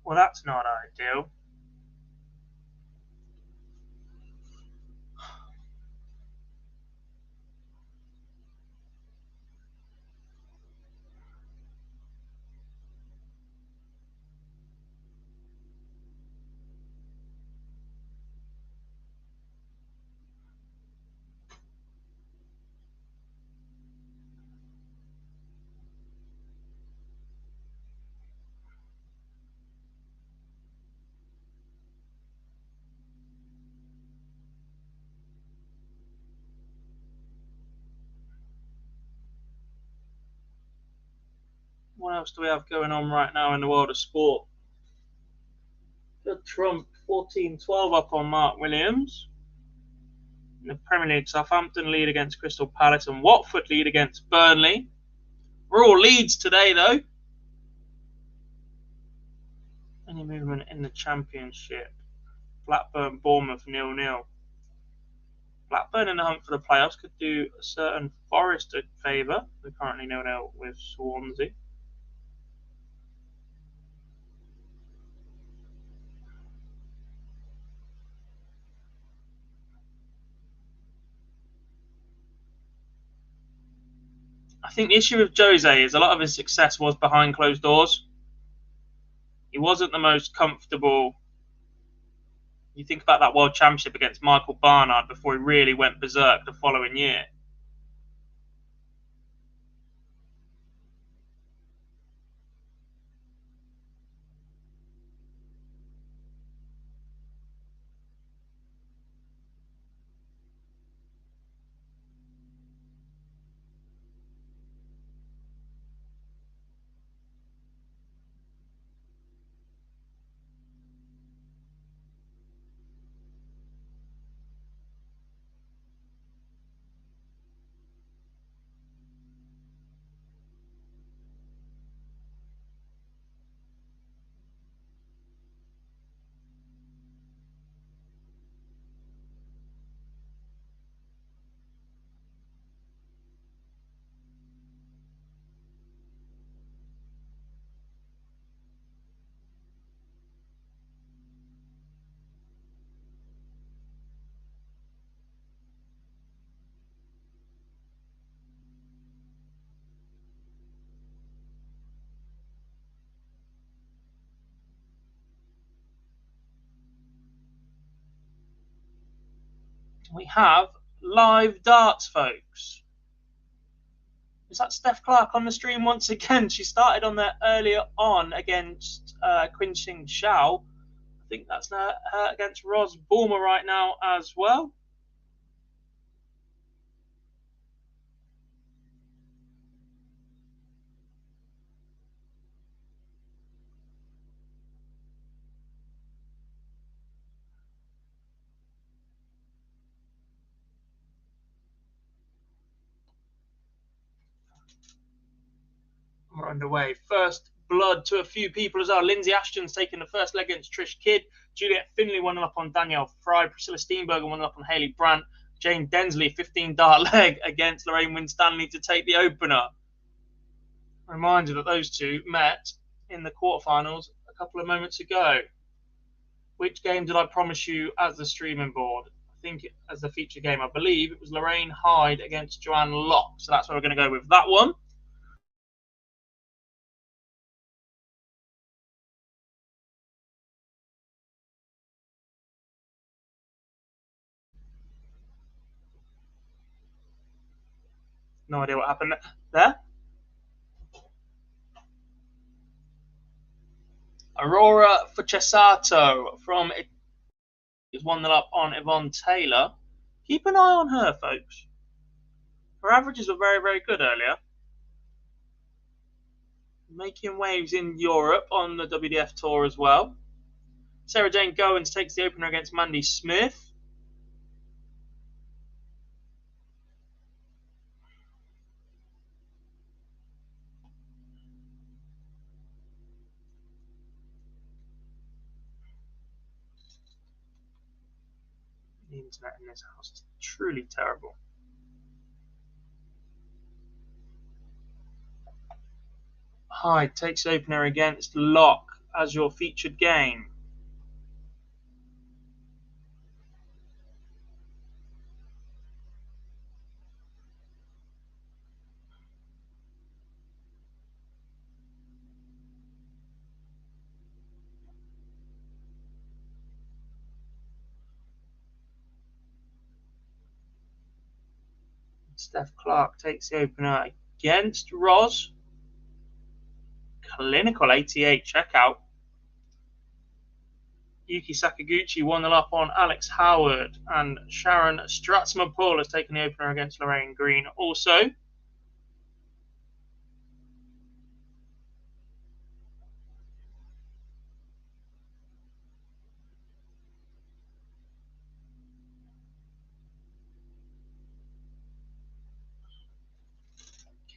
Well, that's not ideal. What else do we have going on right now in the world of sport? Good Trump 14-12 up on Mark Williams. In the Premier League, Southampton lead against Crystal Palace and Watford lead against Burnley. We're all leads today, though. Any movement in the Championship? Blackburn, Bournemouth 0-0. Blackburn in the hunt for the playoffs could do a certain Forest a favour. They're currently 0-0 with Swansea. I think the issue with Jose is a lot of his success was behind closed doors. He wasn't the most comfortable. You think about that World Championship against Michael Barnard before he really went berserk the following year. We have live darts, folks. Is that Steph Clark on the stream once again? She started on there earlier on against Quinching Xiao. I think that's her against Ros Boomer right now as well. We're underway. First blood to a few people as well. Lindsay Ashton's taking the first leg against Trish Kidd. Juliet Finley won up on Danielle Fry. Priscilla Steenbergen won up on Hayley Brandt. Jane Densley, 15-dart leg against Lorraine Winstanley to take the opener. Reminder that those two met in the quarterfinals a couple of moments ago. Which game did I promise you as the streaming board? I think as the feature game, I believe it was Lorraine Hyde against Joanne Locke. So that's where we're going to go with that one. No idea what happened there. Aurora Focusato from is 1-0 up on Yvonne Taylor. Keep an eye on her, folks. Her averages were very, very good earlier. Making waves in Europe on the WDF Tour as well. Sarah Jane Goins takes the opener against Mandy Smith. The internet in this house is truly terrible. Hyde takes the opener against Locke as your featured game. Steph Clark takes the opener against Ros. Clinical 88 checkout. Yuki Sakaguchi 1-0 up on Alex Howard, and Sharon Stratzman-Paul has taken the opener against Lorraine Green also.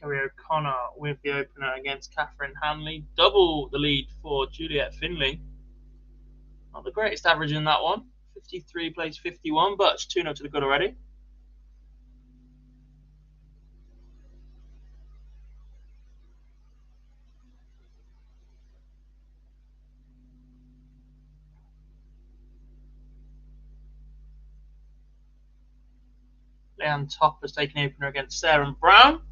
Kerry O'Connor with the opener against Catherine Hanley. Double the lead for Juliet Finley. Not the greatest average in that one. 53 plays 51, but it's 2-0 to the good already. Leanne Top has taken the opener against Sarah Brown.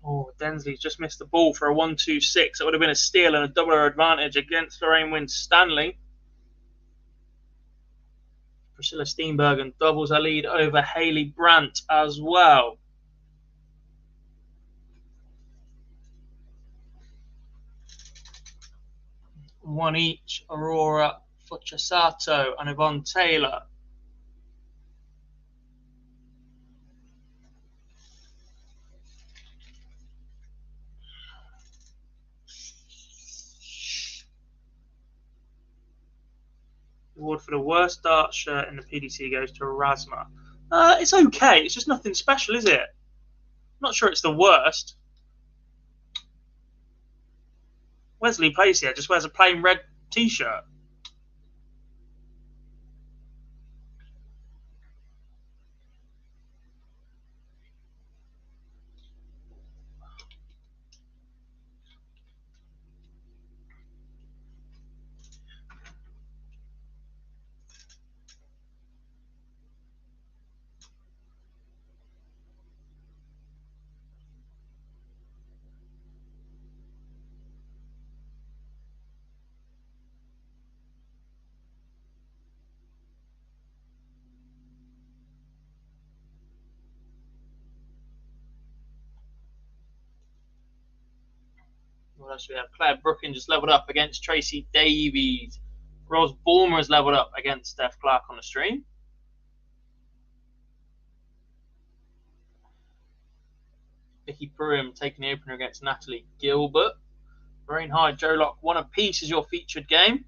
Oh, Densley's just missed the ball for a 1-2-6. It would have been a steal and a doubler advantage against Lorraine Winstanley. Priscilla Steenbergen doubles her lead over Hayley Brandt as well. One each, Aurora Focusato and Yvonne Taylor. The award for the worst dart shirt in the PDC goes to Erasma. It's okay. It's just nothing special, is it? I'm not sure it's the worst. Wesley plays here, just wears a plain red t-shirt. What else do we have? Claire Brookin just leveled up against Tracy Davies. Rose Balmer has leveled up against Steph Clark on the stream. Vicky Purim taking the opener against Natalie Gilbert. Lorraine Hyde, Joe Locke, one apiece is your featured game.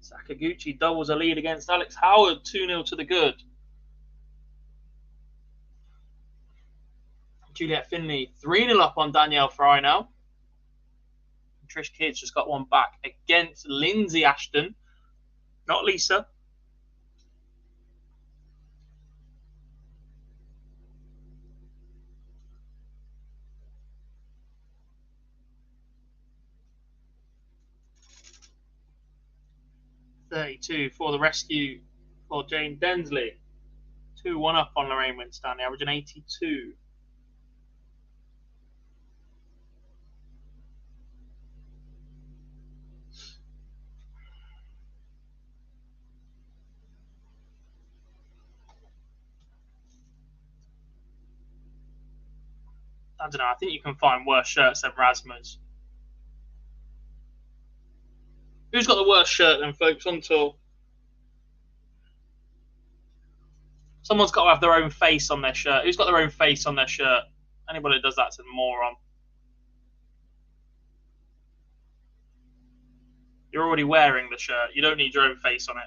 Sakaguchi doubles a lead against Alex Howard, 2-0 to the good. Juliet Finley, 3-0 up on Danielle Fry now. Trish Kidd's just got one back against Lindsay Ashton, not Lisa. .32 for the rescue for Jane Densley. 2-1 up on Lorraine Winstanley, averaging 82. I don't know, I think you can find worse shirts than Rasmus. Who's got the worst shirt then, folks, on tour? Someone's got to have their own face on their shirt. Who's got their own face on their shirt? Anybody that does that's a moron. You're already wearing the shirt. You don't need your own face on it.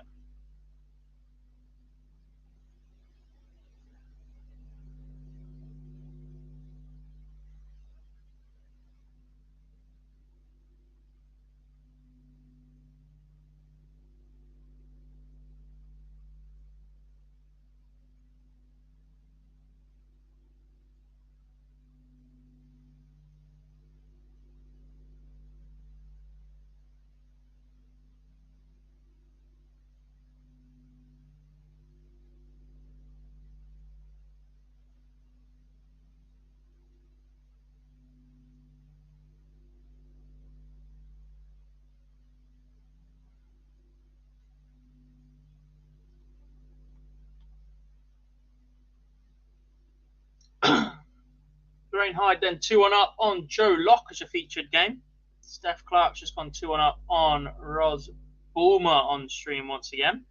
Lorraine Hyde then 2-1 up on Joe Locke as a featured game. Steph Clark's just gone 2-1 up on Roz Bulmer on stream once again.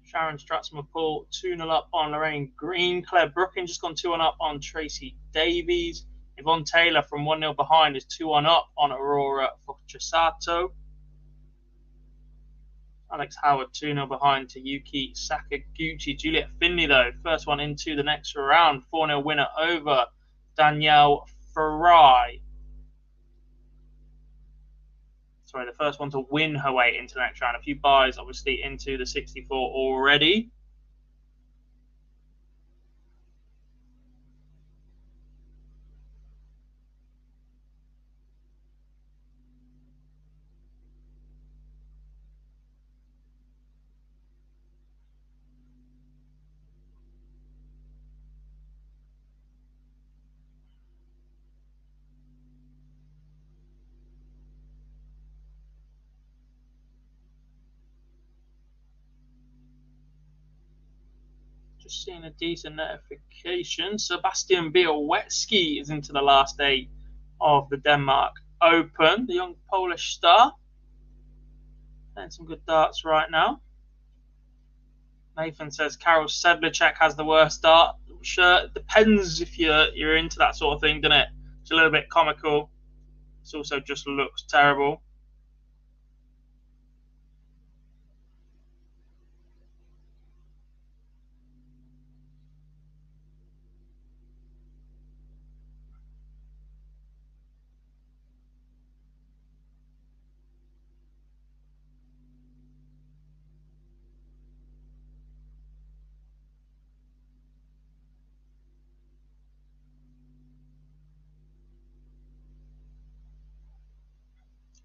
Sharon Stratzman-Poole 2-0 up on Lorraine Green. Claire Brookin just gone 2-1 up on Tracy Davies. Yvonne Taylor from 1-0 behind is 2-1 up on Aurora Focusato. Alex Howard 2-0 behind to Yuki Sakaguchi. Juliet Finley, though, first one into the next round. 4-0 winner over Danielle Ferrari. Sorry, the first one to win her way into the next round. A few buys, obviously, into the 64 already. Just seeing a decent notification. Sebastian Białowski is into the last 8 of the Denmark Open. The young Polish star. Playing some good darts right now. Nathan says Karol Sedlacek has the worst dart. Sure, it depends if you're into that sort of thing, doesn't it? It's a little bit comical. It also just looks terrible.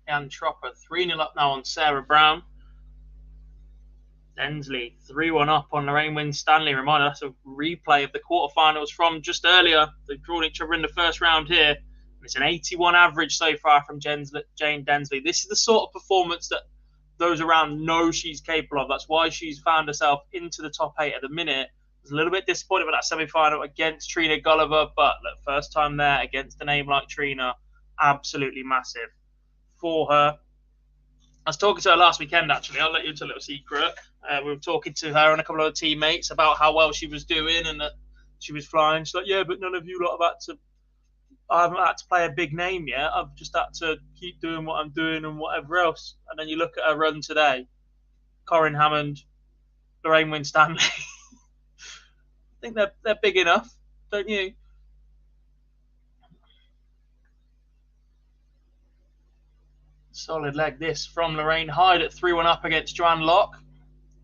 Jan Tropper 3-0 up now on Sarah Brown. Densley 3-1 up on Lorraine Winstanley. Reminder, that's a replay of the quarterfinals from just earlier. They've drawn each other in the first round here. And it's an 81 average so far from Jane Densley. This is the sort of performance that those around know she's capable of. That's why she's found herself into the top 8 at the minute. I was a little bit disappointed with that semi-final against Trina Gulliver, but look, first time there against a name like Trina, absolutely massive for her. I was talking to her last weekend, actually. I'll let you into a little secret. We were talking to her and a couple of other teammates about how well she was doing and that she was flying. She's like, yeah, but none of you lot have had to... I haven't had to play a big name yet. I've just had to keep doing what I'm doing and whatever else. And then you look at her run today. Corinne Hammond, Lorraine Winstanley. I think they're big enough, don't you? Solid leg this from Lorraine Hyde at 3-1 up against Joanne Locke.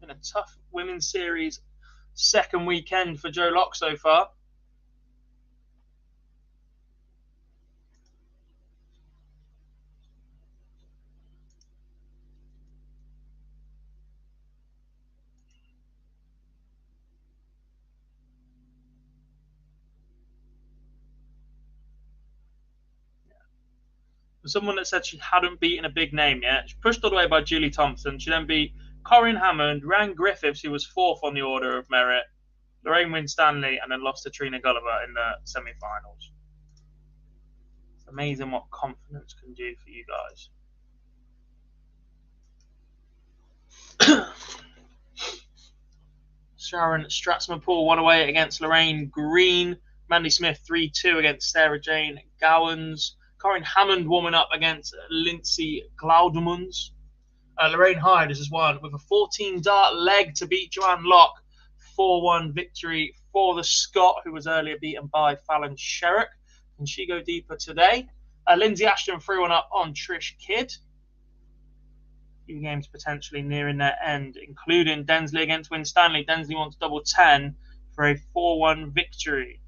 Been a tough women's series second weekend for Joe Locke so far. Someone that said she hadn't beaten a big name yet. She pushed all the way by Julie Thompson. She then beat Corinne Hammond, Rhiannon Griffiths, who was 4th on the order of merit, Lorraine Winstanley, and then lost to Trina Gulliver in the semi-finals. It's amazing what confidence can do for you guys. Sharon Stratzman-Poole won away against Lorraine Green. Mandy Smith 3-2 against Sarah Jane Gowans. Corinne Hammond warming up against Lindsay Glaudemans. Lorraine Hyde has just won with a 14-dart leg to beat Joanne Locke. 4-1 victory for the Scot, who was earlier beaten by Fallon Sherrick. Can she go deeper today? Lindsay Ashton 3-1 up on Trish Kidd. A few games potentially nearing their end, including Densley against Winstanley. Densley wants double 10 for a 4-1 victory.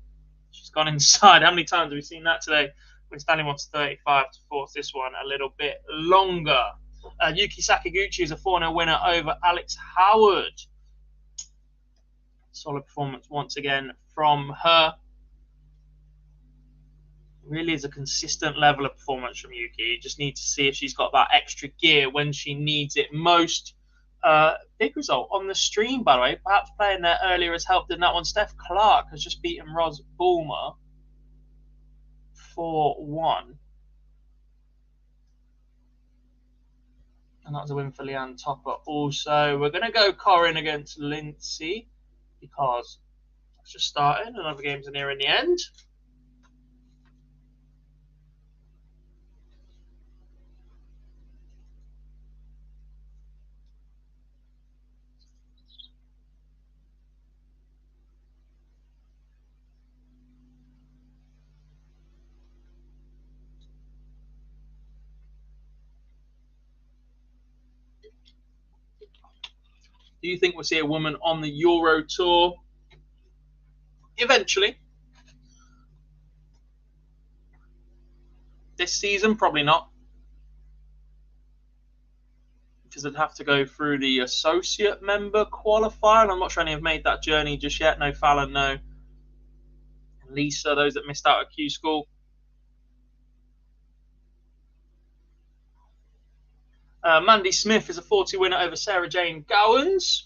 She's gone inside. How many times have we seen that today? Winstanley wants 35 to force this one a little bit longer. Yuki Sakaguchi is a 4-0 winner over Alex Howard. Solid performance once again from her. Really is a consistent level of performance from Yuki. You just need to see if she's got that extra gear when she needs it most. Big result on the stream, by the way. Perhaps playing there earlier has helped in that one. Steph Clark has just beaten Ros Bulmer 4-1. And that was a win for Leanne Topper. Also, we're going to go Corin against Lindsay because it's just started and other games are nearing the end. Do you think we'll see a woman on the Euro Tour? Eventually. This season, probably not. Because they'd have to go through the associate member qualifier, and I'm not sure any have made that journey just yet. No Fallon, no Lisa, those that missed out at Q School. Mandy Smith is a 40 winner over Sarah Jane Gowans.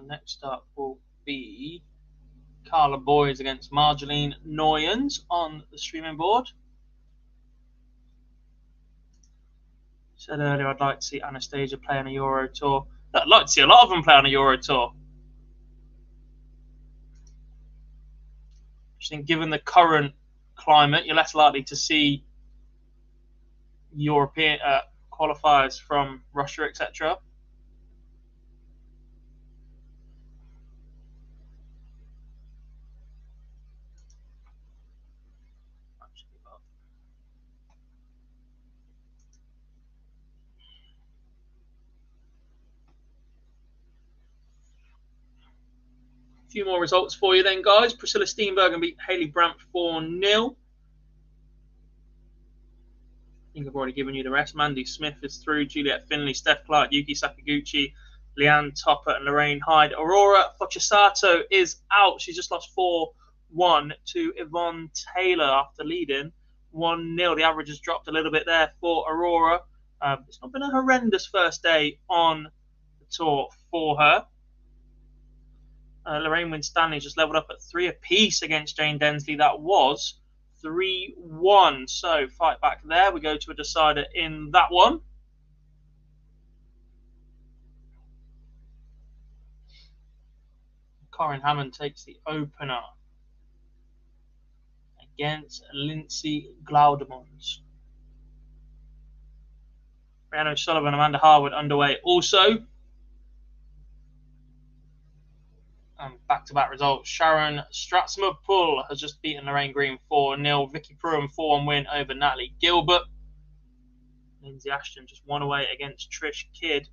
Next up will be Carla Boys against Marjolaine Noyens on the streaming board. Said earlier I'd like to see Anastasia play on a Euro Tour. I'd like to see a lot of them play on a Euro Tour. I think given the current climate, you're less likely to see European qualifiers from Russia, etc. A few more results for you then, guys. Priscilla Steenbergen beat Hayley Brandt 4-0. I think I've already given you the rest. Mandy Smith is through. Juliet Finley, Steph Clark, Yuki Sakaguchi, Leanne Topper, and Lorraine Hyde. Aurora Focusato is out. She just lost 4-1 to Yvonne Taylor after leading 1-0. The average has dropped a little bit there for Aurora. It's not been a horrendous first day on the tour for her. Lorraine Winstanley just leveled up at 3 apiece against Jane Densley. That was 3-1. So fight back there. We go to a decider in that one. Corin Hammond takes the opener against Lindsay Glaudemons. Rhiannon Sullivan, Amanda Harwood underway also. And back-to-back results. Sharon Stratsma-Pull has just beaten Lorraine Green 4-0. Vicky Pruham 4-1 win over Natalie Gilbert. Lindsay Ashton just won away against Trish Kidd.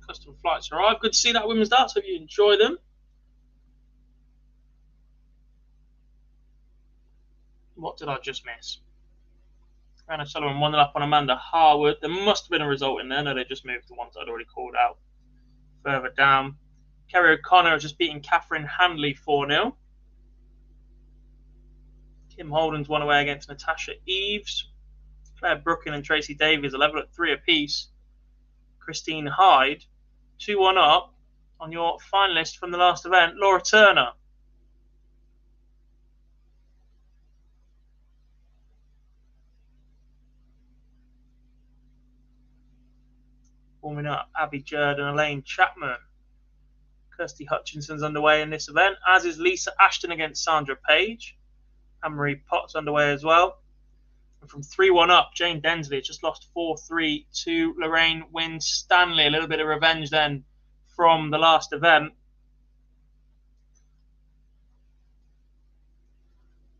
Custom flights arrived. Good to see that women's darts. Hope you enjoy them. What did I just miss? Rhiannon Sullivan 1-0 up on Amanda Harwood. There must have been a result in there. No, they just moved the ones I'd already called out. Further down, Kerry O'Connor has just beaten Catherine Handley 4-0. Kim Holden's won away against Natasha Eves. Claire Brookin and Tracy Davies are level at 3 apiece. Christine Hyde. 2-1 up on your finalist from the last event, Laura Turner. Warming up, Abby Jerd and Elaine Chapman. Kirsty Hutchinson's underway in this event, as is Lisa Ashton against Sandra Page. Anne-Marie Potts underway as well. And from 3-1 up, Jane Densley just lost 4-3 to Lorraine Wynne-Stanley. A little bit of revenge then from the last event.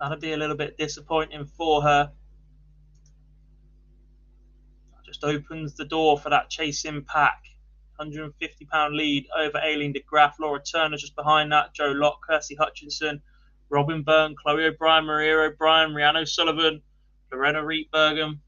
That'll be a little bit disappointing for her. Just opens the door for that chasing pack. £150 lead over Aileen de Graaf. Laura Turner just behind that. Joe Locke, Kirsty Hutchinson, Robin Byrne, Chloe O'Brien, Maria O'Brien, Rhiannon Sullivan, Lorena Rietbergen.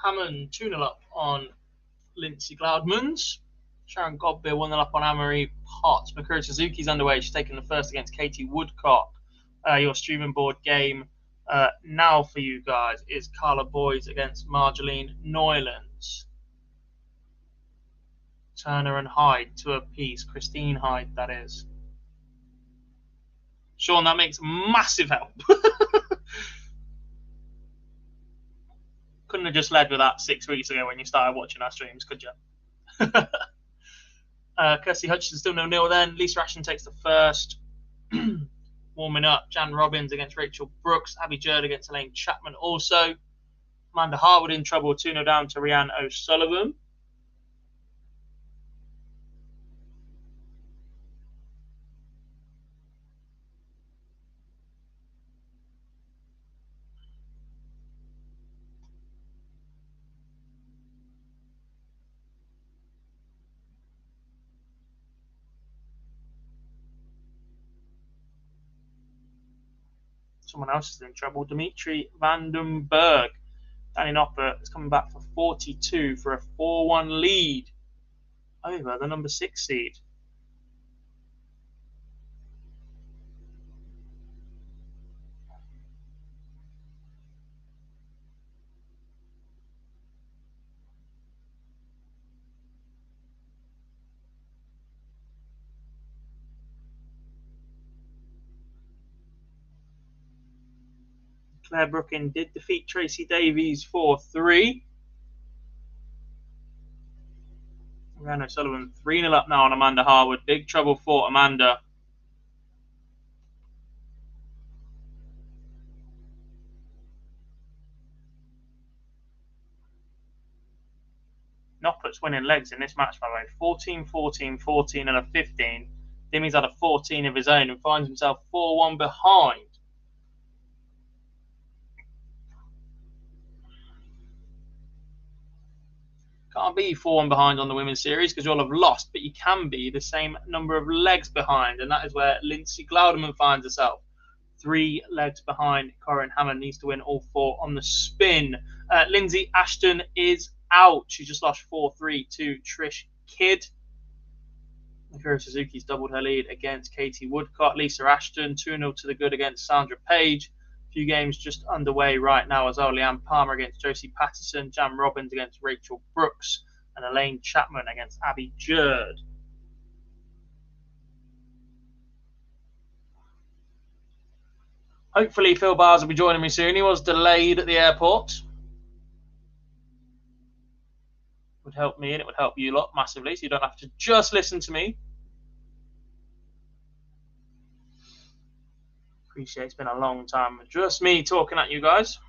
Hammond 2-0 up on Lindsay Glaudmans. Sharon Godbeer 1-0 up on Anne-Marie Potts. Mikuru Suzuki's underway. She's taking the first against Katie Woodcock. Your streaming board game now for you guys is Carla Boys against Marjolaine Neulands. Turner and Hyde to a piece. Christine Hyde, that is. Sean, that makes massive help. Couldn't have just led with that 6 weeks ago when you started watching our streams, could you? Kirsty Hutchinson still 0-0 then. Lisa Ashton takes the first. Warming up, Jan Robbins against Rachel Brooks. Abby Jerd against Elaine Chapman also. Amanda Harwood in trouble, 2-0 down to Rhiannon O'Sullivan. Someone else is in trouble. Dimitri Vandenberg. Danny Nopper is coming back for 42 for a 4-1 lead over the number 6 seed. Claire Brookin did defeat Tracy Davies 4-3. Rhiannon O'Sullivan 3-0 up now on Amanda Harwood. Big trouble for Amanda. Noppert's winning legs in this match, by the way. 14, 14, 14 and a 15. Dimmy's had a 14 of his own and finds himself 4-1 behind. Can't be 4-1 behind on the women's series because you'll have lost, but you can be the same number of legs behind, and that is where Lindsay Glauderman finds herself. 3 legs behind. Corinne Hammond needs to win all 4 on the spin. Lindsay Ashton is out. She just lost 4-3 to Trish Kidd. Mikuru Suzuki's doubled her lead against Katie Woodcock. Lisa Ashton 2-0 to the good against Sandra Page. Few games just underway right now as Leanne Palmer against Josie Patterson, Jan Robbins against Rachel Brooks, and Elaine Chapman against Abby Jerd. Hopefully Phil Bars will be joining me soon. He was delayed at the airport. Would help me and it would help you lot massively, so you don't have to just listen to me. Appreciate it's been a long time. Just me talking at you guys.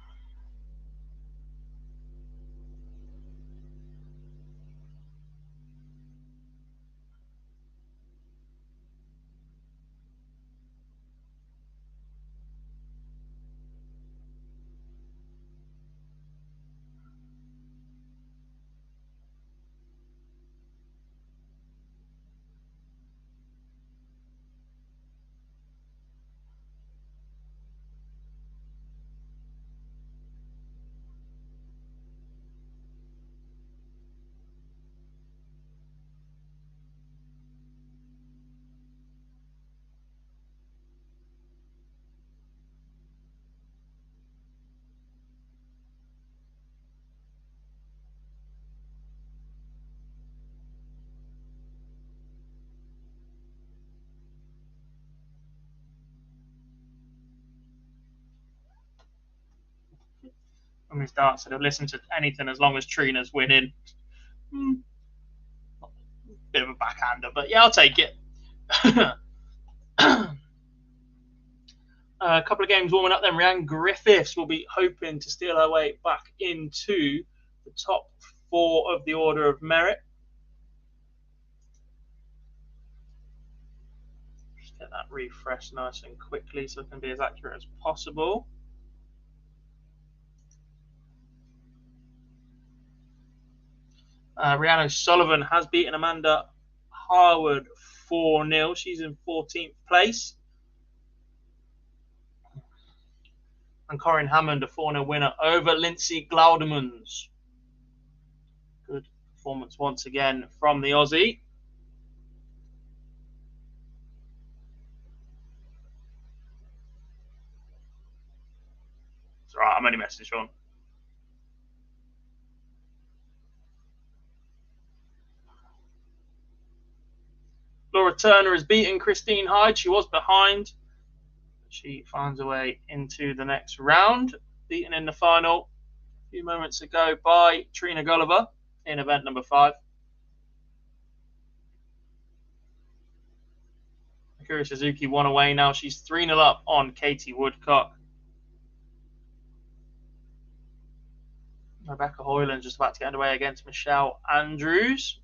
When we start, so they'll listen to anything as long as Trina's winning. Bit of a backhander, but yeah, I'll take it. A couple of games warming up then. Rhiannon Griffiths will be hoping to steal her way back into the top 4 of the order of merit. Just get that refreshed nice and quickly so it can be as accurate as possible. Rhiannon Sullivan has beaten Amanda Harwood 4-0. She's in 14th place. And Corinne Hammond, a 4-0 winner over Lindsay Glaudemans. Good performance once again from the Aussie. It's all right, I'm only messing Sean. Laura Turner has beaten Christine Hyde. She was behind. She finds her way into the next round. Beaten in the final a few moments ago by Trina Gulliver in event number 5. Akira Suzuki won away now. She's 3-0 up on Katie Woodcock. Rebecca Hoyland just about to get underway against Michelle Andrews.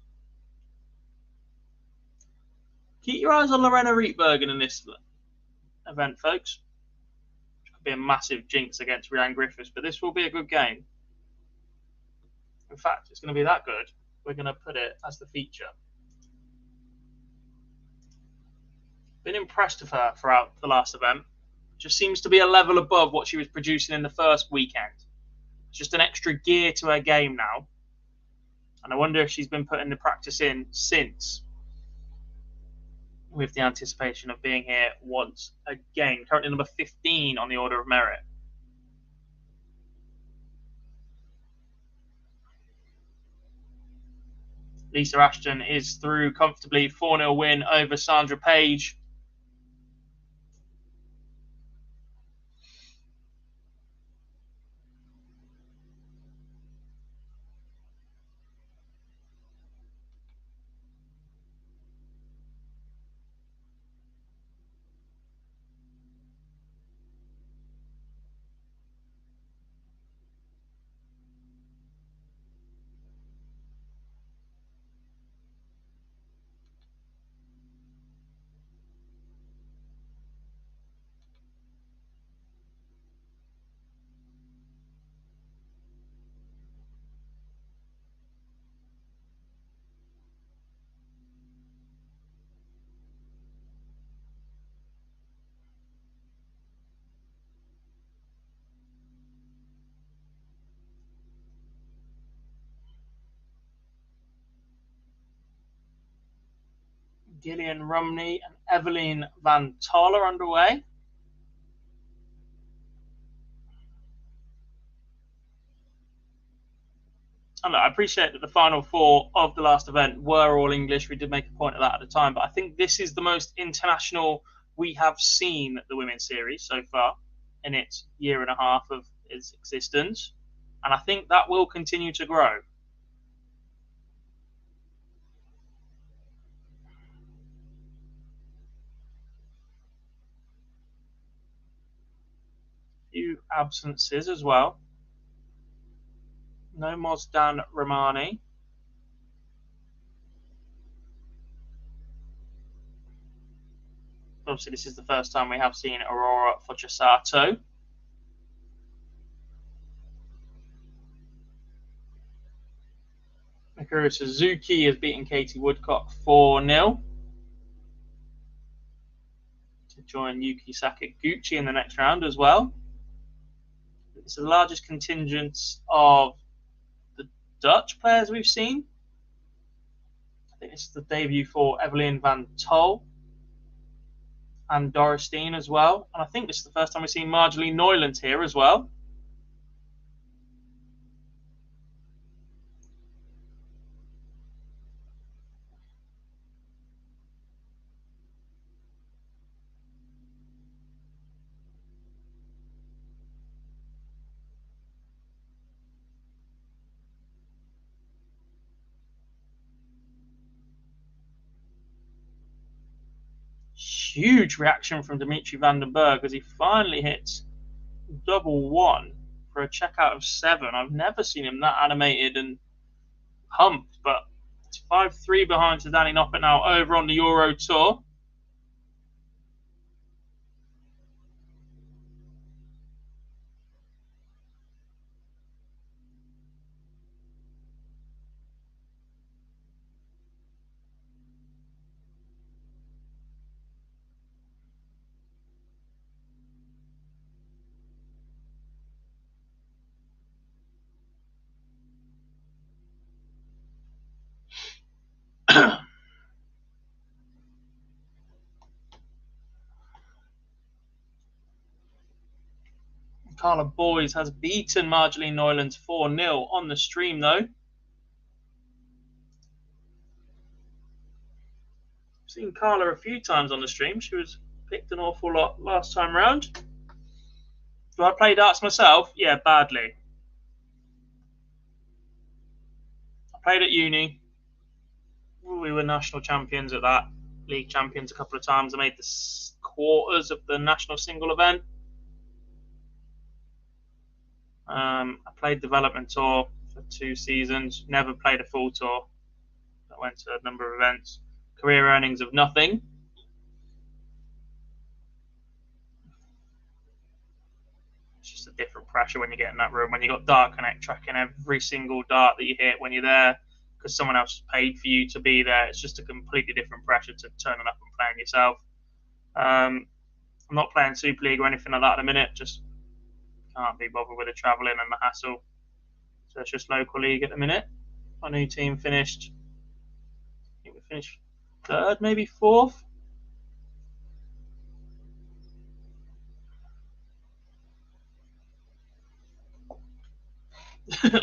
Keep your eyes on Lorena Rietbergen in this event, folks. It could be a massive jinx against Rhiannon Griffiths, but this will be a good game. In fact, it's going to be that good, we're going to put it as the feature. Been impressed with her throughout the last event. Just seems to be a level above what she was producing in the first weekend. It's just an extra gear to her game now. And I wonder if she's been putting the practice in since, with the anticipation of being here once again. Currently number 15 on the order of merit. Lisa Ashton is through comfortably. 4-0 win over Sandra Page. Gillian Rumney and Evelyn Van Thaler underway. And I appreciate that the final 4 of the last event were all English. We did make a point of that at the time, but I think this is the most international we have seen the women's series so far in its year and a half of its existence. And I think that will continue to grow. few absences as well. No Mozdan Romani. Obviously, this is the first time we have seen Aurora Focusato. Mikuru Suzuki has beaten Katie Woodcock 4-0 to join Yuki Sakaguchi in the next round as well. It's the largest contingent of the Dutch players we've seen. I think it's the debut for Evelyn van Tol and Doristine as well. And I think this is the first time we've seen Marjorie Neuland here as well. Huge reaction from Dimitri van den Berg as he finally hits double one for a checkout of 7. I've never seen him that animated and pumped, but it's 5-3 behind to Danny Noppert now over on the Euro Tour. Carla Boys has beaten Marjorie Neuland 4-0 on the stream, though. I've seen Carla a few times on the stream. She was picked an awful lot last time round. Do I play darts myself? Yeah, badly. I played at uni. We were national champions at that. League champions a couple of times. I made the quarters of the national single event. I played development tour for 2 seasons. Never played a full tour. I went to a number of events. Career earnings of nothing. It's just a different pressure when you get in that room. When you got Dart Connect tracking every single dart that you hit when you're there, because someone else paid for you to be there. It's just a completely different pressure to turning up and playing yourself. I'm not playing Super League or anything like that at the minute. Just can't be bothered with the travelling and the hassle. So it's just local league at the minute. Our new team finished, I think we finished 3rd, maybe 4th.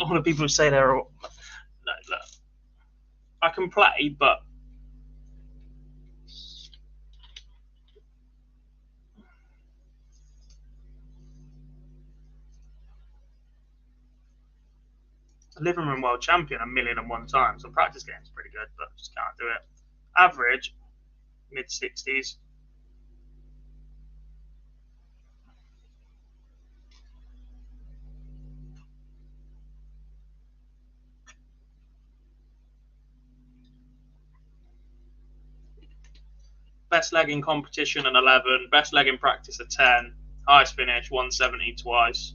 All the people who say they're all... No, look. I can play, but a living room world champion 1,000,001 times. On practice games, pretty good, but just can't do it. Average, mid-60s. Best leg in competition an 11. Best leg in practice a 10. Highest finish 170 twice.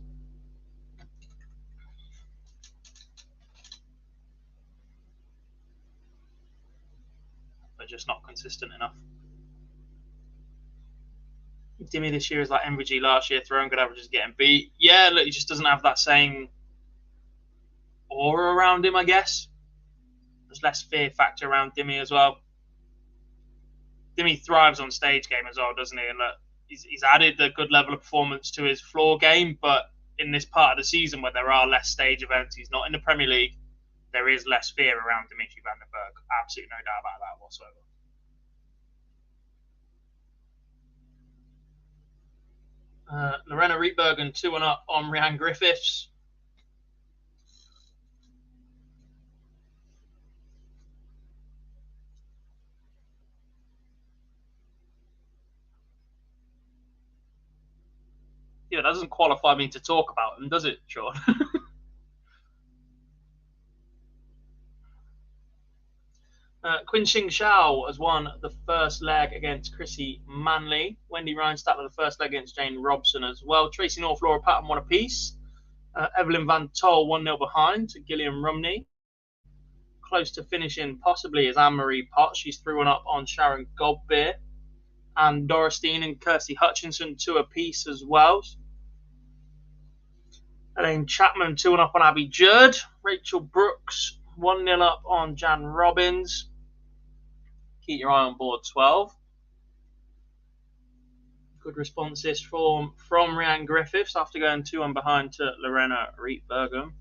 But just not consistent enough. Dimmy this year is like MVG last year. Throwing good averages, getting beat. Yeah, look, he just doesn't have that same aura around him, I guess. There's less fear factor around Dimmy as well. Dimmy thrives on stage game as well, doesn't he? And look, he's added a good level of performance to his floor game, but in this part of the season where there are less stage events, he's not in the Premier League, there is less fear around Dimitri van den Berg. Absolutely no doubt about that whatsoever. Lorena Rietbergen 2-1 on Rhiannon Griffiths. Yeah, that doesn't qualify me to talk about them, does it, Sean? Quinn Xing Xiao has won the first leg against Chrissy Manley. Wendy Reinstatler the first leg against Jane Robson as well. Tracy North, Laura Patton won a piece. Evelyn Van Tol 1-0 behind to Gillian Rumney. Close to finishing possibly is Anne-Marie Potts. She's 3-1 up on Sharon Godbeer. And Dorothy and Kirsty Hutchinson 2 apiece as well. Elaine Chapman 2-1 up on Abby Judd. Rachel Brooks 1-0 up on Jan Robbins. Keep your eye on board 12. Good responses from Rhiannon Griffiths after going 2-1 behind to Lorena Rietbergen.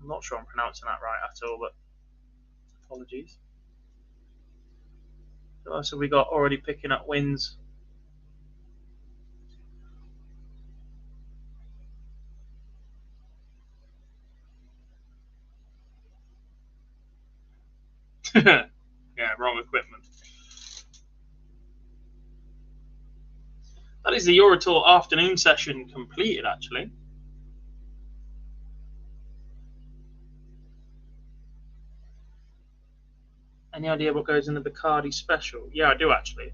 I'm not sure I'm pronouncing that right at all, but apologies. What else have we got already picking up wins? Yeah, wrong equipment. That is the Eurotour afternoon session completed, actually. Any idea what goes in the Bacardi special? Yeah, I do, actually.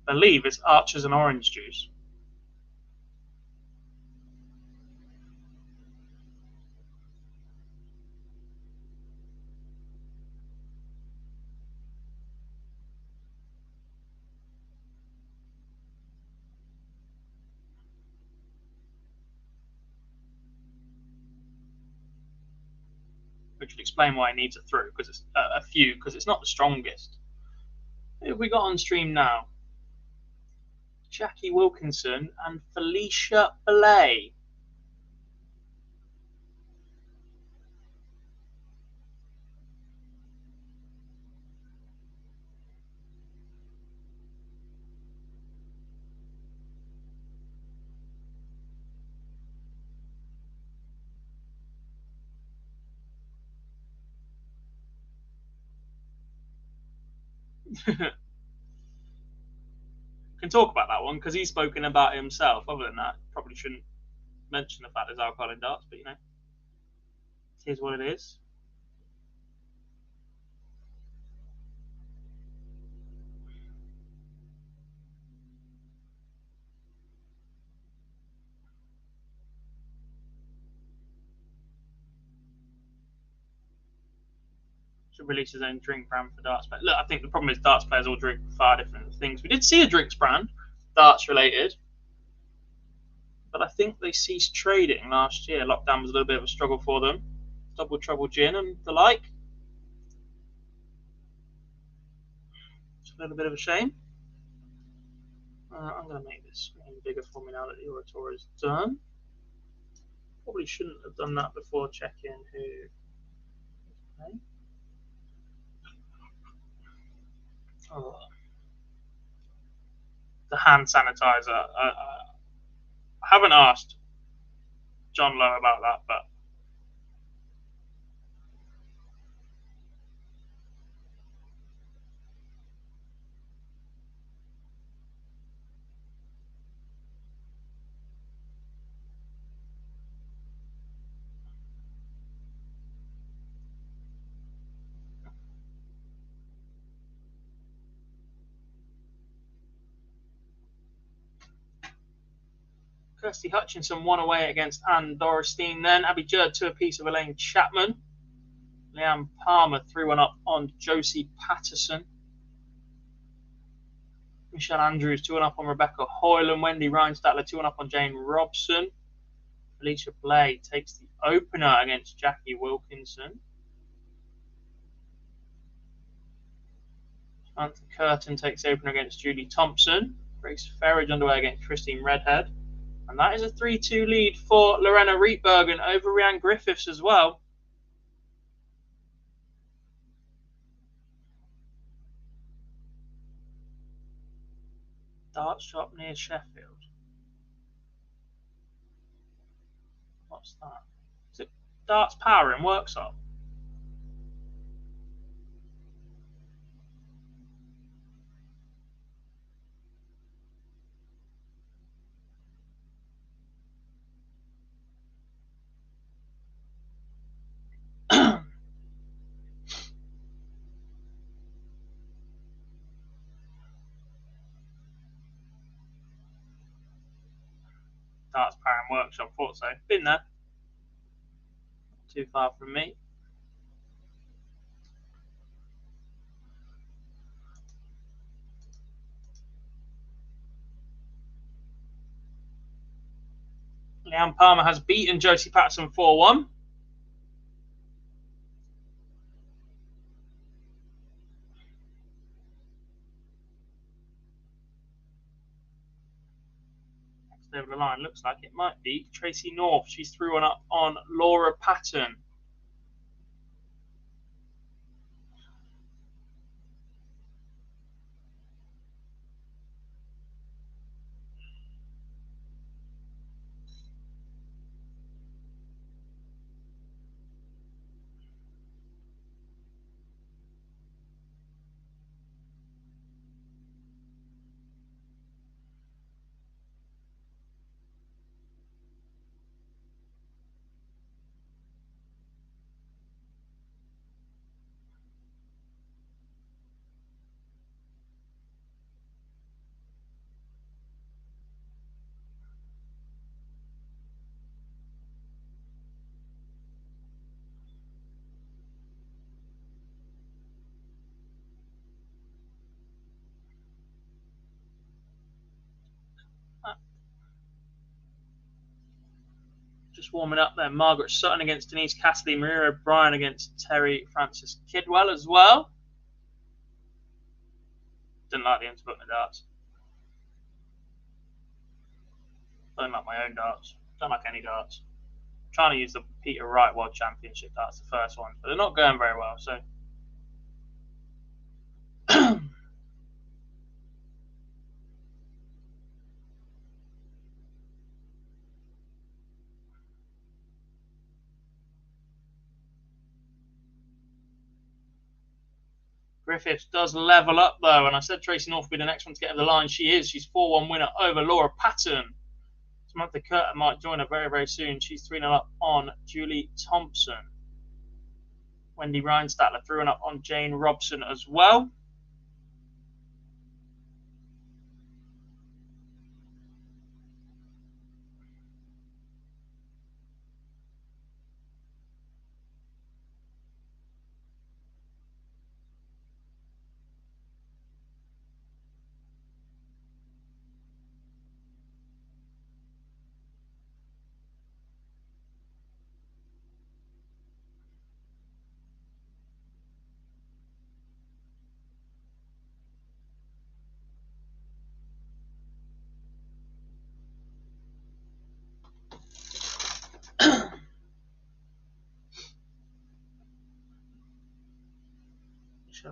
I believe it's Archers and orange juice. Which would explain why it needs it through, because it's a few, because it's not the strongest. Who have we got on stream now? Jackie Wilkinson and Felicia Belay. Can talk about that one because he's spoken about it himself. Other than that, probably shouldn't mention the fact there's alcohol in darts, but you know, here's what it is. Should release his own drink brand for darts. But look, I think the problem is darts players all drink far different things. We did see a drinks brand, darts related, but I think they ceased trading last year. Lockdown was a little bit of a struggle for them. Double Trouble Gin and the like. It's a little bit of a shame. I'm going to make this screen bigger for me now that the Eurotour is done. Probably shouldn't have done that before checking who. Okay. Oh. The hand sanitizer. I haven't asked John Lowe about that, but Kirsty Hutchinson won away against Anne Dorestein. Then Abby Judd 2 apiece of Elaine Chapman. Leanne Palmer 3-1 up on Josie Patterson. Michelle Andrews 2-1 up on Rebecca Hoyland. Wendy Reinstatler 2-1 up on Jane Robson. Felicia Blay takes the opener against Jackie Wilkinson. Samantha Curtin takes the opener against Julie Thompson. Grace Ferridge underway against Christine Redhead. And that is a 3-2 lead for Lorena Rietbergen over Rhiannon Griffiths as well. Darts shop near Sheffield. What's that? Is it Darts Power in Worksop? Darts Power and Workshop, thought so. Been there. Not too far from me. Leanne Palmer has beaten Josie Patterson 4-1. Next over the line looks like it might be Tracy North. She's through one up on Laura Patton. Just warming up there. Margaret Sutton against Denise Cassidy. Maria O'Brien against Terry Francis Kidwell as well. Didn't like the Interbook darts. Don't like my own darts. Don't like any darts. I'm trying to use the Peter Wright World Championship darts, the first one, but they're not going very well, so. Griffiths does level up, though, and I said Tracy North would be the next one to get over the line. She is. She's 4-1 winner over Laura Patton. Samantha Curtin might join her very, very soon. She's 3-0 up on Julie Thompson. Wendy Reinstatler threw one up on Jane Robson as well.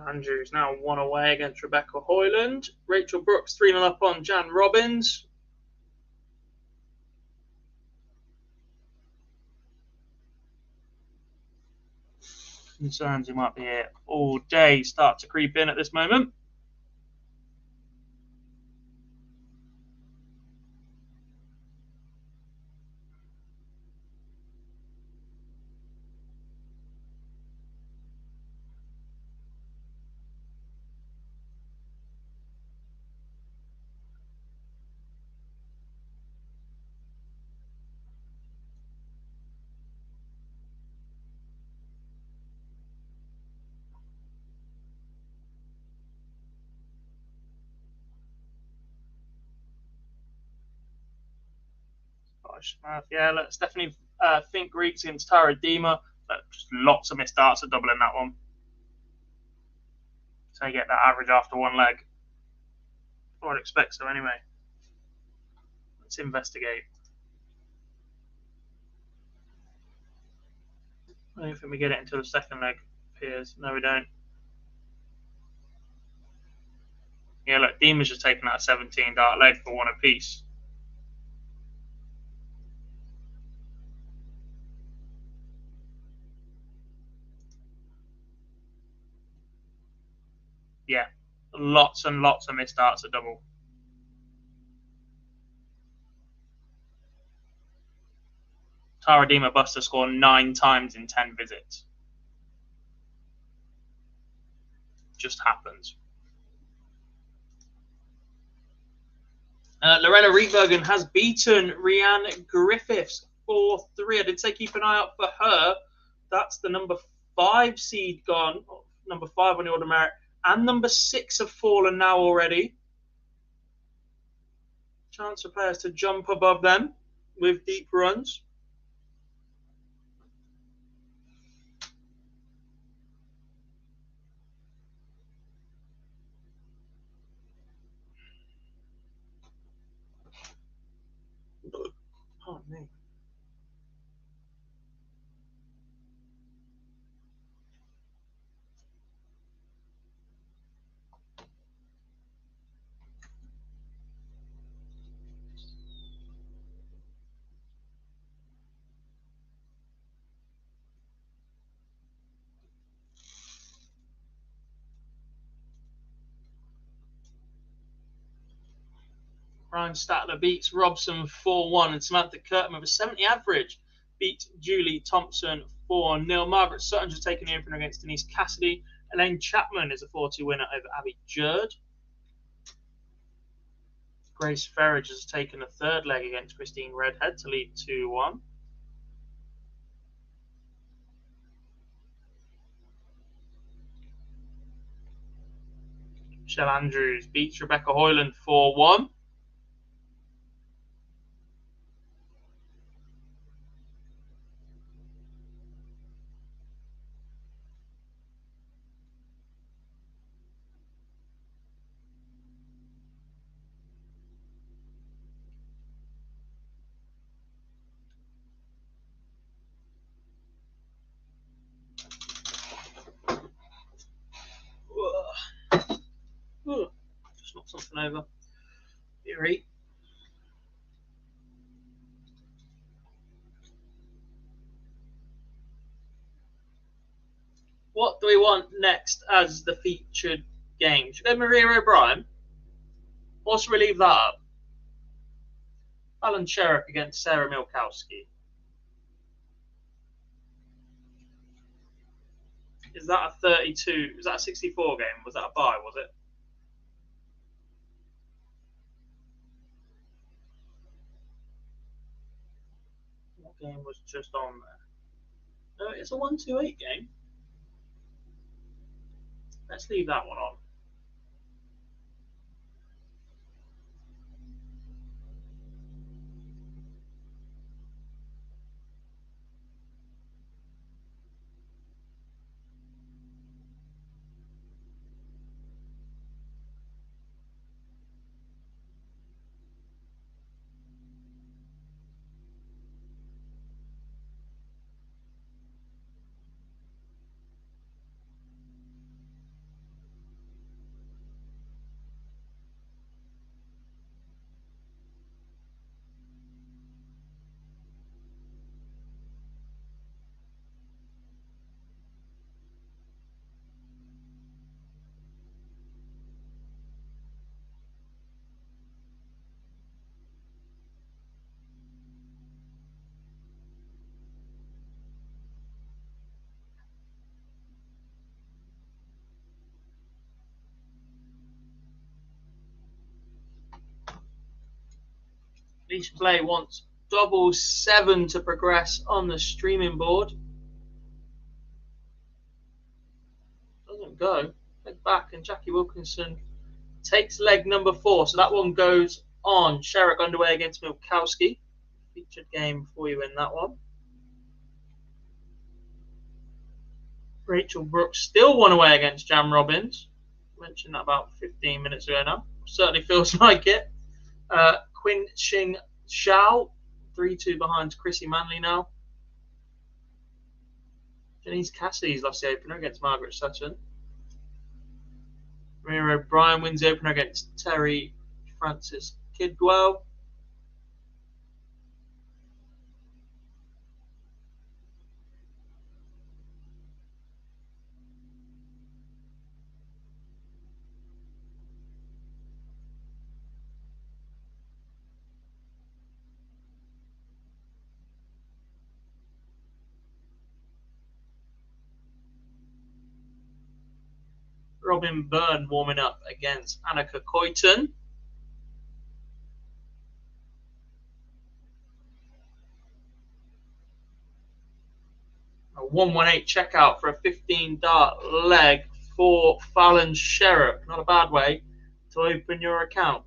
Andrews now 1 away against Rebecca Hoyland. Rachel Brooks 3-0 up on Jan Robbins. Concerns who might be here all day start to creep in at this moment. Yeah, look, Stephanie Fink Greeks against Tara Dima. Just lots of missed darts at double in that one. So you get that average after one leg. I would expect so anyway. Let's investigate. I don't think we get it until the second leg appears. No, we don't. Yeah, look, Dima's just taking that 17 dart leg for one apiece. Yeah, lots and lots of missed darts at double. Tara Dima Buster scored 9 times in 10 visits. Just happens. Lorena Rietbergen has beaten Rhiannon Griffiths 4-3. I did say keep an eye out for her. That's the number 5 seed gone. Number 5 on the order merit. And number 6 have fallen now already. Chance for players to jump above them with deep runs. Pardon me. Ryan Statler beats Robson 4-1, and Samantha Curtin with a 70 average beat Julie Thompson 4-0. Margaret Sutton has taken the opener against Denise Cassidy. Elaine Chapman is a 40 winner over Abby Jurd. Grace Ferridge has taken a third leg against Christine Redhead to lead 2-1. Michelle Andrews beats Rebecca Hoyland 4-1. Just knocked something over. Eerie. What do we want next as the featured game? Should we go Maria O'Brien? Or should we leave that up? Alan Sherrick against Sarah Milkowski. Is that a 32? Was that a 64 game? Was that a bye, was it? What game was just on there? No, it's a 1-2-8 game. Let's leave that one on. Each play wants double 7 to progress on the streaming board. Doesn't go. Leg back, and Jackie Wilkinson takes leg number 4. So that one goes on. Sherrick underway against Milkowski. Featured game for you in that one. Rachel Brooks still one away against Jam Robbins. I mentioned that about 15 minutes ago now. Certainly feels like it. Quinn Xing Xiao, 3-2 behind Chrissy Manley now. Denise Cassidy's lost the opener against Margaret Sutton. Maria O'Brien wins the opener against Terry Francis Kidwell. Robin Byrne warming up against Annika Coyton. 118 checkout for a 15-dart leg for Fallon Sherrock. Not a bad way to open your account.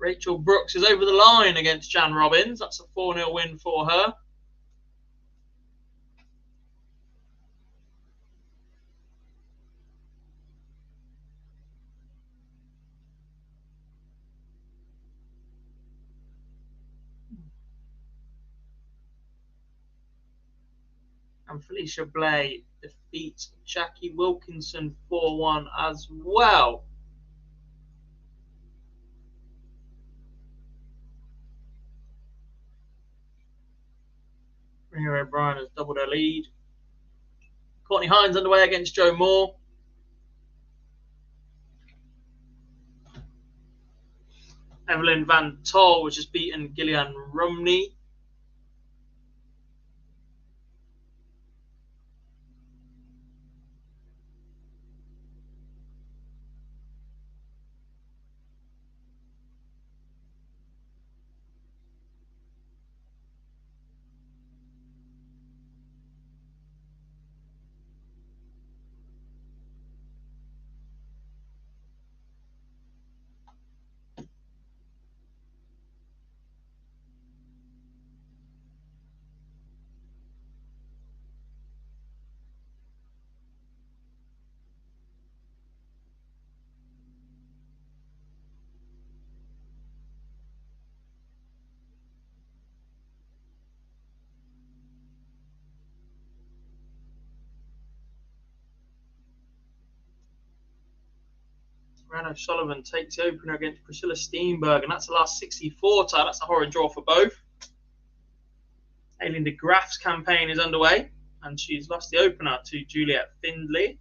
Rachel Brooks is over the line against Jan Robbins. That's a 4-0 win for her. And Felicia Blay defeats Jackie Wilkinson 4-1 as well. Rhea O'Brien has doubled her lead. Courtney Hines underway against Joe Moore. Evelyn Van Tol, which has beaten Gillian Rumney. Rana Sullivan takes the opener against Priscilla Steenberg, and that's the last 64 tie. That's a horrid draw for both. Aileen de Graaf's campaign is underway, and she's lost the opener to Juliet Findlay.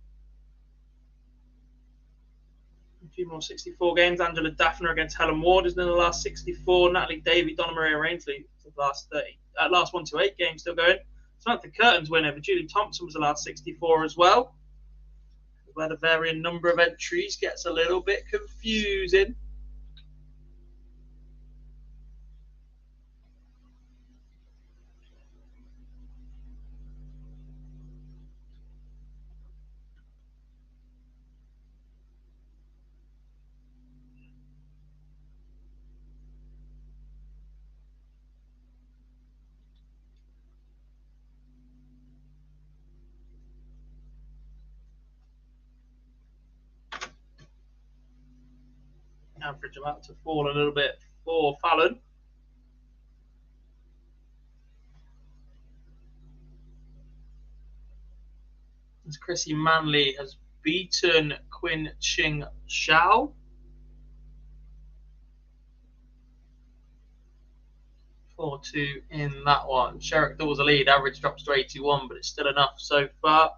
A few more 64 games. Angela Daphner against Helen Ward is in the last 64. Natalie Davey, Donna Maria Rainsley, the last 30. Last 128 games still going. Samantha Curtin's winner, but Julie Thompson was the last 64 as well. Where the varying number of entries gets a little bit confusing. Average about to fall a little bit for Fallon. As Chrissy Manley has beaten Quinn Ching Xiao. 4-2 in that one. Sherrock doubles the lead. Average drops to 81, but it's still enough so far.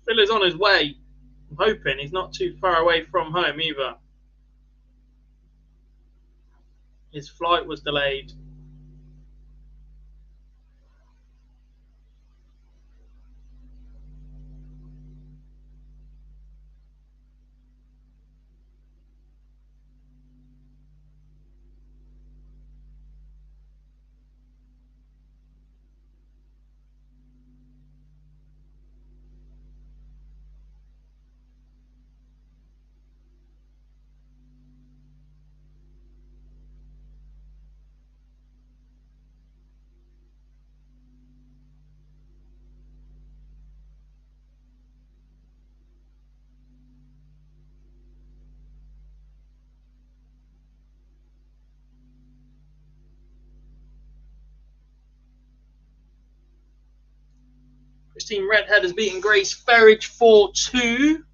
Phil is on his way. I'm hoping he's not too far away from home either. His flight was delayed. Christine Redhead has beaten Grace Ferridge 4-2.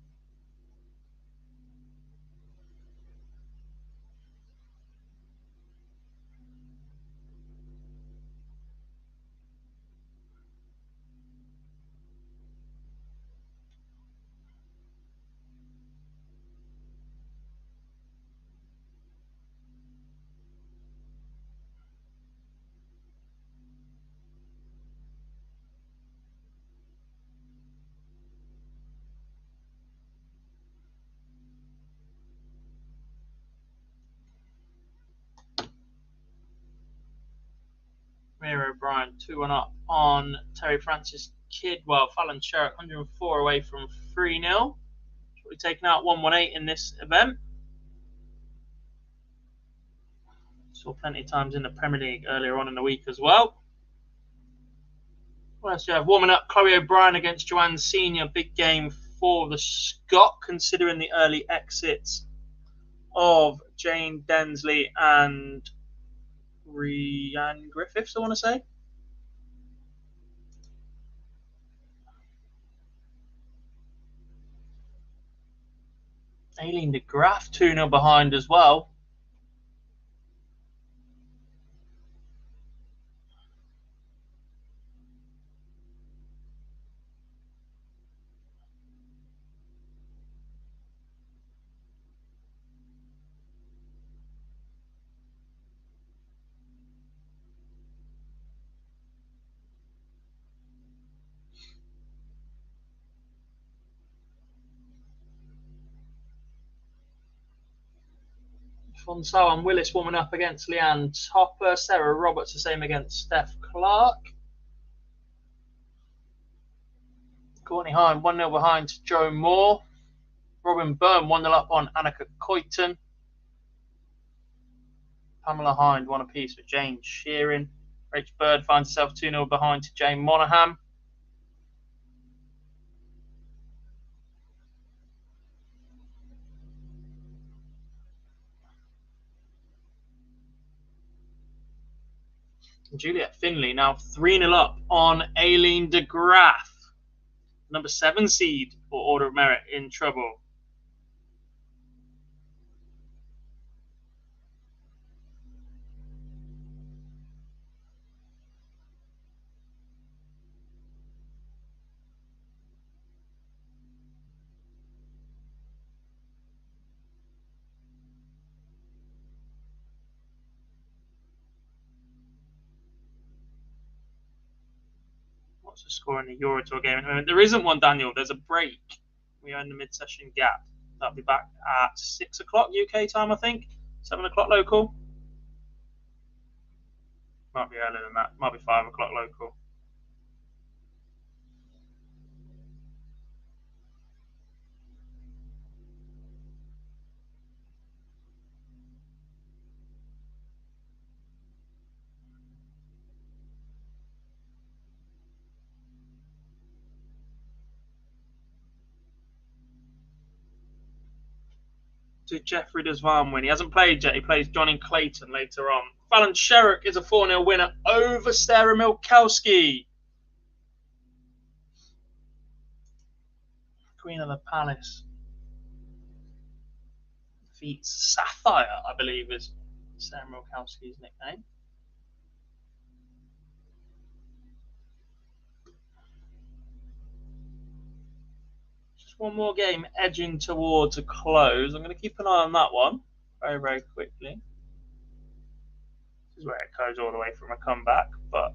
Amir O'Brien 2-1 up on Terry Francis Kidwell. Fallon Sherrick 104 away from 3-0. We've taken out 118 in this event. Saw plenty of times in the Premier League earlier on in the week as well. What else do you have? Warming up, Chloe O'Brien against Joanne Senior. Big game for the Scot, considering the early exits of Jane Densley and Rhiannon Griffiths, I want to say. Aileen de Graaf 2-0 behind as well. Fonsal and Willis warming up against Leanne Topper. Sarah Roberts the same against Steph Clark. Courtney Hine 1-0 behind to Joe Moore. Robin Byrne 1-0 up on Annika Coyton. Pamela Hind 1 apiece with Jane Sheeran. Rach Bird finds herself 2-0 behind to Jane Monaghan. Juliet Finley now 3-0 up on Aileen de Graaf. Number 7 seed for Order of Merit in trouble. What's the score in the Euro Tour game at the moment? There isn't one, Daniel. There's a break. We are in the mid-session gap. That'll be back at 6 o'clock UK time, I think. 7 o'clock local. Might be earlier than that. Might be 5 o'clock local. Did Jeffrey Desvan win? He hasn't played yet. He plays Johnny Clayton later on. Fallon Sherrick is a 4-0 winner over Sarah Milkowski. Queen of the Palace defeats Sapphire, I believe is Sarah Milkowski's nickname. One more game edging towards a close. I'm going to keep an eye on that one very, very quickly. This is where it goes all the way from a comeback, but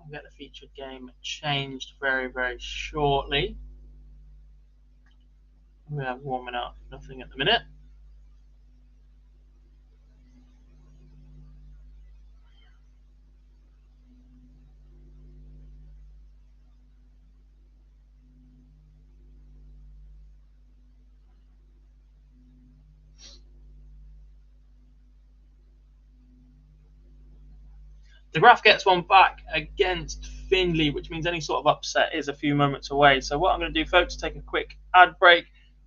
I'll get the featured game changed very, very shortly. We are warming up, nothing at the minute. De Graaf gets one back against Findlay, which means any sort of upset is a few moments away. So what I'm going to do, folks, is take a quick ad break,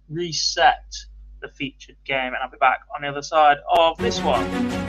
reset the featured game, and I'll be back on the other side of this one.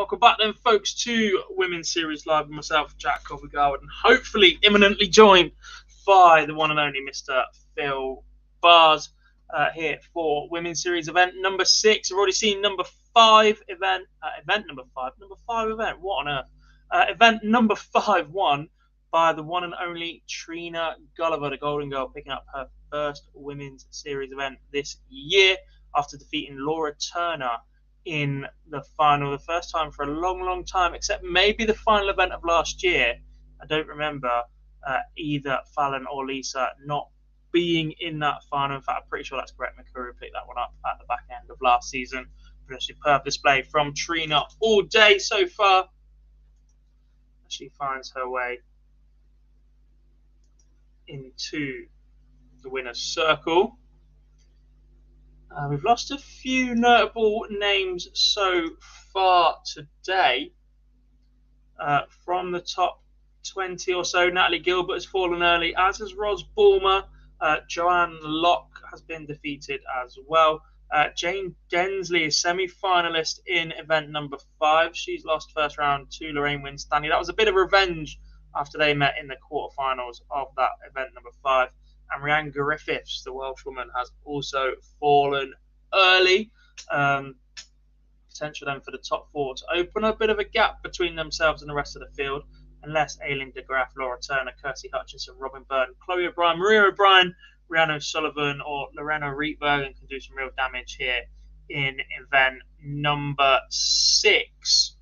Welcome back then, folks, to Women's Series Live with myself, Jack Coffey-Garwood, and hopefully imminently joined by the one and only Mr. Phil Bars here for Women's Series event number 6. I've already seen number 5 event, number 5 event, what on earth? Event number 5 won by the one and only Trina Gulliver, the Golden Girl, picking up her first Women's Series event this year after defeating Laura Turner in the final, the first time for a long time, except maybe the final event of last year. I don't remember either Fallon or Lisa not being in that final. In fact, I'm pretty sure that's correct. Mikuru picked that one up at the back end of last season. But a superb display from Trina all day so far. She finds her way into the winner's circle. We've lost a few notable names so far today. From the top 20 or so, Natalie Gilbert has fallen early, as has Ros Bulmer. Joanne Locke has been defeated as well. Jane Densley is semi-finalist in event number 5. She's lost first round to Lorraine Winstanley. That was a bit of revenge after they met in the quarterfinals of that event number 5. And Rhiannon Griffiths, the Welsh woman, has also fallen early. Potential then for the top 4 to open a bit of a gap between themselves and the rest of the field, unless Aileen de Graaf, Laura Turner, Kirsty Hutchinson, Robin Byrne, Chloe O'Brien, Maria O'Brien, Rhiannon O'Sullivan, or Lorena Rietbergen can do some real damage here in event number 6.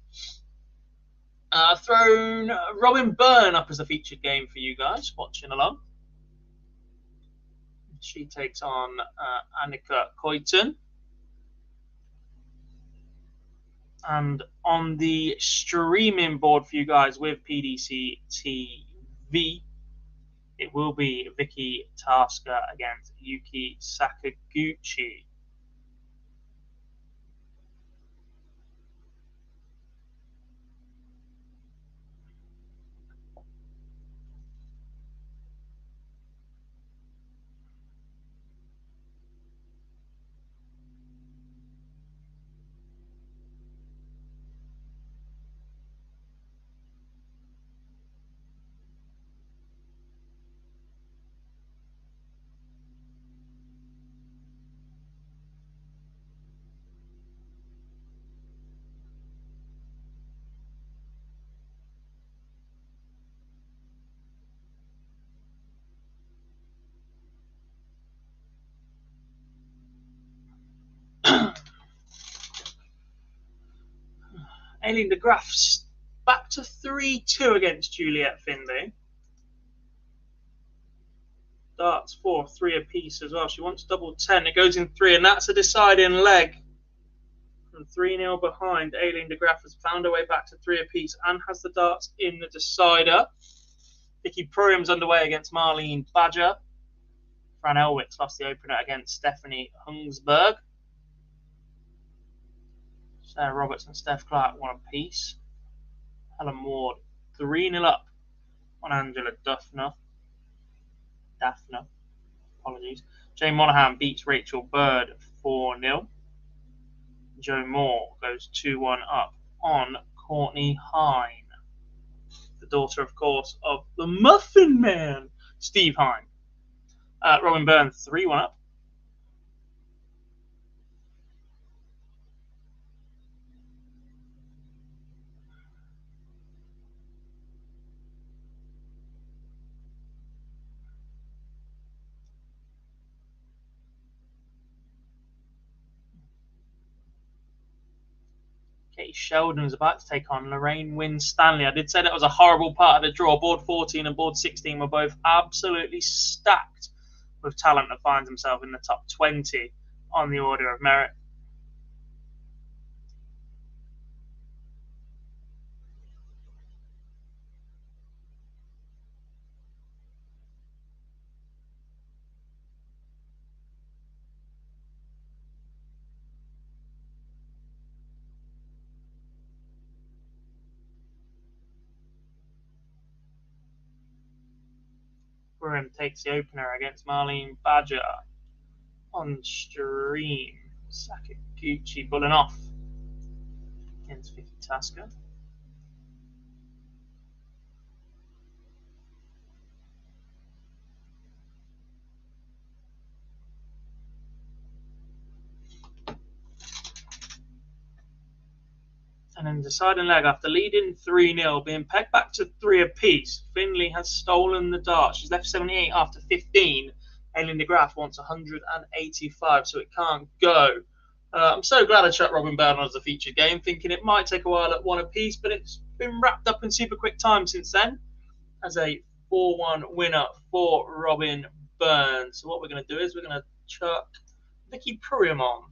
Thrown Robin Byrne up as a featured game for you guys watching along. She takes on Annika Koyton. And on the streaming board for you guys with PDC TV, it will be Vicky Tasker against Yuki Sakaguchi. Aileen de Graaf's back to 3-2 against Juliette Findlay. Darts for 3 apiece as well. She wants double 10. It goes in 3, and that's a deciding leg. From 3-0 behind, Aileen de Graaf has found her way back to 3 apiece and has the darts in the decider. Vicky Prurium's underway against Marlene Badger. Fran Elwicks lost the opener against Stephanie Hungsberg. Sarah Roberts and Steph Clark 1 apiece. Helen Ward 3-0 up on Angela Daphne. Apologies. Jane Monaghan beats Rachel Bird 4-0. Jo Moore goes 2-1 up on Courtney Hine, the daughter, of course, of the Muffin Man, Steve Hine. Robin Byrne 3-1 up. Katie Sheldon is about to take on Lorraine Winstanley. I did say that was a horrible part of the draw. Board 14 and board 16 were both absolutely stacked with talent that finds himself in the top 20 on the order of merit. Prurium takes the opener against Marlene Badger on stream. Sakaguchi pulling off. against Vicky Tasker. And then deciding leg after leading 3-0, being pegged back to 3 apiece. Finley has stolen the dart. She's left 78 after 15. Aileen de Graaf wants 185, so it can't go. I'm so glad I chucked Robin Byrne as a featured game, thinking it might take a while at 1 apiece, but it's been wrapped up in super quick time since then as a 4-1 winner for Robin Byrne. So what we're going to do is we're going to chuck Vicky Purium on.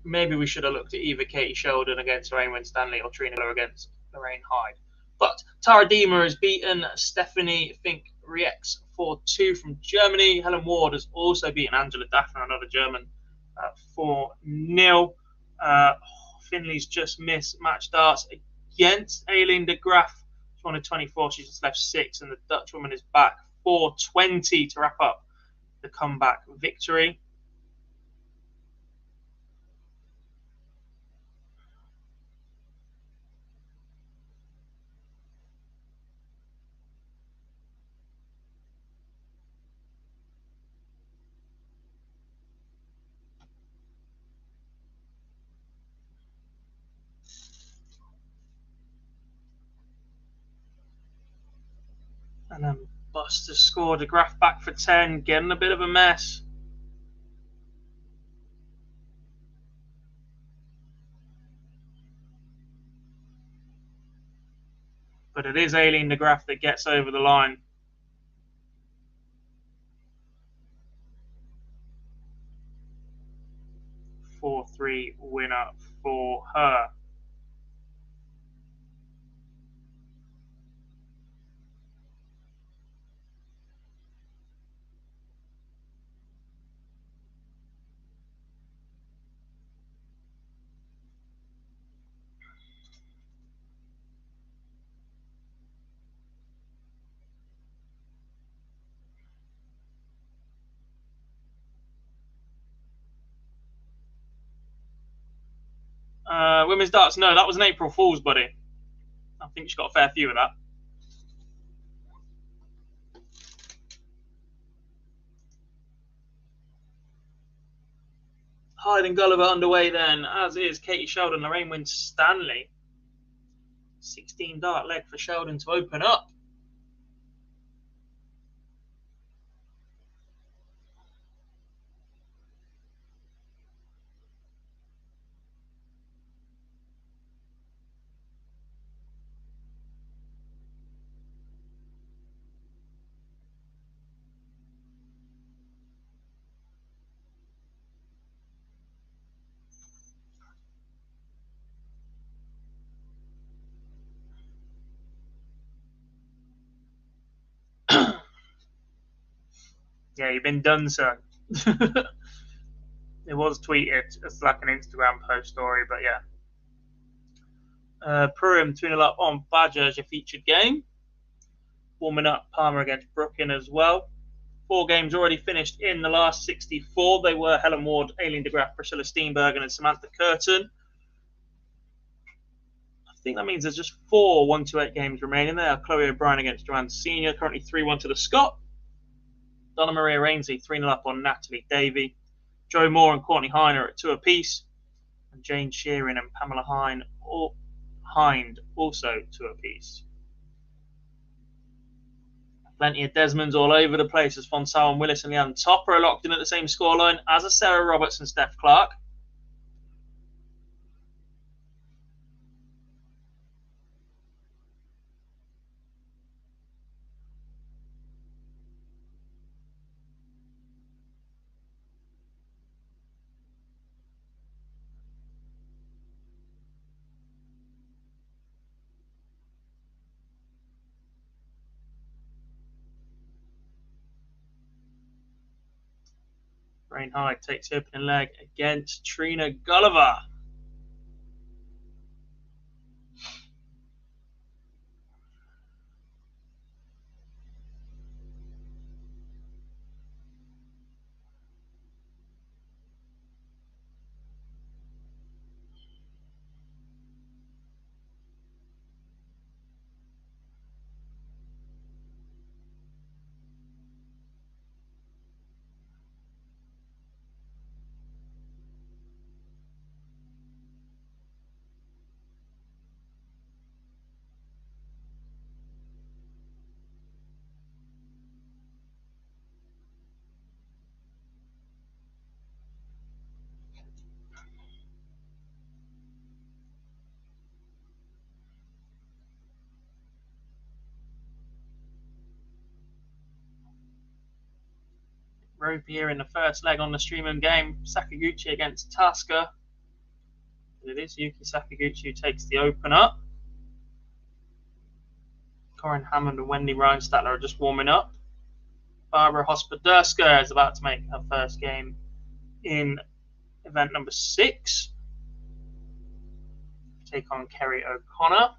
Maybe we should have looked at either Katie Sheldon against Lorraine Winstanley or Trina Miller against Lorraine Hyde. But Tara Diemer has beaten Stephanie Fink Riex 4-2 from Germany. Helen Ward has also beaten Angela Daffner, another German, 4-0. Finley's just missed match darts against Aileen de Graaf. She wanted 24, she's just left 6, and the Dutch woman is back 4-20 to wrap up the comeback victory. And then Buster scored. De Graaf back for 10, getting a bit of a mess. But it is Aileen de Graaf that gets over the line. A 4-3 winner for her. Women's darts, no, that was an April Fool's, buddy. I think she got a fair few of that. Hyde and Gulliver underway then, as is Katie Sheldon. Lorraine Winstanley. 16 dart leg for Sheldon to open up. Yeah, you've been done, son. It was tweeted as like an Instagram post story, but yeah. Purim 2-0 up on Badger as your featured game. Warming up Palmer against Brooklyn as well. 4 games already finished in the last 64. They were Helen Ward, Aileen de Graaf, Priscilla Steenbergen, and Samantha Curtin. I think that means there's just 4 1-8 games remaining there. Chloe O'Brien against Joanne Senior, currently 3-1 to the Scot. Donna Maria Rainsley 3-0 up on Natalie Davey. Joe Moore and Courtney Hine are at 2 apiece. And Jane Sheeran and Pamela Hind also 2 apiece. Plenty of Desmonds all over the place as Fonsal and Willis and Leanne Topper are locked in at the same scoreline as are Sarah Roberts and Steph Clark. Rain Hyde takes the opening leg against Trina Gulliver. rope here in the first leg on the streaming game. Sakaguchi against Tasker. It is Yuki Sakaguchi who takes the opener. Corin Hammond and Wendy Rhinestatler are just warming up. Barbara Hospoderska is about to make her first game in event number 6. Take on Kerry O'Connor.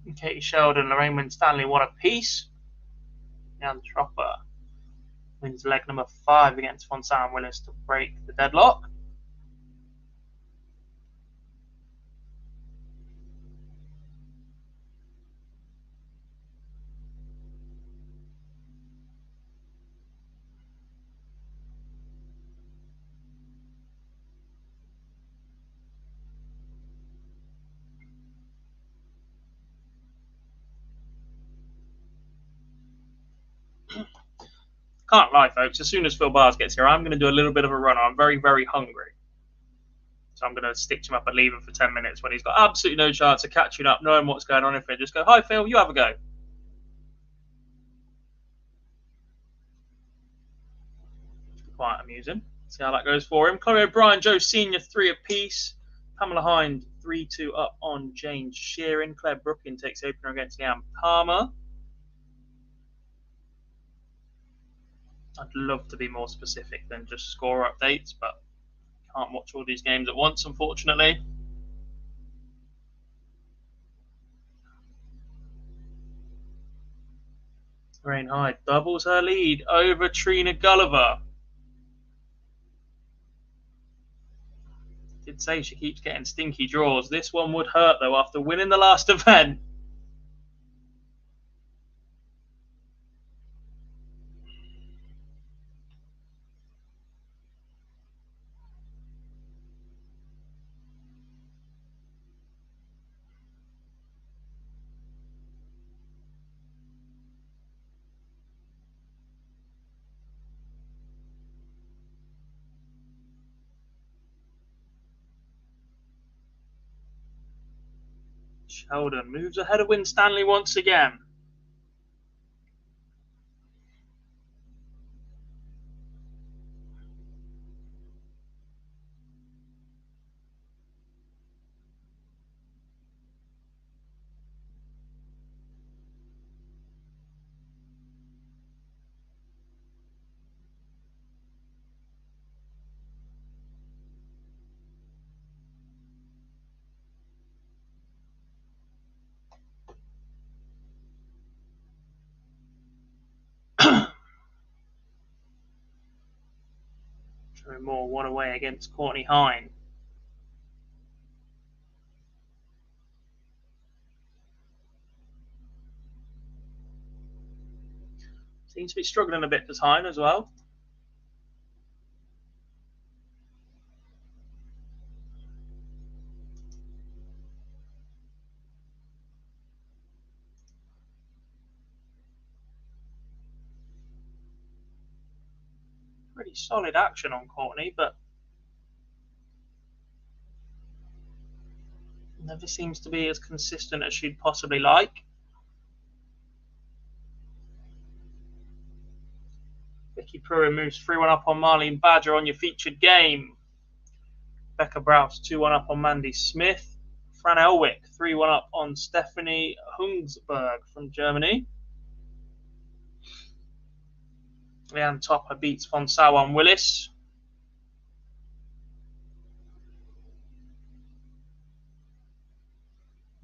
And Katie Sheldon, Lorraine Winstanley, what a piece. Jan Tropper wins leg number 5 against Fonsal and Willis to break the deadlock. Can't lie, folks. As soon as Phil Bars gets here, I'm going to do a little bit of a run. I'm very, very hungry. So I'm going to stitch him up and leave him for 10 minutes when he's got absolutely no chance of catching up, knowing what's going on. If they just go, hi, Phil, you have a go. Quite amusing. See how that goes for him. Chloe O'Brien, Joe Senior, 3 apiece. Pamela Hind, 3-2 up on Jane Sheeran. Claire Brookin takes the opener against Leanne Palmer. I'd love to be more specific than just score updates, but can't watch all these games at once, unfortunately. Lorraine Hyde doubles her lead over Trina Gulliver. Did say she keeps getting stinky draws. This one would hurt, though, after winning the last event. Sheldon moves ahead of Winstanley once again. Moore one away against Courtney Hine. Seems to be struggling a bit for time as well. Pretty solid action on Courtney, but never seems to be as consistent as she'd possibly like. Vicky Pruitt moves 3-1 up on Marlene Badger on your featured game. Becca Browse 2-1 up on Mandy Smith. Fran Elwick 3-1 up on Stephanie Hungsberg from Germany. Leanne Topper beats Fonsal and Willis.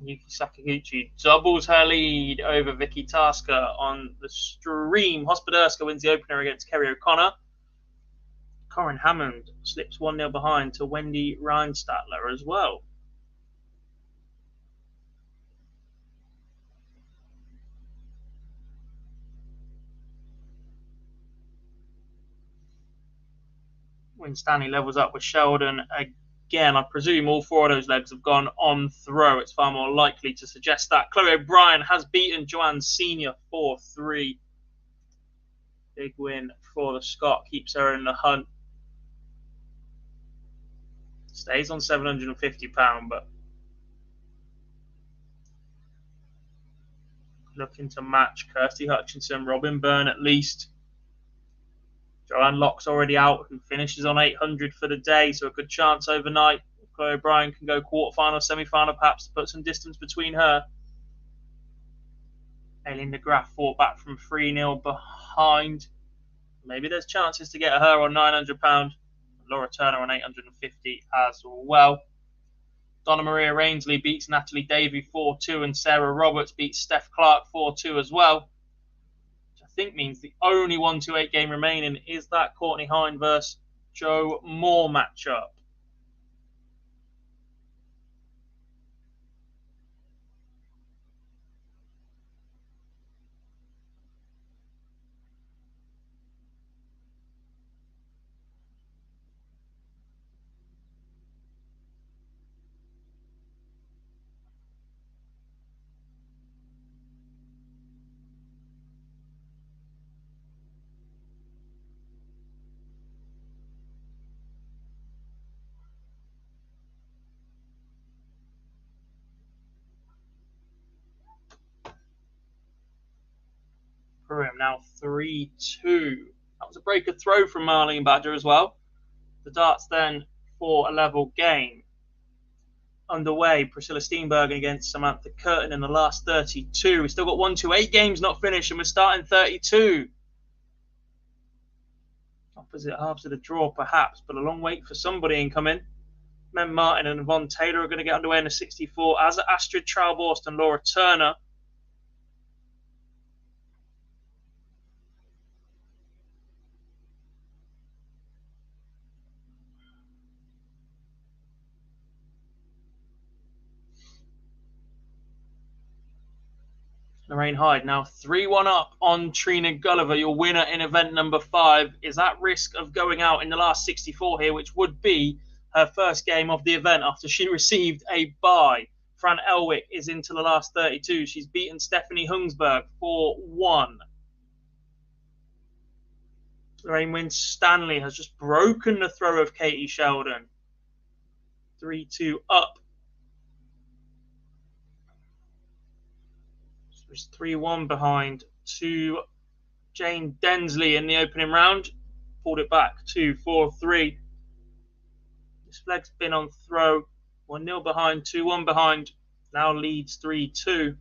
Yuki Sakaguchi doubles her lead over Vicky Tasker on the stream. Hospoderska wins the opener against Kerry O'Connor. Corin Hammond slips 1-0 behind to Wendy Rhinestatler as well. Winstanley levels up with Sheldon again. I presume all 4 of those legs have gone on throw. It's far more likely to suggest that. Chloe O'Brien has beaten Joanne Senior 4-3. Big win for the Scot. Keeps her in the hunt. Stays on £750, but looking to match Kirsty Hutchinson, Robin Byrne at least. Joanne Locke's already out, who finishes on 800 for the day, so a good chance overnight. Chloe O'Brien can go quarterfinal, semi-final, perhaps to put some distance between her. Aileen de Graaf fought back from 3-0 behind. Maybe there's chances to get her on £900. Laura Turner on 850 as well. Donna Maria Rainsley beats Natalie Davey 4-2, and Sarah Roberts beats Steph Clark 4-2 as well. Which I think means the only 1-2-8 game remaining is that Courtney Hine versus Joe Moore matchup. Now 3-2. That was a breaker throw from Marlene Badger as well. The darts then for a level game. Underway, Priscilla Steenbergen against Samantha Curtin in the last 32. We've still got 1-2-8 games not finished, and we're starting 32. Opposite halves of the draw, perhaps, but a long wait for somebody incoming. Mem Martin and Yvonne Taylor are going to get underway in the 64, as are Astrid Trauborst and Laura Turner. Lorraine Hyde now 3-1 up on Trina Gulliver. Your winner in event number 5 is at risk of going out in the last 64 here, which would be her first game of the event after she received a bye. Fran Elwick is into the last 32. She's beaten Stephanie Hungsberg 4-1. Lorraine Winstanley has just broken the throw of Katie Sheldon. 3-2 up. Was 3-1 behind to Jane Densley in the opening round. Pulled it back to 4-3. This flag's been on throw. 1-0 behind, 2-1 behind. Now leads 3-2.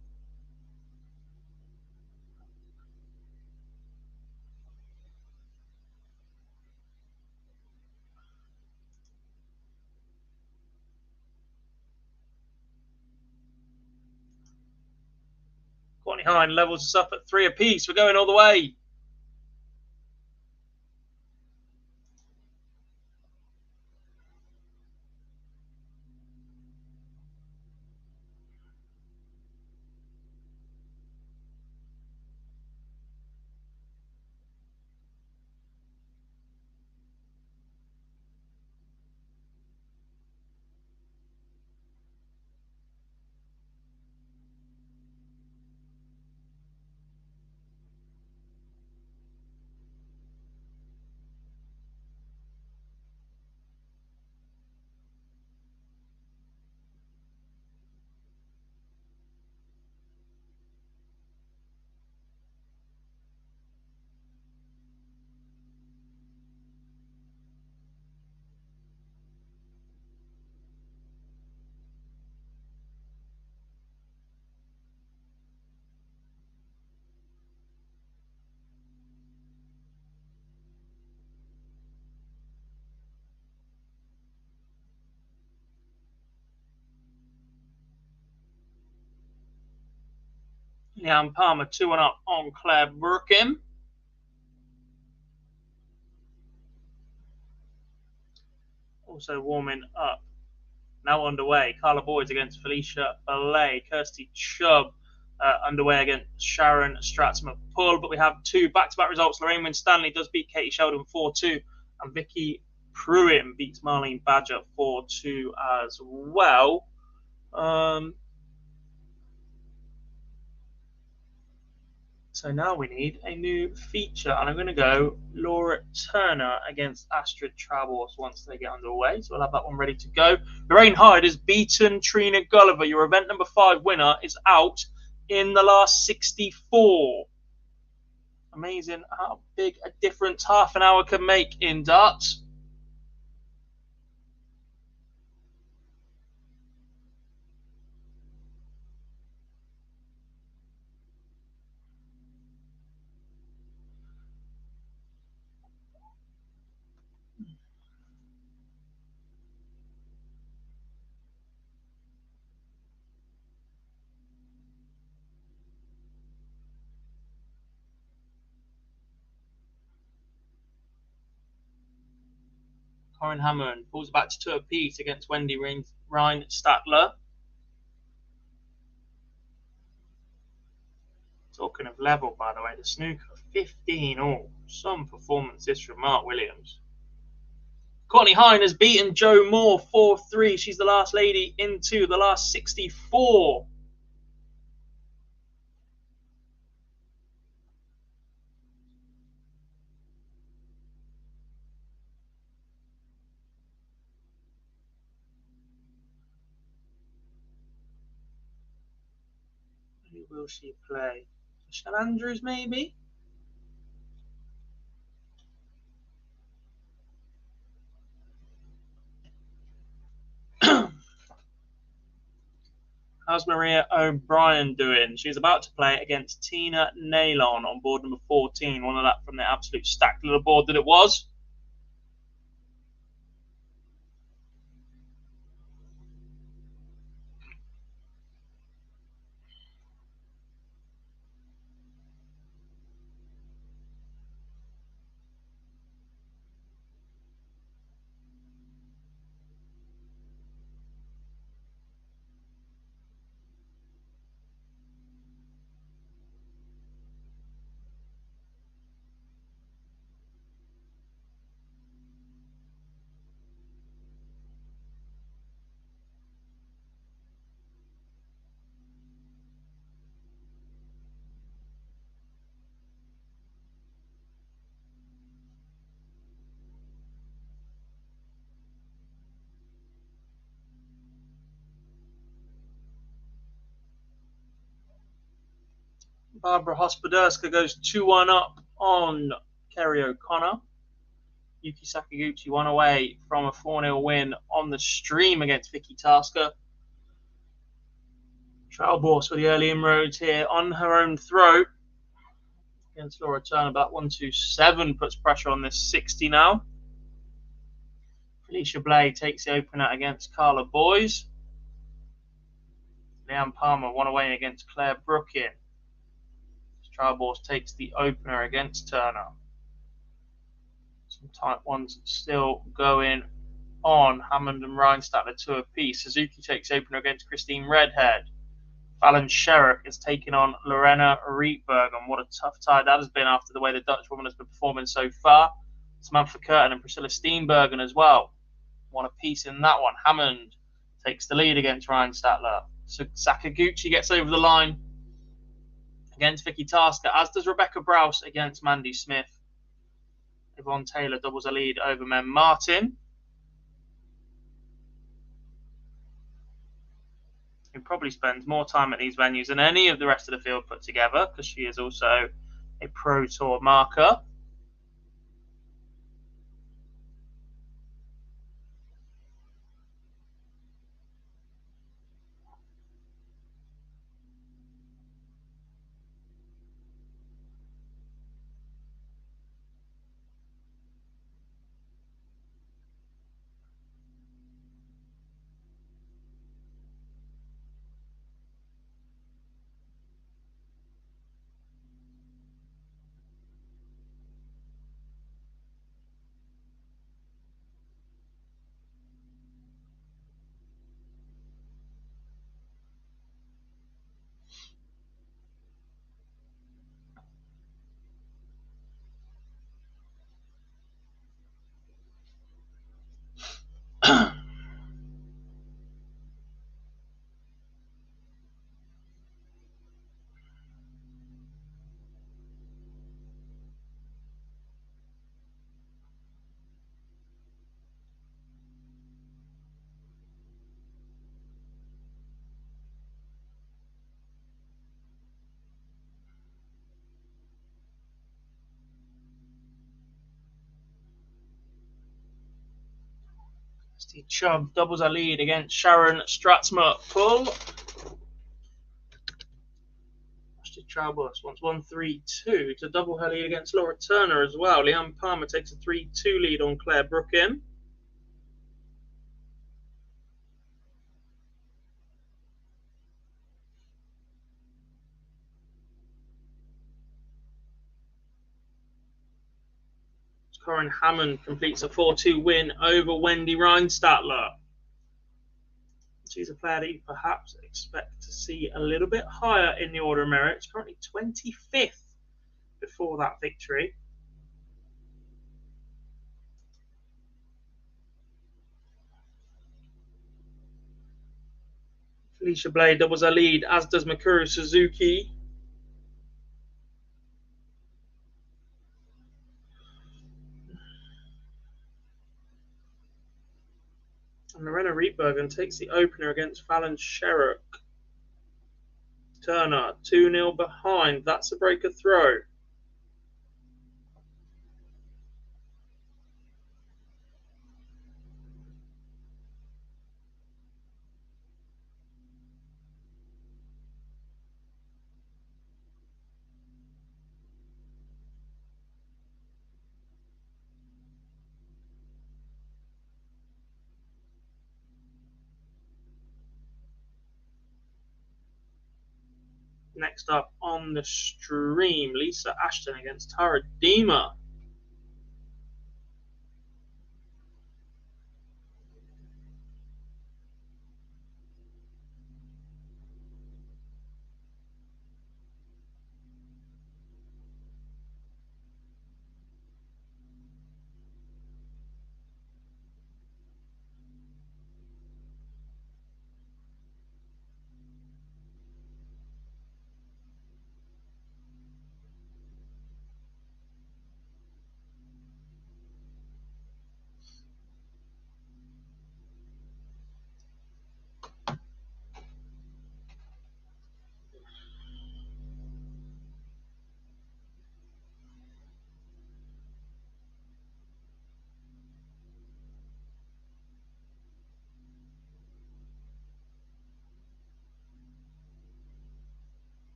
Courtney Hine levels us up at 3 apiece. We're going all the way. Leanne Palmer 2-1 up on Claire Brookham. Also warming up. Now underway. Carla Boyds against Felicia Ballet. Kirsty Chubb underway against Sharon Stratzman-Pull. But we have 2 back-to-back results. Lorraine Winstanley does beat Katie Sheldon 4-2. And Vicky Pruitt beats Marlene Badger 4-2 as well. So now we need a new feature, and I'm going to go Laura Turner against Astrid Trauborst once they get underway. So we'll have that one ready to go. Lorraine Hyde has beaten Trina Gulliver. Your event number 5 winner is out in the last 64. Amazing how big a difference half an hour can make in darts. Corin Hammond pulls back to 2 apiece against Wendy Rhiannon. Talking of level, by the way, the snooker 15 all. Some performances from Mark Williams. Courtney Hine has beaten Jo Moore 4-3. She's the last lady into the last 64. Who will she play? Michelle Andrews, maybe? How's Maria O'Brien doing? She's about to play against Tina Nailon on board number 14. One of that from the absolute stacked little board that it was. Barbara Hospoderska goes 2-1 up on Kerry O'Connor. Yuki Sakaguchi 1 away from a 4-0 win on the stream against Vicky Tasker. Trial Boss for the early inroads here on her own throat. Against Laura Turner, about 127 puts pressure on this 60 now. Felicia Blay takes the opener against Carla Boys. Leanne Palmer 1 away against Claire Brookin. Trial Boss takes the opener against Turner. Some tight ones still going on. Hammond and Rhiannon 2 apiece. Suzuki takes opener against Christine Redhead. Fallon Sherrick is taking on Lorena Rietberg, and what a tough tie that has been after the way the Dutch woman has been performing so far. Samantha Curtin and Priscilla Steenbergen as well. 1 apiece in that one. Hammond takes the lead against Ryan Statler. So Sakaguchi gets over the line against Vicky Tasker, as does Rebecca Browse against Mandy Smith. Yvonne Taylor doubles a lead over Mem Martin, who probably spends more time at these venues than any of the rest of the field put together, because she is also a Pro Tour marker. Chubb doubles her lead against Sharon Stratsma. Pull. Traubus wants 1-3-2 to double her lead against Laura Turner as well. Leanne Palmer takes a 3-2 lead on Claire Brookin. Corinne Hammond completes a 4-2 win over Wendy Reinstatler. She's a player that you perhaps expect to see a little bit higher in the order of merit. She's currently 25th before that victory. Felicia Blade doubles her lead, as does Mikuru Suzuki. And Lorena Rietbergen takes the opener against Fallon Sherrock. Turner 2-0 behind. That's a breaker throw. Next up on the stream, Lisa Ashton against Tara Deemer.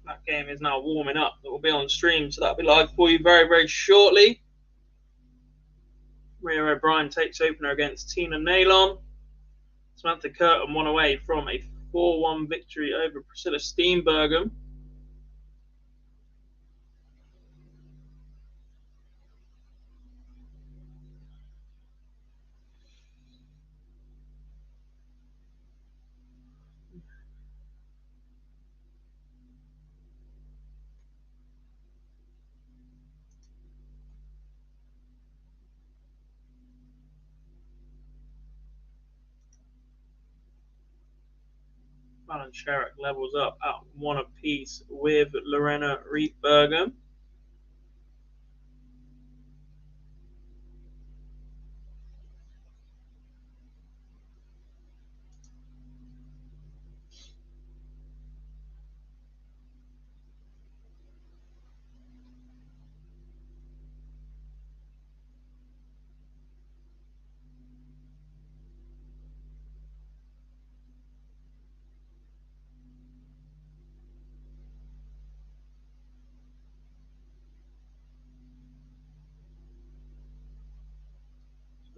That game is now warming up. It will be on stream, so that'll be live for you very, very shortly. Rhea O'Brien takes opener against Tina Nailon. Samantha Curtin won away from a 4-1 victory over Priscilla Steenbergen. Fallon Sherrock levels up at 1 apiece with Lorena Rietbergen.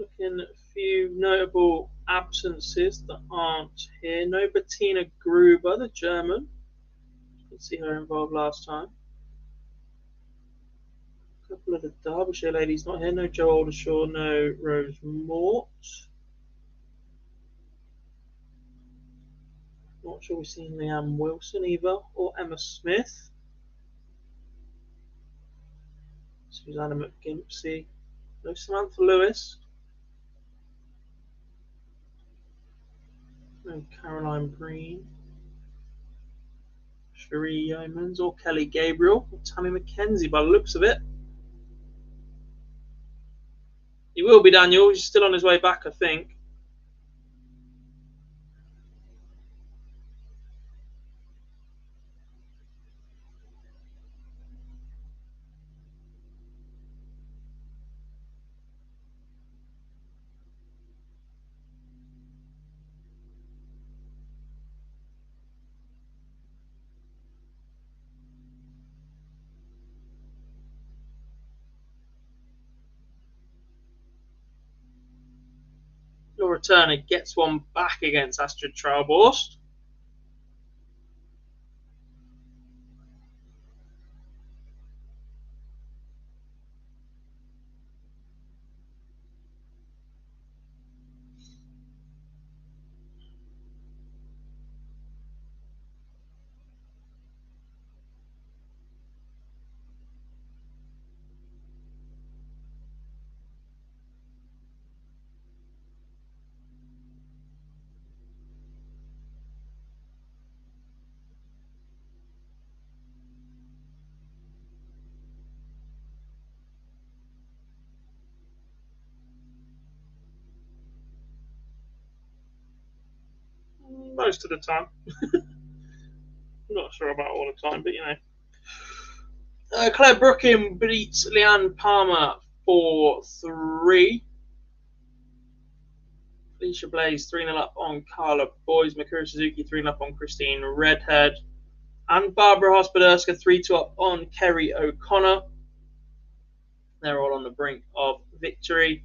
Looking at a few notable absences that aren't here. No Bettina Gruber, the German. You can see her involved last time. A couple of the Derbyshire ladies not here. No Jo Aldershaw, no Rose Mort. Not sure we've seen Leanne Wilson either, or Emma Smith. Susanna McGimpsey. No Samantha Lewis. No Caroline Breen. Cherie Yeomans or Kelly Gabriel or Tammy McKenzie by the looks of it. He will be, Daniel. He's still on his way back, I think. Turner gets one back against Astrid Trailborst. Most of the time. Not sure about all the time, but you know. Claire Brookham beats Leanne Palmer 4-3. Felicia Blaze 3-0 up on Carla Boys. Mikuru Suzuki 3-0 up on Christine Redhead. And Barbara Hospoderska 3-2 up on Kerry O'Connor. They're all on the brink of victory.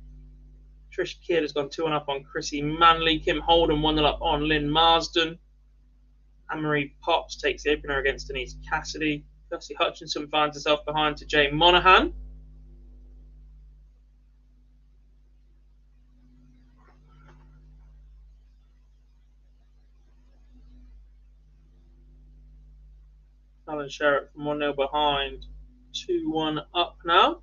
Trish Kidd has gone 2-1 up on Chrissy Manley. Kim Holden 1-0 up on Lynn Marsden. Anne-Marie Potts takes the opener against Denise Cassidy. Kirsty Hutchinson finds herself behind to Jane Monaghan. Alan Sherritt from 1-0 behind, 2-1 up now.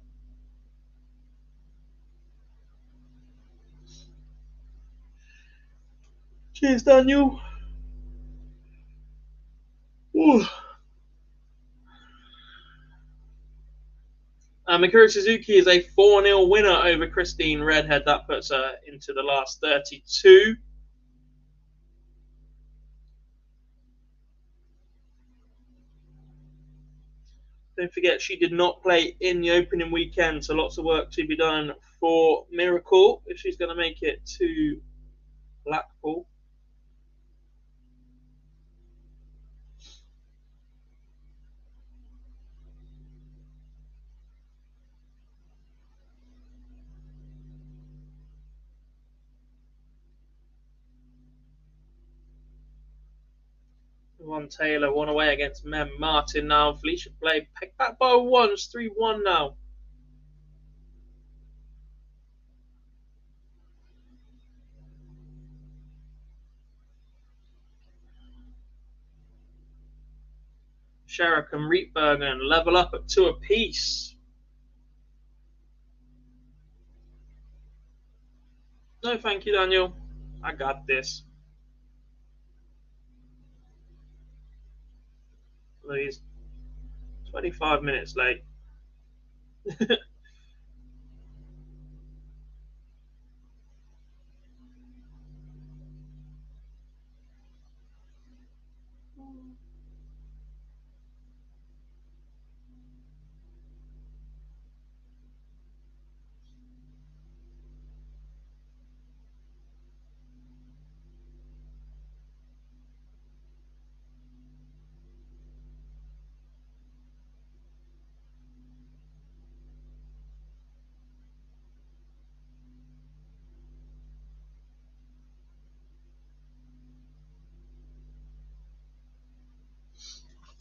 Cheers, Daniel. Ooh. Mikuru Suzuki is a 4-0 winner over Christine Redhead. That puts her into the last 32. Don't forget, she did not play in the opening weekend, so lots of work to be done for Miracle if she's going to make it to Blackpool. Yvonne Taylor won away against Mem Martin now. Felicia Blade picked back by 1. It's 3-1 now. Sherrick and Rietbergen level up at 2 apiece. No, thank you, Daniel. I got this. He's 25 minutes late.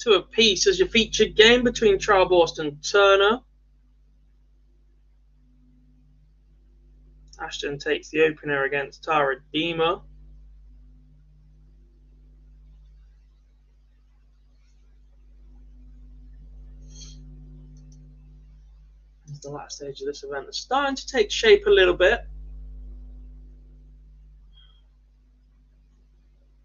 To a piece as your featured game between Trailborst and Turner. Ashton takes the opener against Tara Deemer. It's the last stage of this event. It's starting to take shape a little bit.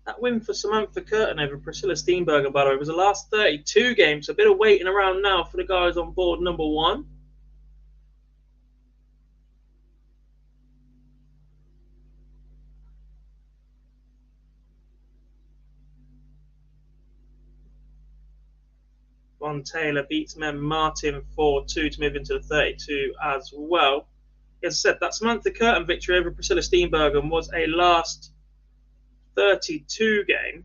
That win for Samantha Curtin over Priscilla Steenbergen, by the way, was the last 32 games. A bit of waiting around now for the guys on board number 1. Yvonne Taylor beats Mem Martin 4-2 to move into the 32 as well. As I said, that Samantha Curtin victory over Priscilla Steenbergen was a last 32 game.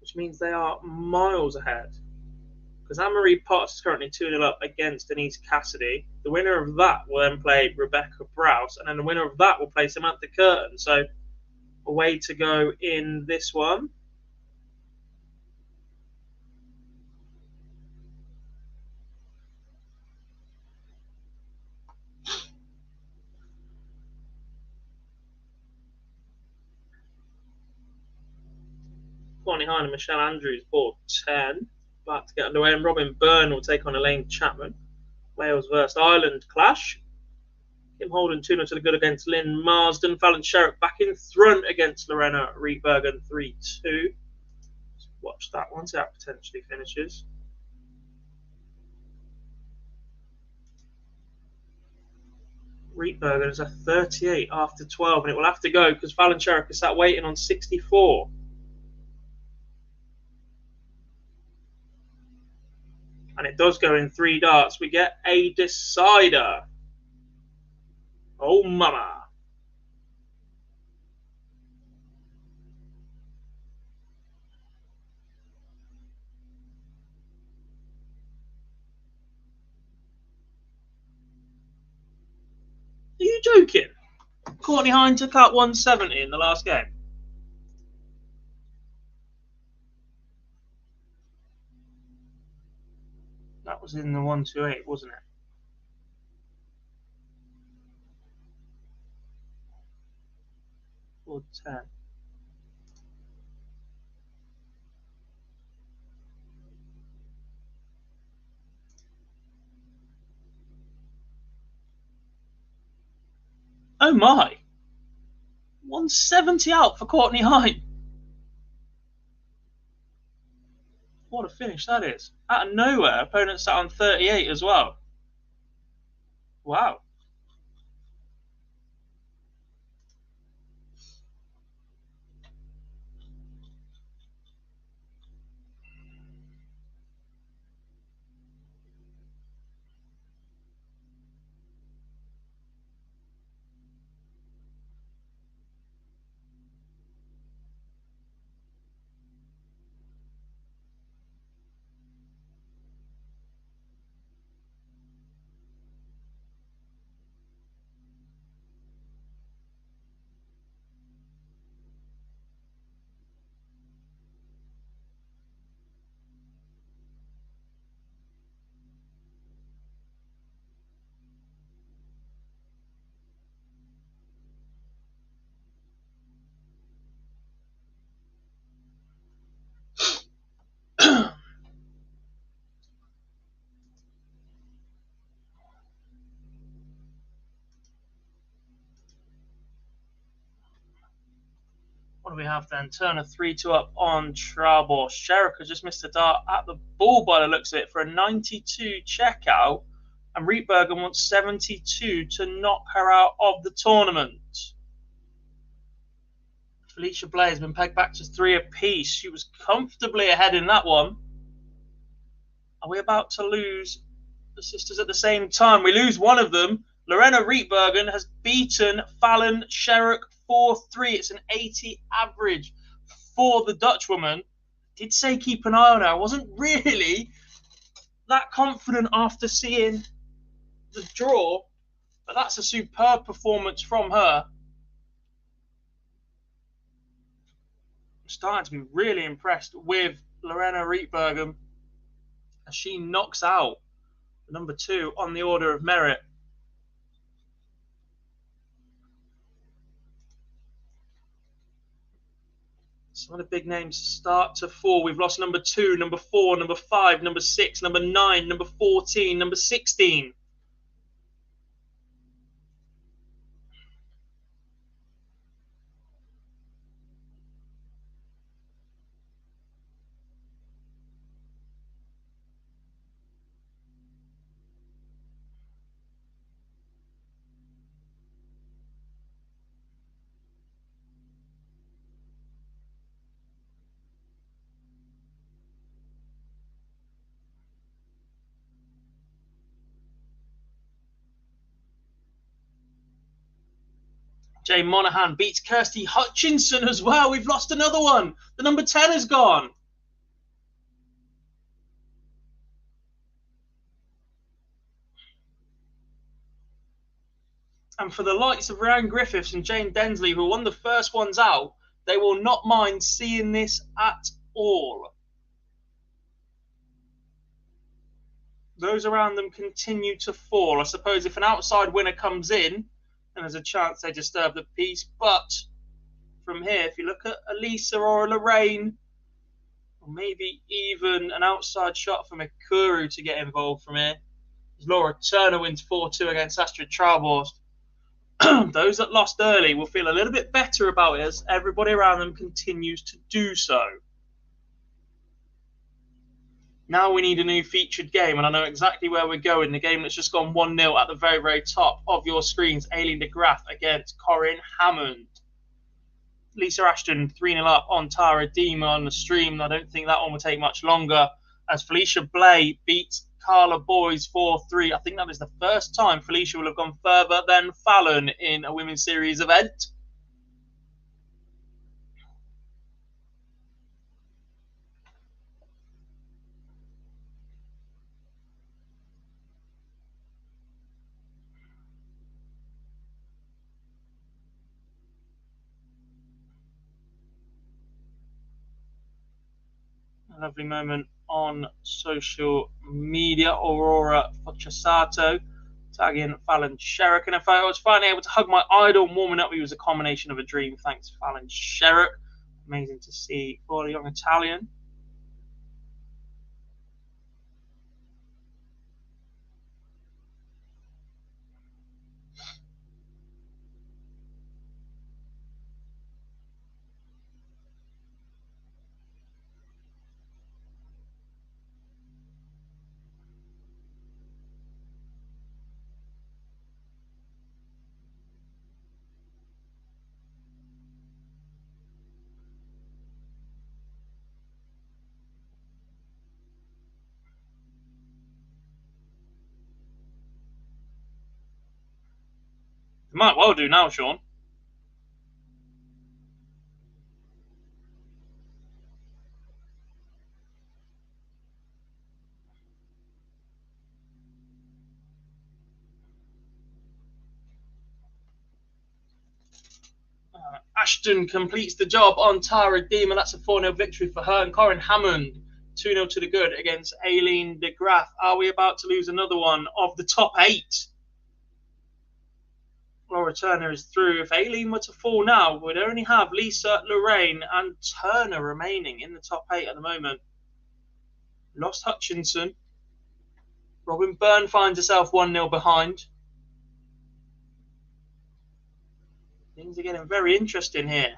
Which means they are miles ahead. because Anne-Marie Potts is currently 2-0 up against Denise Cassidy. The winner of that will then play Rebecca Browse, and then the winner of that will play Samantha Curtin. So a way to go in this one. Courtney Hine and Michelle Andrews, board 10. About to get underway, and Robin Byrne will take on Elaine Chapman. Wales versus Ireland clash. Kim Holden 2-0 to the good against Lynn Marsden. Fallon Sherrick back in front against Lorena Rietbergen 3-2. Let's watch that one, see how it potentially finishes. Rietbergen is a 38 after 12, and it will have to go because Fallon Sherrick is sat waiting on 64. And it does go in 3 darts. We get a decider. Oh, mama. Are you joking? Courtney Hine took out 170 in the last game. That was in the 128, wasn't it? Or 10. Oh my! 170 out for Courtney Hine. What a finish that is. Out of nowhere, opponent sat on 38 as well. Wow. What do we have then? Turner 3-2 up on Traubosh. Sherrick has just missed a dart at the ball by the looks of it for a 92 checkout. And Rietbergen wants 72 to knock her out of the tournament. Felicia Blair has been pegged back to 3 apiece. She was comfortably ahead in that one. Are we about to lose the sisters at the same time? We lose one of them. Lorena Rietbergen has beaten Fallon Sherrick 4-3. It's an 80 average for the Dutch woman. Did say keep an eye on her. I wasn't really that confident after seeing the draw, but that's a superb performance from her. I'm starting to be really impressed with Lorena Rietbergen as she knocks out number 2 on the order of merit. Some of the big names start to fall. We've lost number 2, number 4, number 5, number 6, number 9, number 14, number 16. Jay Monahan beats Kirsty Hutchinson as well. We've lost another one. The number 10 is gone. And for the likes of Rhiannon Griffiths and Jane Densley, who were one of the first ones out, they will not mind seeing this at all. Those around them continue to fall. I suppose if an outside winner comes in, then there's a chance they disturb the peace. But from here, if you look at Elisa or Lorraine, or maybe even an outside shot from Mikuru to get involved from here, as Laura Turner wins 4-2 against Astrid Trauborst. Those that lost early will feel a little bit better about it as everybody around them continues to do so. Now we need a new featured game, and I know exactly where we're going. The game that's just gone 1-0 at the very, very top of your screens. Aileen de Graaf against Corinne Hammond. Lisa Ashton 3-0 up on Tara Dima on the stream. I don't think that one will take much longer as Felicia Blay beats Carla Boys 4-3. I think that is the first time Felicia will have gone further than Fallon in a women's series event. A lovely moment on social media. Aurora Focusato tagging Fallon Sherrick. And if I was finally able to hug my idol and warming up, he was a combination of a dream. Thanks, Fallon Sherrick. Amazing to see for a young Italian. You might well do now, Sean. Ashton completes the job on Tara Dima. That's a 4-0 victory for her. And Corinne Hammond, 2-0 to the good against Aileen de Graaf. Are we about to lose another one of the top 8? Laura Turner is through. If Aileen were to fall now, we'd only have Lisa, Lorraine, and Turner remaining in the top 8 at the moment. Lost Hutchinson. Robin Byrne finds herself 1-0 behind. Things are getting very interesting here.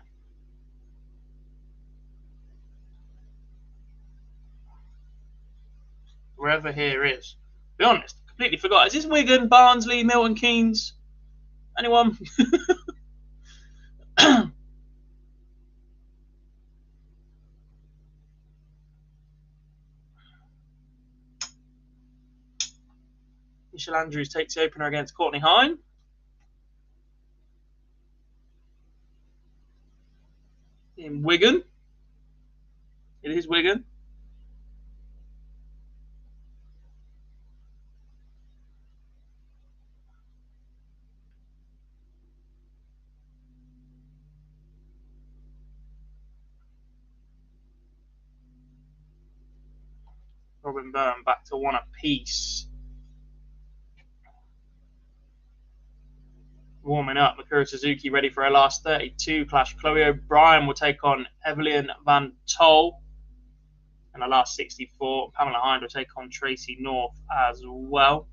Wherever here is. To be honest, completely forgot. Is this Wigan, Barnsley, Milton Keynes? Anyone? Michelle Andrews takes the opener against Courtney Hine. In Wigan. It is Wigan. Robin Byrne back to 1 apiece. Warming up, Mikuru Suzuki ready for her last 32 clash. Chloe O'Brien will take on Evelyn Van Tol in her last 64. Pamela Hind will take on Tracy North as well.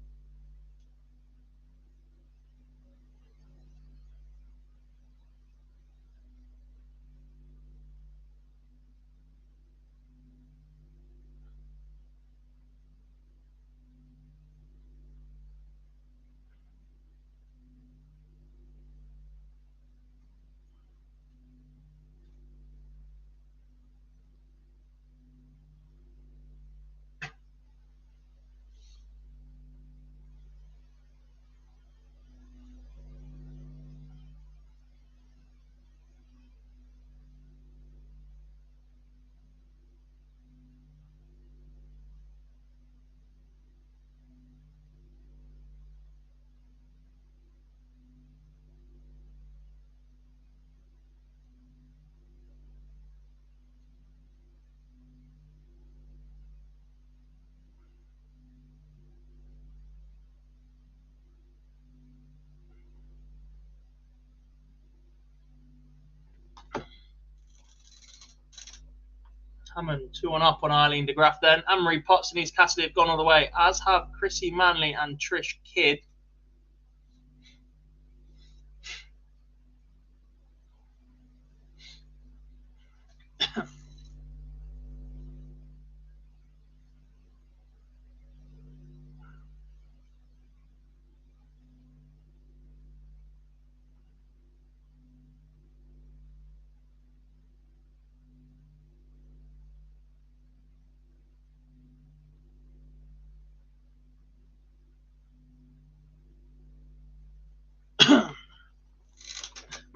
Hammond 2-1 up on Eileen de Graaf then. Anne-Marie Potts and Denise Cassidy have gone all the way, as have Chrissy Manley and Trish Kidd.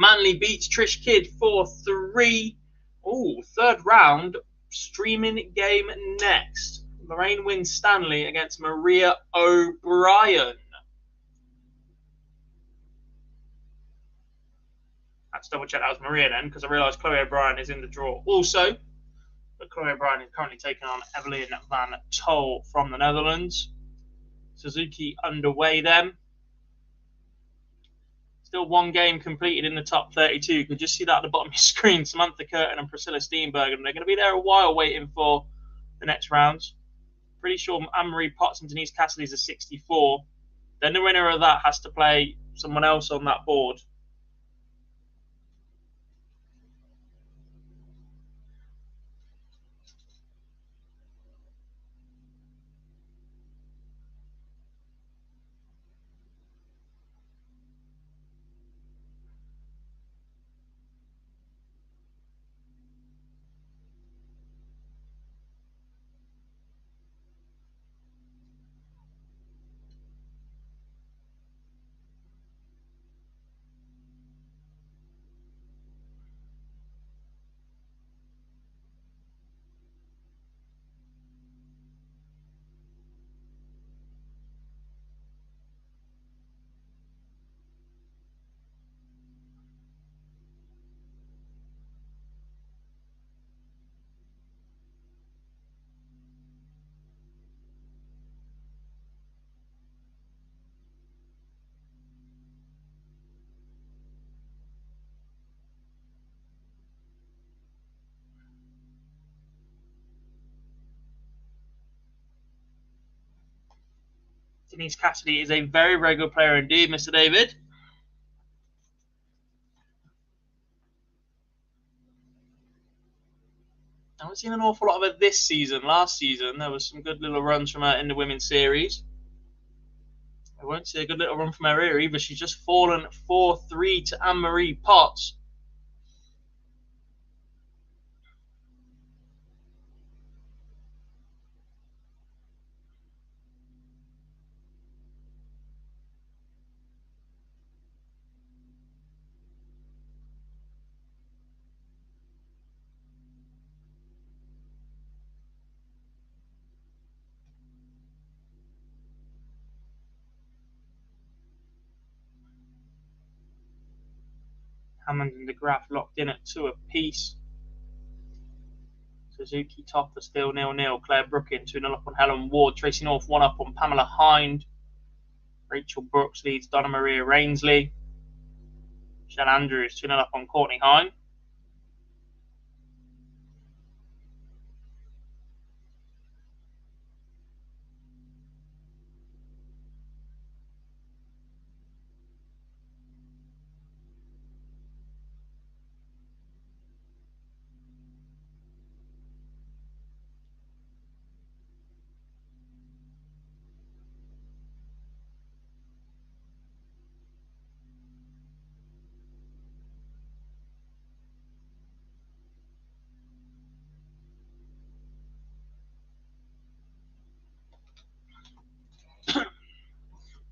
Manley beats Trish Kidd 4-3. Oh, third round. Streaming game next. Lorraine wins Stanley against Maria O'Brien. I had to double check that was Maria then, because I realised Chloe O'Brien is in the draw also. But Chloe O'Brien is currently taking on Evelyn van Tol from the Netherlands. Suzuki underway then. Still one game completed in the top 32. You can just see that at the bottom of your screen. Samantha Curtin and Priscilla Steenbergen. They're going to be there a while waiting for the next rounds. Pretty sure Anne-Marie Potts and Denise Cassidy is a 64. Then the winner of that has to play someone else on that board. Denise Cassidy is a very, very good player indeed, Mr. David. I haven't seen an awful lot of her this season. Last season, there was some good little runs from her in the women's series. I won't see a good little run from her here either. She's just fallen 4-3 to Anne-Marie Potts. Hammond and de Graaf locked in at 2 apiece. Suzuki top are still 0-0. Claire Brookin 2-0 up on Helen Ward. Tracy North 1 up on Pamela Hind. Rachel Brooks leads Donna Maria Rainsley. Shan Andrews 2-0 up on Courtney Hind.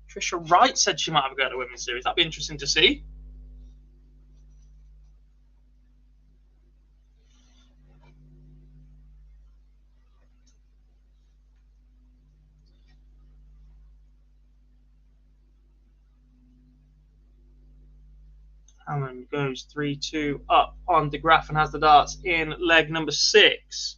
Trisha Wright said she might have a go at the women's series. That'd be interesting to see. Hammond goes 3-2 up on de Graaf and has the darts in leg number 6.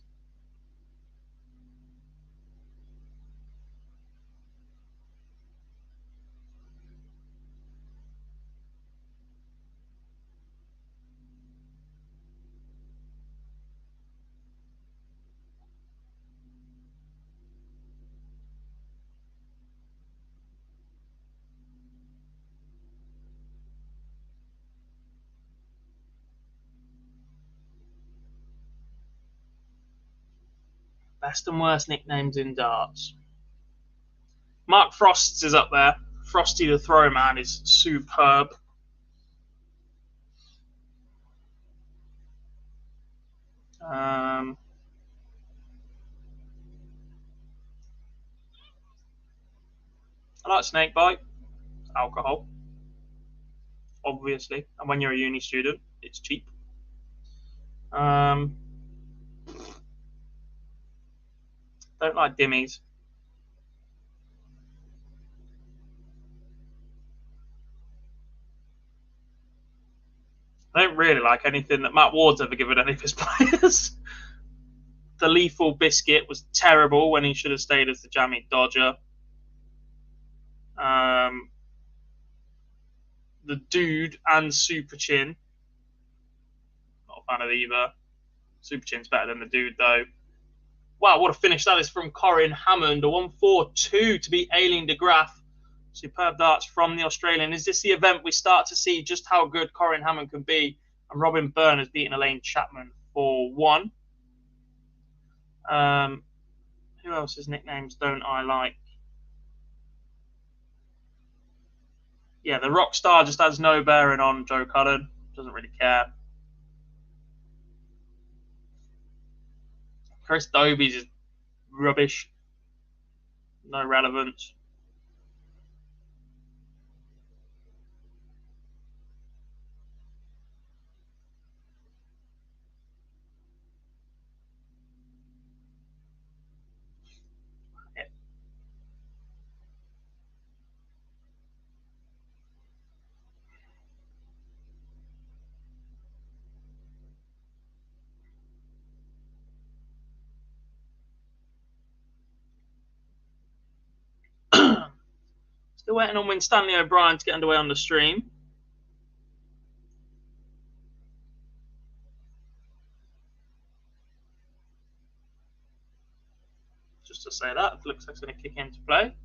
Best and worst nicknames in darts. Mark Frost's is up there. Frosty the Throw Man is superb. I like Snakebite. Alcohol, obviously. And when you're a uni student, it's cheap. Don't like dimmies. I don't really like anything that Matt Ward's ever given any of his players. The Lethal Biscuit was terrible when he should have stayed as the Jammy Dodger. The Dude and Super Chin. Not a fan of either. Super Chin's better than the Dude, though. Wow, what a finish that is from Corin Hammond. A 1-4-2 to beat Aileen de Graaf. Superb darts from the Australian. Is this the event we start to see just how good Corin Hammond can be? And Robin Byrne has beaten Elaine Chapman 4-1. Who else's nicknames don't I like? Yeah, the Rockstar just has no bearing on Joe Cullen. Doesn't really care. Chris Dobie's is rubbish. No relevance. Still waiting on Win Stanley O'Brien to get underway on the stream. Just to say that, it looks like it's going to kick into play.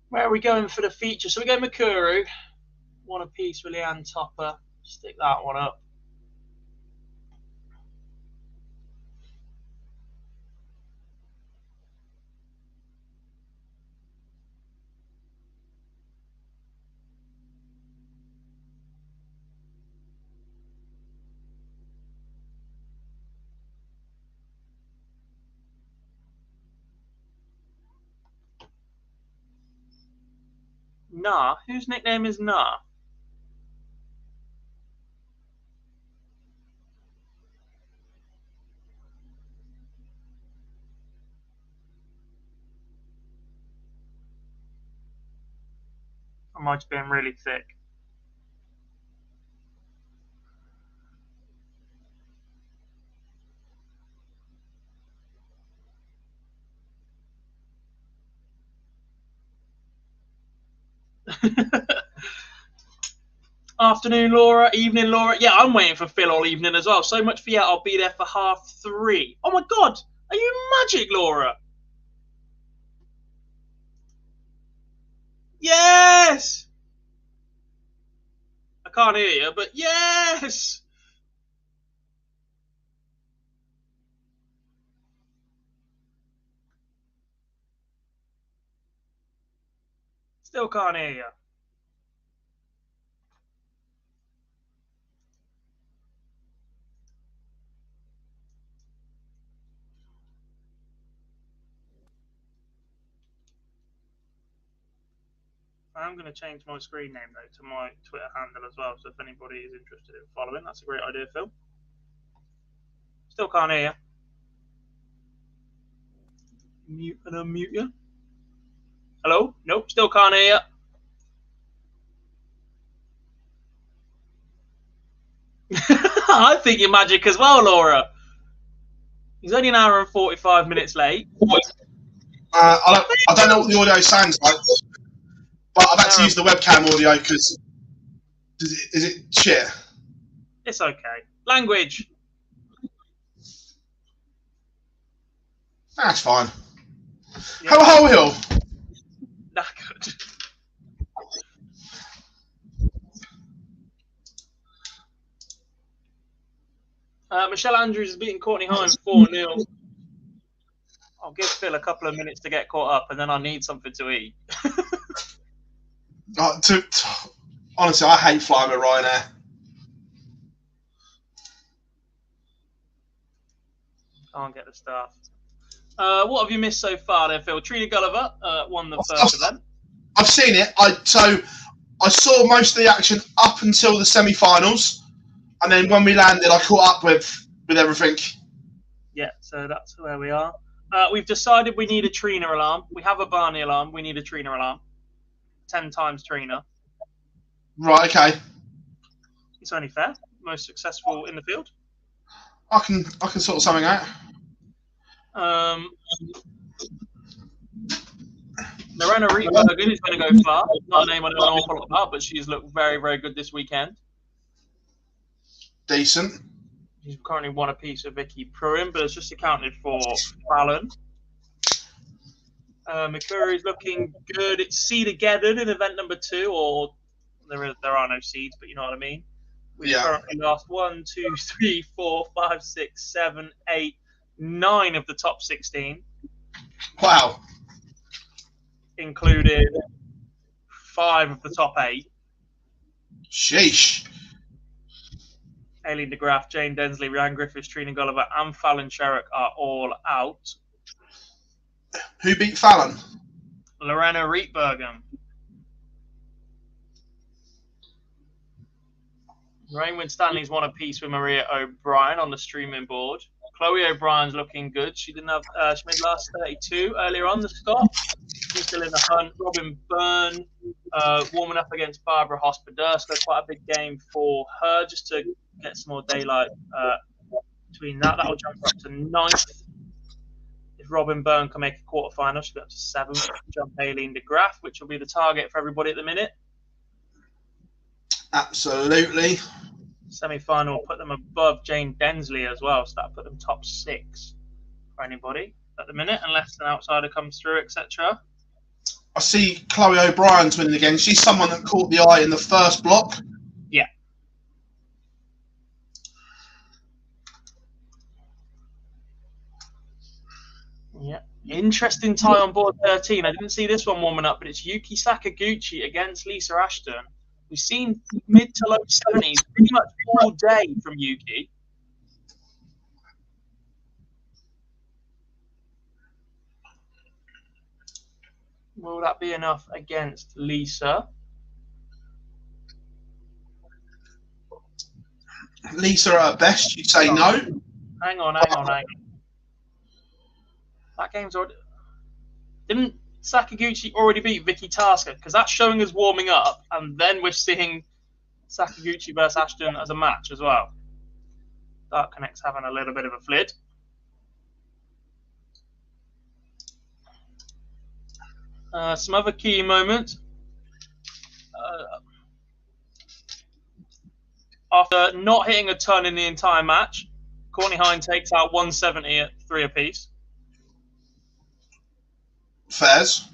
Where are we going for the feature? So we go Makuru. One apiece with Leanne Topper. Stick that one up. Nah. Whose nickname is Nah? I might have been really thick. Afternoon, Laura. Evening, Laura. Yeah, I'm waiting for Phil all evening as well. So much for I'll be there for 3:30. Oh my God. Are you magic, Laura? Yes. I can't hear you, but yes. Still can't hear you. I'm going to change my screen name, though, to my Twitter handle as well. So if anybody is interested in following, that's a great idea, Phil. Still can't hear you. Mute and unmute you. Hello? Nope, still can't hear you. I think you're magic as well, Laura. He's only an hour and 45 minutes late. I don't know what the audio sounds like, but I've had to use the webcam audio because is it shit? It's okay. Language. That's fine. Yeah. How Hill? Knackered. Michelle Andrews has beaten Courtney Hines 4-0. I'll give Phil a couple of minutes to get caught up, and then I need something to eat. Honestly, I hate flying with Ryanair. Can't get the staff. What have you missed so far there, Phil? Trina Gulliver won the first event. I've seen it. I saw most of the action up until the semi-finals, and then when we landed, I caught up with everything. Yeah, so that's where we are. We've decided we need a Trina alarm. We have a Barney alarm. We need a Trina alarm. 10 times Trina. Right, okay. It's only fair. Most successful in the field. I can sort something out. Lorena Rietbergen is going to go far. Not a name I know an awful lot about, but she's looked very, very good this weekend. Decent. She's currently won a piece with Vicky Pruin, but has just accounted for Fallon. McCurry's looking good. It's seed-gedded in event number 2, or there are no seeds, but you know what I mean. We've currently lost 1, 2, 3, 4, 5, 6, 7, 8, 9 of the top 16. Wow. Including 5 of the top 8. Sheesh. Aileen de Graaf, Jane Densley, Rhiannon Griffiths, Trina Gulliver, and Fallon Sherrick are all out. Who beat Fallon? Lorena Rietbergen. Lorraine Winstanley's won a piece with Maria O'Brien on the streaming board. Chloe O'Brien's looking good. She didn't have. She made last 32 earlier on the stop. She's still in the hunt. Robin Byrne warming up against Barbara Hospodurska. Quite a big game for her, just to get some more daylight between that. That'll jump her up to 9th. If Robin Byrne can make a quarterfinal, she'll go up to 7th. Jump Aileen de Graaf, which will be the target for everybody at the minute. Absolutely. Semi-final will put them above Jane Densley as well, so that'll put them top 6 for anybody at the minute, unless an outsider comes through, etc. I see Chloe O'Brien's winning again. She's someone that caught the eye in the first block. Yeah. Yeah. Interesting tie on board 13. I didn't see this one warming up, but it's Yuki Sakaguchi against Lisa Ashton. We've seen mid to low 70s pretty much all day from Yuki. Will that be enough against Lisa? Lisa at her best, you'd say no. Hang on. That game's already... Didn't Sakaguchi already beat Vicky Tasker? Because that's showing us warming up, and then we're seeing Sakaguchi versus Ashton as a match as well. Dark Connect's having a little bit of a flit. Some other key moments. After not hitting a ton in the entire match, Courtney Hines takes out 170 at 3 apiece. Fairs.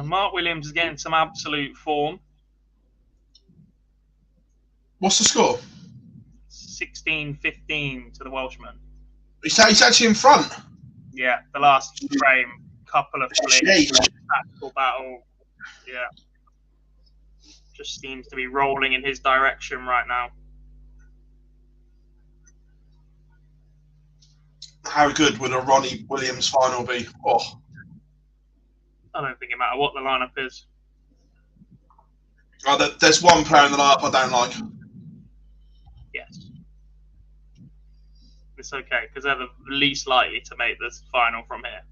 Mark Williams is getting some absolute form. What's the score? 16-15 to the Welshman. He's actually in front. Yeah, the last frame, couple of flicks, tactical battle. Yeah. Just seems to be rolling in his direction right now. How good would a Ronnie Williams final be? Oh, I don't think it matters what the lineup is. Oh, there's one player in the lineup I don't like. Yes. It's okay, because they're the least likely to make this final from here.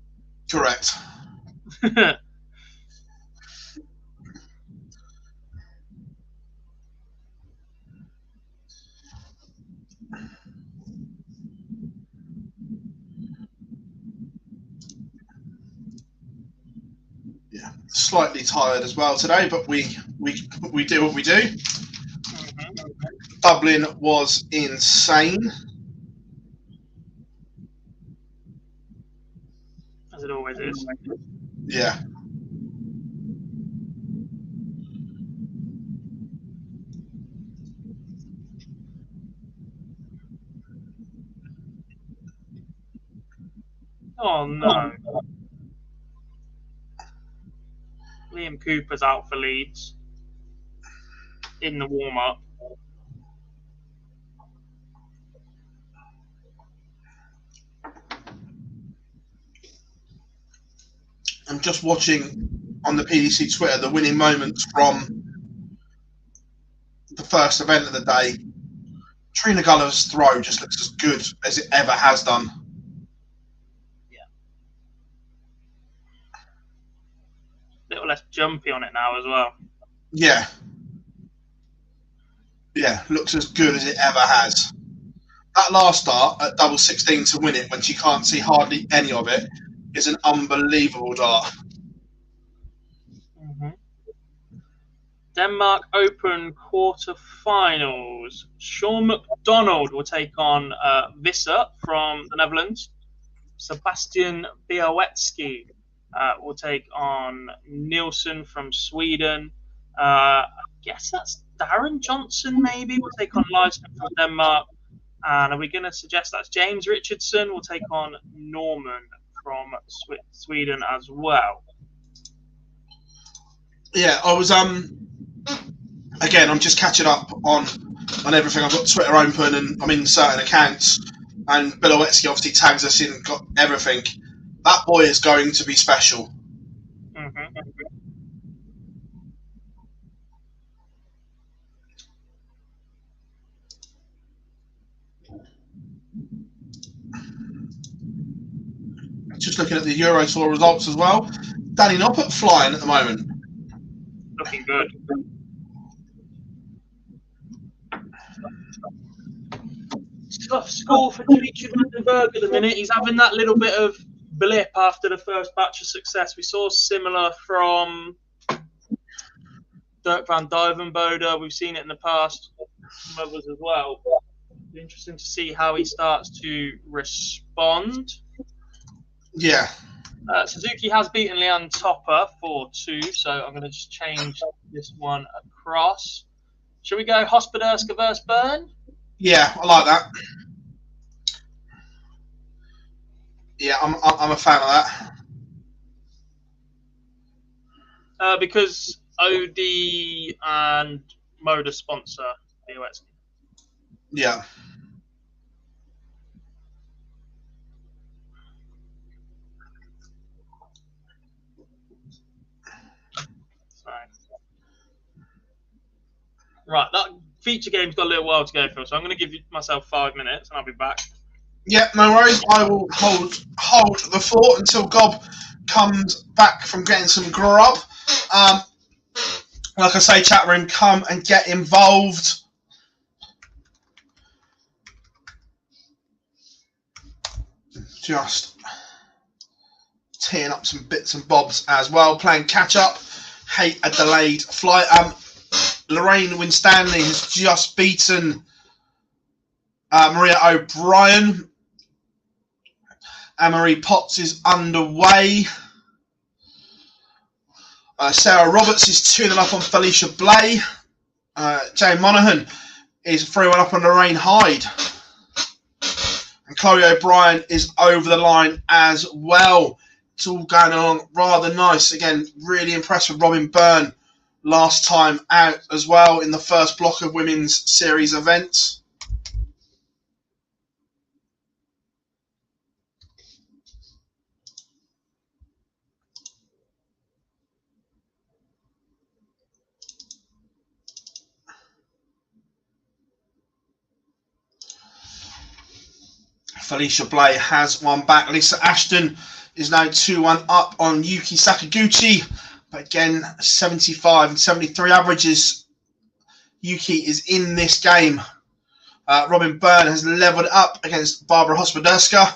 Correct. Yeah, slightly tired as well today, but we do what we do. Dublin was insane. As it always is. Yeah. Oh no. Liam Cooper's out for Leeds in the warm-up. I'm just watching on the PDC Twitter the winning moments from the first event of the day. Trina Gulliver's throw just looks as good as it ever has done. Yeah. A little less jumpy on it now as well. Yeah. Yeah, looks as good as it ever has. That last start at double 16 to win it when she can't see hardly any of it is an unbelievable dart. Denmark Open quarterfinals. Sean McDonald will take on Visser from the Netherlands. Sebastian Białecki will take on Nielsen from Sweden. I guess that's Darren Johnson, maybe, will take on Leisner from Denmark. And are we going to suggest that's James Richardson will take on Norman from Sweden as well? Yeah, I was again, I'm just catching up on everything. I've got Twitter open and I'm in certain accounts, and Białecki obviously tags us in, got everything. That boy is going to be special. Just looking at the Euro Tour results as well. Danny Noppert flying at the moment. Looking good. Tough score for Dimitri Vandenberg at the minute. He's having that little bit of blip after the first batch of success. We saw similar from Dirk van Duivenbode. We've seen it in the past from others as well. It'll be interesting to see how he starts to respond. Yeah. Suzuki has beaten Leanne Topper 4-2, so I'm going to just change this one across. Shall we go Hospoderska versus Byrne? Yeah, I like that. Yeah, I'm a fan of that. Because OD and MODUS sponsor Białecki. Yeah. Right, that feature game's got a little while to go for, so I'm going to give myself 5 minutes and I'll be back. Yeah, no worries. I will hold the fort until Gob comes back from getting some grub. Like I say, chat room, come and get involved. Just teeing up some bits and bobs as well, playing catch up. Hate a delayed flight. Lorraine Winstanley has just beaten Maria O'Brien. Anne-Marie Potts is underway. Sarah Roberts is 2-0 up on Felicia Blay. Jane Monaghan is 3-1 up on Lorraine Hyde. And Chloe O'Brien is over the line as well. It's all going along rather nice. Again, really impressed with Robin Byrne last time out as well in the first block of women's series events. Felicia Blay has one back. Lisa Ashton is now 2-1 up on Yuki Sakaguchi. But again, 75 and 73 averages. Yuki is in this game. Robin Byrne has levelled up against Barbara Hospoderska.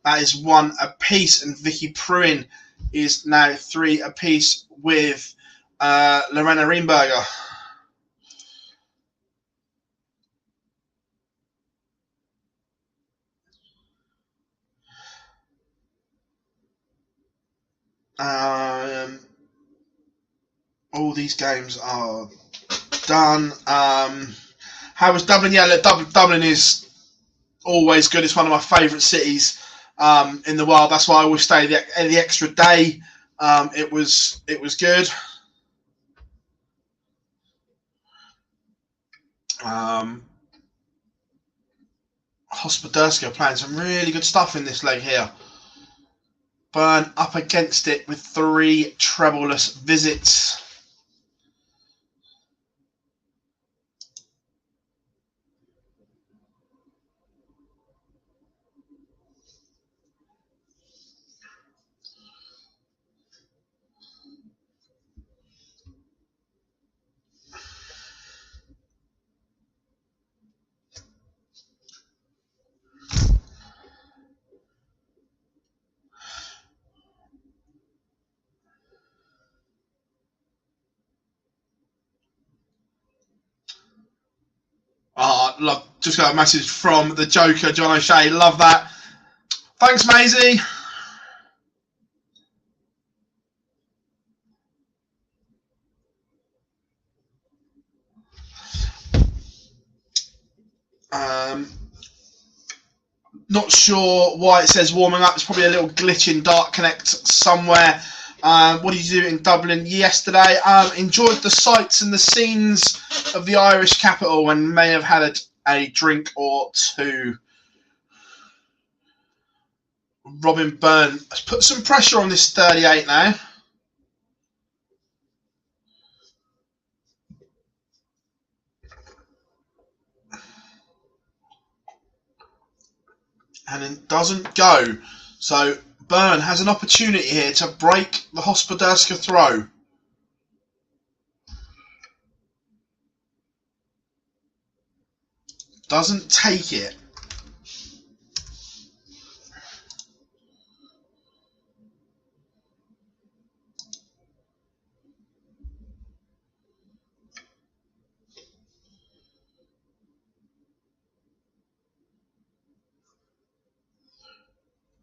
That is one apiece. And Vicky Pruin is now 3 apiece with Lorena Rienberger. All these games are done. How was Dublin? Yeah, look, Dublin is always good. It's one of my favourite cities in the world. That's why I always stay the extra day. It was good. Hospoderska playing some really good stuff in this leg here. Byrne up against it with 3 trebleless visits. Love, just got a message from the Joker, John O'Shea. Love that. Thanks, Maisie. Not sure why it says warming up. It's probably a little glitch in Dark Connect somewhere. What did you do in Dublin yesterday? Enjoyed the sights and the scenes of the Irish capital and may have had a drink or two. Robin Byrne has put some pressure on this 38 now. And it doesn't go. So Byrne has an opportunity here to break the Hospoderska throw. Doesn't take it.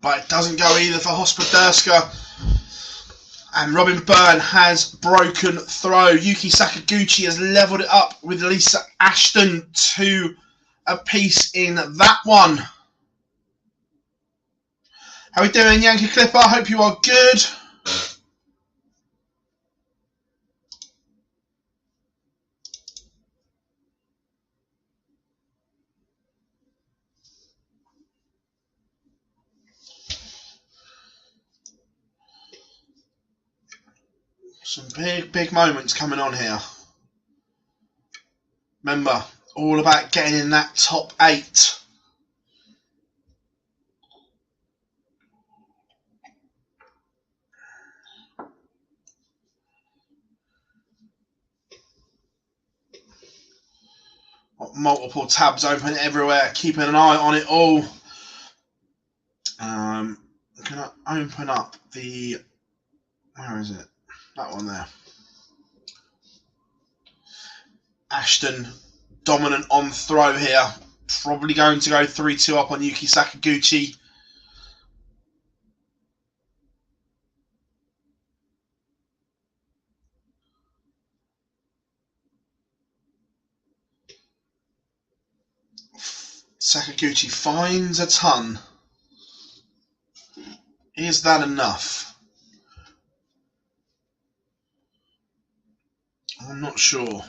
But it doesn't go either for Hospoderska. And Robin Byrne has broken throw. Yuki Sakaguchi has levelled it up with Lisa Ashton, 2 apiece in that one. How are we doing, Yankee Clipper? I hope you are good. Some big moments coming on here. Remember, all about getting in that top 8. Got multiple tabs open everywhere, keeping an eye on it all. I'm going to open up the... Where is it? That one there. Ashton dominant on throw here. Probably going to go 3-2 up on Yuki Sakaguchi. Sakaguchi finds a ton. Is that enough? I'm not sure.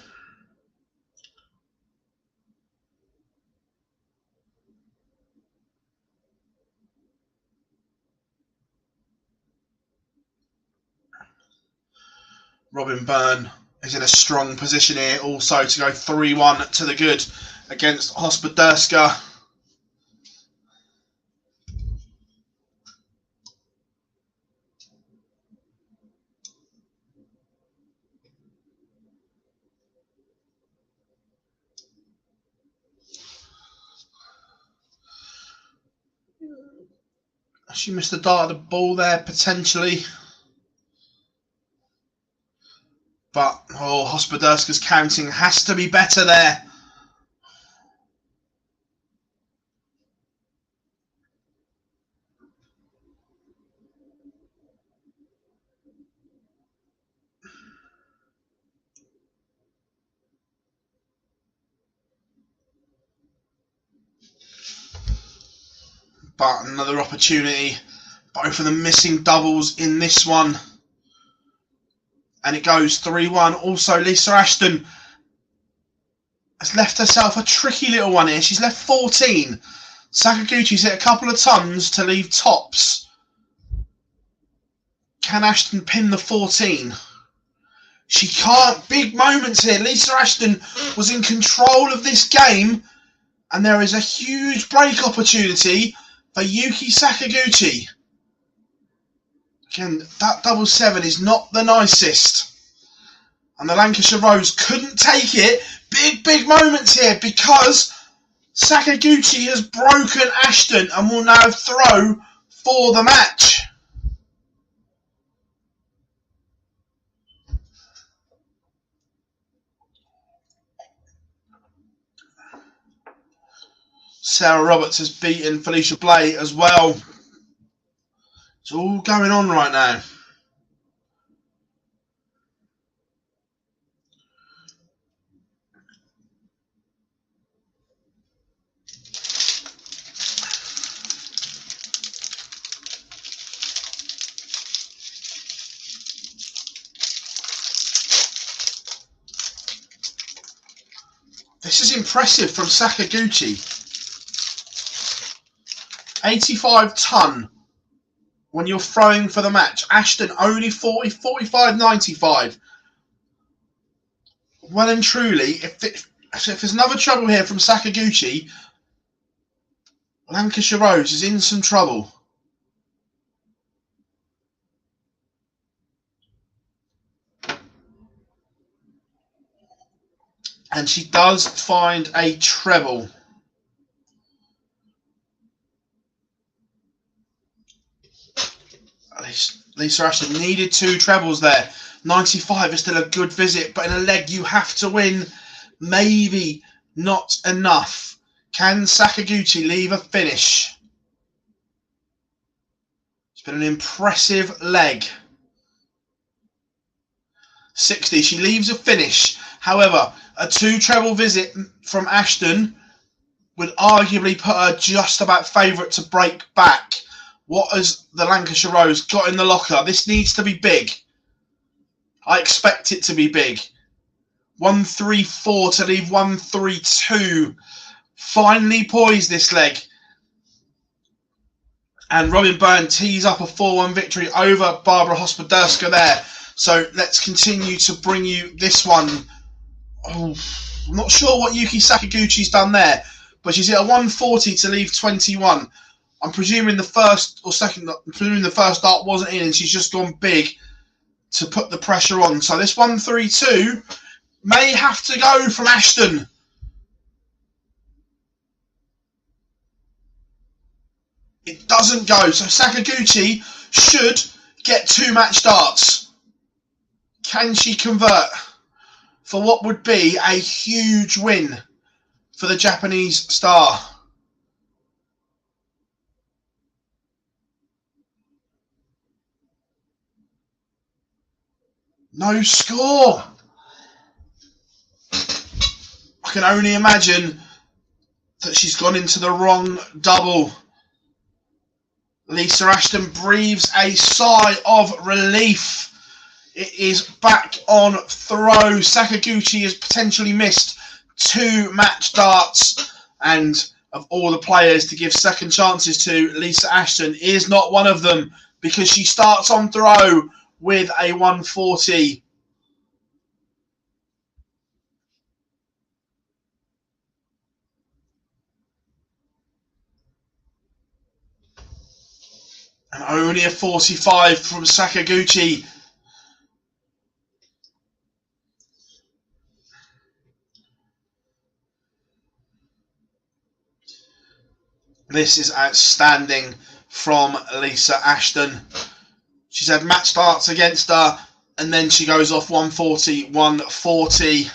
Robin Byrne is in a strong position here also to go 3-1 to the good against Hospoderska. She missed the dart of the ball there, potentially. But, Hospoderska's counting has to be better there. But another opportunity. Both of them missing doubles in this one. And it goes 3-1. Also, Lisa Ashton has left herself a tricky little one here. She's left 14. Sakaguchi's hit a couple of tons to leave tops. Can Ashton pin the 14? She can't. Big moments here. Lisa Ashton was in control of this game. And there is a huge break opportunity for Yuki Sakaguchi. Again, that double 7 is not the nicest. And the Lancashire Rose couldn't take it. Big moments here because Sakaguchi has broken Ashton and will now throw for the match. Sarah Roberts has beaten Felicia Blay as well. It's all going on right now. This is impressive from Sakaguchi. 85 ton when you're throwing for the match. Ashton only 40, 45, 95. Well and truly, if there's another trouble here from Sakaguchi, Lancashire Rose is in some trouble. And she does find a treble. Lisa Ashton needed 2 trebles there. 95 is still a good visit, but in a leg you have to win. Maybe not enough. Can Sakaguchi leave a finish? It's been an impressive leg. 60, she leaves a finish. However, a 2 treble visit from Ashton would arguably put her just about favourite to break back. What has the Lancashire Rose got in the locker? This needs to be big. I expect it to be big. 1-3-4 to leave 1-3-2. Finally poised this leg. And Robin Byrne tees up a 4-1 victory over Barbara Hospoderska there. So let's continue to bring you this one. Oh, I'm not sure what Yuki Sakaguchi's done there, but she's hit a 140 to leave 21. I'm presuming the first dart wasn't in and she's just gone big to put the pressure on. So this 1-3-2 may have to go from Ashton. It doesn't go. So Sakaguchi should get 2 match darts. Can she convert for what would be a huge win for the Japanese star? No score. I can only imagine that she's gone into the wrong double. Lisa Ashton breathes a sigh of relief. It is back on throw. Sakaguchi has potentially missed 2 match darts. And of all the players to give second chances to, Lisa Ashton is not one of them because she starts on throw with a 140. And only a 45 from Sakaguchi. This is outstanding from Lisa Ashton. She's had match starts against her And then she goes off 140, 140.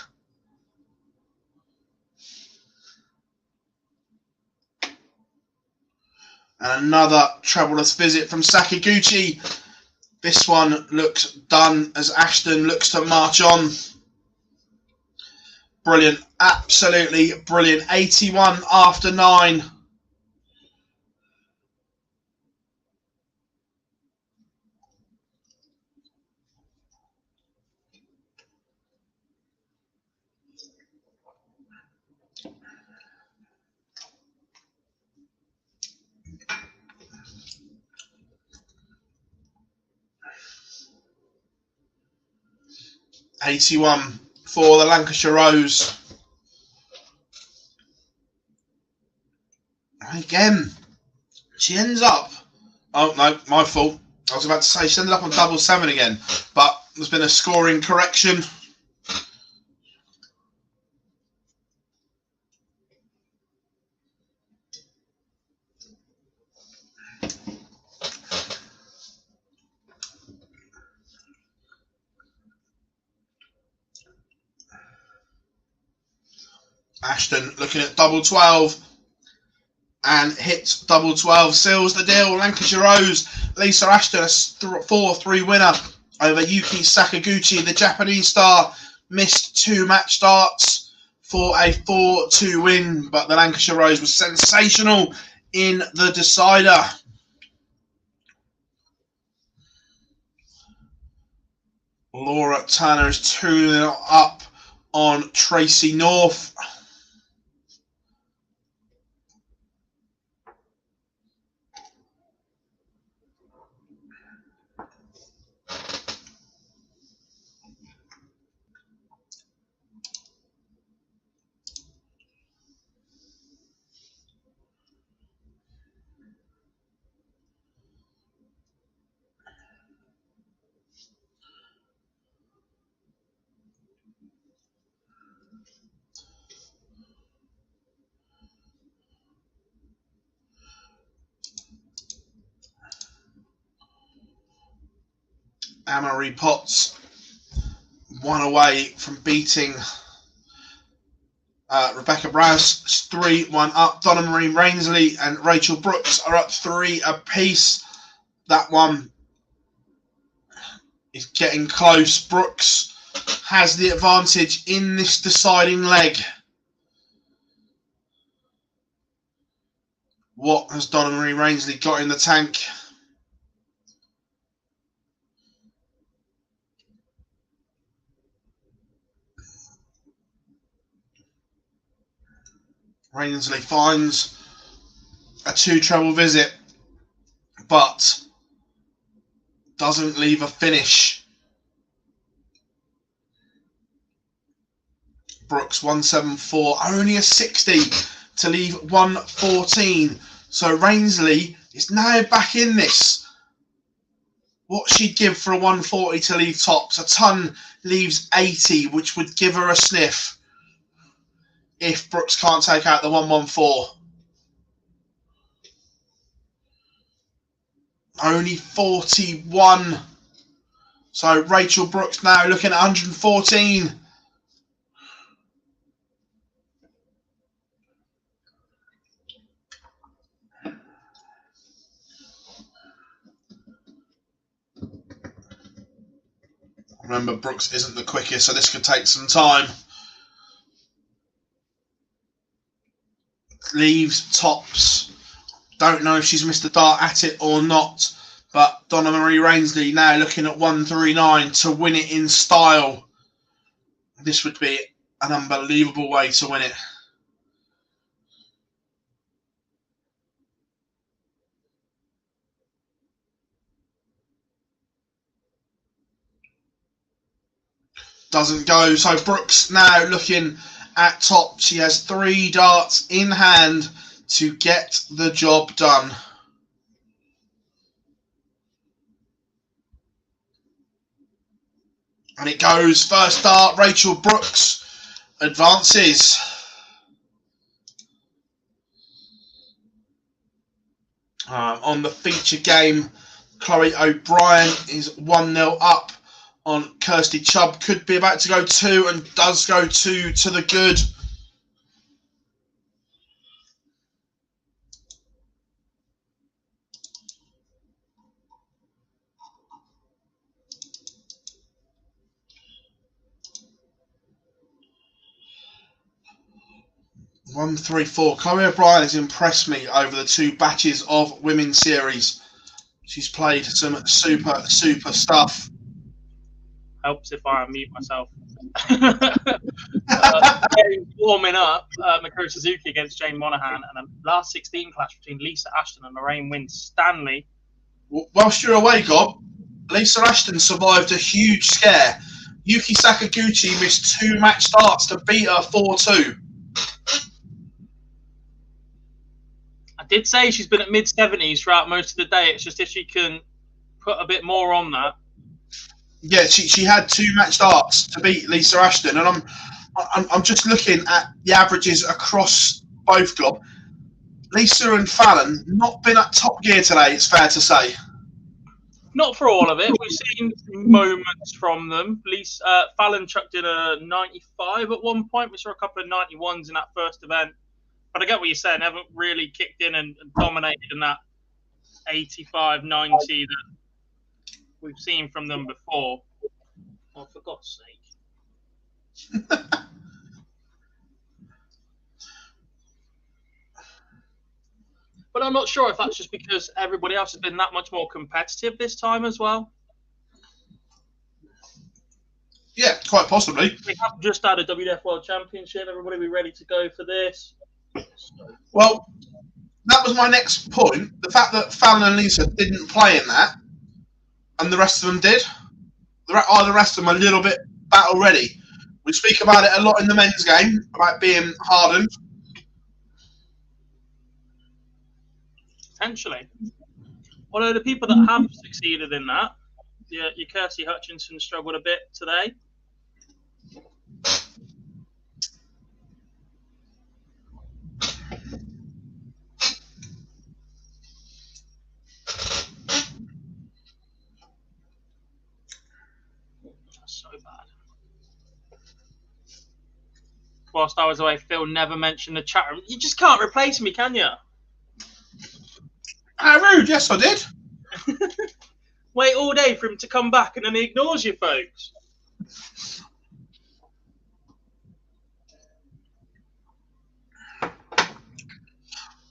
And another troublous visit from Sakaguchi. This one looks done as Ashton looks to march on. Brilliant. Absolutely brilliant. 81 after 9. .81 for the Lancashire Rose. Again, she ends up... Oh, no, my fault. I was about to say she ended up on 7-7 again, but there's been a scoring correction. Ashton looking at double 12 and hits double 12, seals the deal. Lancashire Rose, Lisa Ashton, a 4-3 winner over Yuki Sakaguchi. The Japanese star missed 2 match starts for a 4-2 win, but the Lancashire Rose was sensational in the decider. Laura Turner is 2-0 up on Tracy North. Amory Potts, 1 away from beating Rebecca Browse, 3-1 up. Donna Marie Rainsley and Rachel Brooks are up 3 apiece. That one is getting close. Brooks has the advantage in this deciding leg. What has Donna Marie Rainsley got in the tank? Rainsley finds a 2 treble visit, but doesn't leave a finish. Brooks 174, only a 60 to leave 114. So Rainsley is now back in this. What she'd give for a 140 to leave tops. A ton leaves 80, which would give her a sniff if Brooks can't take out the 114. Only 41. So Rachel Brooks now looking at 114. Remember, Brooks isn't the quickest, so this could take some time. Leaves tops. Don't know if she's missed a dart at it or not. But Donna Marie Rainsley now looking at 139 to win it in style. This would be an unbelievable way to win it. Doesn't go. So Brooks now looking at top. She has 3 darts in hand to get the job done. And it goes. First dart, Rachel Brooks advances. On the feature game, Chloe O'Brien is 1-0 up on Kirsty Chubb. Could be about to go 2 and does go 2 to the good. One, 3, 4. Chloe O'Brien has impressed me over the 2 batches of women's series. She's played some super stuff. Helps if I unmute myself. Warming up, Mikuru Suzuki against Jane Monahan, and a last 16 clash between Lisa Ashton and Lorraine Wynn Stanley. Whilst you're away, Gob, Lisa Ashton survived a huge scare. Yuki Sakaguchi missed 2 match starts to beat her 4-2. I did say she's been at mid-70s throughout most of the day. It's just if she can put a bit more on that. Yeah, she had 2 match starts to beat Lisa Ashton, and I'm just looking at the averages across both clubs. Lisa and Fallon not been at top gear today, it's fair to say. Not for all of it. We've seen moments from them. Fallon chucked in a 95 at one point. We saw a couple of 91s in that first event. But I get what you're saying. They haven't really kicked in and dominated in that 85, 90 that we've seen from them before. Oh, for God's sake. But I'm not sure if that's just because everybody else has been that much more competitive this time as well. Yeah, quite possibly. We have just had a WWF World Championship. Everybody be ready to go for this. Well, that was my next point. The fact that Fallon and Lisa didn't play in that, and the rest of them did. The rest of them a little bit battle ready. We speak about it a lot in the men's game, about being hardened. Potentially. Although the people that have succeeded in that, your Kirsty Hutchinson struggled a bit today. That's so bad. Whilst I was away, Phil never mentioned the chat room. You just can't replace me, can you? How rude. Yes, I did. Wait all day for him to come back and then he ignores you, folks.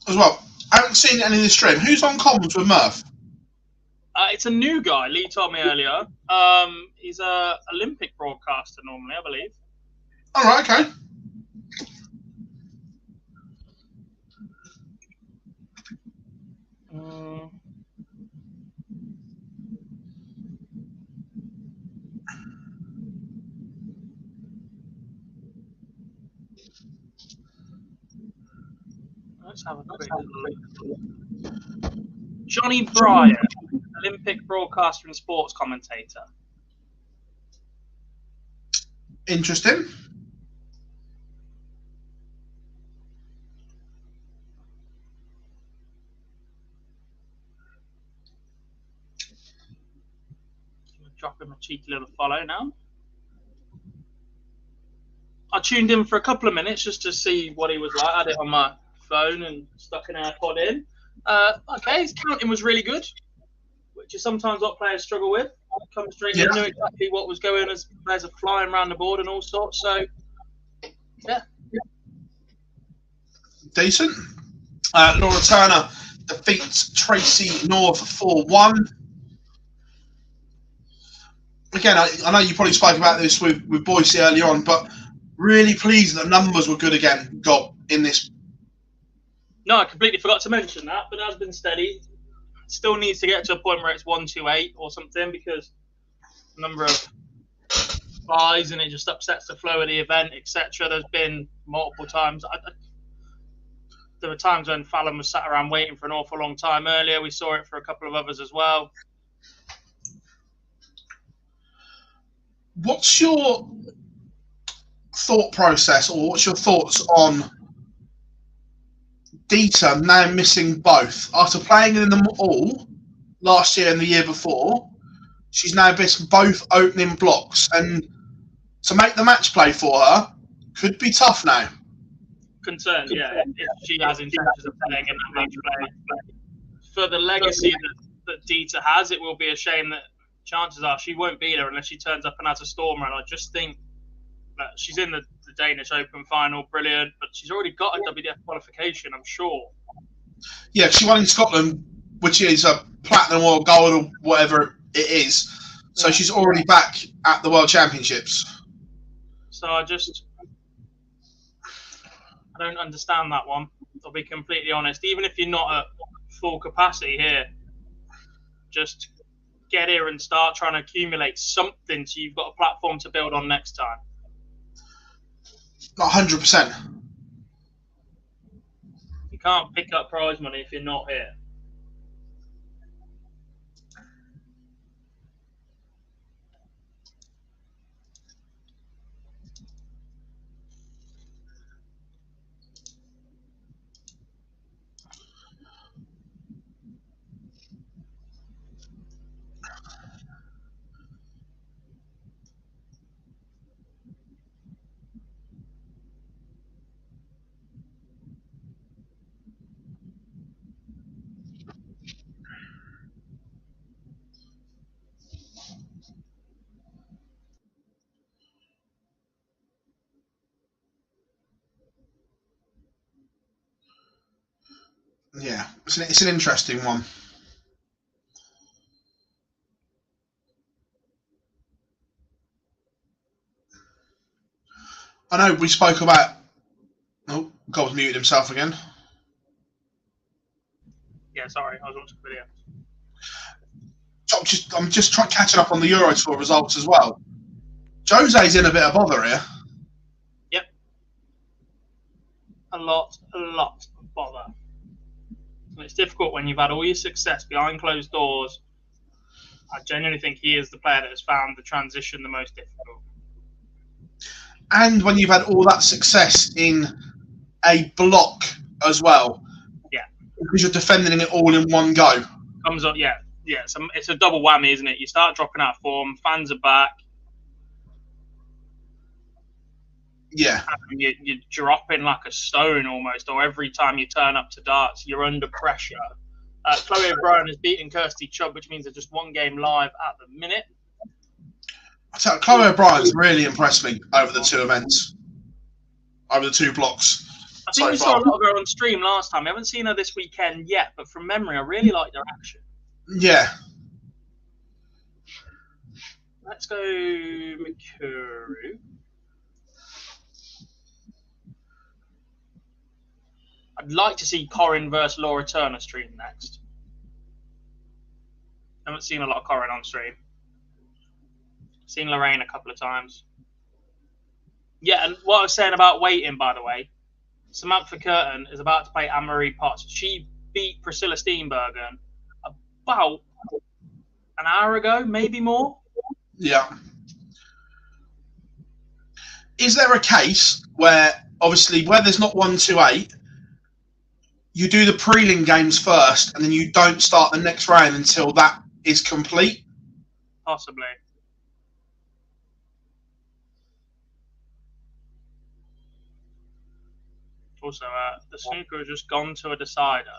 As well, I haven't seen any of this stream. Who's on comms with Murph? It's a new guy. Lee told me earlier. He's a Olympic broadcaster normally, I believe. All right, okay. Let's have a quick look. Johnny Bryan, Olympic broadcaster and sports commentator. Interesting. Drop him a cheeky little follow now. I tuned in for a couple of minutes just to see what he was like. I had it on my phone and stuck an AirPod in. Okay, his counting was really good, which is sometimes what players struggle with. Come straight in, knew exactly what was going as players are flying around the board and all sorts. So, yeah. Decent. Laura Turner defeats Tracy North 4-1. Again, I know you probably spoke about this with Boise earlier on, but really pleased that the numbers were good again, in this. No, I completely forgot to mention that, but it has been steady. Still needs to get to a point where it's 128 or something because the number of buys and it just upsets the flow of the event, etc. There's been multiple times. There were times when Fallon was sat around waiting for an awful long time earlier. We saw it for a couple of others as well. What's your thought process, or what's your thoughts on Dieter now missing both? After playing in them all last year and the year before, she's now missed both opening blocks, and to make the match play for her could be tough now. Concerned, yeah, if she has intentions of playing in that match play. For the legacy that Dieter has, it will be a shame that chances are she won't be there unless she turns up and has a stormer. And I just think that she's in the Danish Open final, brilliant, but she's already got a WDF qualification, I'm sure. Yeah, she won in Scotland, which is a platinum or gold or whatever it is. So she's already back at the World Championships. So I don't understand that one. I'll be completely honest. Even if you're not at full capacity here, just get here and start trying to accumulate something so you've got a platform to build on next time. 100%. You can't pick up prize money if you're not here. Yeah, it's an interesting one. I know we spoke about... Oh, God's muted himself again. Yeah, sorry, I was watching the video. I'm just trying catching up on the Euro Tour results as well. Jose's in a bit of bother here. Yep. A lot of bother. And it's difficult when you've had all your success behind closed doors. I genuinely think he is the player that has found the transition the most difficult. And when you've had all that success in a block as well. Yeah. Because you're defending it all in one go. Comes up, yeah. It's a double whammy, isn't it? You start dropping out of form, fans are back. Yeah. You're dropping like a stone almost, or every time you turn up to darts, you're under pressure. Chloe O'Brien has beaten Kirsty Chubb, which means they're just one game live at the minute. So Chloe O'Brien's really impressed me over the two events, over the two blocks. I think we saw a lot of her on stream last time. We haven't seen her this weekend yet, but from memory, I really liked her action. Yeah. Let's go Mikuru. I'd like to see Corin versus Laura Turner stream next. Haven't seen a lot of Corin on stream. Seen Lorraine a couple of times. Yeah, and what I was saying about waiting, by the way, Samantha Curtin is about to play Anne-Marie Potts. She beat Priscilla Steenbergen about an hour ago, maybe more. Yeah. Is there a case where, obviously, where there's not 1-2-8, you do the prelim games first, and then you don't start the next round until that is complete? Possibly. Also, the snooker has just gone to a decider.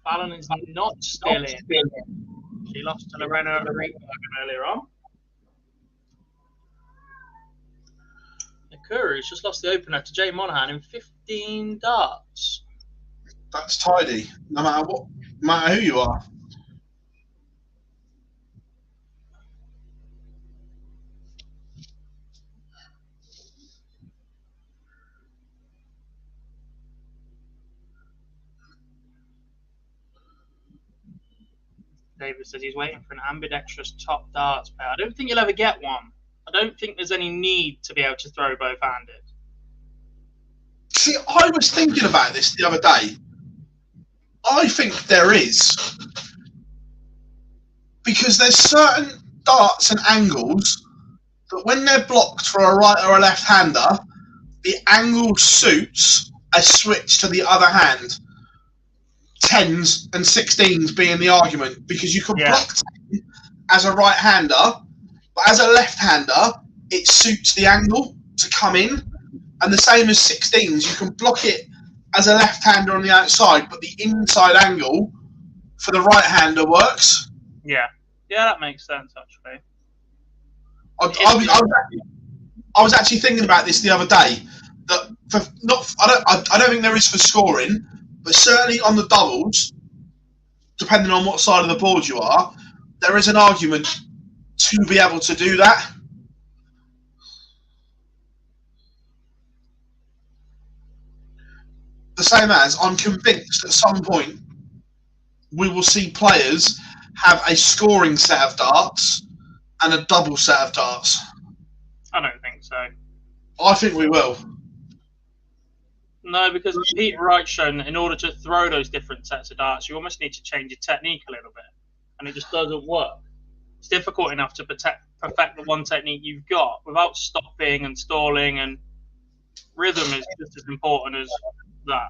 Fallon is not still in. She lost to Lorena earlier on. Nakura's just lost the opener to Jay Monahan in 15 darts. That's tidy, no matter what, no matter who you are. David says he's waiting for an ambidextrous top darts player. I don't think you'll ever get one. I don't think there's any need to be able to throw both-handed. See, I was thinking about this the other day. I think there is. Because there's certain darts and angles that when they're blocked for a right or a left-hander, the angle suits a switch to the other hand. 10s and 16s being the argument, because you can block 10 as a right-hander, but as a left-hander, it suits the angle to come in. And the same as 16s, you can block it as a left-hander on the outside, but the inside angle for the right-hander works. Yeah, that makes sense, actually. I was actually thinking about this the other day. That I don't think there is for scoring, but certainly on the doubles, depending on what side of the board you are, there is an argument to be able to do that. The same as I'm convinced at some point we will see players have a scoring set of darts and a double set of darts. I don't think so. I think we will. No, because Peter Wright's shown that in order to throw those different sets of darts, you almost need to change your technique a little bit, and it just doesn't work. It's difficult enough to perfect the one technique you've got without stopping and stalling, and rhythm is just as important as that.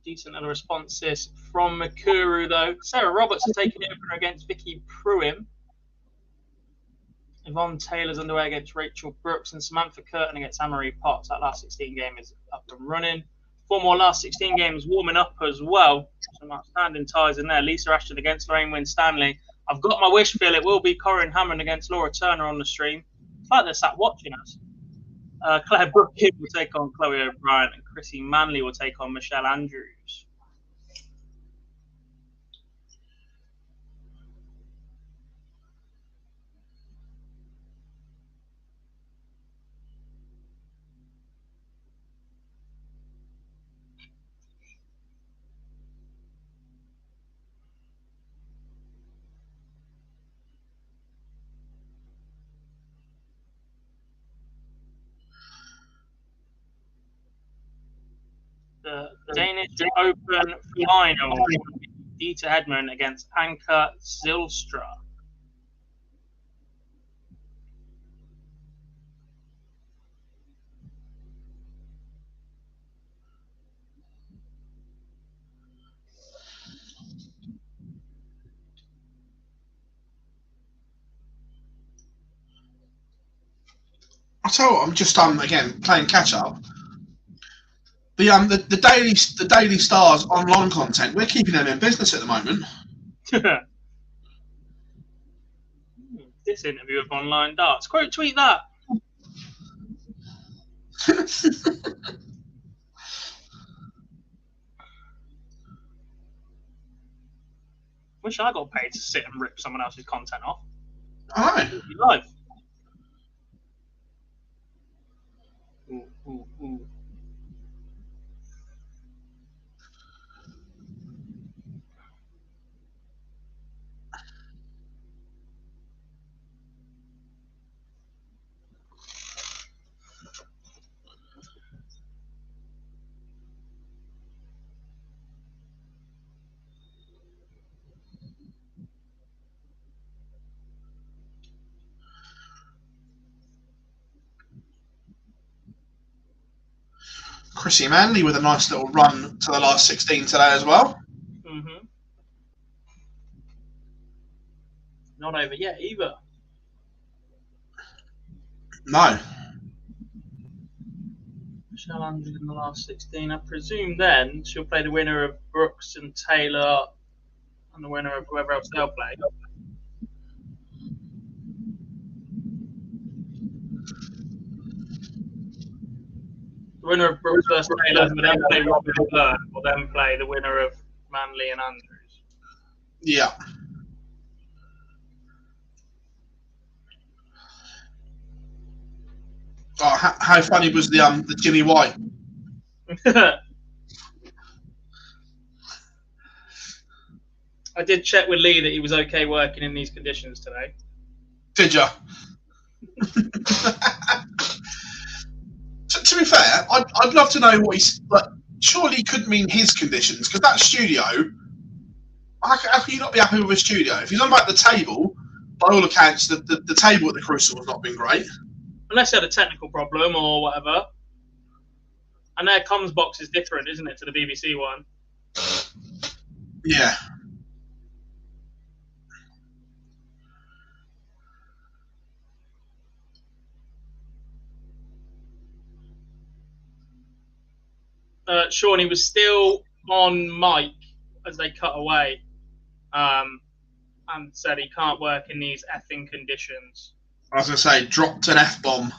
Decent other responses from Makuru, though. Sarah Roberts has taken over against Vicky Pruim. Yvonne Taylor's underway against Rachel Brooks, and Samantha Curtin against Anne-Marie Potts. That last 16 game is up and running. 4 more last 16 games warming up as well. Some outstanding ties in there. Lisa Ashton against Lorraine Winstanley. I've got my wish, Phil. It will be Corinne Hammond against Laura Turner on the stream. It's like they're sat watching us. Claire Brookin will take on Chloe O'Brien, and Chrissy Manley will take on Michelle Andrews. The Danish Open final, Dieter Hedman against Anka Zylstra. I tell you what, I'm just again playing catch up. The Daily Stars online content, we're keeping them in business at the moment. This interview of online darts. Quote tweet that. Wish I got paid to sit and rip someone else's content off. I know. Live. Ooh. Chrissy Manley with a nice little run to the last 16 today as well. Mm-hmm. Not over yet either. No. Michelle Andrews in the last 16. I presume then she'll play the winner of Brooks and Taylor and the winner of whoever else they'll play. The winner of Brooks versus Taylor will then play Robin Byrne, will then play the winner of Manley and Andrews. Yeah. Oh, how funny was the Jimmy White? I did check with Lee that he was okay working in these conditions today. Did you? To be fair, I'd love to know what he's like. Surely he could mean his conditions, because that studio. How can you not be happy with a studio? If he's on about the table, by all accounts, the table at the Crucible has not been great. Unless he had a technical problem or whatever. And their comms box is different, isn't it, to the BBC one? Yeah. Shawnee was still on mic as they cut away, and said he can't work in these effing conditions. I was going to say, dropped an F-bomb.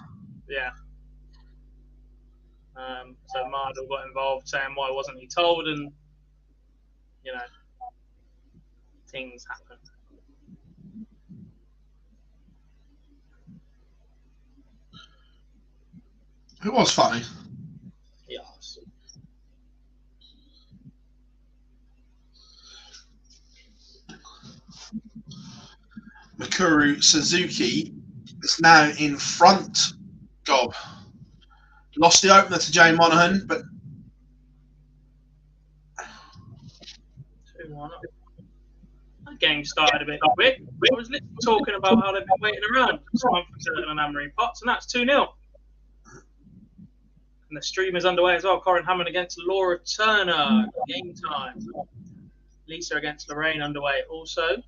Yeah. So Mardle got involved, saying why wasn't he told, and you know, things happen. It was funny. Yes. Mikuru Suzuki is now in front. Gob. Lost the opener to Jay Monaghan, but 2-1. That game started a bit quick. I was literally talking about how they've been waiting around for someone from Certain and Amory Potts, and that's 2-0. And the stream is underway as well. Corin Hammond against Laura Turner. Game time. Lisa against Lorraine underway also.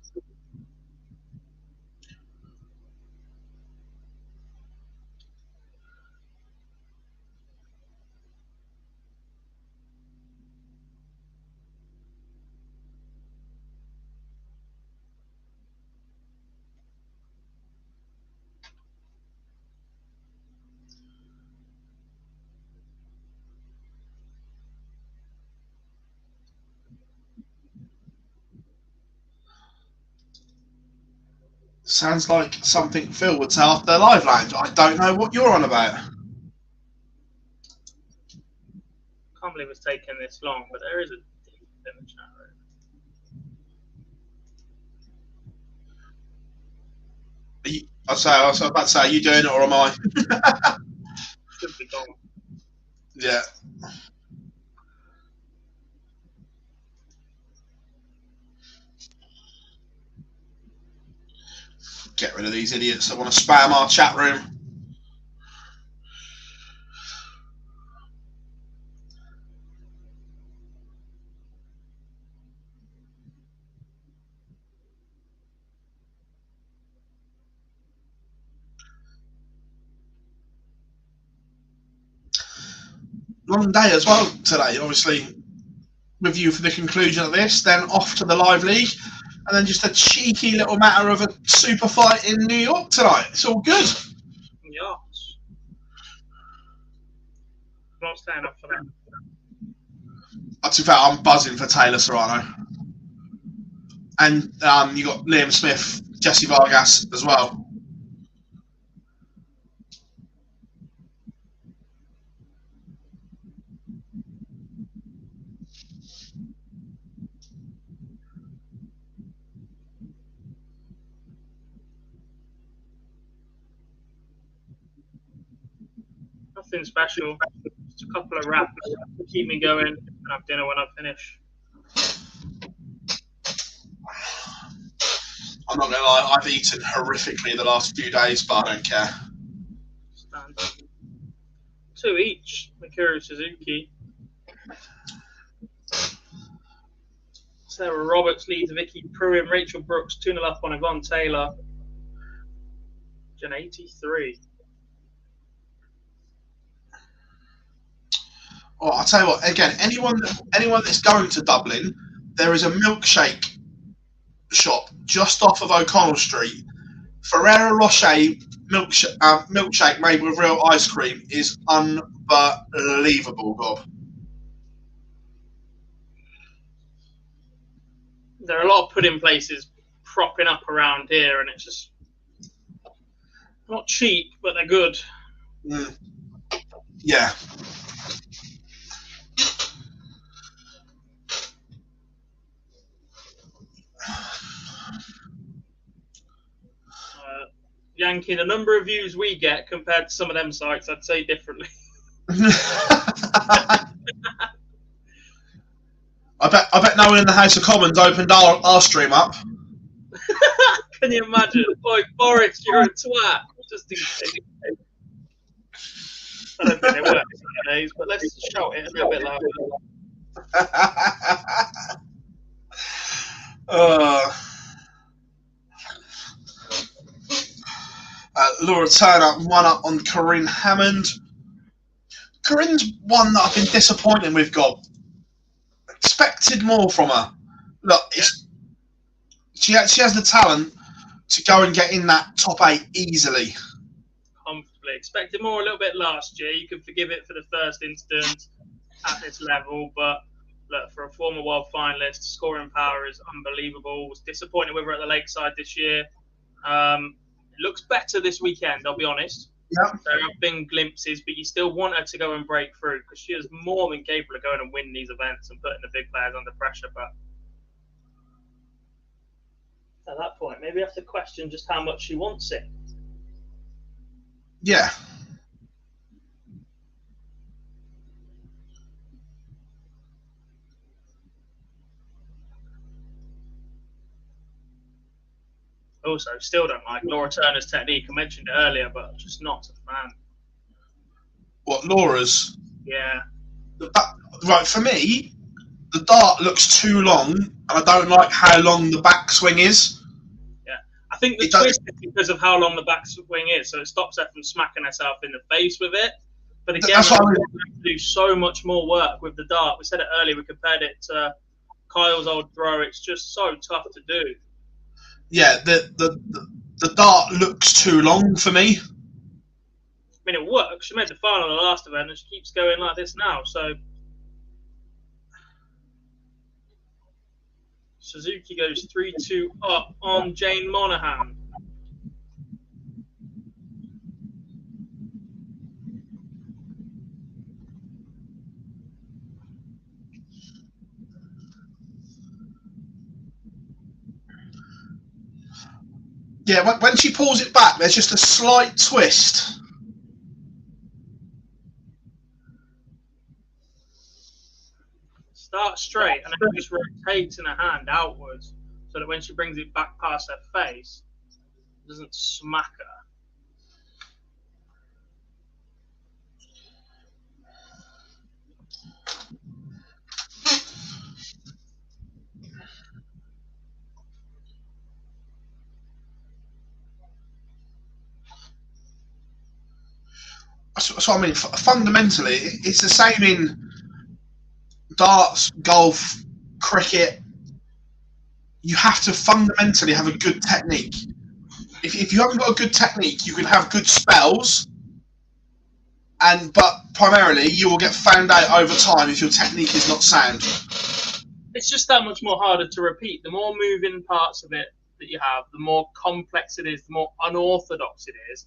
sounds like something Phil would say after their live lounge. I don't know what you're on about. Can't believe it's taken this long, but there is a deep in the chat room. I was about to say, are you doing it or am I? Should be gone. Yeah. Get rid of these idiots that want to spam our chat room. Long day as well today, obviously, with you for the conclusion of this, then off to the live league, and then just a cheeky little matter of a super fight in New York tonight. It's all good. Yes. I'm not staying up for that. To be fair, I'm buzzing for Taylor Serrano. And you got Liam Smith, Jesse Vargas as well. Nothing special. Just a couple of raps to keep me going and have dinner when I finish. I'm not going to lie, I've eaten horrifically the last few days, but I don't care. Standard. 2 each. Mikuru Suzuki. Sarah Roberts leads Vicky Pruitt, Rachel Brooks 2-0 up on Yvonne Taylor. Gen 83. Oh, I'll tell you what, again, anyone that's going to Dublin, there is a milkshake shop just off of O'Connell Street. Ferrero Rocher milkshake made with real ice cream is unbelievable, Bob. there are a lot of pudding places propping up around here, and it's just not cheap, but they're good. Mm. Yeah. Yankee, the number of views we get compared to some of them sites, I'd say differently. I bet no one in the House of Commons opened our stream up. Can you imagine? Boy, Boris, you're a twat. Just in case. I don't think it works nowadays, but let's shout it a little bit louder. Laura Turner, 1 up on Corinne Hammond. Corinne's one that I've been disappointed with, God. Expected more from her. Look, she has the talent to go and get in that top 8 easily. Comfortably. Expected more a little bit last year. You could forgive it for the first instance at this level, but look, for a former world finalist, scoring power is unbelievable. Was disappointed with her at the Lakeside this year. Looks better this weekend, I'll be honest. Yep. There have been glimpses, but you still want her to go and break through because she is more than capable of going and winning these events and putting the big players under pressure. But at that point, maybe you have to question just how much she wants it. Yeah. Also, still don't like Laura Turner's technique. I mentioned it earlier, but just not a fan. What, Laura's? Yeah. Right, for me, the dart looks too long, and I don't like how long the backswing is. Yeah. I think the twist is because of how long the backswing is, so it stops her from smacking herself in the face with it. But again, That's what I mean. we have to do so much more work with the dart. We said it earlier, we compared it to Kyle's old throw. It's just so tough to do. Yeah, the dart looks too long for me. I mean, it works. She made the final of the last event, and she keeps going like this now. So Suzuki goes 3-2 up on Jane Monahan. Yeah, when she pulls it back, there's just a slight twist. Start straight and then just rotates in her hand outwards so that when she brings it back past her face, it doesn't smack her. So I mean, fundamentally, it's the same in darts, golf, cricket. You have to fundamentally have a good technique. If you haven't got a good technique, you can have good spells, but primarily you will get found out over time if your technique is not sound. It's just that much more harder to repeat. The more moving parts of it that you have, the more complex it is, the more unorthodox it is,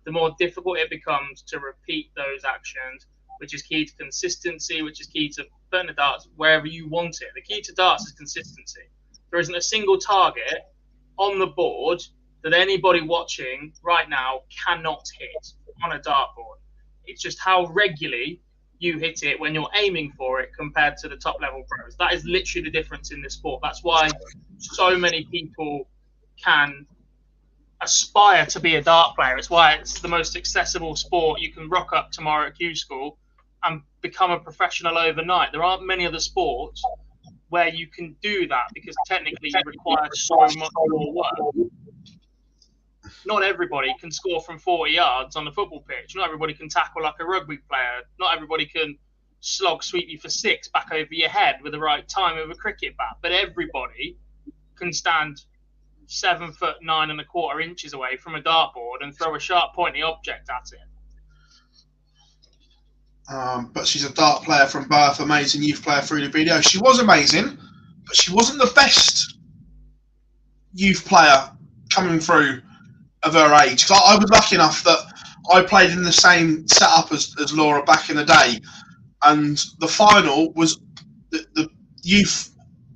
the more difficult it becomes to repeat those actions, which is key to consistency, which is key to putting the darts wherever you want it. The key to darts is consistency. There isn't a single target on the board that anybody watching right now cannot hit on a dartboard. It's just how regularly you hit it when you're aiming for it compared to the top level pros. That is literally the difference in this sport. That's why so many people can aspire to be a dart player. It's why it's the most accessible sport. You can rock up tomorrow at Q School and become a professional overnight. There aren't many other sports where you can do that because technically you require so much more work. Not everybody can score from 40 yards on the football pitch. Not everybody can tackle like a rugby player. Not everybody can slog sweep you for 6 back over your head with the right time of a cricket bat. But everybody can stand 7 foot 9 1/4 away from a dartboard and throw a sharp pointy object at it. But she's a dart player from birth, amazing youth player through the video. She was amazing, but she wasn't the best youth player coming through of her age. 'Cause I was lucky enough that I played in the same setup as Laura back in the day, and the final was the youth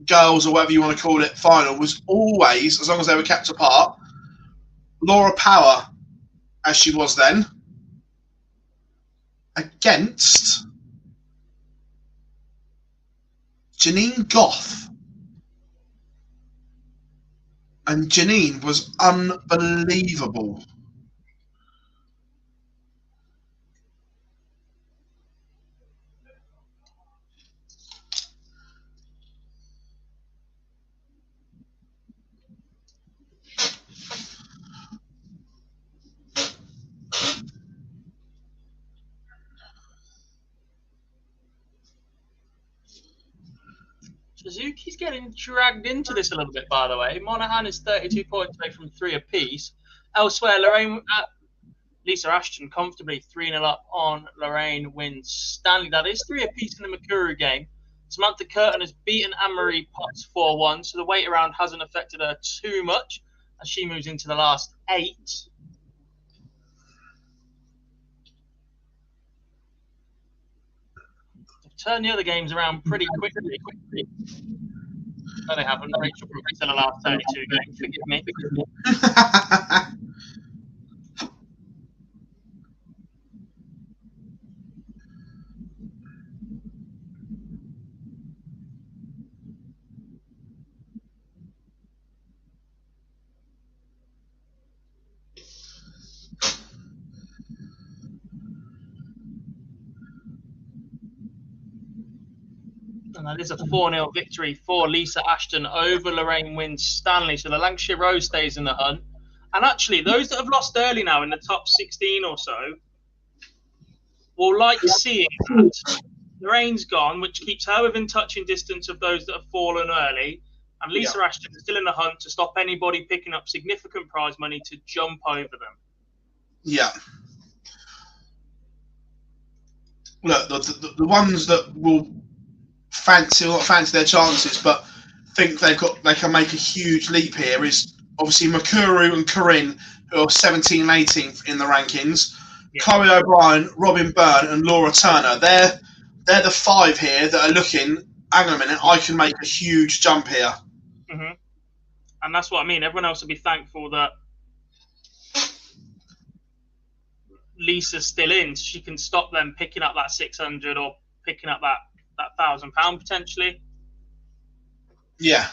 girls, or whatever you want to call it, final was always, as long as they were kept apart, Laura Power, as she was then, against Janine Goff. And Janine was unbelievable. Suzuki's getting dragged into this a little bit, by the way. Monaghan is 32 points away from 3 apiece. Elsewhere, Lisa Ashton comfortably 3-0 up on Lorraine wins Stanley. That is 3 apiece in the Makuru game. Samantha Curtin has beaten Anne-Marie Potts 4-1, so the wait around hasn't affected her too much as she moves into the last 8. Turn the other games around pretty quickly. No, they haven't. Rachel Brooks in the last 32 games. Forgive me. And that is a 4-0 victory for Lisa Ashton over Lorraine wins Stanley. So the Lancashire Rose stays in the hunt. And actually, those that have lost early now in the top 16 or so will like seeing that. Lorraine's gone, which keeps her within touching distance of those that have fallen early. And Lisa Ashton is still in the hunt to stop anybody picking up significant prize money to jump over them. Yeah. Look, the ones that will not fancy their chances, but think they can make a huge leap here is obviously Makuru and Corinne, who are 17 and 18th in the rankings. Yeah. Chloe O'Brien, Robin Byrne, and Laura Turner. They're the 5 here that are looking. Hang on a minute, I can make a huge jump here. Mm-hmm. And that's what I mean. Everyone else will be thankful that Lisa's still in, so she can stop them picking up that 600 or picking up that £1,000 potentially. Yeah.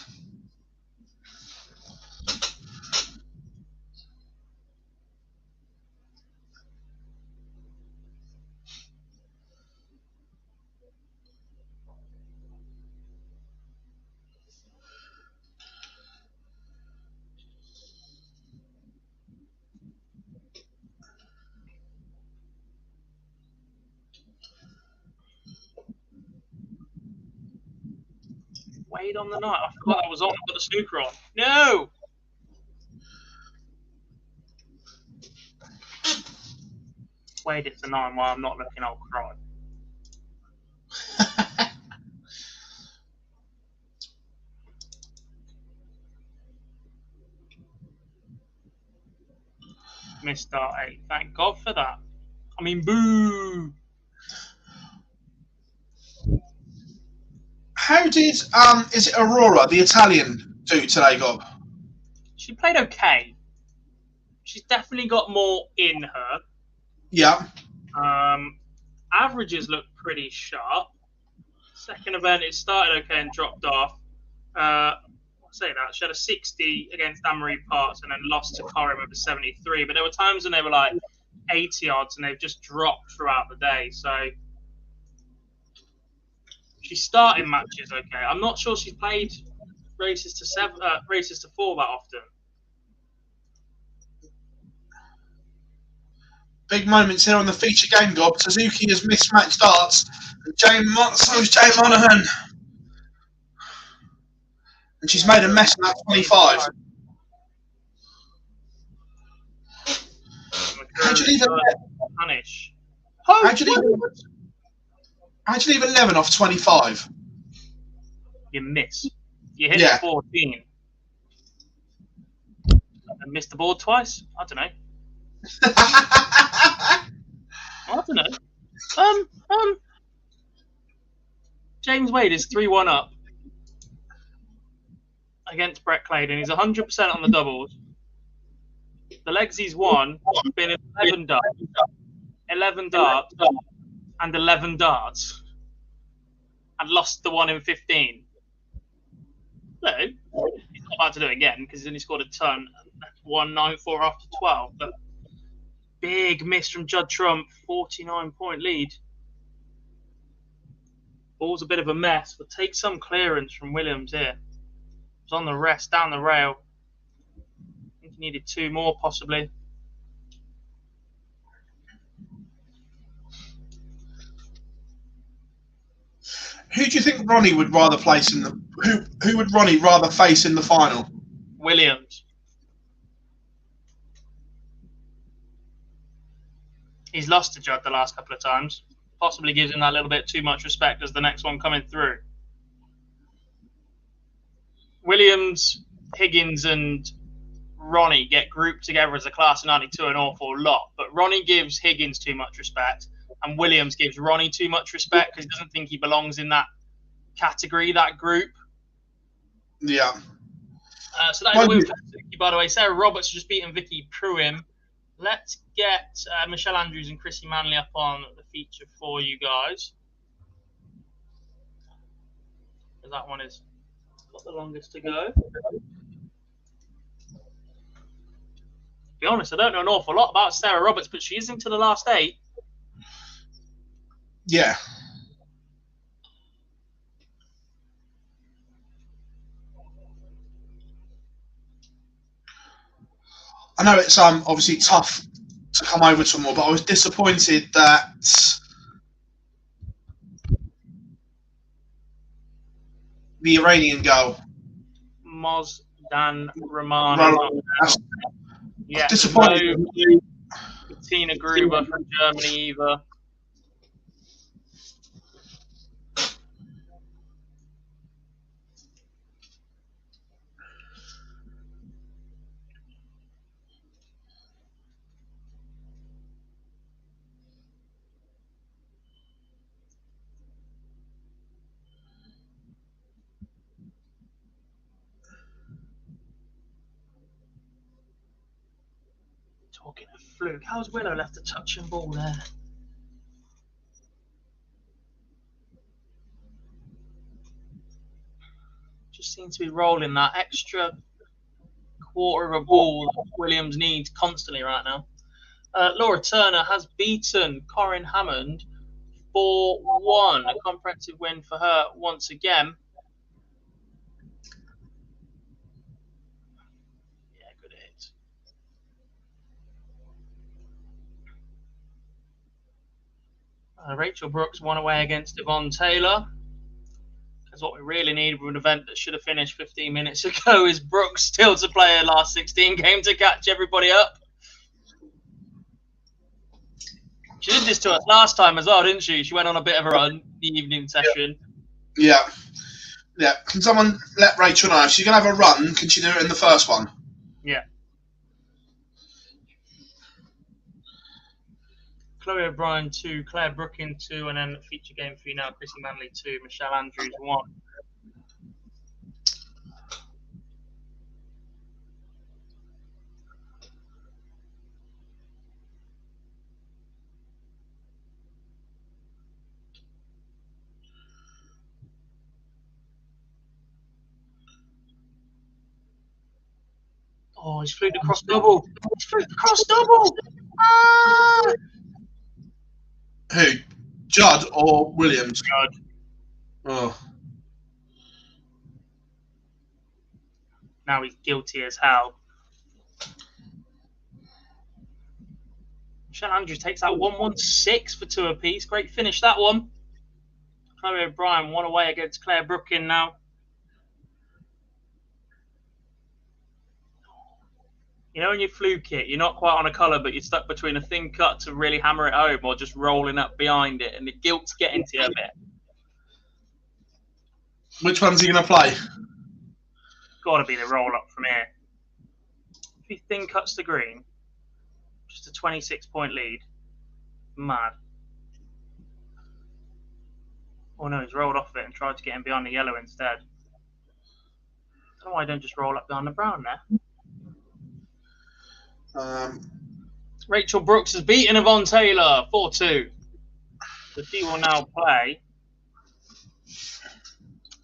Wade on the night. I forgot I was on. I got the snooker on. No! Wade, it's the 9 while I'm not looking, I'll cry. Missed start 8. Thank God for that. I mean, boo! How did is it Aurora, the Italian, do today, Gob? She played okay. She's definitely got more in her. Yeah. Averages look pretty sharp. Second event, it started okay and dropped off. I'll say that. She had a 60 against Anne-Marie Potts and then lost to Corinne with a 73. But there were times when they were like 80 odds and they've just dropped throughout the day. So she's starting matches okay. I'm not sure she's played races to 4 that often. Big moments here on the feature game, Gob. Suzuki has mismatched darts. And so's Jay Monaghan. And she's made a mess in that 25. How'd you leave 11 off 25? You miss. You hit 14. And missed the board twice? I don't know. I don't know. James Wade is 3-1 up against Brett Claydon. He's 100% on the doubles. The legs he's won have been 11 darts, and 11 darts, and lost the one in 15. No, he's not about to do it again because he's only scored a ton. 194 after 12, but big miss from Judd Trump, 49-point lead. Ball's a bit of a mess, but take some clearance from Williams here. He's on the rest, down the rail. I think he needed 2 more, possibly. Who do you think Ronnie would rather place in the who would Ronnie rather face in the final? Williams. He's lost to Judd the last couple of times. Possibly gives him that little bit too much respect as the next one coming through. Williams, Higgins, and Ronnie get grouped together as a class of 92 an awful lot, but Ronnie gives Higgins too much respect, and Williams gives Ronnie too much respect because he doesn't think he belongs in that category, that group. Yeah. So that is win for Yuki, by the way. Sarah Roberts just beaten Vicky Pruim. Let's get Michelle Andrews and Chrissy Manley up on the feature for you guys. That one is got the longest to go. To be honest, I don't know an awful lot about Sarah Roberts, but she is into the last 8. Yeah. I know it's obviously tough to come over to more, but I was disappointed that the Iranian girl, Mozdan Rahman. Yeah, disappointed. No Tina Gruber from Germany either. Talking of fluke, how's Willow left a touching ball there? Just seems to be rolling that extra quarter of a ball that Williams needs constantly right now. Laura Turner has beaten Corinne Hammond 4-1. A comprehensive win for her once again. Yeah, good hit. Rachel Brooks won away against Yvonne Taylor. Because what we really need with an event that should have finished 15 minutes ago is Brooks still to play her last 16 game to catch everybody up. She did this to us last time as well, didn't she? She went on a bit of a run the evening session. Yeah. Yeah. Can someone let Rachel know if she's going to have a run? Can she do it in the first one? Yeah. Chloe O'Brien 2, Claire Brookin 2, and then feature game for you now, Chrissy Manley 2, Michelle Andrews 1. Oh, he's flew the cross double. He's flew the cross double. Ah! Who? Judd or Williams? Judd. Oh. Now he's guilty as hell. Michelle Andrews takes that 1-1-6 for 2 apiece. Great finish, that one. Chloe O'Brien one away against Claire Brookin now. You know when you fluke it, you're not quite on a colour, but you're stuck between a thin cut to really hammer it home or just rolling up behind it, and the guilt's getting to you a bit. Which one's he going to play? Got to be the roll-up from here. If he thin cuts the green, just a 26-point lead. Mad. Oh no, he's rolled off of it and tried to get him behind the yellow instead. I don't know why I don't just roll up behind the brown there. Rachel Brooks has beaten Yvonne Taylor 4-2. So she will now play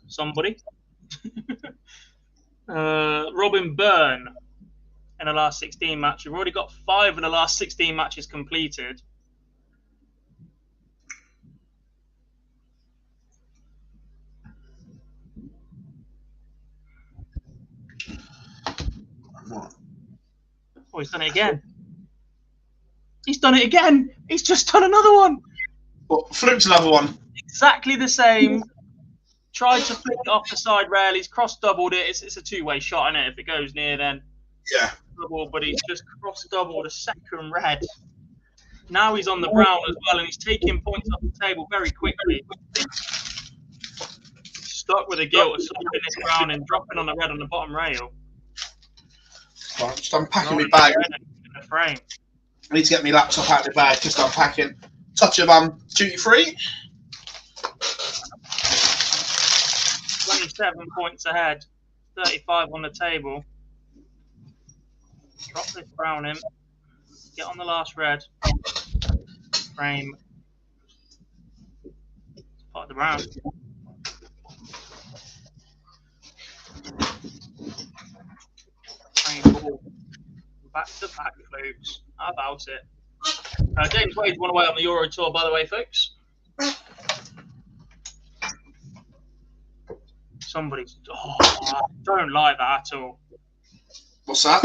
somebody. Robin Byrne in the last 16 matches. We've already got 5 of the last 16 matches completed. Oh, he's done it again. He's done it again. He's just done another one. What, flipped another one? Exactly the same. Tried to flick it off the side rail. He's cross-doubled it. It's a two-way shot, isn't it? If it goes near, then yeah. Double, but he's just cross-doubled a second red. Now he's on the brown as well, and he's taking points off the table very quickly. Stuck with the guilt of stopping this brown and dropping on the red on the bottom rail. Right, just unpacking my bag. In the frame. I need to get my laptop out of the bag, just unpacking. Touch of duty free. 27 points ahead. 35 on the table. Drop this brown in. Get on the last red. Frame. Part of the brown. Frame ball. Back to back, folks. How about it? James Wade's won away on the Euro Tour, by the way, folks. Somebody's. Oh, I don't like that at all. What's that?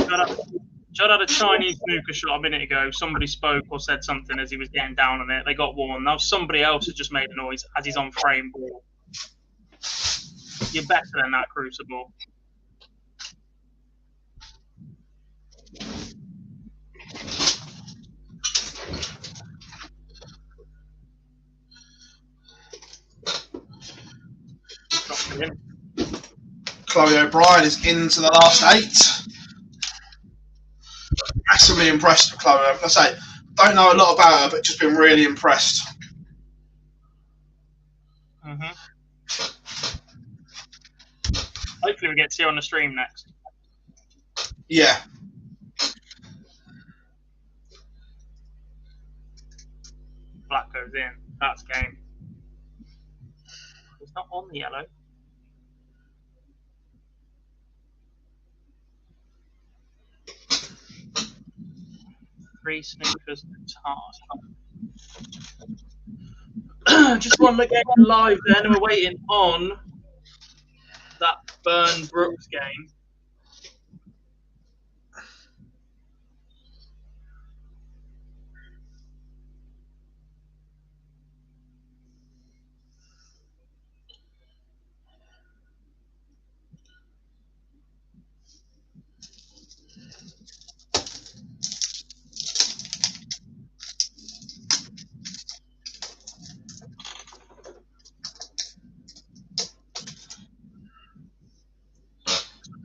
Judd had a Chinese snooker shot a minute ago. Somebody spoke or said something as he was getting down on it. They got warned. Now somebody else has just made a noise as he's on frame ball. You're better than that, Crucible. Chloe O'Brien is into the last 8. Massively impressed with Chloe. Like I say, don't know a lot about her, but just been really impressed. Hopefully we get to see her on the stream next. Yeah. Black goes in. That's game. It's not on the yellow. Three snookers to task. Just run the game live then, and we're waiting on that Byrne Brooks game.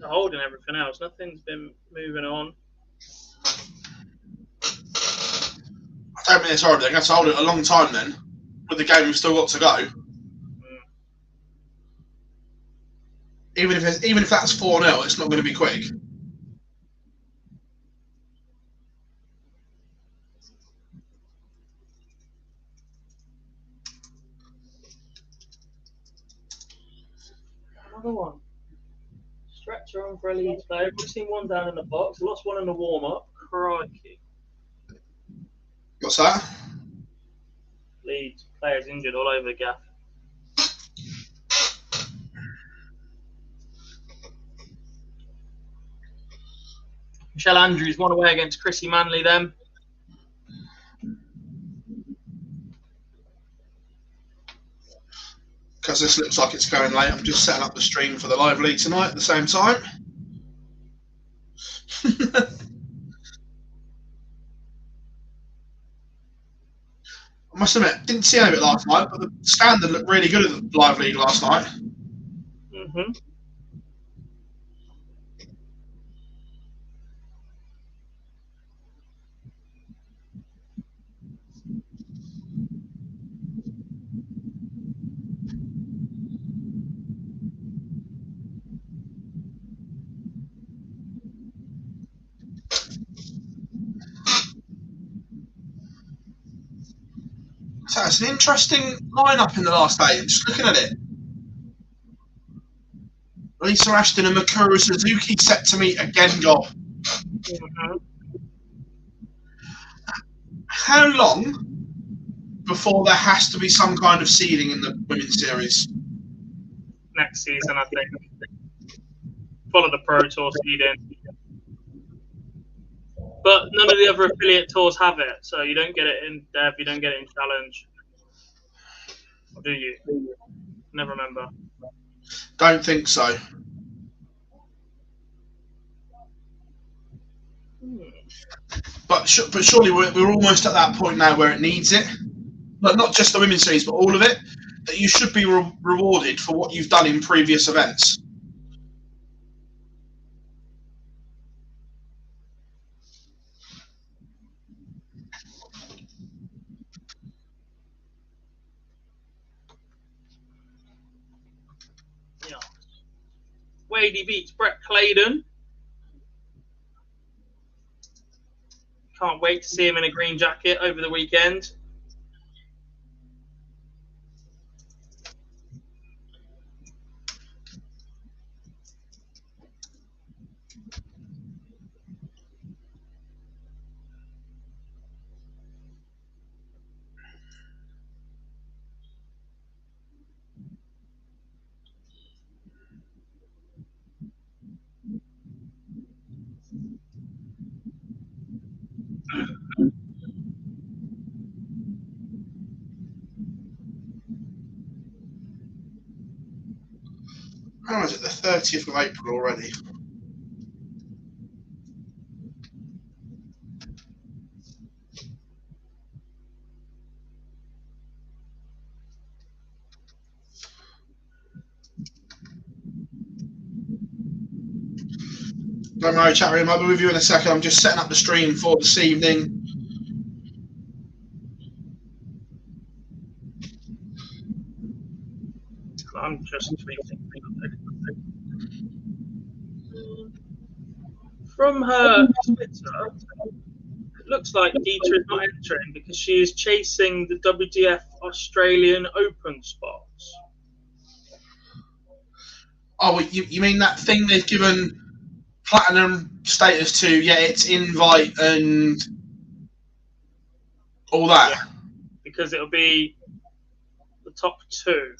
Holding everything else. Nothing's been moving on. I don't mean it's horrible. They're going to hold it a long time then. With the game we've still got to go. Even if that's 4-0, it's not going to be quick. Another one. Stretcher on for a Leeds player. We've seen one down in the box. Lost one in the warm-up. Crikey. What's that? Leeds players injured all over the gaff. Michelle Andrews won away against Chrissy Manley then. Because this looks like it's going late, I'm just setting up the stream for the live league tonight at the same time. I must admit, didn't see any of it last night, but the standard looked really good at the live league last night. So it's an interesting lineup in the last 8. Just looking at it. Lisa Ashton and Mikuru Suzuki set to meet again, Gob. How long before there has to be some kind of seeding in the women's series? Next season, I think. Follow the Pro Tour seeding. But none of the other affiliate tours have it, so you don't get it in Dev, you don't get it in Challenge. Or do you? Never remember. Don't think so. But surely we're almost at that point now where it needs it. But not just the women's series, but all of it. That you should be rewarded for what you've done in previous events. Yeah. Wadey beats Brett Claydon. Can't wait to see him in a green jacket over the weekend. How is it? The 30th of April already. Don't worry, chat room. I'll be with you in a second. I'm just setting up the stream for this evening. I'm just tweeting. From her Twitter, it looks like Dieter is not entering because she is chasing the WGF Australian Open spots. Oh, you mean that thing they've given platinum status to? Yeah, it's invite and all that. Yeah, because it'll be the top 2.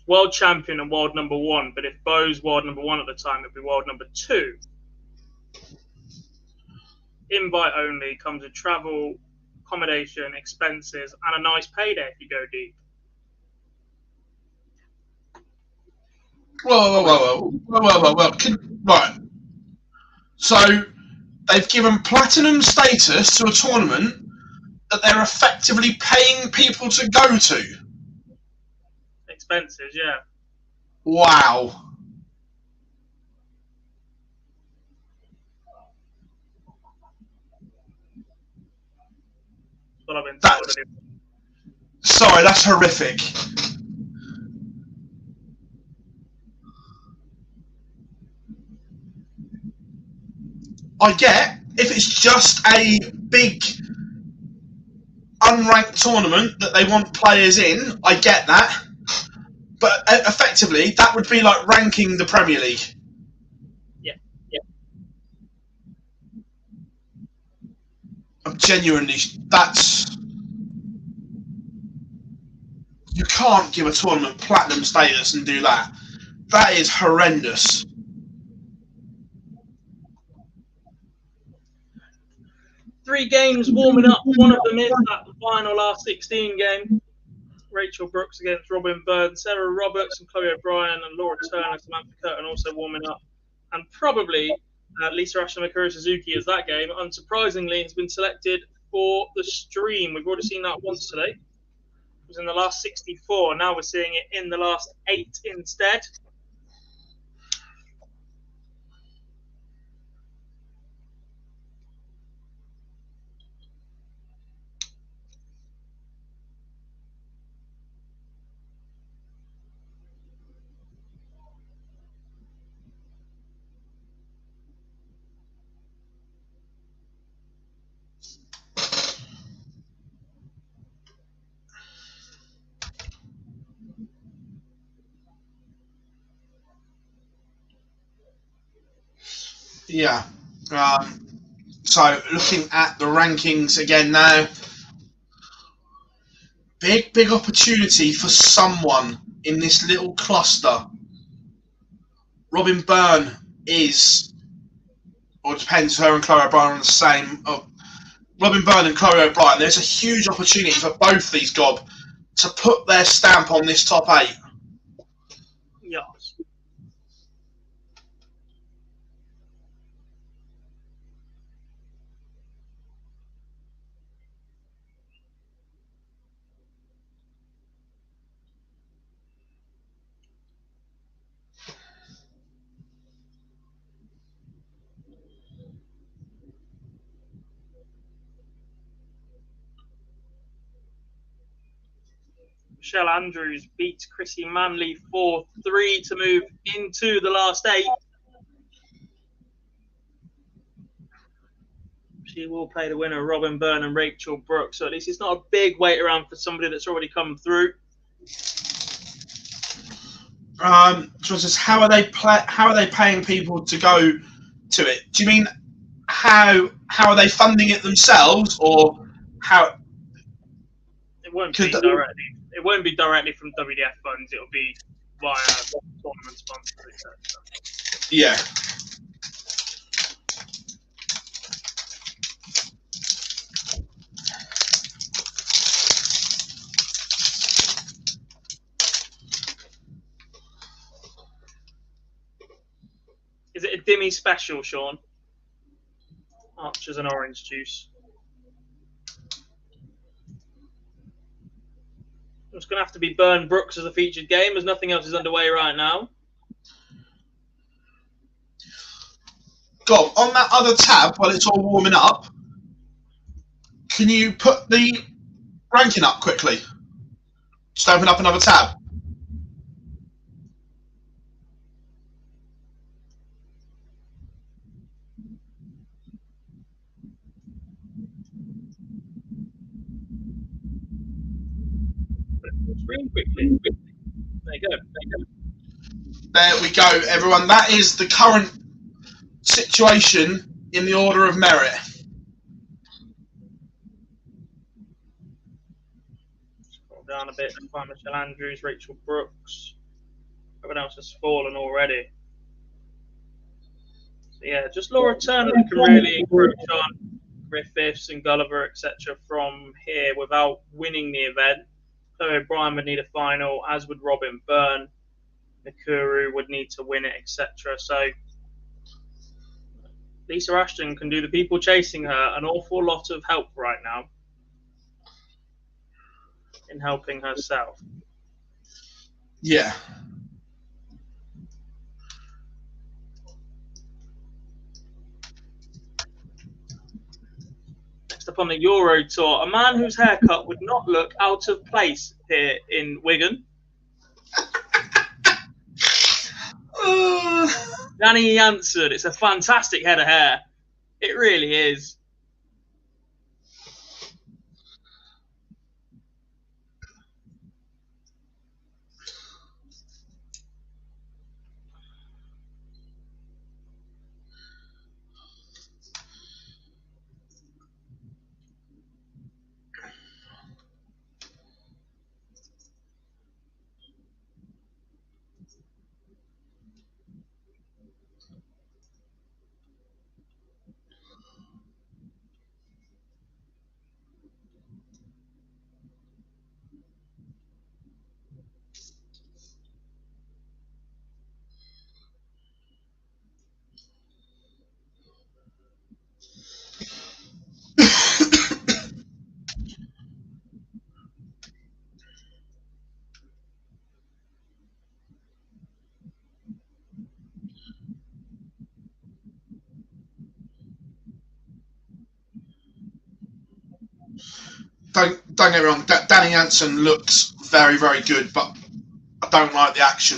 World champion and world number 1, but if Bo's world number 1 at the time, it'd be world number 2. Invite only, comes with travel, accommodation, expenses, and a nice payday if you go deep. Whoa. Right. So they've given platinum status to a tournament that they're effectively paying people to go to. Expenses, yeah. Wow. That's what I've been told. Sorry, that's horrific. I get if it's just a big unranked tournament that they want players in, I get that. But effectively, that would be like ranking the Premier League. Yeah. I'm genuinely, you can't give a tournament platinum status and do that. That is horrendous. Three games warming up. One of them is that final last 16 game. Rachel Brooks against Robin Bird, Sarah Roberts and Chloe O'Brien and Laura Turner, Samantha Curtin also warming up. And probably Lisa Ashton and Mikuru Suzuki as that game, unsurprisingly, has been selected for the stream. We've already seen that once today. It was in the last 64. Now we're seeing it in the last 8 instead. Yeah. So looking at the rankings again now, big opportunity for someone in this little cluster. Robin Byrne is, or it depends, her and Chloe O'Brien are the same. Robin Byrne and Chloe O'Brien, there's a huge opportunity for both these gob to put their stamp on this top 8. Yes. Michelle Andrews beats Chrissy Manley 4-3 to move into the last 8. She will play the winner, Robin Byrne and Rachel Brooks. So at least it's not a big wait around for somebody that's already come through. So how are they paying people to go to it? Do you mean how are they funding it themselves, or how? It won't be directly. It won't be directly from WDF funds. It'll be via tournament sponsors, etc. Yeah. Is it a Dimmy special, Sean? Archers and orange juice. It's going to have to be Byrne Brooks as a featured game, as nothing else is underway right now. Gob, on that other tab, while it's all warming up, can you put the ranking up quickly? Just open up another tab. Screen quickly. There you go. There we go, everyone. That is the current situation in the order of merit. Scroll down a bit and find Michelle Andrews, Rachel Brooks. Everyone else has fallen already. So yeah, just Laura Turner can really encroach on Griffiths and Gulliver, etc. from here without winning the event. Chloe O'Brien would need a final, as would Robin Byrne. Nakuru would need to win it, etc. So Lisa Ashton can do the people chasing her an awful lot of help right now in helping herself. Yeah. Next up on the Euro Tour, a man whose haircut would not look out of place here in Wigan. Danny Janssen, it's a fantastic head of hair. It really is. Don't get me wrong. Danny Janssen looks very, very good, but I don't like the action.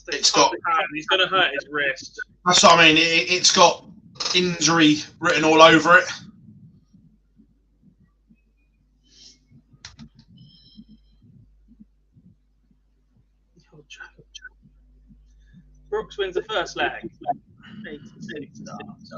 It's got. He's going to hurt his wrist. That's what I mean. It's got injury written all over it. Brooks wins the first leg. 86 starts.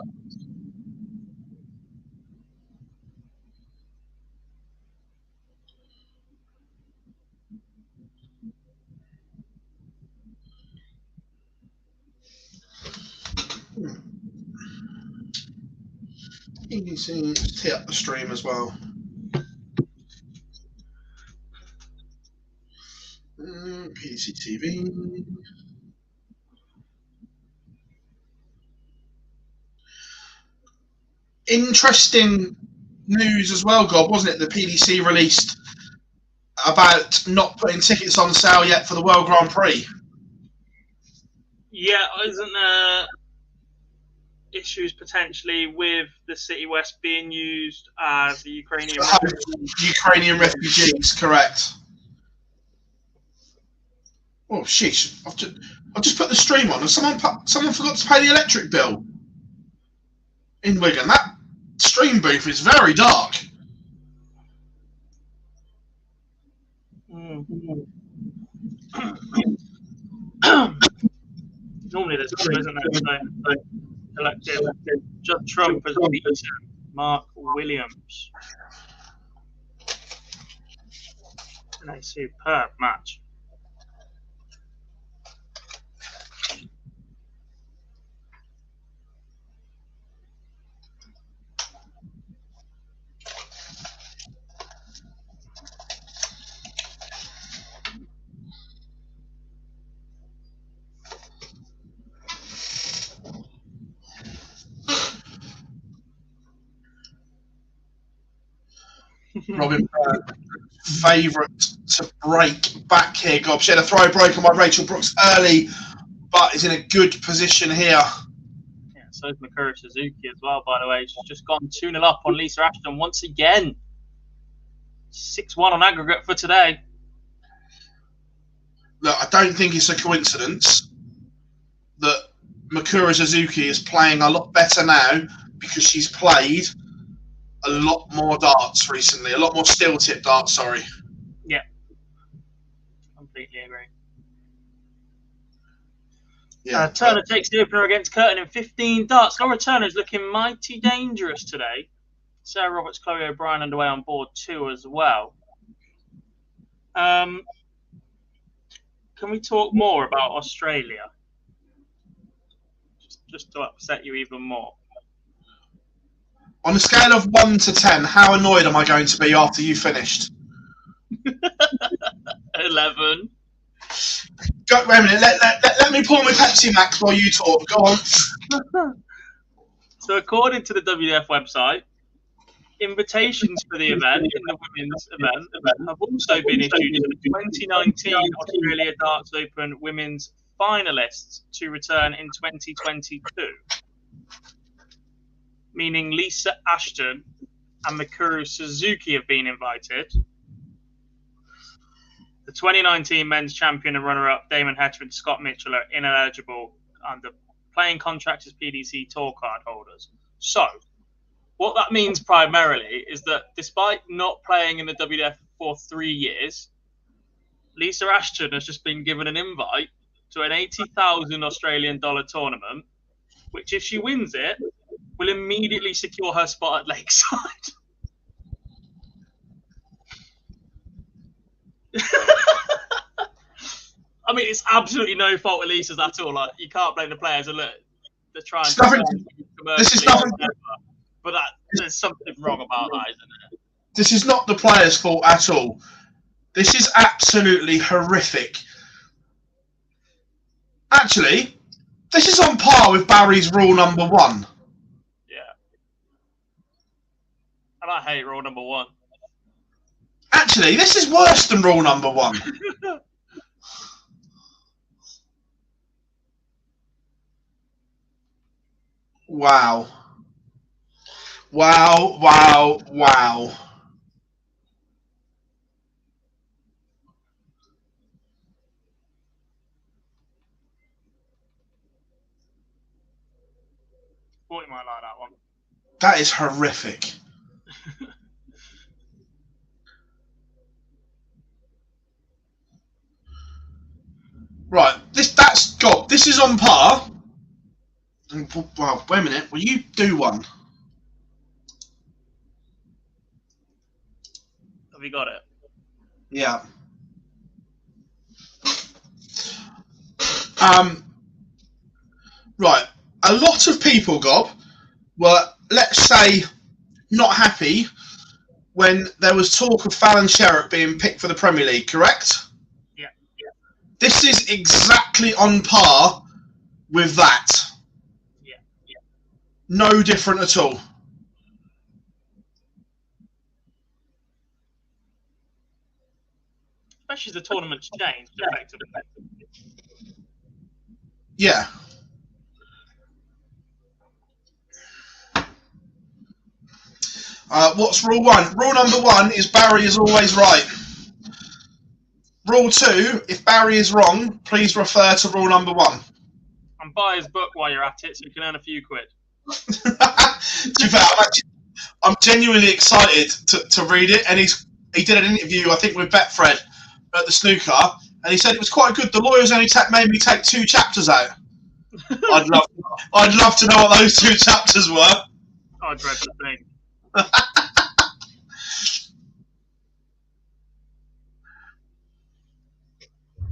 PDC, tee up the stream as well. PDC TV. Interesting news as well, Gob, wasn't it? The PDC released about not putting tickets on sale yet for the World Grand Prix. Yeah, isn't there issues potentially with the City West being used as the Ukrainian refugees, correct. Oh, sheesh. I've just put the stream on and someone forgot to pay the electric bill in Wigan. That stream booth is very dark. Normally there's two, isn't there? So elected Judd Trump has beaten Mark Williams in a superb match. Robin favourite to break back here. Gob, she had a throw broken by Rachel Brooks early, but is in a good position here. Yeah, so is Mikuru Suzuki as well, by the way. She's just gone 2-0 up on Lisa Ashton once again. 6-1 on aggregate for today. Look, I don't think it's a coincidence that Mikuru Suzuki is playing a lot better now because she's played a lot more darts recently, a lot more steel tip darts, sorry. Yeah, completely agree. Yeah, Turner takes the opener against Curtin in 15 darts. Laura Turner's looking mighty dangerous today. Sarah Roberts, Chloe O'Brien underway on board too as well. Can we talk more about Australia? Just to upset you even more. On a scale of 1 to 10, how annoyed am I going to be after you finished? 11. Wait a minute, let me pour my Pepsi Max while you talk. Go on. So according to the WDF website, invitations for the event, in the women's event, have also been issued to the 2019 Australia Darts Open women's finalists to return in 2022. Meaning Lisa Ashton and Mikuru Suzuki have been invited. The 2019 men's champion and runner-up Damon, Hetzer and Scott Mitchell are ineligible under playing contracts as PDC tour card holders. So, what that means primarily is that despite not playing in the WDF for 3 years, Lisa Ashton has just been given an invite to an $80,000 Australian dollar tournament, which if she wins it, will immediately secure her spot at Lakeside. I mean, it's absolutely no fault of Lisa's at all. Like, you can't blame the players. And look, they're trying to this is nothing. But there's something wrong about that, isn't it? This is not the players' fault at all. This is absolutely horrific. Actually, this is on par with Barry's rule number 1. And I hate rule number 1. Actually, this is worse than rule number 1. Wow. Wow, wow, wow. Thought you might like that one. That is horrific. Right, this This is on par. Well, wait a minute. Will you do one? Have you got it? Yeah. Right. A lot of people, Gob, were, let's say, not happy when there was talk of Fallon Sherrock being picked for the Premier League, correct? Yeah. This is exactly on par with that. Yeah. No different at all. Especially as the tournament's changed, effectively. Yeah. What's rule 1? Rule number 1 is Barry is always right. Rule 2, if Barry is wrong, please refer to rule number 1. And buy his book while you're at it so you can earn a few quid. To be fair, I'm genuinely excited to read it. And he did an interview, I think, with Betfred at the snooker, and he said it was quite good. The lawyers only made me take 2 chapters out. I'd love to know what those 2 chapters were. I dread the thing.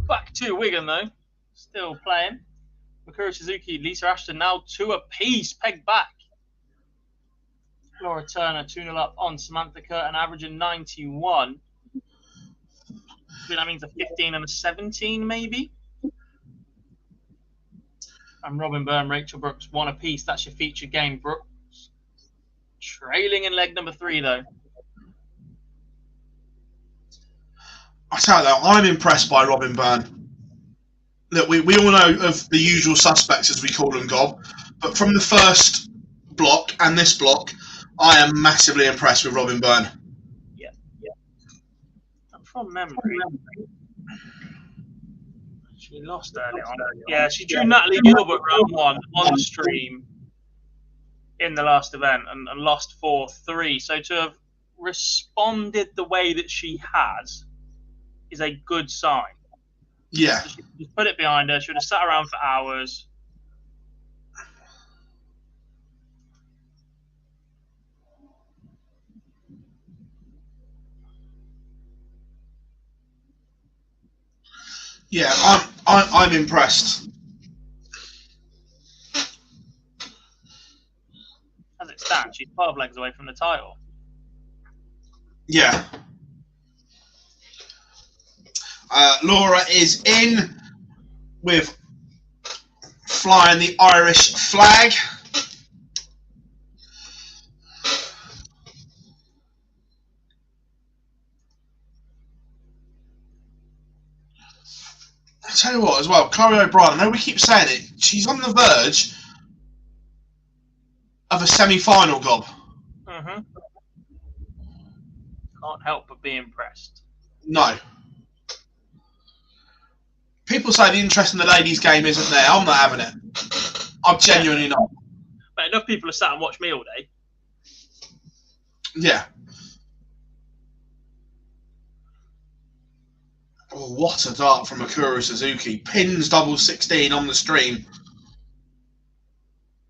Back to Wigan though, still playing. Mikuru Suzuki, Lisa Ashton now 2 apiece, pegged back. Laura Turner 2-0 up on Samantha Curtin, averaging 91. I think that means a 15 and a 17 maybe. And Robin Byrne, Rachel Brooks 1 apiece. That's your featured game, Brooks. Trailing in leg number 3 though. I tell you though, I'm impressed by Robin Byrne. Look, we all know of the usual suspects, as we call them, Gob. But from the first block and this block, I am massively impressed with Robin Byrne. Yeah. And from memory, she lost early on. Yeah, she drew Natalie Gilbert round 1 on the stream in the last event and lost 4-3. So to have responded the way that she has is a good sign. Yeah. So she put it behind her. She would have sat around for hours. Yeah, I'm impressed. As it stands, she's 12 legs away from the title. Yeah. Laura is in with flying the Irish flag. I tell you what, as well, Chloe O'Brien, I know we keep saying it, she's on the verge of a semi-final, Gob. Mm-hmm. Can't help but be impressed. No. People say the interest in the ladies' game isn't there. I'm not having it. I'm genuinely not. But enough people have sat and watched me all day. Yeah. Oh, what a dart from Mikuru Suzuki. Pins double 16 on the stream.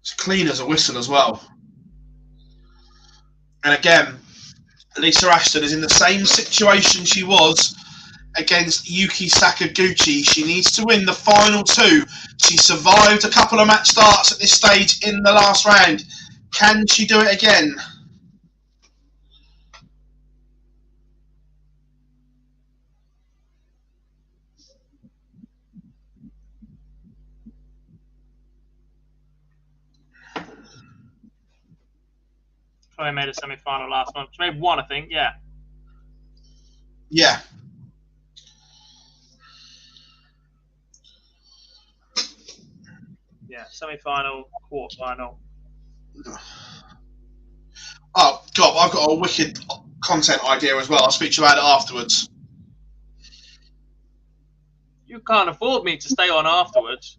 It's clean as a whistle as well. And again, Lisa Ashton is in the same situation she was against Yuki Sakaguchi. She needs to win the final 2. She survived a couple of match starts at this stage in the last round. Can she do it again? Chloe made a semi-final last month. She made 1, I think. Yeah. Yeah. Yeah, semi-final, quarter-final. Oh, God, I've got a wicked content idea as well. I'll speak to you about it afterwards. You can't afford me to stay on afterwards.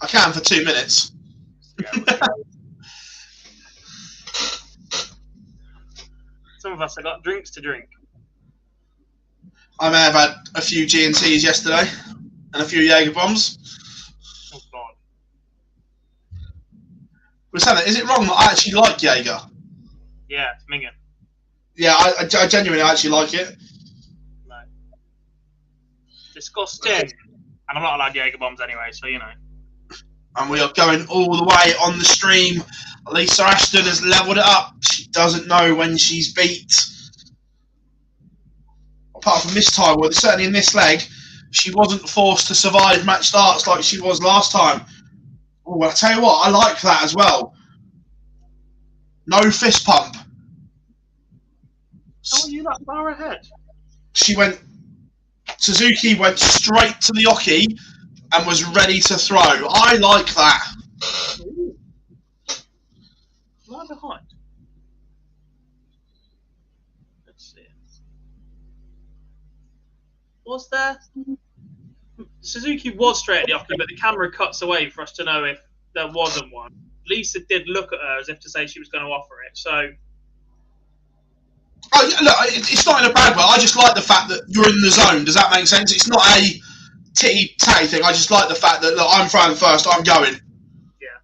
I can for 2 minutes. Yeah, some of us have got drinks to drink. I may have had a few G&Ts yesterday. and a few Jaeger bombs. Oh God. Rosanna, is it wrong that I actually like Jaeger? Yeah, it's minging. Yeah, I genuinely actually like it. No. Disgusting. And I'm not allowed Jaeger bombs anyway, so you know. And we are going all the way on the stream. Lisa Ashton has levelled it up. She doesn't know when she's beat. Apart from this time, well, certainly in this leg, she wasn't forced to survive match starts like she was last time. Oh, well, I tell you what, I like that as well. No fist pump. How are you that far ahead? Suzuki went straight to the Oki and was ready to throw. I like that. Ooh. Am I behind? Let's see. Was there? Suzuki was straight at the Oki, but the camera cuts away for us to know if there wasn't one. Lisa did look at her as if to say she was going to offer it, so... Oh, look, it's not in a bad way. I just like the fact that you're in the zone. Does that make sense? It's not a titty-tatty thing. I just like the fact that, look, I'm throwing first, I'm going. Yeah.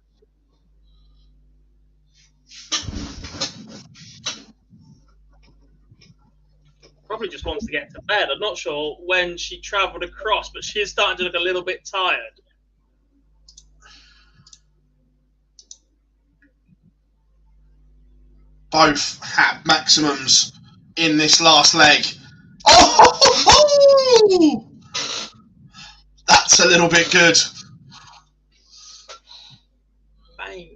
Probably just wants to get to bed. I'm not sure when she travelled across, but she is starting to look a little bit tired. Both had maximums in this last leg. Oh! That's a little bit good. Bang.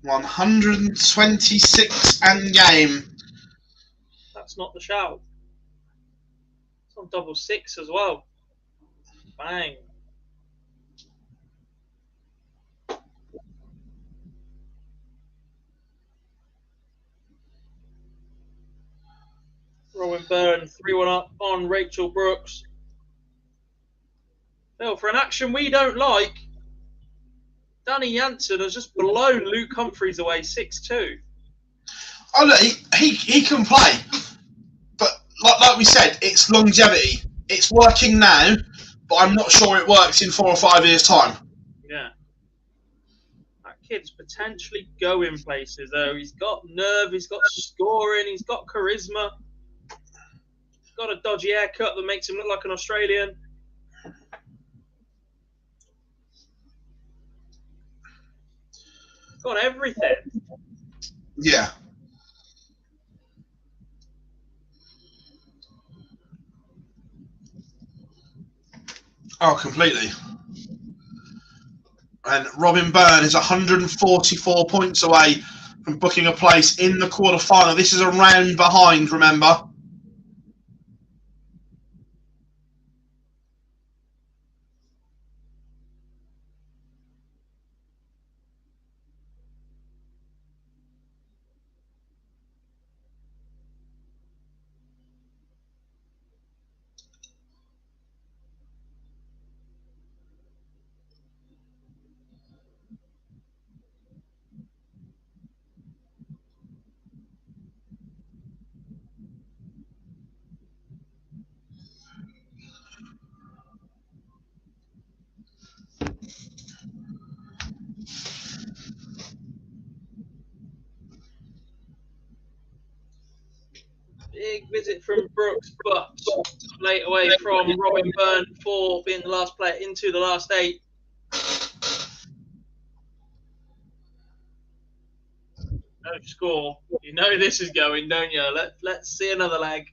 126 and game. That's not the shout. It's on double six as well. Bang. Rowan Byrne, 3-1 up on Rachel Brooks. Well, for an action we don't like, Danny Jansen has just blown Luke Humphreys away 6-2. Oh, look, he can play. But like we said, it's longevity. It's working now, but I'm not sure it works in 4 or 5 years' time. Yeah. That kid's potentially going places, though. He's got nerve, he's got scoring, he's got charisma. He's got a dodgy haircut that makes him look like an Australian. He's got everything. Yeah. Oh, completely. And Robin Byrne is 144 points away from booking a place in the quarterfinal. This is a round behind, remember. Big visit from Brooks, but late away from Robin Byrne for being the last player into the last 8. No score. You know this is going, don't you? Let's see another leg.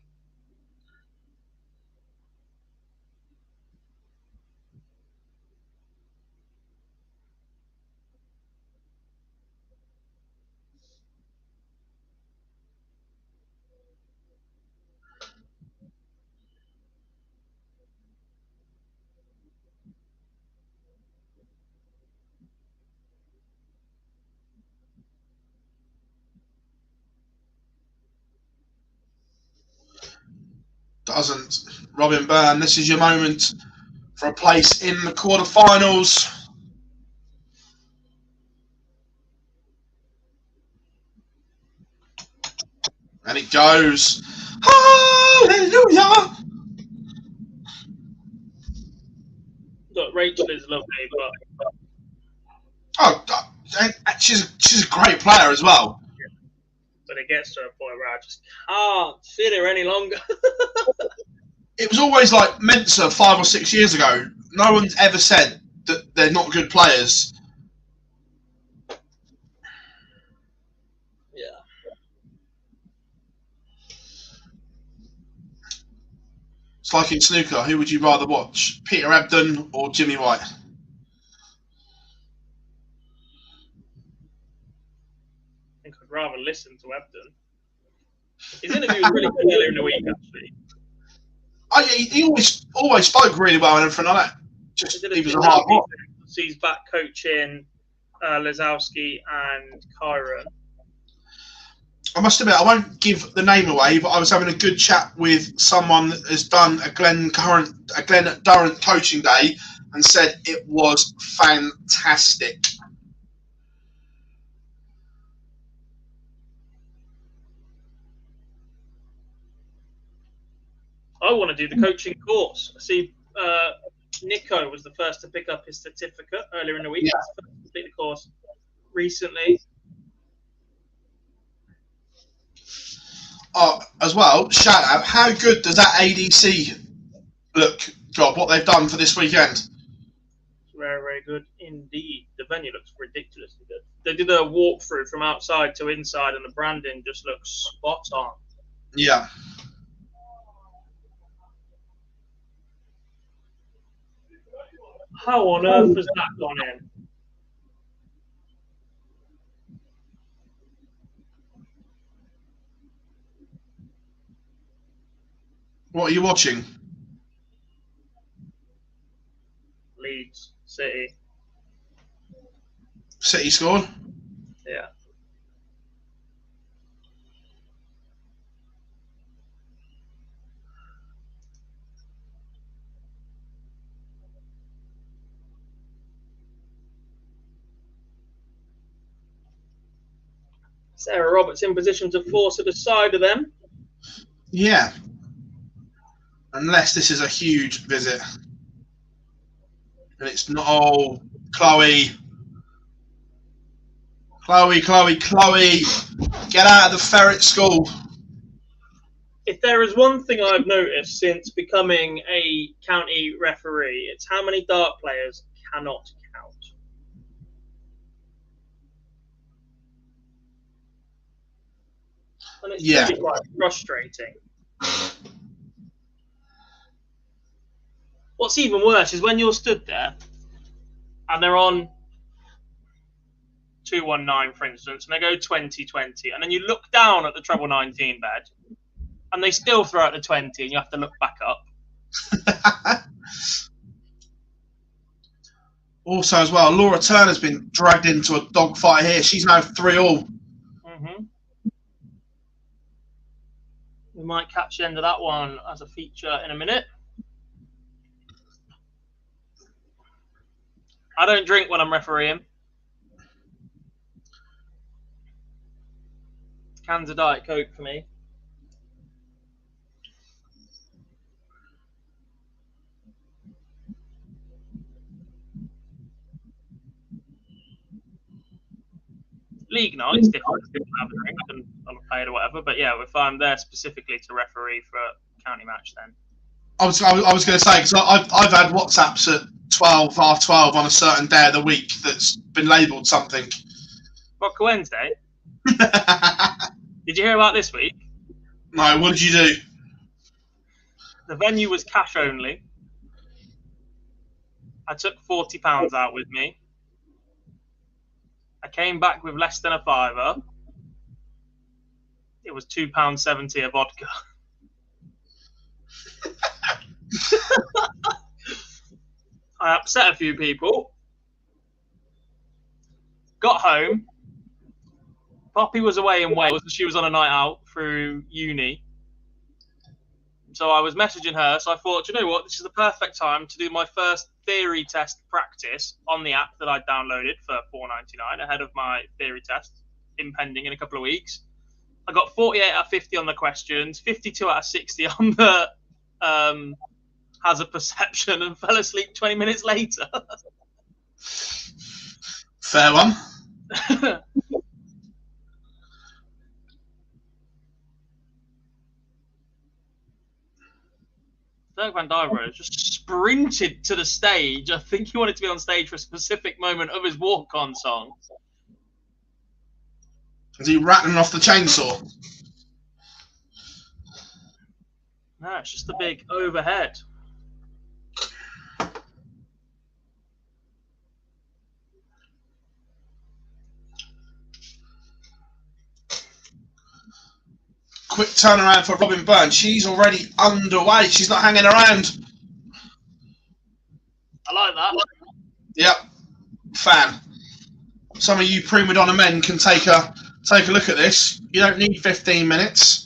Doesn't. Robin Byrne, this is your moment for a place in the quarterfinals. And it goes. Hallelujah! Look, Rachel is lovely, but Oh, she's a great player as well. but it gets to a point where I just can't sit here any longer. It was always like Mensa 5 or 6 years ago. No one's ever said that they're not good players. Yeah. It's like in snooker. Who would you rather watch, Peter Ebdon or Jimmy White? I think I'd rather listen to Ebdon. His interview was really good earlier in the week, actually. Oh yeah, he always spoke really well and everything like that. Just he was a hard work. So he's back coaching Lazowski and Kyron. I must admit, I won't give the name away, but I was having a good chat with someone that has done a Glen Durrant coaching day and said it was fantastic. I want to do the coaching course. I see Nico was the first to pick up his certificate earlier in the week. Yeah. He's first to complete the course recently. Oh, as well, shout out, how good does that ADC look, Job, what they've done for this weekend? Very, very good indeed. The venue looks ridiculously good. They did a walkthrough from outside to inside, and the branding just looks spot on. Yeah. How on earth has that gone in? What are you watching? Leeds City. City scored? Yeah. Sarah Roberts in position to force it aside of them. Yeah. Unless this is a huge visit. And it's not, oh, Chloe. Chloe. Get out of the ferret school. If there is one thing I've noticed since becoming a county referee, it's how many dart players cannot count. And it's really quite frustrating. What's even worse is when you're stood there and they're on 219, for instance, and they go 20-20, and then you look down at the treble 19 bed and they still throw out the 20 and you have to look back up. Also, as well, Laura Turner's been dragged into a dogfight here. She's now 3-all. Mm-hmm. We might catch the end of that one as a feature in a minute. I don't drink when I'm refereeing. Cans of Diet Coke for me. League night, it's different. People have a drink and I'm paid or whatever. But yeah, if I'm there specifically to referee for a county match, then I was going to say, because I've had WhatsApps at 12:30 on a certain day of the week that's been labelled something. Vodka Wednesday. Did you hear about this week? No, what did you do? The venue was cash only. I took £40 out with me. I came back with less than a fiver. It was £2.70 a vodka. I upset a few people. Got home. Poppy was away in Wales and she was on a night out through uni. So I was messaging her. So I thought, you know what? This is the perfect time to do my first theory test practice on the app that I downloaded for $4.99 ahead of my theory test impending in a couple of weeks. I got 48 out of 50 on the questions, 52 out of 60 on the hazard perception, and fell asleep 20 minutes later. Fair one. Dirk Van Dyver just sprinted to the stage. I think he wanted to be on stage for a specific moment of his walk-on song. Is he rattling off the chainsaw? No, it's just a big overhead. Quick turnaround for Robin Byrne. She's already underway. She's not hanging around. I like that. Yep. Fan. Some of you prima donna men can take a look at this. You don't need 15 minutes.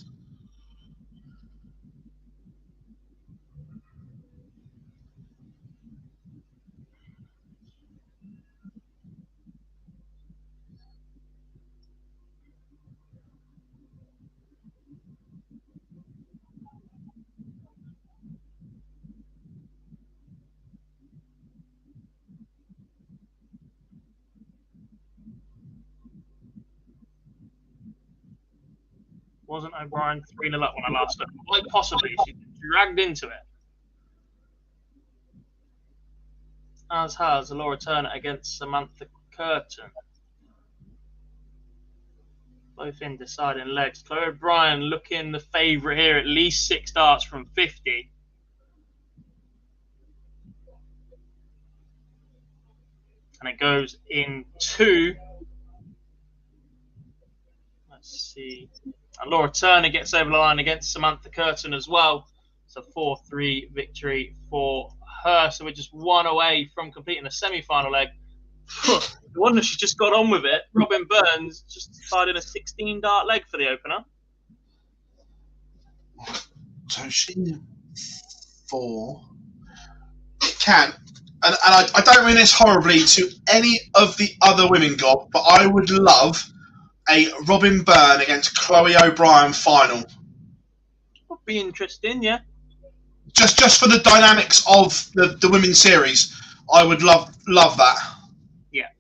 Wasn't O'Brien 3-0 up when I last looked? Quite possibly. She dragged into it. As has Laura Turner against Samantha Curtin. Both in deciding legs. Chloe O'Brien looking the favourite here, at least 6 darts from 50. And it goes in 2. Let's see. And Laura Turner gets over the line against Samantha Curtin as well. It's a 4-3 victory for her. So we're just 1 away from completing the semi-final leg. No wonder she just got on with it. Robin Burns just decided a 16-dart leg for the opener. So she's 4. It can. And I don't mean this horribly to any of the other women, God, but I would love a Robin Byrne against Chloe O'Brien final. Would be interesting, yeah. Just for the dynamics of the women's series, I would love that. Yeah.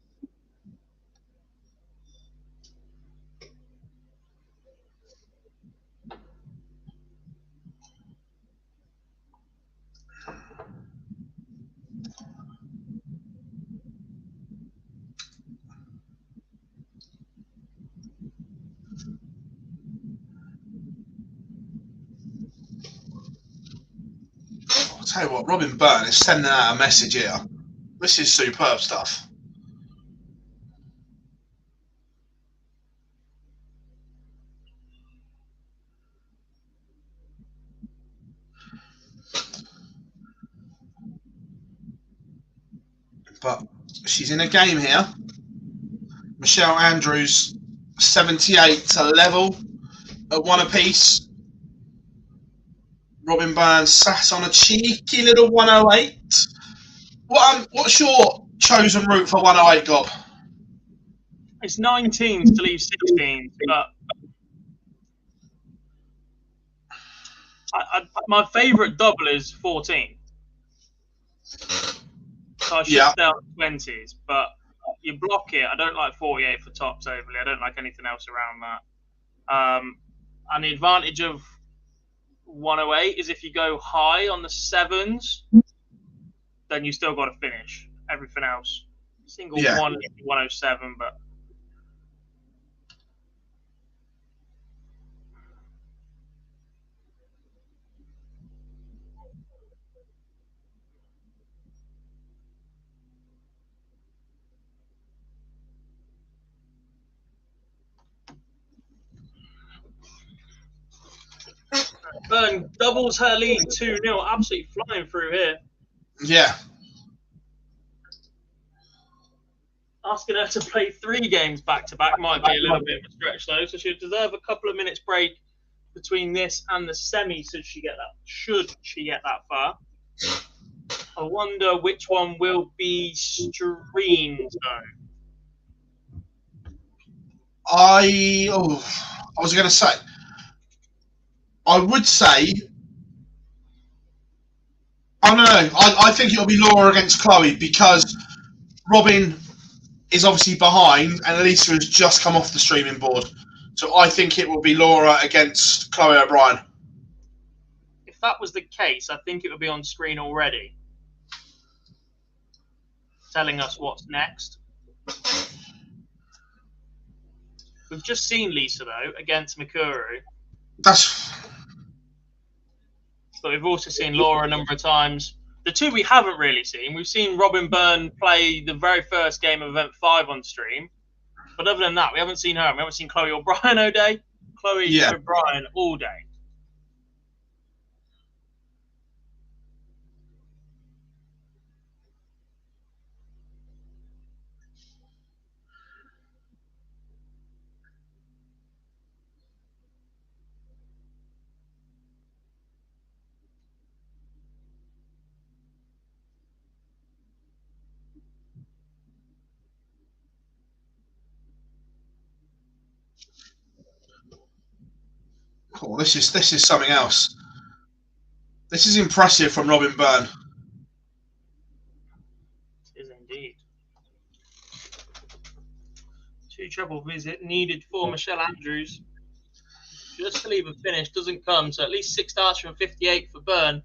I'll tell you what, Robin Byrne is sending out a message here. This is superb stuff. But she's in a game here. Michelle Andrews, 78 to level at 1 apiece. Robin Byrne sat on a cheeky little 108. What's your chosen route for 108, Gob? It's 19s to leave 16s, but my favourite double is 14. So I should stay on 20s, but you block it. I don't like 48 for tops overly. I don't like anything else around that. And the advantage of 108 is if you go high on the 7s, then you still got to finish. Everything else, single 1 is 107, but Byrne doubles her lead 2-0. Absolutely flying through here. Yeah. Asking her to play 3 games back-to-back might be a little bit of a stretch, though. So she'll deserve a couple of minutes break between this and the semi. Should she get that far? I wonder which one will be streamed, though. I was going to say, I would say, oh no, I think it'll be Laura against Chloe because Robin is obviously behind and Lisa has just come off the streaming board. So I think it will be Laura against Chloe O'Brien. If that was the case, I think it would be on screen already, telling us what's next. We've just seen Lisa, though, against Mikuru. But we've also seen Laura a number of times. The two we haven't really seen, we've seen Robin Byrne play the very first game of Event 5 on stream. But other than that, we haven't seen her. We haven't seen Chloe O'Brien all day. Chloe O'Brien all day. Cool. This is something else. This is impressive from Robin Byrne. It is indeed. 2 treble visit needed for Michelle Andrews. Just to leave a finish doesn't come, so at least 6 starts from 58 for Byrne.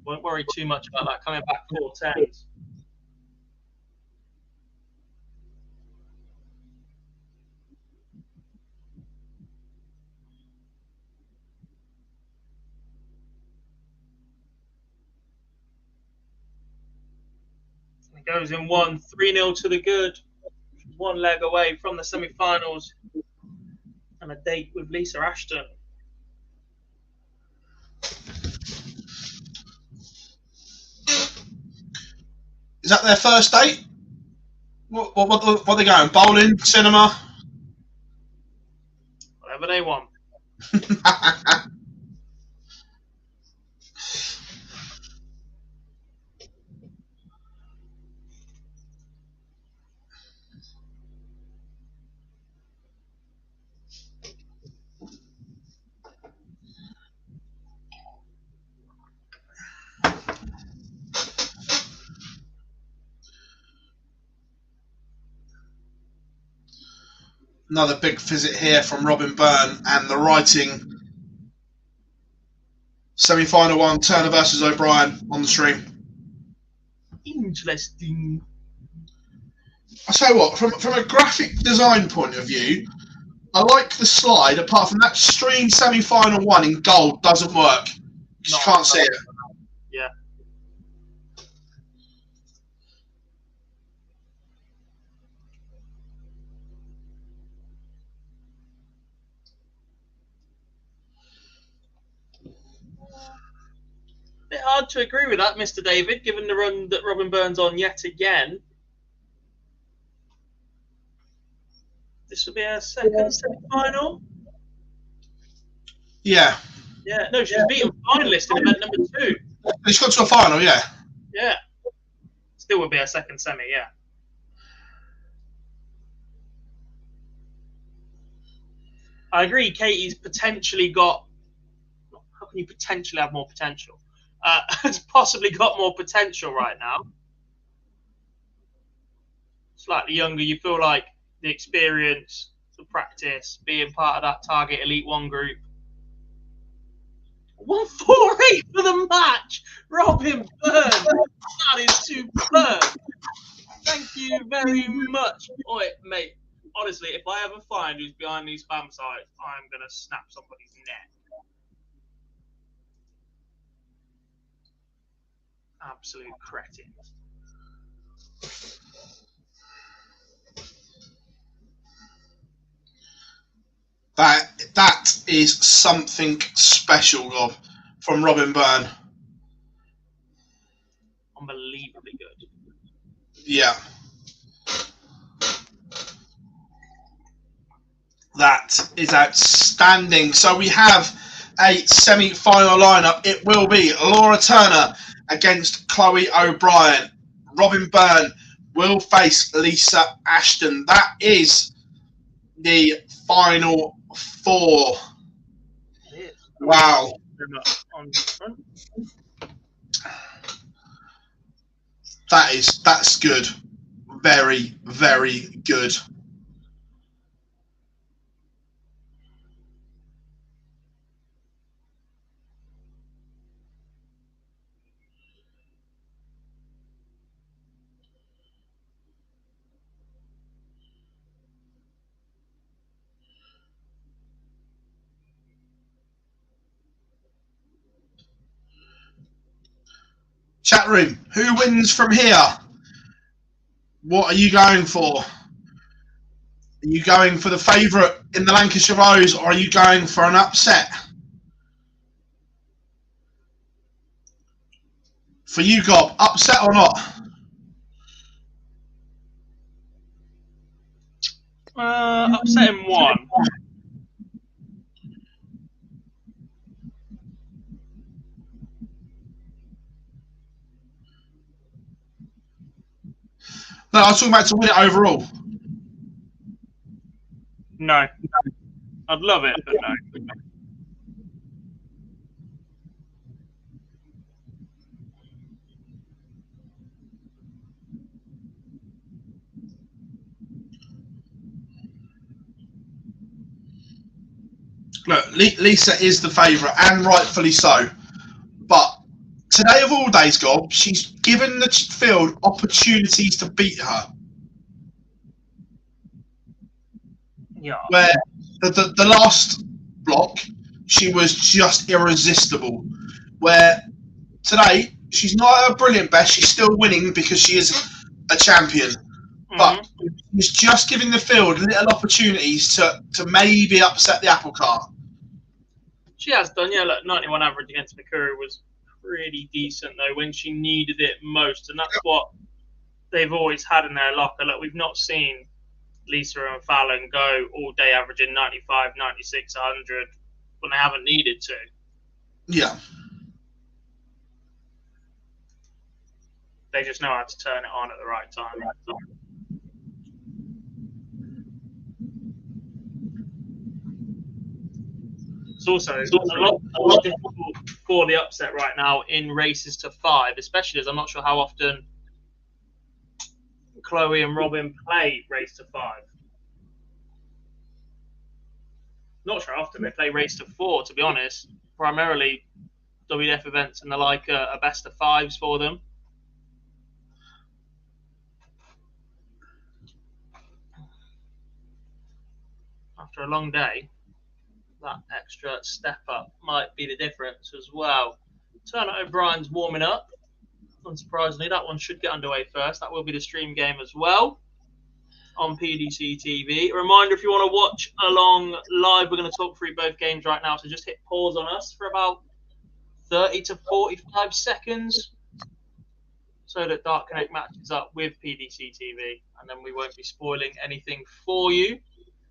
Won't worry too much about that, coming back 4 10s. It goes in 1, 3-0 to the good. 1 leg away from the semi-finals and a date with Lisa Ashton. Is that their first date? What are they going? Bowling? Cinema? Whatever they want. Another big visit here from Robin Byrne and the writing. Semi-final 1, Turner versus O'Brien on the stream. Interesting. I tell you what, from a graphic design point of view, I like the slide. Apart from that stream semi-final 1 in gold doesn't work. You just can't see it. Yeah. Bit hard to agree with that, Mr. David, given the run that Robin Byrne's on yet again. This will be our second semi-final. Yeah. Yeah, no, she's beaten finalist in event number 2. She's got to a final, yeah. Yeah. Still would be our second semi, yeah. I agree, Katie's potentially got... How can you potentially have more potential? Has possibly got more potential right now. Slightly younger, you feel like the experience, the practice, being part of that Target Elite 1 group. 148 for the match! Robin Byrne! That is superb! Thank you very much. Oi, mate, honestly, if I ever find who's behind these spam sites, I'm going to snap somebody's neck. Absolute cretins. That is something special, Rob, from Robin Byrne. Unbelievably good. Yeah. That is outstanding. So we have a semi-final lineup. It will be Laura Turner against Chloe O'Brien. Robin Byrne will face Lisa Ashton. That is the final 4. Wow. That's good. Very, very good. Chat room, who wins from here? What are you going for? Are you going for the favourite in the Lancashire Rose, or are you going for an upset? For you, Gob, upset or not? Upset in 1. No, I was talking about to win it overall. No. I'd love it, but no. Look, Lisa is the favourite, and rightfully so. But today of all days, Gob, she's given the field opportunities to beat her. Yeah. Where the last block, she was just irresistible. Where today, she's not at her brilliant best. She's still winning because she is a champion. But she's just giving the field little opportunities to maybe upset the apple cart. She has done, yeah. Look, 91 average against Mikuru was pretty decent, though, when she needed it most. And that's what they've always had in their locker. Look, we've not seen Lisa and Fallon go all day averaging 95, 96, 100 when they haven't needed to. Yeah. They just know how to turn it on at the right time. It's also a lot difficult for the upset right now in races to 5, especially as I'm not sure how often Chloe and Robin play race to 5. Not sure how often they play race to 4, to be honest. Primarily WDF events and the like are best of 5s for them. After a long day, that extra step up might be the difference as well. Turner O'Brien's warming up. Unsurprisingly, that one should get underway first. That will be the stream game as well on PDC TV. A reminder, if you want to watch along live, we're going to talk through both games right now, so just hit pause on us for about 30 to 45 seconds so that Dark Connect matches up with PDC TV, and then we won't be spoiling anything for you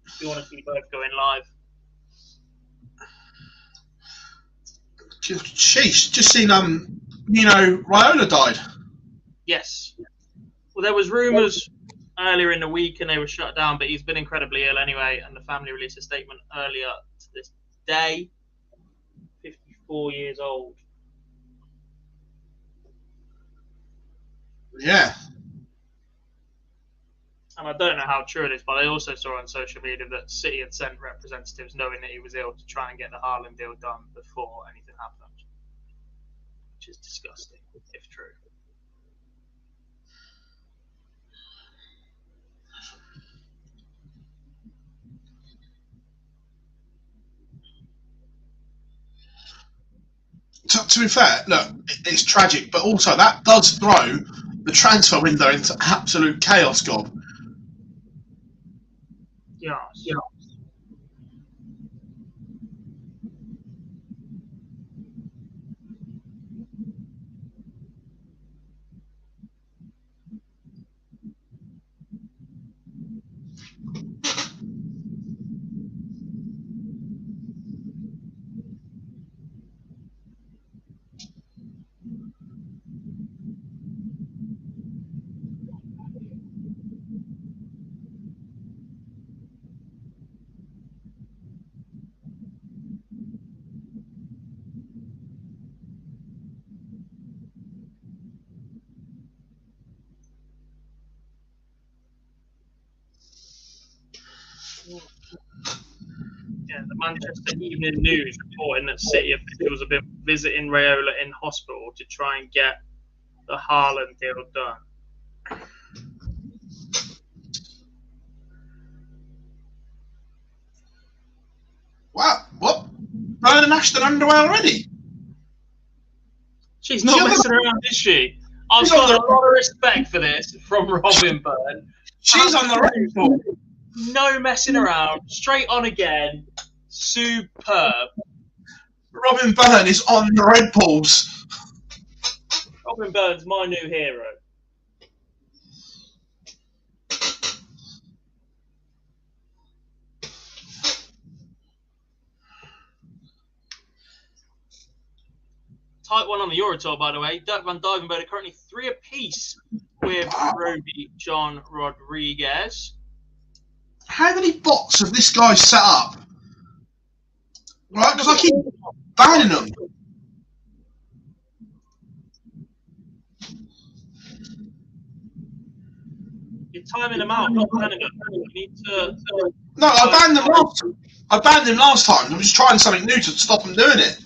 if you want to see both going live. Sheesh, just seen Rhiannon died. Yes. Well, there was rumours earlier in the week and they were shut down, but he's been incredibly ill anyway, and the family released a statement earlier to this day. 54 years old. Yeah. And I don't know how true it is, but I also saw on social media that City had sent representatives knowing that he was ill to try and get the Hoyland deal done before anything happened. Which is disgusting, if true. To be fair, look, it's tragic, but also that does throw the transfer window into absolute chaos, Gob. Yeah. Yeah, the Manchester Evening News reporting that City officials have been visiting Raiola in hospital to try and get the Haaland deal done. Wow, what? Burnham Ashton underway already? She's not messing around, is she? I've got a lot of respect for this from Robin Byrne. She's on the Red Bull. No messing around. Straight on again. Superb. Robin Byrne is on the Red Bulls. Robin Byrne's my new hero. Tight one on the Eurotour, by the way. Dirk van Dijvenbode are currently 3 apiece with Roby John Rodriguez. How many bots have this guy set up? Right, because I keep banning them. You're timing them out, not banning them. You need to. No, I banned them last time. I banned him last time. I'm just trying something new to stop him doing it.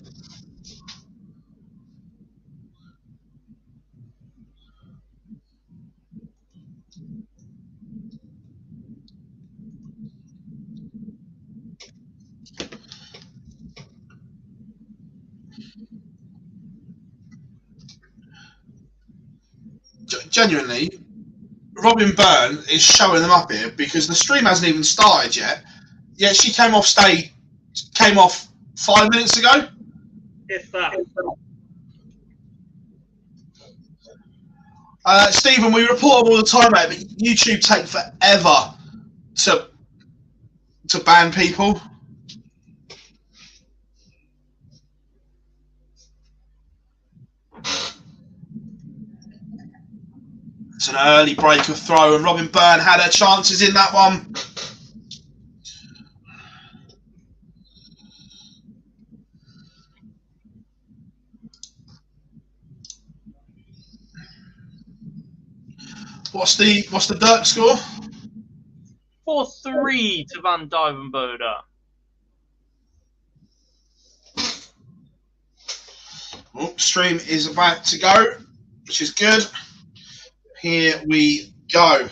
Genuinely, Robin Byrne is showing them up here because the stream hasn't even started yet. Yeah, she came off 5 minutes ago. If that. Stephen, we report all the time, mate, but YouTube take forever to ban people. It's an early break of throw, and Robin Byrne had her chances in that one. What's the Dirk score? 4-3 to Van Dijvenbode. Oh, stream is about to go, which is good. Here we go.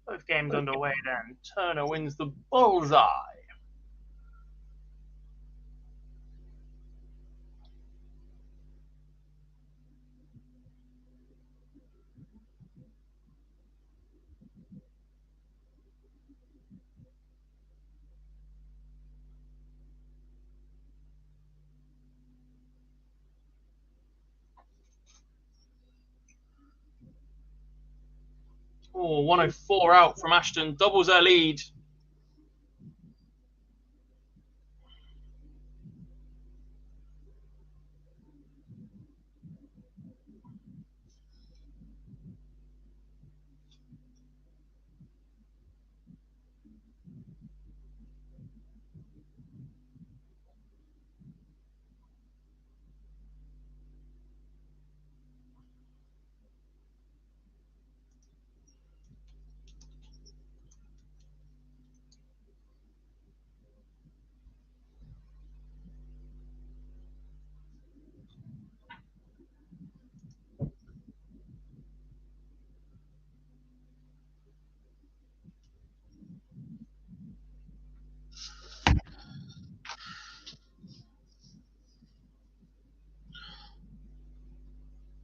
Both games underway then. Turner wins the bullseye. Oh, 104 out from Ashton. Doubles her lead.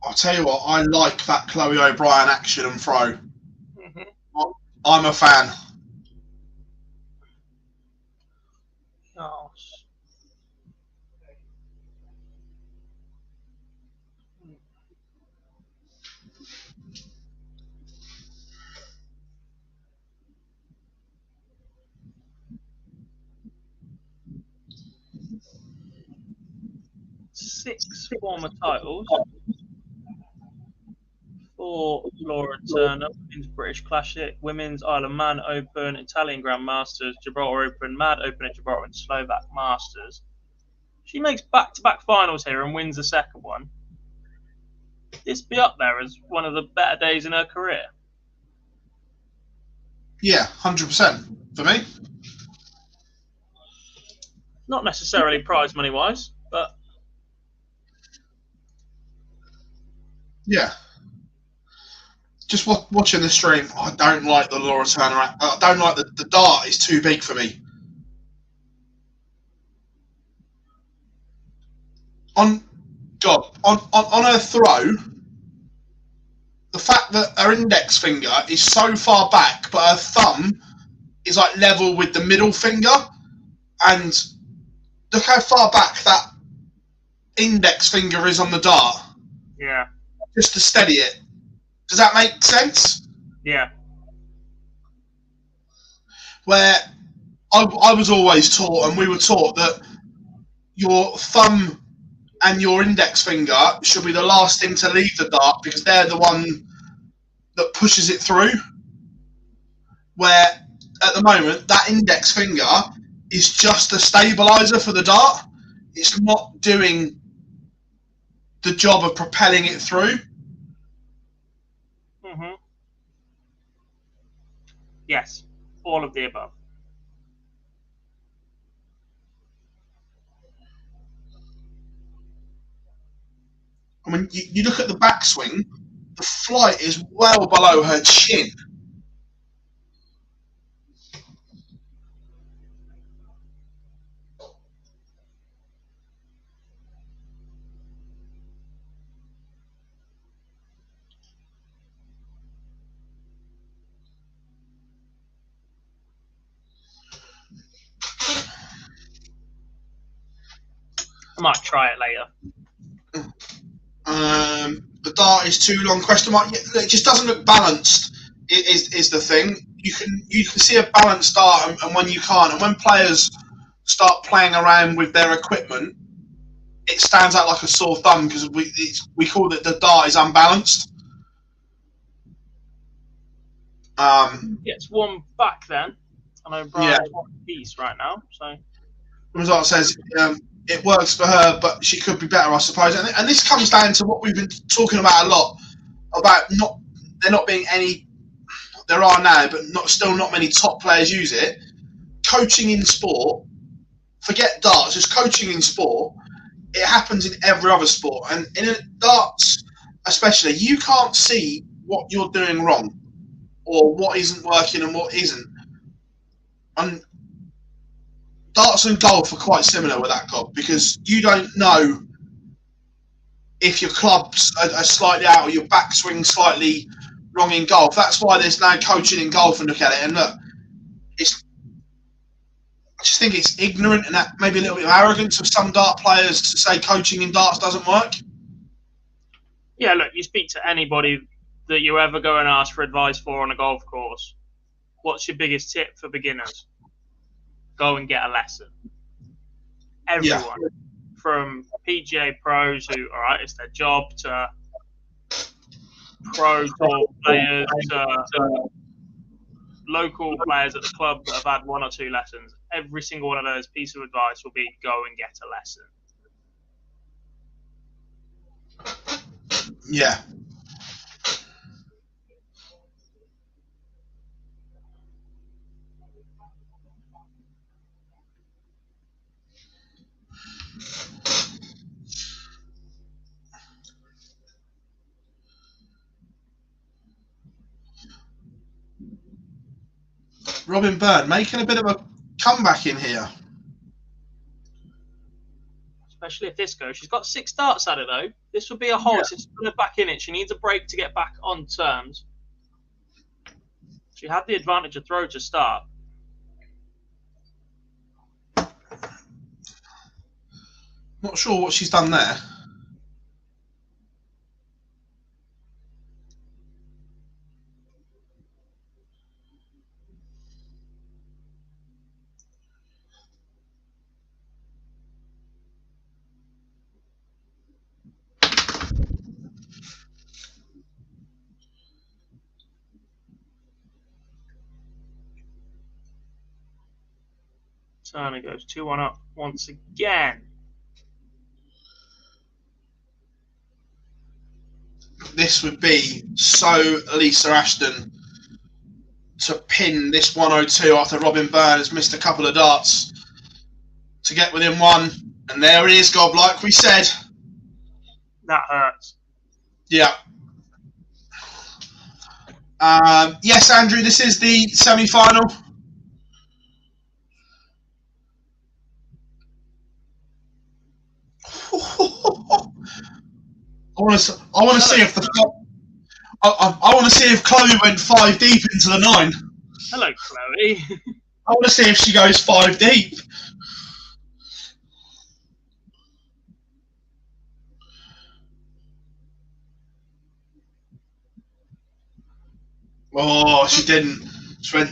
I'll tell you what, I like that Chloe O'Brien action and throw. I'm a fan. Oh. 6 former titles. 4 Laura Turner, Women's British Classic, Women's Isle of Man Open, Italian Grand Masters, Gibraltar Open, Mad Open at Gibraltar, and Slovak Masters. She makes back-to-back finals here and wins the second one. This be up there as one of the better days in her career. Yeah, 100% for me. Not necessarily prize money wise, but Yeah. Just watching the stream, I don't like the Laura Turner. I don't like the dart is too big for me. On her throw, the fact that her index finger is so far back, but her thumb is like level with the middle finger, and look how far back that index finger is on the dart. yeah. Just to steady it. Does that make sense? Yeah. Where I was always taught, and we were taught, that your thumb and your index finger should be the last thing to leave the dart because they're the one that pushes it through. Where at the moment, that index finger is just a stabilizer for the dart. It's not doing the job of propelling it through. Mm-hmm. Yes, all of the above. I mean, you look at the backswing, the flight is well below her chin. I might try it later. The dart is too long. Question mark. It just doesn't look balanced. Is the thing. You can see a balanced dart, and when you can't, and when players start playing around with their equipment, it stands out like a sore thumb because we call it the dart is unbalanced. Gets one back then. I know Brian's one piece right now, so. The result says it works for her, but she could be better, I suppose. And this comes down to what we've been talking about a lot about there not being any. There are now, but still not many top players use it. Coaching in sport, forget darts, just coaching in sport. It happens in every other sport, and in darts especially, you can't see what you're doing wrong or what isn't working and what isn't. And darts and golf are quite similar with that, Cobb, because you don't know if your clubs are slightly out or your backswing slightly wrong in golf. That's why there's no coaching in golf and look at it. And look, I just think it's ignorant and that maybe a little bit of arrogance of some dart players to say coaching in darts doesn't work. Yeah, look, you speak to anybody that you ever go and ask for advice for on a golf course. What's your biggest tip for beginners? Go and get a lesson. Everyone, from PGA pros who, all right, it's their job, to pro tour players, to local players at the club that have had 1 or 2 lessons. Every single one of those pieces of advice will be go and get a lesson. Yeah. Robin Byrne making a bit of a comeback in here. Especially if this goes. She's got 6 darts at it, though. This would be a hole. She's put her back in it. She needs a break to get back on terms. She had the advantage of throw to start. Not sure what she's done there. Turner goes 2-1 up once again. This would be so Lisa Ashton to pin this 102 after Robin Byrne has missed a couple of darts to get within one. And there it is, Gob, like we said. That hurts. Yeah. Yes, Andrew, this is the semi-final. I want to see if I want to see if Chloe went 5 deep into the 9. Hello, Chloe. I want to see if she goes 5 deep. Oh, she didn't. She went.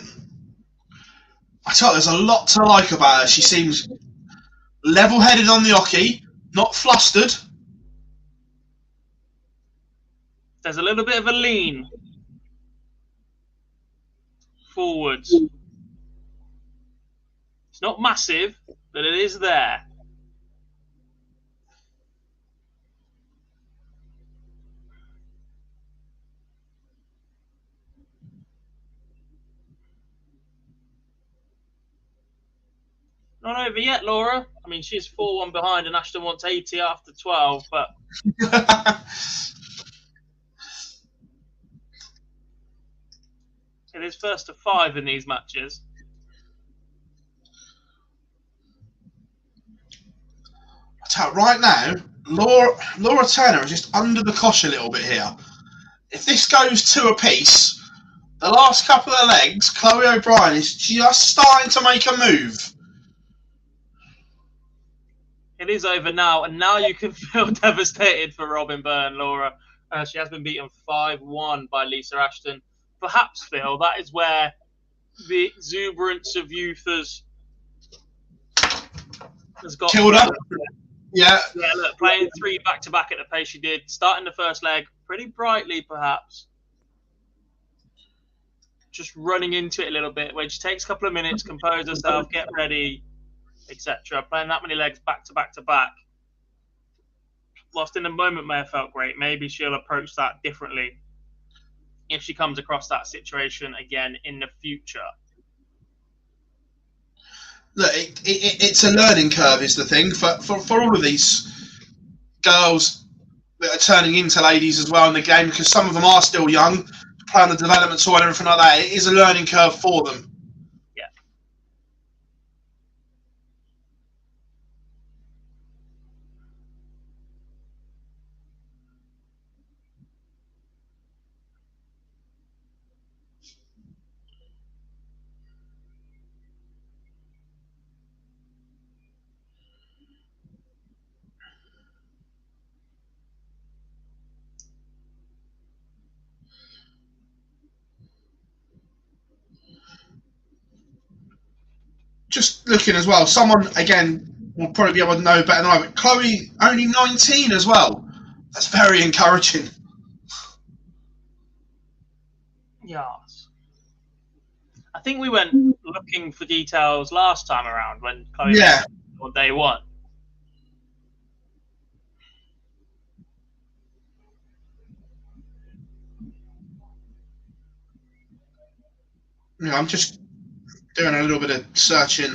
I tell you, there's a lot to like about her. She seems level-headed on the hockey, not flustered. There's a little bit of a lean forwards. It's not massive, but it is there. Not over yet, Laura. I mean, she's 4-1 behind, and Ashton wants 80 after 12, but it is first to 5 in these matches. I tell you, right now, Laura Turner is just under the cosh a little bit here. If this goes 2 apiece, the last couple of legs, Chloe O'Brien is just starting to make a move. It is over now, and now you can feel devastated for Robin Byrne, Laura. She has been beaten 5-1 by Lisa Ashton. Perhaps, Phil, that is where the exuberance of youth has got killed up. Yeah. Yeah, look, playing 3 back-to-back at the pace she did, starting the first leg pretty brightly, perhaps. Just running into it a little bit, where she takes a couple of minutes, compose herself, get ready, etc. Playing that many legs back-to-back-to-back. Whilst in the moment may have felt great, maybe she'll approach that differently if she comes across that situation again in the future. Look, it's a learning curve is the thing for all of these girls that are turning into ladies as well in the game, because some of them are still young, playing the development tour and everything like that. It is a learning curve for them. Yeah. Just looking as well, someone, again, will probably be able to know better than I, but Chloe, only 19 as well. That's very encouraging. Yes. I think we went looking for details last time around when Chloe on day 1. Yeah, I'm just doing a little bit of searching.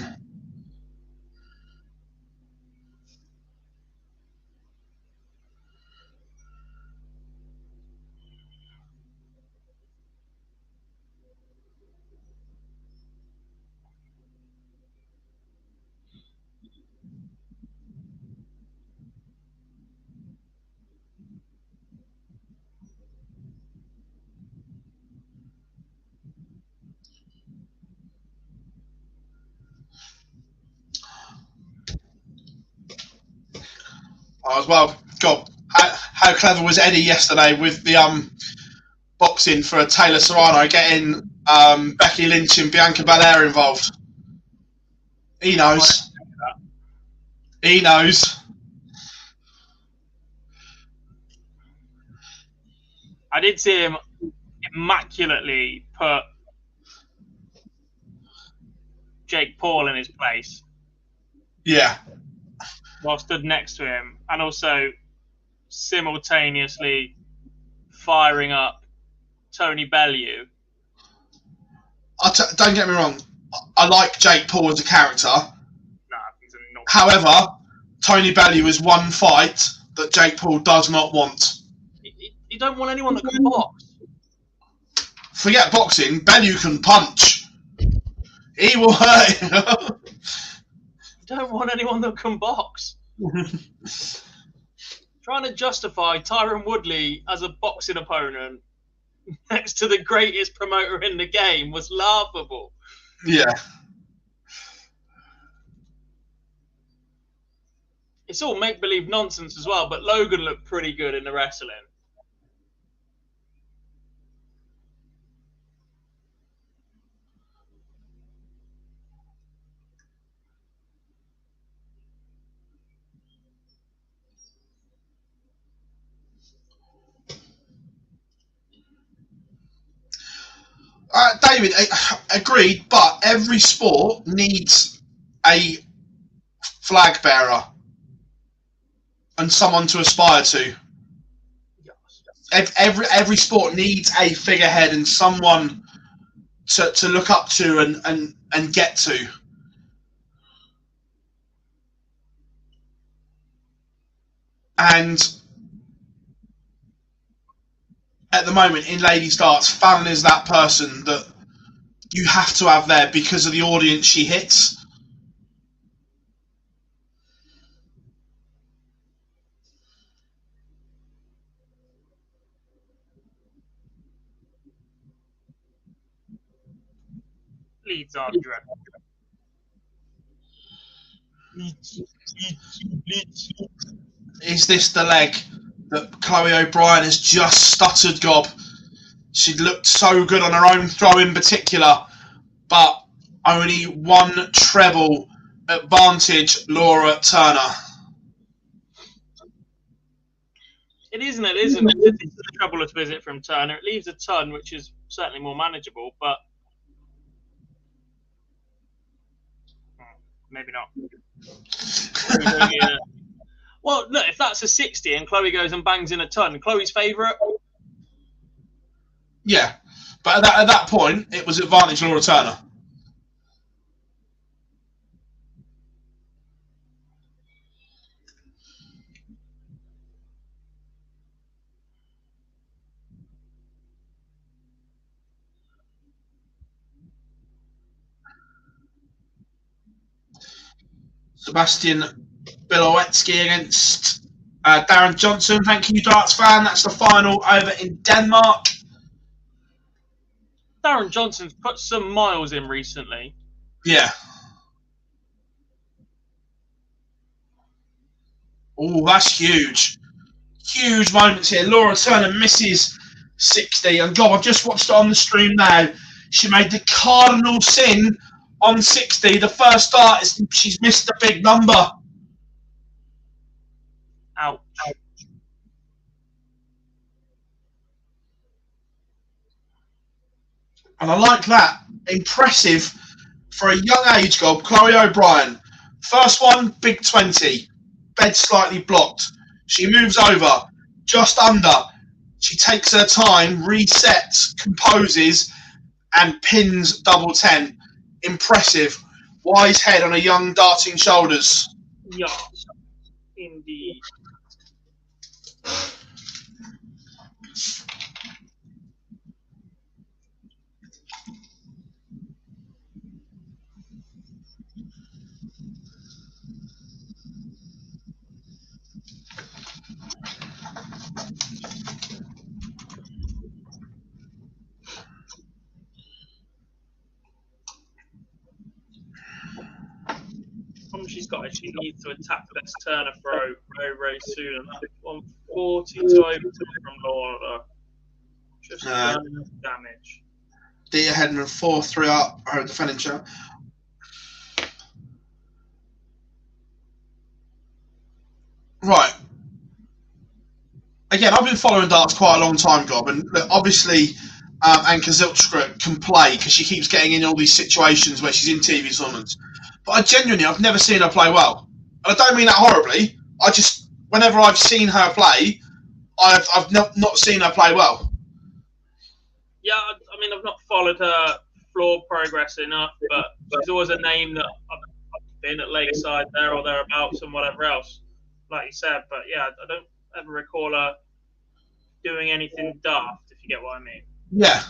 As well, God, how clever was Eddie yesterday with the boxing for Taylor Serrano, getting Becky Lynch and Bianca Belair involved. He knows. He knows. I did see him immaculately put Jake Paul in his place. Yeah. While stood next to him, and also simultaneously firing up Tony Bellew. Don't get me wrong. I like Jake Paul as a character. He's a naughty. However, Tony Bellew is one fight that Jake Paul does not want. You don't want anyone that can box. Forget boxing. Bellew can punch. He will hurt you. You don't want anyone that can box. Trying to justify Tyron Woodley as a boxing opponent next to the greatest promoter in the game was laughable. Yeah. It's all make-believe nonsense as well, but Logan looked pretty good in the wrestling. David, agreed, but every sport needs a flag bearer and someone to aspire to. Every sport needs a figurehead and someone to look up to and get to. And at the moment in ladies darts, Fallon is that person that you have to have there because of the audience she hits. Leads on dreadful. Is this the leg that Chloe O'Brien has just stuttered, Gob? She looked so good on her own throw in particular, but only one treble advantage, Laura Turner. It isn't. It's a troublous visit from Turner. It leaves a ton, which is certainly more manageable, but maybe not. Well, look, if that's a 60 and Chloe goes and bangs in a ton, Chloe's favourite? Yeah, but at that point, it was advantage Laura Turner. Sebastian Bilowetsky against Darren Johnson. Thank you, darts fan. That's the final over in Denmark. Darren Johnson's put some miles in recently. Yeah. Oh, that's huge. Huge moments here. Laura Turner misses 60. And God, I've just watched it on the stream now. She made the cardinal sin on 60. The first start, she's missed a big number. Ouch. And I like that. Impressive for a young age gob, Chloe O'Brien. First one, big 20. Bed slightly blocked. She moves over, just under. She takes her time, resets, composes, and pins double 10. Impressive. Wise head on a young darting shoulders. Yes, indeed. She's got it. She needs to attack this Turner throw very soon. And that's 140 over from Laura. Just damage. Dia heading 4-3 up, her defending show. Right. Again, I've been following darts quite a long time, Gob, and look, obviously Anka Zilchka can play because she keeps getting in all these situations where she's in TV tournaments. but I've never seen her play well. And I don't mean that horribly. Whenever I've seen her play, I've not seen her play well. Yeah, I mean, I've not followed her floor progress enough, but she's always a name that I've been at Lakeside there or thereabouts and whatever else, like you said. But yeah, I don't ever recall her doing anything daft, if you get what I mean. Yeah.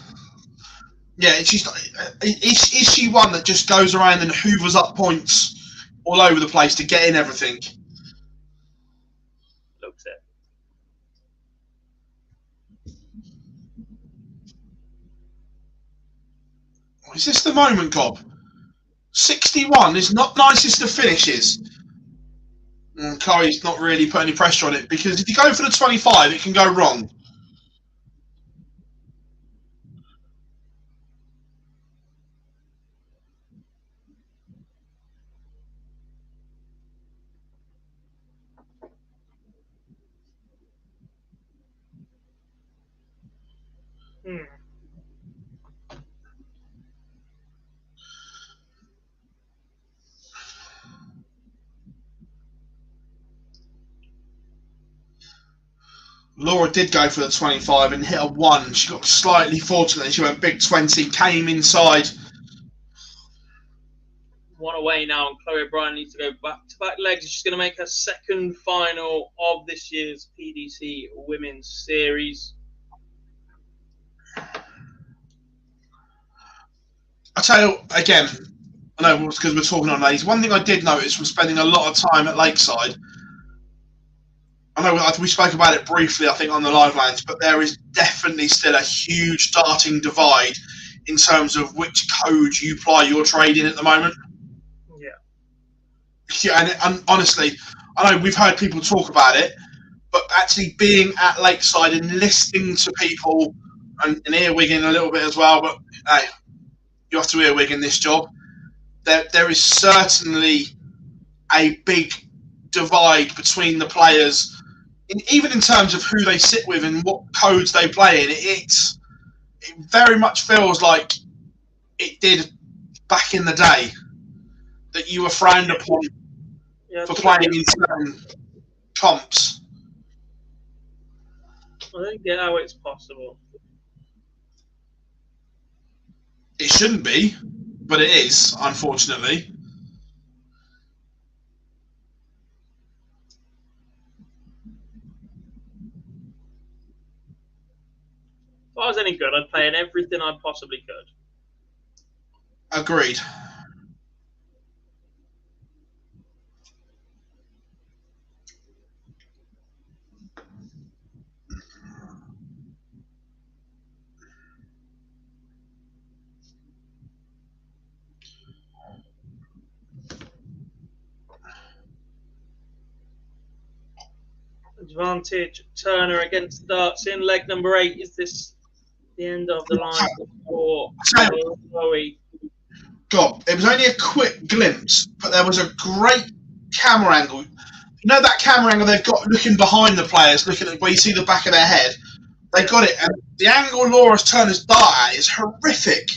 Yeah, is she one that just goes around and hoovers up points all over the place to get in everything? Looks it. Is this the moment, Gob? 61 is not nicest of finishes. Chloe's not really putting any pressure on it, because if you go for the 25, it can go wrong. Laura did go for the 25 and hit a 1. She got slightly fortunate and she went big 20, came inside. 1 away now, and Chloe O'Brien needs to go back-to-back legs. She's going to make her second final of this year's PDC Women's Series. I tell you, again, I know it's because we're talking on ladies. One thing I did notice from spending a lot of time at Lakeside, I know we spoke about it briefly, I think, on the live lines, but there is definitely still a huge darting divide in terms of which code you apply your trade in at the moment. Yeah, and honestly, I know we've heard people talk about it, but actually being at Lakeside and listening to people and earwigging a little bit as well, but hey, you have to earwig in this job. There is certainly a big divide between the players, even in terms of who they sit with and what codes they play in. It very much feels like it did back in the day, that you were frowned upon for playing in certain comps. I don't get how it's possible. It shouldn't be, but it is, unfortunately. If I was any good, I'd play in everything I possibly could. Agreed. Advantage Turner against darts in leg number 8. Is this the end of the line for Chloe? God, it was only a quick glimpse, but there was a great camera angle. You know that camera angle they've got looking behind the players, looking at where you see the back of their head? They got it, and the angle Laura's Turner's dart at is horrific.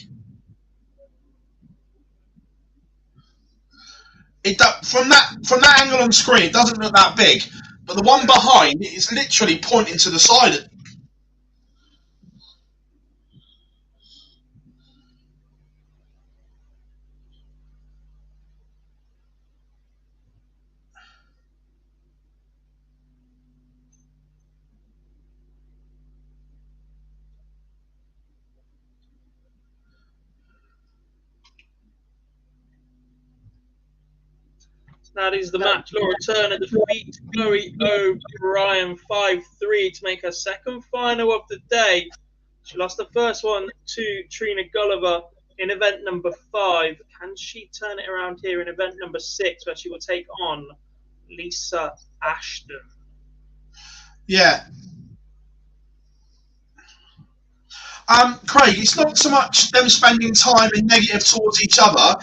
From that angle on screen, it doesn't look that big, but the one behind is literally pointing to the side. That is the match. Laura Turner defeats Chloe O'Brien 5-3 to make her second final of the day. She lost the first one to Trina Gulliver in event number 5. Can she turn it around here in event number 6, where she will take on Lisa Ashton? Yeah. Craig, it's not so much them spending time in negative towards each other,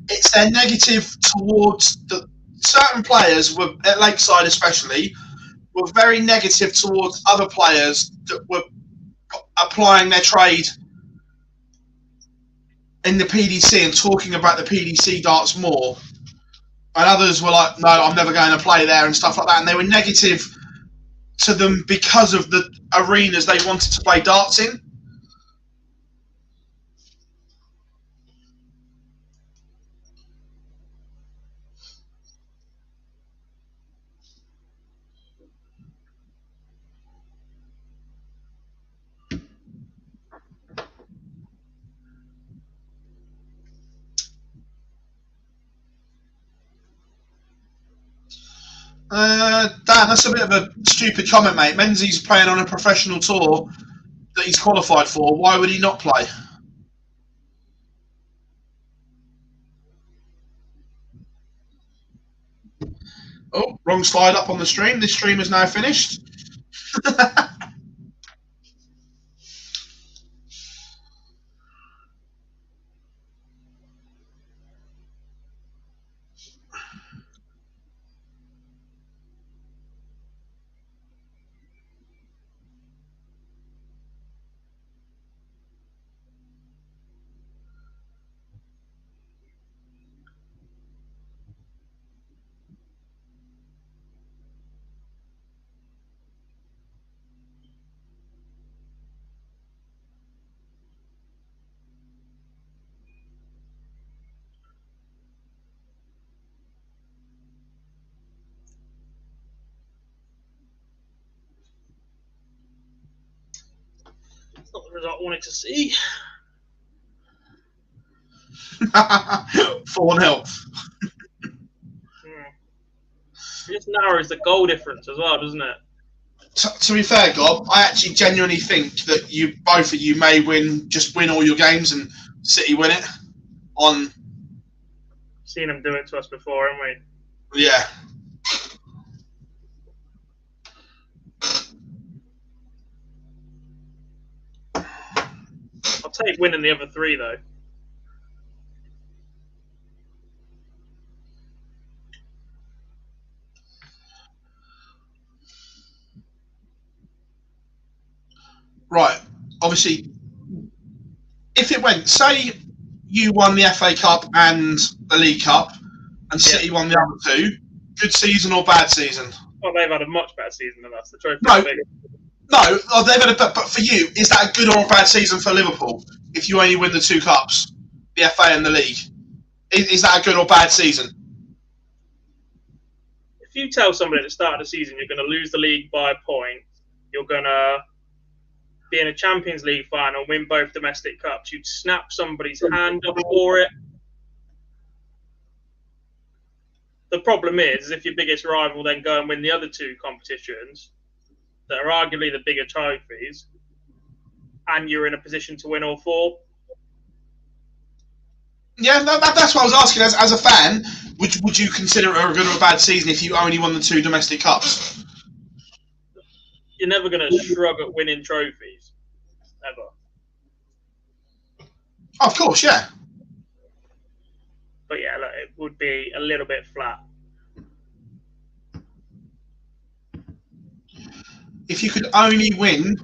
it's their negative towards certain players, at Lakeside especially, were very negative towards other players that were applying their trade in the PDC and talking about the PDC darts more. And others were like, no, I'm never going to play there and stuff like that. And they were negative to them because of the arenas they wanted to play darts in. Dan, that's a bit of a stupid comment, mate. Menzies playing on a professional tour that he's qualified for. Why would he not play? Oh, wrong slide up on the stream. This stream is now finished. Not the result I wanted to see. 4-0. It just narrows the goal difference as well, doesn't it? To be fair, Gob, I actually genuinely think that both of you may win all your games and City win it. Seen them do it to us before, haven't we? Yeah. I'll take winning the other 3 though. Right. Obviously, if it went, say you won the FA Cup and the League Cup, and City won the other 2, good season or bad season? Well, they've had a much better season than us. The trophy. No, they've had but for you, is that a good or a bad season for Liverpool if you only win the 2 cups, the FA and the league? Is that a good or bad season? If you tell somebody at the start of the season you're going to lose the league by a point, you're going to be in a Champions League final, win both domestic cups, you'd snap somebody's hand up for it. The problem is if your biggest rival then go and win the other 2 competitions that are arguably the bigger trophies, and you're in a position to win all 4. Yeah, that's what I was asking. As a fan, would you consider it a good or a bad season if you only won the 2 domestic cups? You're never going to shrug at winning trophies, ever. Of course, yeah. But yeah, look, it would be a little bit flat. If you could only win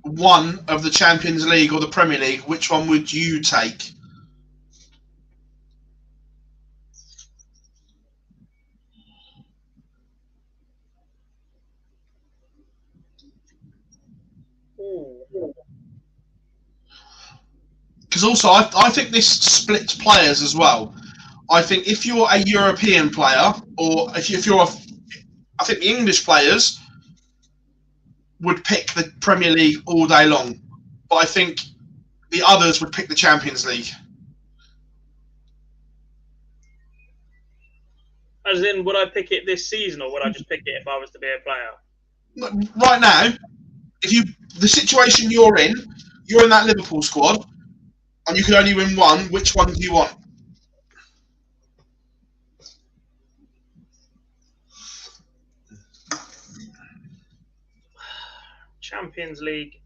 one of the Champions League or the Premier League, which one would you take? Because also, I think this splits players as well. I think if you're a European player, or I think the English players would pick the Premier League all day long, but I think the others would pick the Champions League. As in, would I pick it this season, or would I just pick it if I was to be a player? Right now, the situation you're in that Liverpool squad, and you could only win one, which one do you want? Champions League.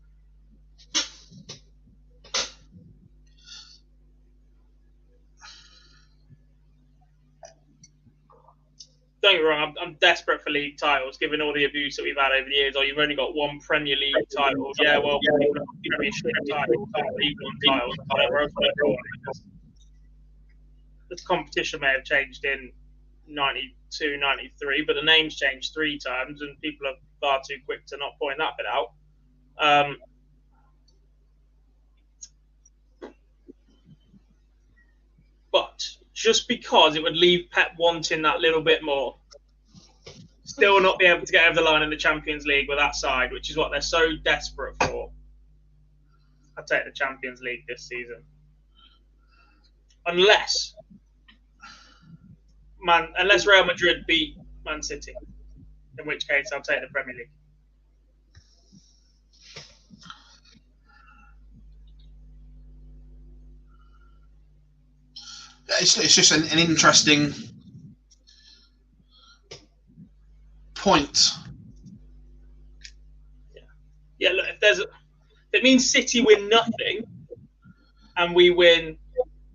Don't get me wrong, I'm desperate for league titles, given all the abuse that we've had over the years. Or you've only got 1 Premier League title. Yeah, well, Premiership title, League One titles, whatever. The competition may have changed in 92, 93, but the name's changed 3 times, and people are far too quick to not point that bit out. But just because it would leave Pep wanting that little bit more, still not be able to get over the line in the Champions League with that side, which is what they're so desperate for. I'd take the Champions League this season. Unless Real Madrid beat Man City, in which case I'll take the Premier League. It's just an interesting point. Yeah. Look, if it means City win nothing and we win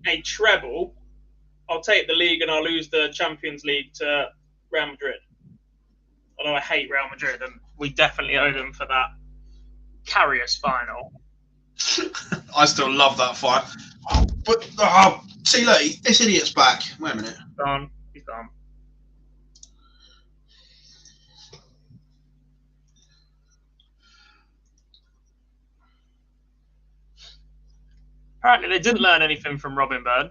a treble, I'll take the league and I'll lose the Champions League to Real Madrid. Although I hate Real Madrid, and we definitely owe them for that Carriers final. I still love that fight. But see, look, this idiot's back. Wait a minute. He's gone. Apparently, they didn't learn anything from Robin Bird.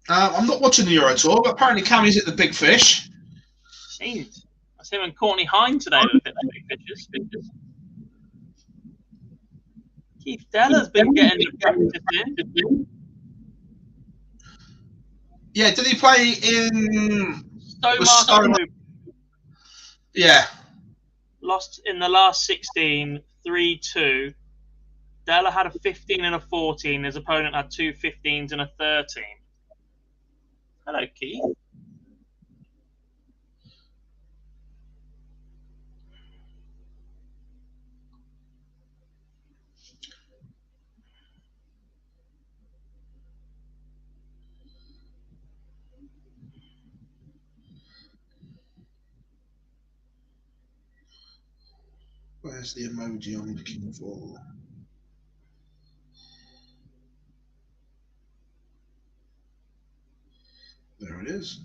I'm not watching the Euro Tour, but apparently Cammy's hit the big fish. Seems. That's him and Courtney Hine today that hit the big fishes. Keith Deller's been getting the practice in. Yeah, did he play in Stone? Yeah. Lost in the last 16, 3-2. Deller had a 15 and a 14. His opponent had 2 15s and a 13. Hello, Keith. Where's the emoji I'm looking for? There it is.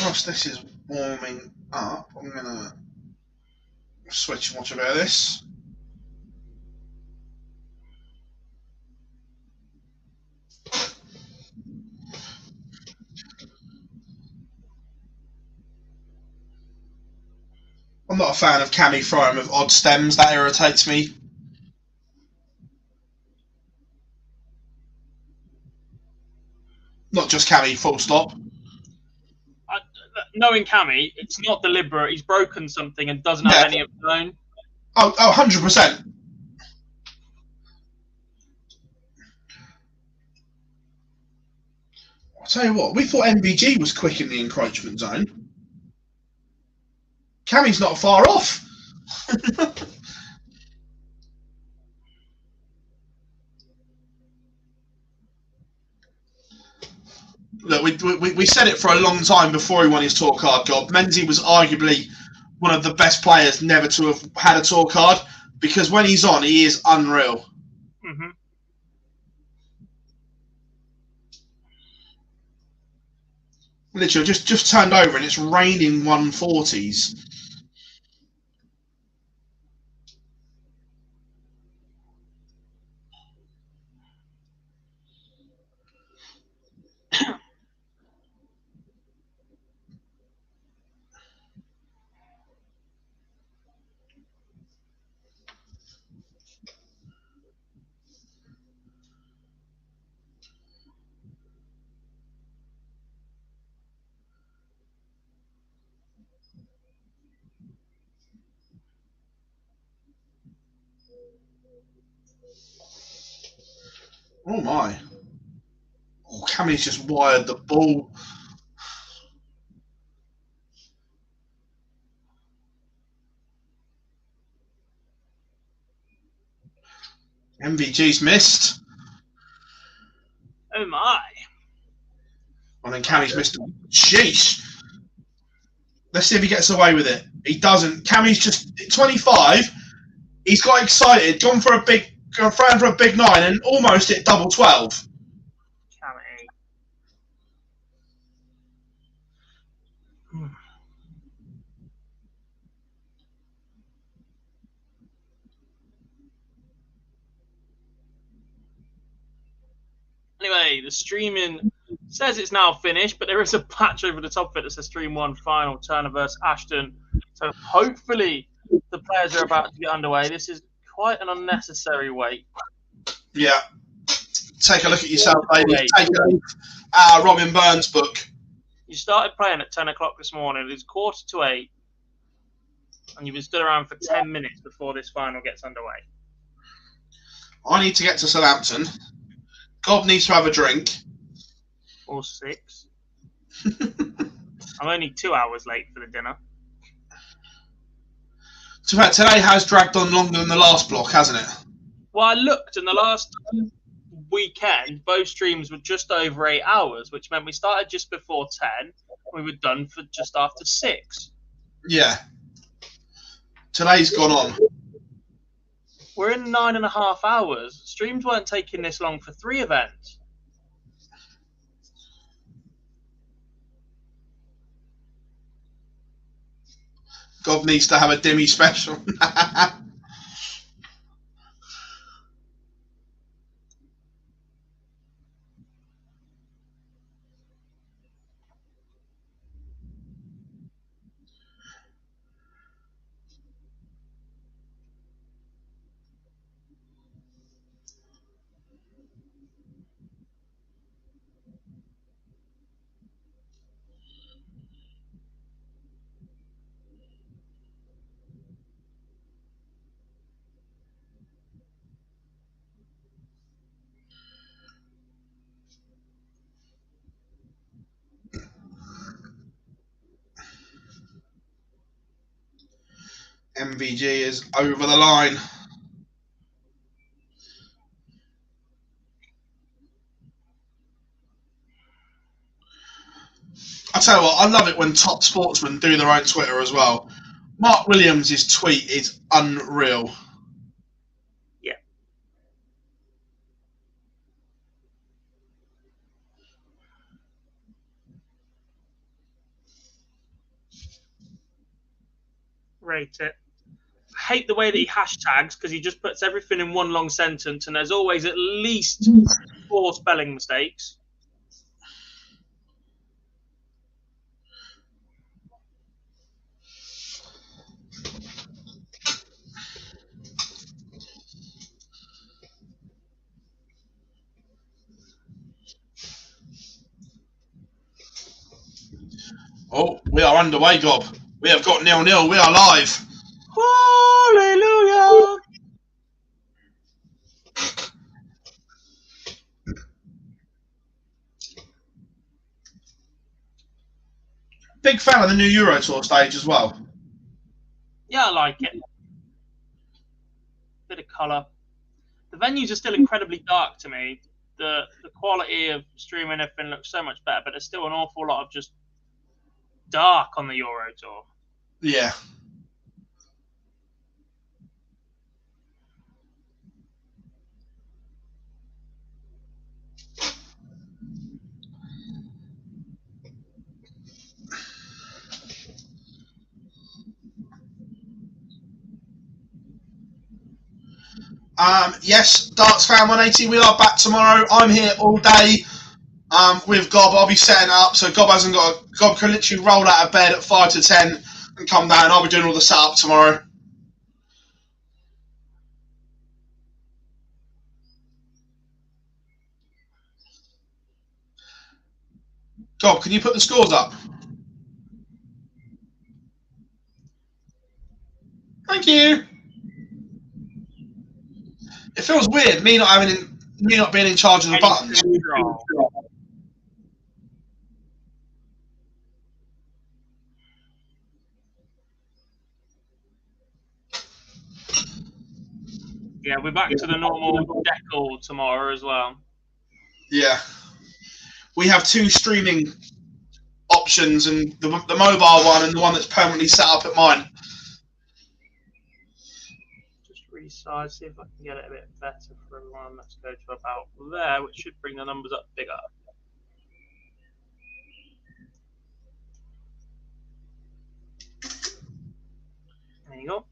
Whilst this is warming up, I'm going to switch and watch about this. I'm not a fan of Cammy throwing with odd stems. That irritates me. Not just Cammy, full stop. Knowing Cammy, it's not deliberate. He's broken something and doesn't have any of his own. Oh, 100%. I'll tell you what, we thought MVG was quick in the encroachment zone. Cammy's not far off. Look, we said it for a long time before he won his tour card job. Menzies was arguably one of the best players never to have had a tour card, because when he's on, he is unreal. Mm-hmm. Literally, just turned over and it's raining 140s. Oh my. Oh, Cammy's just wired the ball. MVG's missed. Oh my. And then Cammy's missed. Sheesh. Let's see if he gets away with it. He doesn't. Cammy's just 25. He's got excited, gone for a big 9 and almost hit double 12. Cammy. Anyway, the streaming says it's now finished, but there is a patch over the top of it that says Stream 1 final, Turner versus Ashton. So hopefully the players are about to get underway. This is quite an unnecessary wait. Yeah. Take a look at yourself, baby. Take a look at Robin Burns' book. You started playing at 10 o'clock this morning. It's 7:45. And you've been stood around for 10 minutes before this final gets underway. I need to get to Southampton. Gob needs to have a drink. Or 6. I'm only 2 hours late for the dinner. Today has dragged on longer than the last block, hasn't it? Well, I looked, and the last weekend, both streams were just over 8 hours, which meant we started just before 10. We were done for just after 6. Yeah. Today's gone on. We're in 9.5 hours. Streams weren't taking this long for 3 events. Gob needs to have a Dimmy special. MVG is over the line. I tell you what, I love it when top sportsmen do their own Twitter as well. Mark Williams' tweet is unreal. Yeah. Rate it. I hate the way that he hashtags because he just puts everything in one long sentence and there's always at least 4 spelling mistakes. Oh, we are underway, Gob. We have got 0-0. We are live. Hallelujah! Big fan of the new Euro Tour stage as well. Yeah, I like it. Bit of colour. The venues are still incredibly dark to me. The quality of streaming everything looks so much better, but there's still an awful lot of just dark on the Euro Tour. Yeah. Yes, Darts Fan 180, we are back tomorrow. I'm here all day with Gob. I'll be setting up, so Gob can literally roll out of bed at 5 to 10 and come down. I'll be doing all the setup tomorrow. Gob, can you put the scores up? Thank you. It feels weird, me not having me not being in charge of the buttons. Yeah, we're back to the normal decal tomorrow as well. Yeah. We have 2 streaming options, and the mobile one and the one that's permanently set up at mine. Just resize, see if I can get it a bit better for everyone. Let's go to about there, which should bring the numbers up bigger. There you go.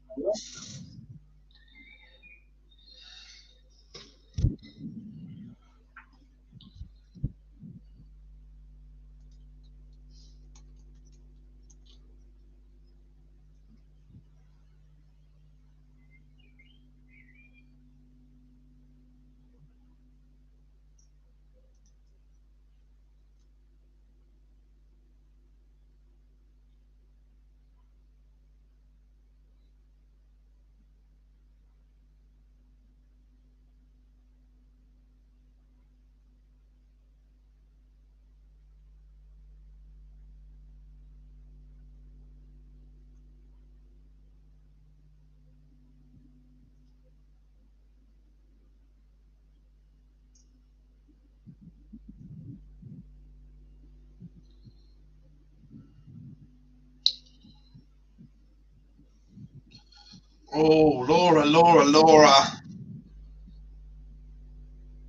Oh, Laura.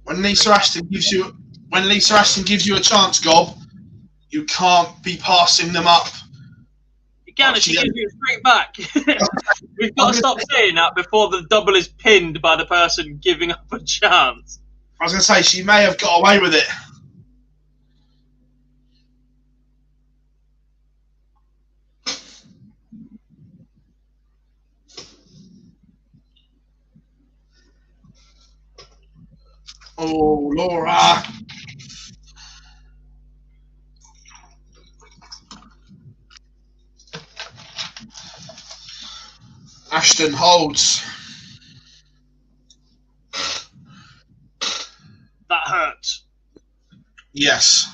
When Lisa Ashton gives you a chance, Gob, you can't be passing them up. You can, she gives you a straight back. We've got to stop saying that before the double is pinned by the person giving up a chance. I was going to say, she may have got away with it. Oh, Laura. Ashton holds. That hurts. Yes.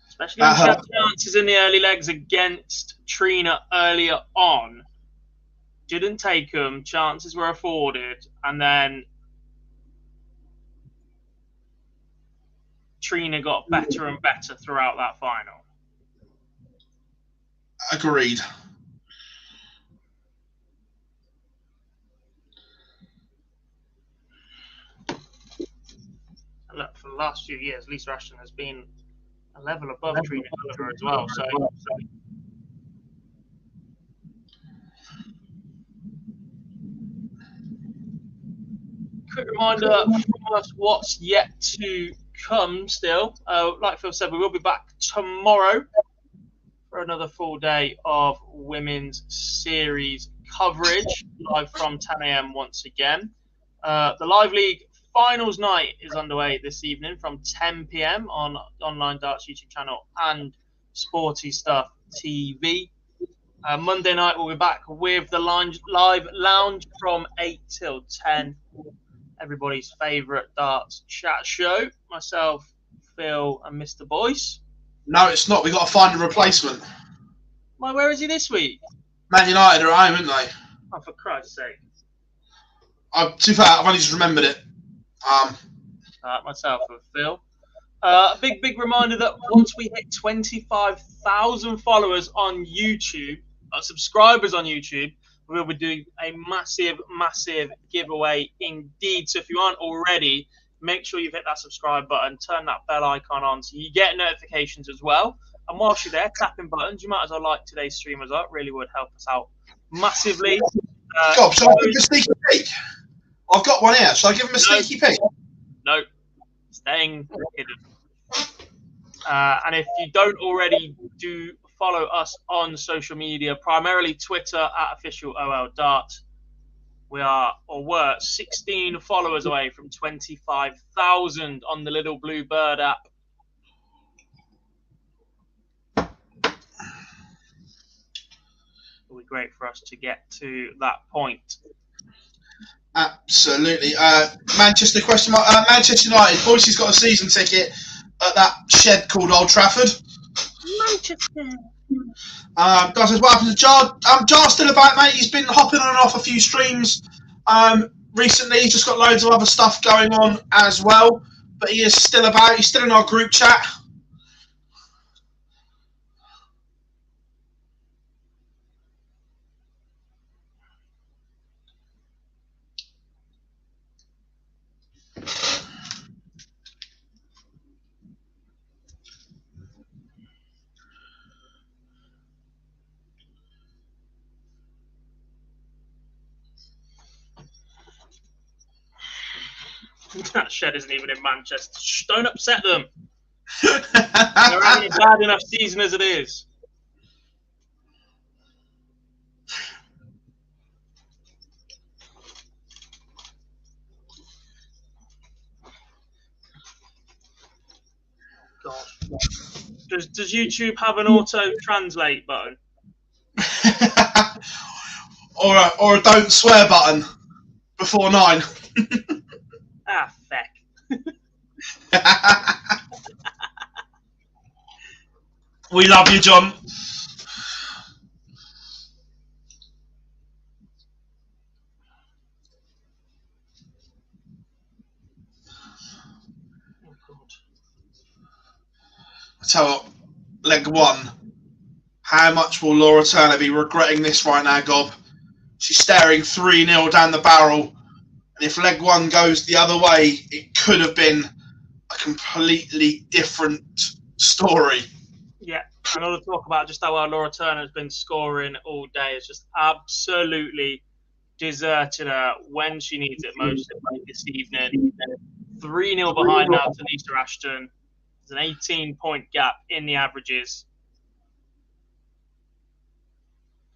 Especially when she had chances in the early legs against Trina earlier on. Didn't take them, chances were afforded, and then Trina got better and better throughout that final. Agreed. Look, for the last few years, Lisa Ashton has been a level above Trina Gulliver as well. So quick reminder from us what's yet to come still. Like Phil said, we will be back tomorrow for another full day of women's series coverage, live from 10 a.m. once again. The Live League Finals night is underway this evening from 10 p.m. on Online Darts YouTube channel and Sporty Stuff TV. Monday night we'll be back with the live lounge from 8 till 10. Everybody's favourite darts chat show. Myself, Phil, and Mr. Boyce. No, it's not. We've got to find a replacement. Where is he this week? Man United are at home, aren't they? Oh, for Christ's sake. To be fair, I've only just remembered it. Myself and Phil. Big reminder that once we hit 25,000 followers on YouTube, subscribers on YouTube, we'll be doing a massive giveaway indeed. So if you aren't already, make sure you've hit that subscribe button, turn that bell icon on so you get notifications as well. And whilst you're there, tapping buttons, you might as well like today's stream as well. It really would help us out massively. God, shall I give him a sneaky peek? I've got one here. Shall I give him a sneaky peek? No. Staying hidden. And if you don't already, do follow us on social media, primarily Twitter at @officialOLDart. We were 16 followers away from 25,000 on the little blue bird app. It would be great for us to get to that point. Absolutely. Manchester question mark. Manchester United. Boyce's got a season ticket at that shed called Old Trafford. Manchester. Guy says, what happened to Jar? Jar's still about, mate. He's been hopping on and off a few streams recently. He's just got loads of other stuff going on as well. But he is still about. He's still in our group chat. That shed isn't even in Manchester. Shh, don't upset them. They're having a bad enough season as it is. God. Does YouTube have an auto-translate button? or a don't swear button before 9. Ah, feck. We love you, John. I tell you what, leg 1. How much will Laura Turner be regretting this right now, Gob? She's staring 3-0 down the barrel. And if leg 1 goes the other way, it could have been a completely different story. Yeah, and all to talk about just how well Laura Turner has been scoring all day. It's just absolutely deserted her when she needs it most this evening. 3-0 behind now to Lisa Ashton. There's an 18-point gap in the averages.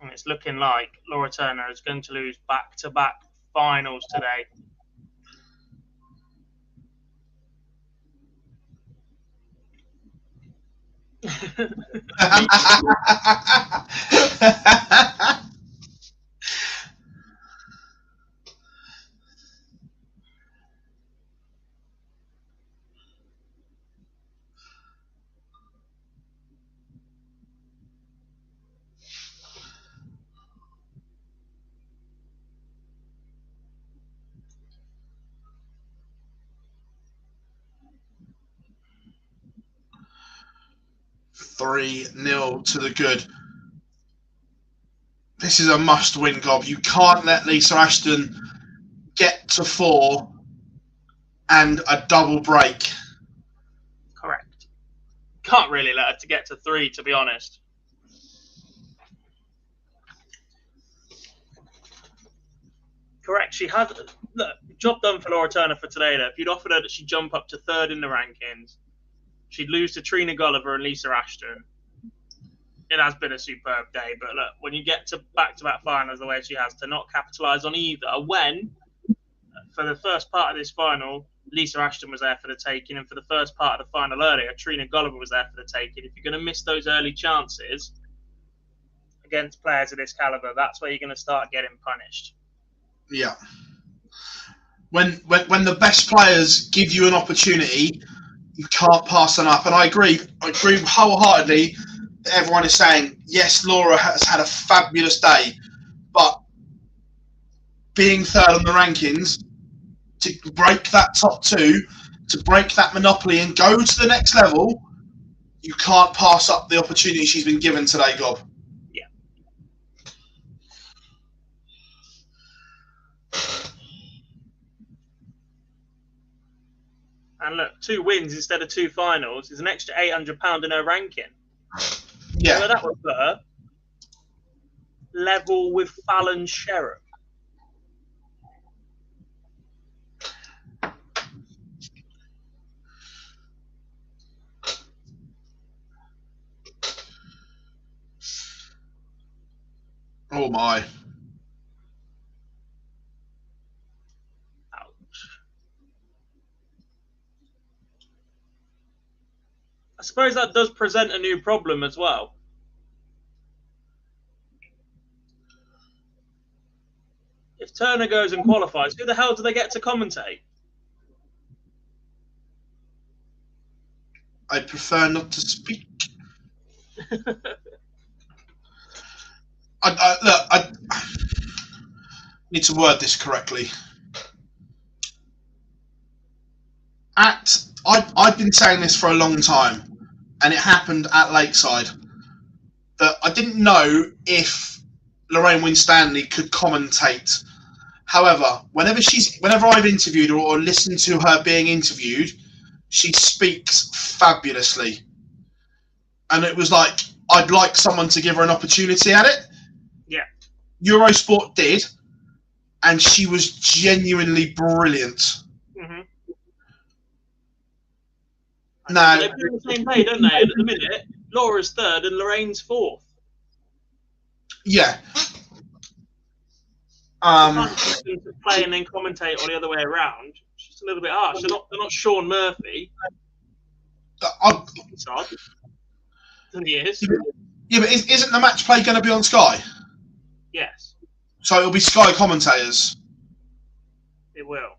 And it's looking like Laura Turner is going to lose back-to-back finals today. $3-0 to the good. This is a must-win, Gob. You can't let Lisa Ashton get to 4 and a double break. Correct. Can't really let her to get to 3, to be honest. Correct. She had look, job done for Laura Turner for today. Though. If you'd offered her that she'd jump up to 3rd in the rankings, she'd lose to Trina Gulliver and Lisa Ashton. It has been a superb day, but look, when you get to back-to-back finals the way she has, to not capitalise on either, when, for the first part of this final, Lisa Ashton was there for the taking, and for the first part of the final earlier, Trina Gulliver was there for the taking. If you're going to miss those early chances against players of this calibre, that's where you're going to start getting punished. Yeah. When the best players give you an opportunity, you can't pass them up. And I agree wholeheartedly that everyone is saying, yes, Laura has had a fabulous day, but being 3rd on the rankings, to break that top 2, to break that monopoly and go to the next level, you can't pass up the opportunity she's been given today, Gob. Yeah. And look, 2 wins instead of 2 finals is an extra £800 in her ranking. Yeah. So that would put her level with Fallon Sherrock. Oh my. I suppose that does present a new problem as well. If If Turner goes and qualifies, who the hell do they get to commentate? I prefer not to speak. I need to word this correctly. I've been saying this for a long time, and it happened at Lakeside, that I didn't know if Lorraine Winstanley could commentate. However, whenever I've interviewed her or listened to her being interviewed, she speaks fabulously. And it was like, I'd like someone to give her an opportunity at it. Yeah. Eurosport did, and she was genuinely brilliant. Mm-hmm. Now, they play on the same day, don't they? And at the minute, Laura's third and Lorraine's fourth. Yeah. You can't get them to play and then commentate or the other way around. It's just a little bit harsh. They're not Sean Murphy. It's odd. Than he is. Yeah, but isn't the match play going to be on Sky? Yes. So it'll be Sky commentators. It will.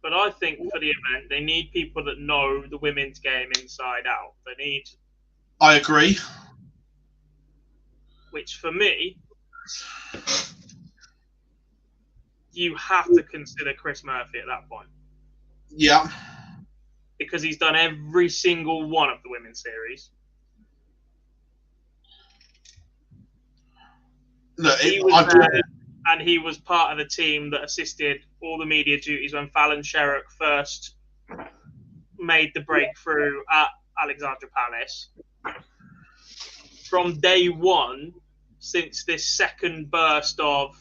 But I think for the event, they need people that know the women's game inside out. I agree. Which for me, you have to consider Chris Murphy at that point. Yeah. Because he's done every single one of the women's series. Look, and he was part of the team that assisted all the media duties when Fallon Sherrock first made the breakthrough at Alexandra Palace. From day one, since this second burst of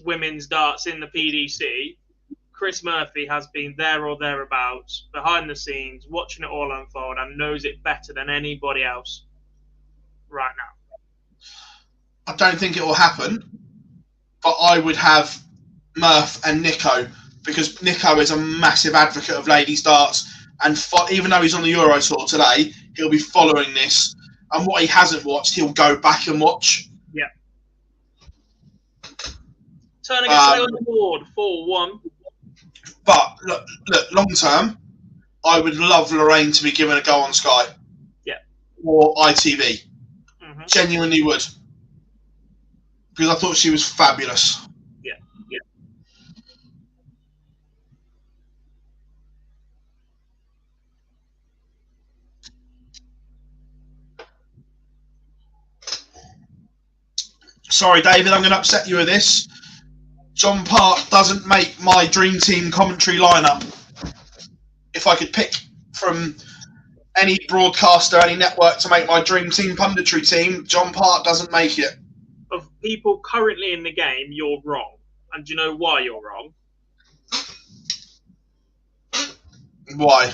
women's darts in the PDC, Chris Murphy has been there or thereabouts, behind the scenes, watching it all unfold, and knows it better than anybody else right now. I don't think it will happen, but I would have Murph and Nico, because Nico is a massive advocate of ladies' darts, and even though he's on the Euro Tour today, he'll be following this, and what he hasn't watched, he'll go back and watch. Yeah. Turner gets on the board, 4-1. But look, long term, I would love Lorraine to be given a go on Sky. Yeah. Or ITV. Mm-hmm. Genuinely would. Because I thought she was fabulous. Yeah. Yeah. Sorry, David, I'm going to upset you with this. John Park doesn't make my dream team commentary lineup. If I could pick from any broadcaster, any network to make my dream team punditry team, John Park doesn't make it. Of people currently in the game, you're wrong. And do you know why you're wrong? Why?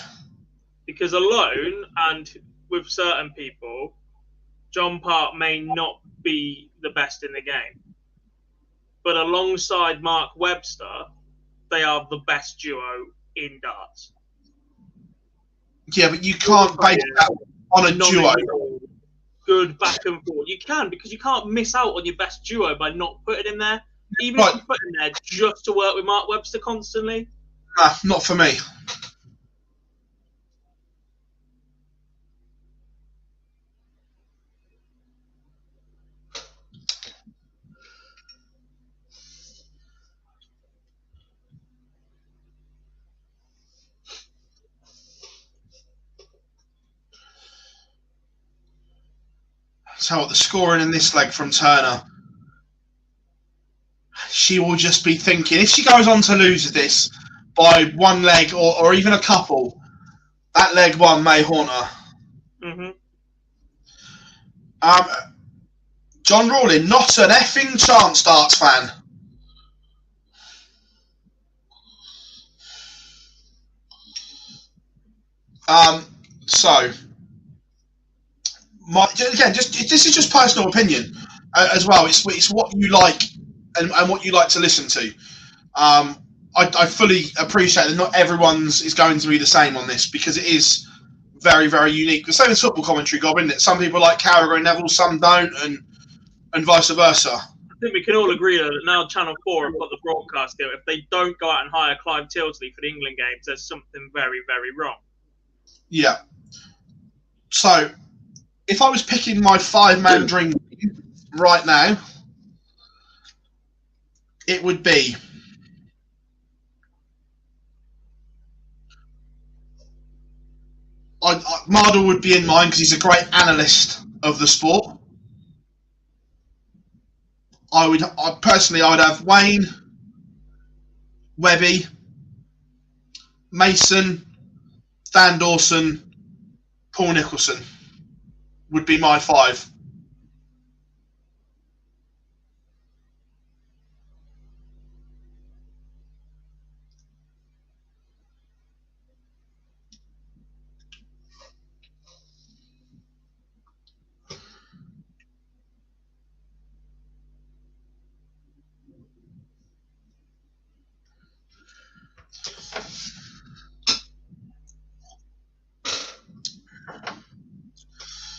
Because alone and with certain people, John Park may not be the best in the game. But alongside Mark Webster, they are the best duo in darts. Yeah, but you can't base that on a duo. Good back and forth. You can, because you can't miss out on your best duo by not putting him there. Even if you put him there just to work with Mark Webster constantly. Nah, not for me. So what the scoring in this leg from Turner, she will just be thinking, if she goes on to lose this by one leg or even a couple, that leg one may haunt her. Mm-hmm. John Rawlin, not an effing chance darts fan. This is just personal opinion as well. It's what you like and what you like to listen to. I fully appreciate that not everyone's is going to be the same on this, because it is very, very unique. The same as football commentary, Gob, isn't it? Some people like Carragher and Neville, some don't, and vice versa. I think we can all agree that now Channel 4 have got the broadcast deal. If they don't go out and hire Clive Tilsley for the England games, there's something very, very wrong. Yeah. So, if I was picking my 5-man dream team right now, it would be Mardle would be in mine because he's a great analyst of the sport. I would have Wayne, Webby, Mason, Dan Dawson, Paul Nicholson would be my 5.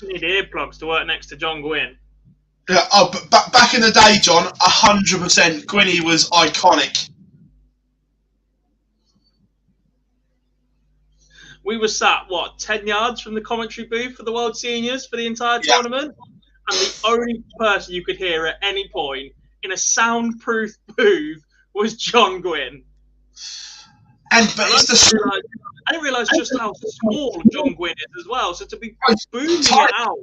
You need earplugs to work next to John Gwynn. Yeah. Oh, but back in the day, John, 100%. Gwynny was iconic. We were sat, 10 yards from the commentary booth for the World Seniors for the entire tournament? And the only person you could hear at any point in a soundproof booth was John Gwynn. But it's I didn't realise just how small John Gwynn is as well. So to be booming it out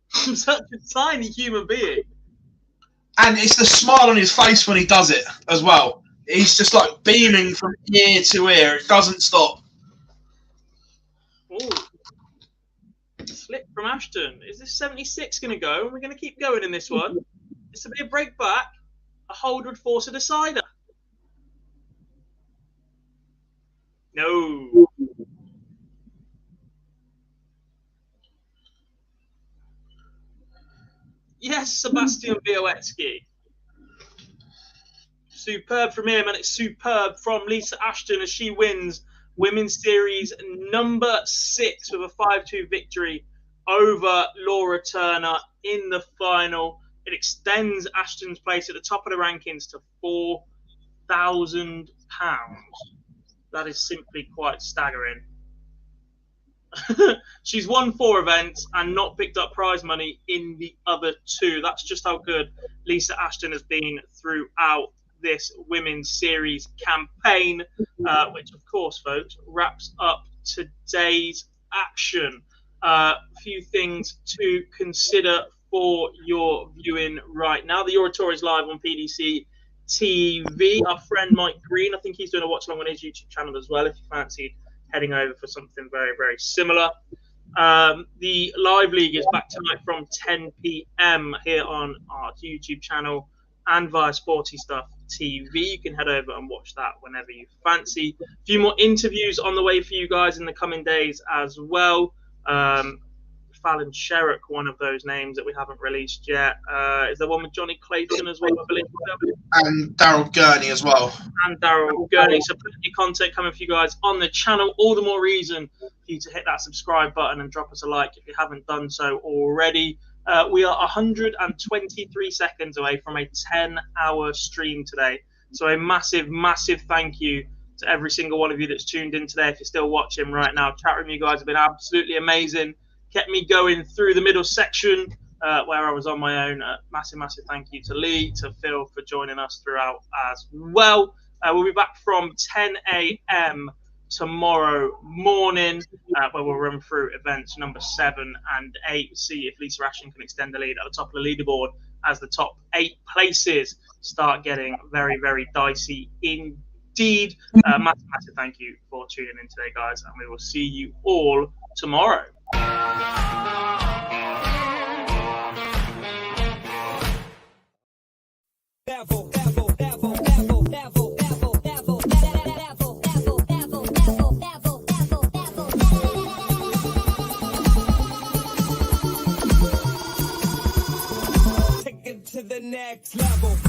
from such a tiny human being. And it's the smile on his face when he does it as well. He's just like beaming from ear to ear. It doesn't stop. Ooh. Slip from Ashton. Is this 76 going to go? We're going to keep going in this one. This will be a break back. A hold would force a decider. No. Yes, Sebastian Białecki. Superb from him, and it's superb from Lisa Ashton as she wins Women's Series number 6 with a 5-2 victory over Laura Turner in the final. It extends Ashton's place at the top of the rankings to £4,000. That is simply quite staggering. She's won 4 events and not picked up prize money in the other 2. That's just how good Lisa Ashton has been throughout this Women's Series campaign, which, of course, folks, wraps up today's action. A few things to consider for your viewing right now. The Euro Tour is live on PDC TV. Our friend Mike Green, I think he's doing a watch along on his YouTube channel as well, if you fancied heading over for something very, very similar. The live league is back tonight from 10 p.m. here on our YouTube channel and via Sporty Stuff TV. You can head over and watch that whenever you fancy. A few more interviews on the way for you guys in the coming days as well. Fallon Sherrock, one of those names that we haven't released yet. Is there one with Johnny Clayton as well, I believe? And Daryl Gurney as well. And Daryl Gurney. So plenty of content coming for you guys on the channel. All the more reason for you to hit that subscribe button and drop us a like if you haven't done so already. We are 123 seconds away from a 10-hour stream today. So a massive, massive thank you to every single one of you that's tuned in today. If you're still watching right now, chat room, you guys have been absolutely amazing. Kept me going through the middle section where I was on my own. Massive, massive thank you to Lee, to Phil for joining us throughout as well. We'll be back from 10 a.m. tomorrow morning where we'll run through events number 7 and 8. See if Lisa Ashton can extend the lead at the top of the leaderboard as the top 8 places start getting very, very dicey indeed. Massive, massive thank you for tuning in today, guys, and we will see you all tomorrow. Take it to the next level.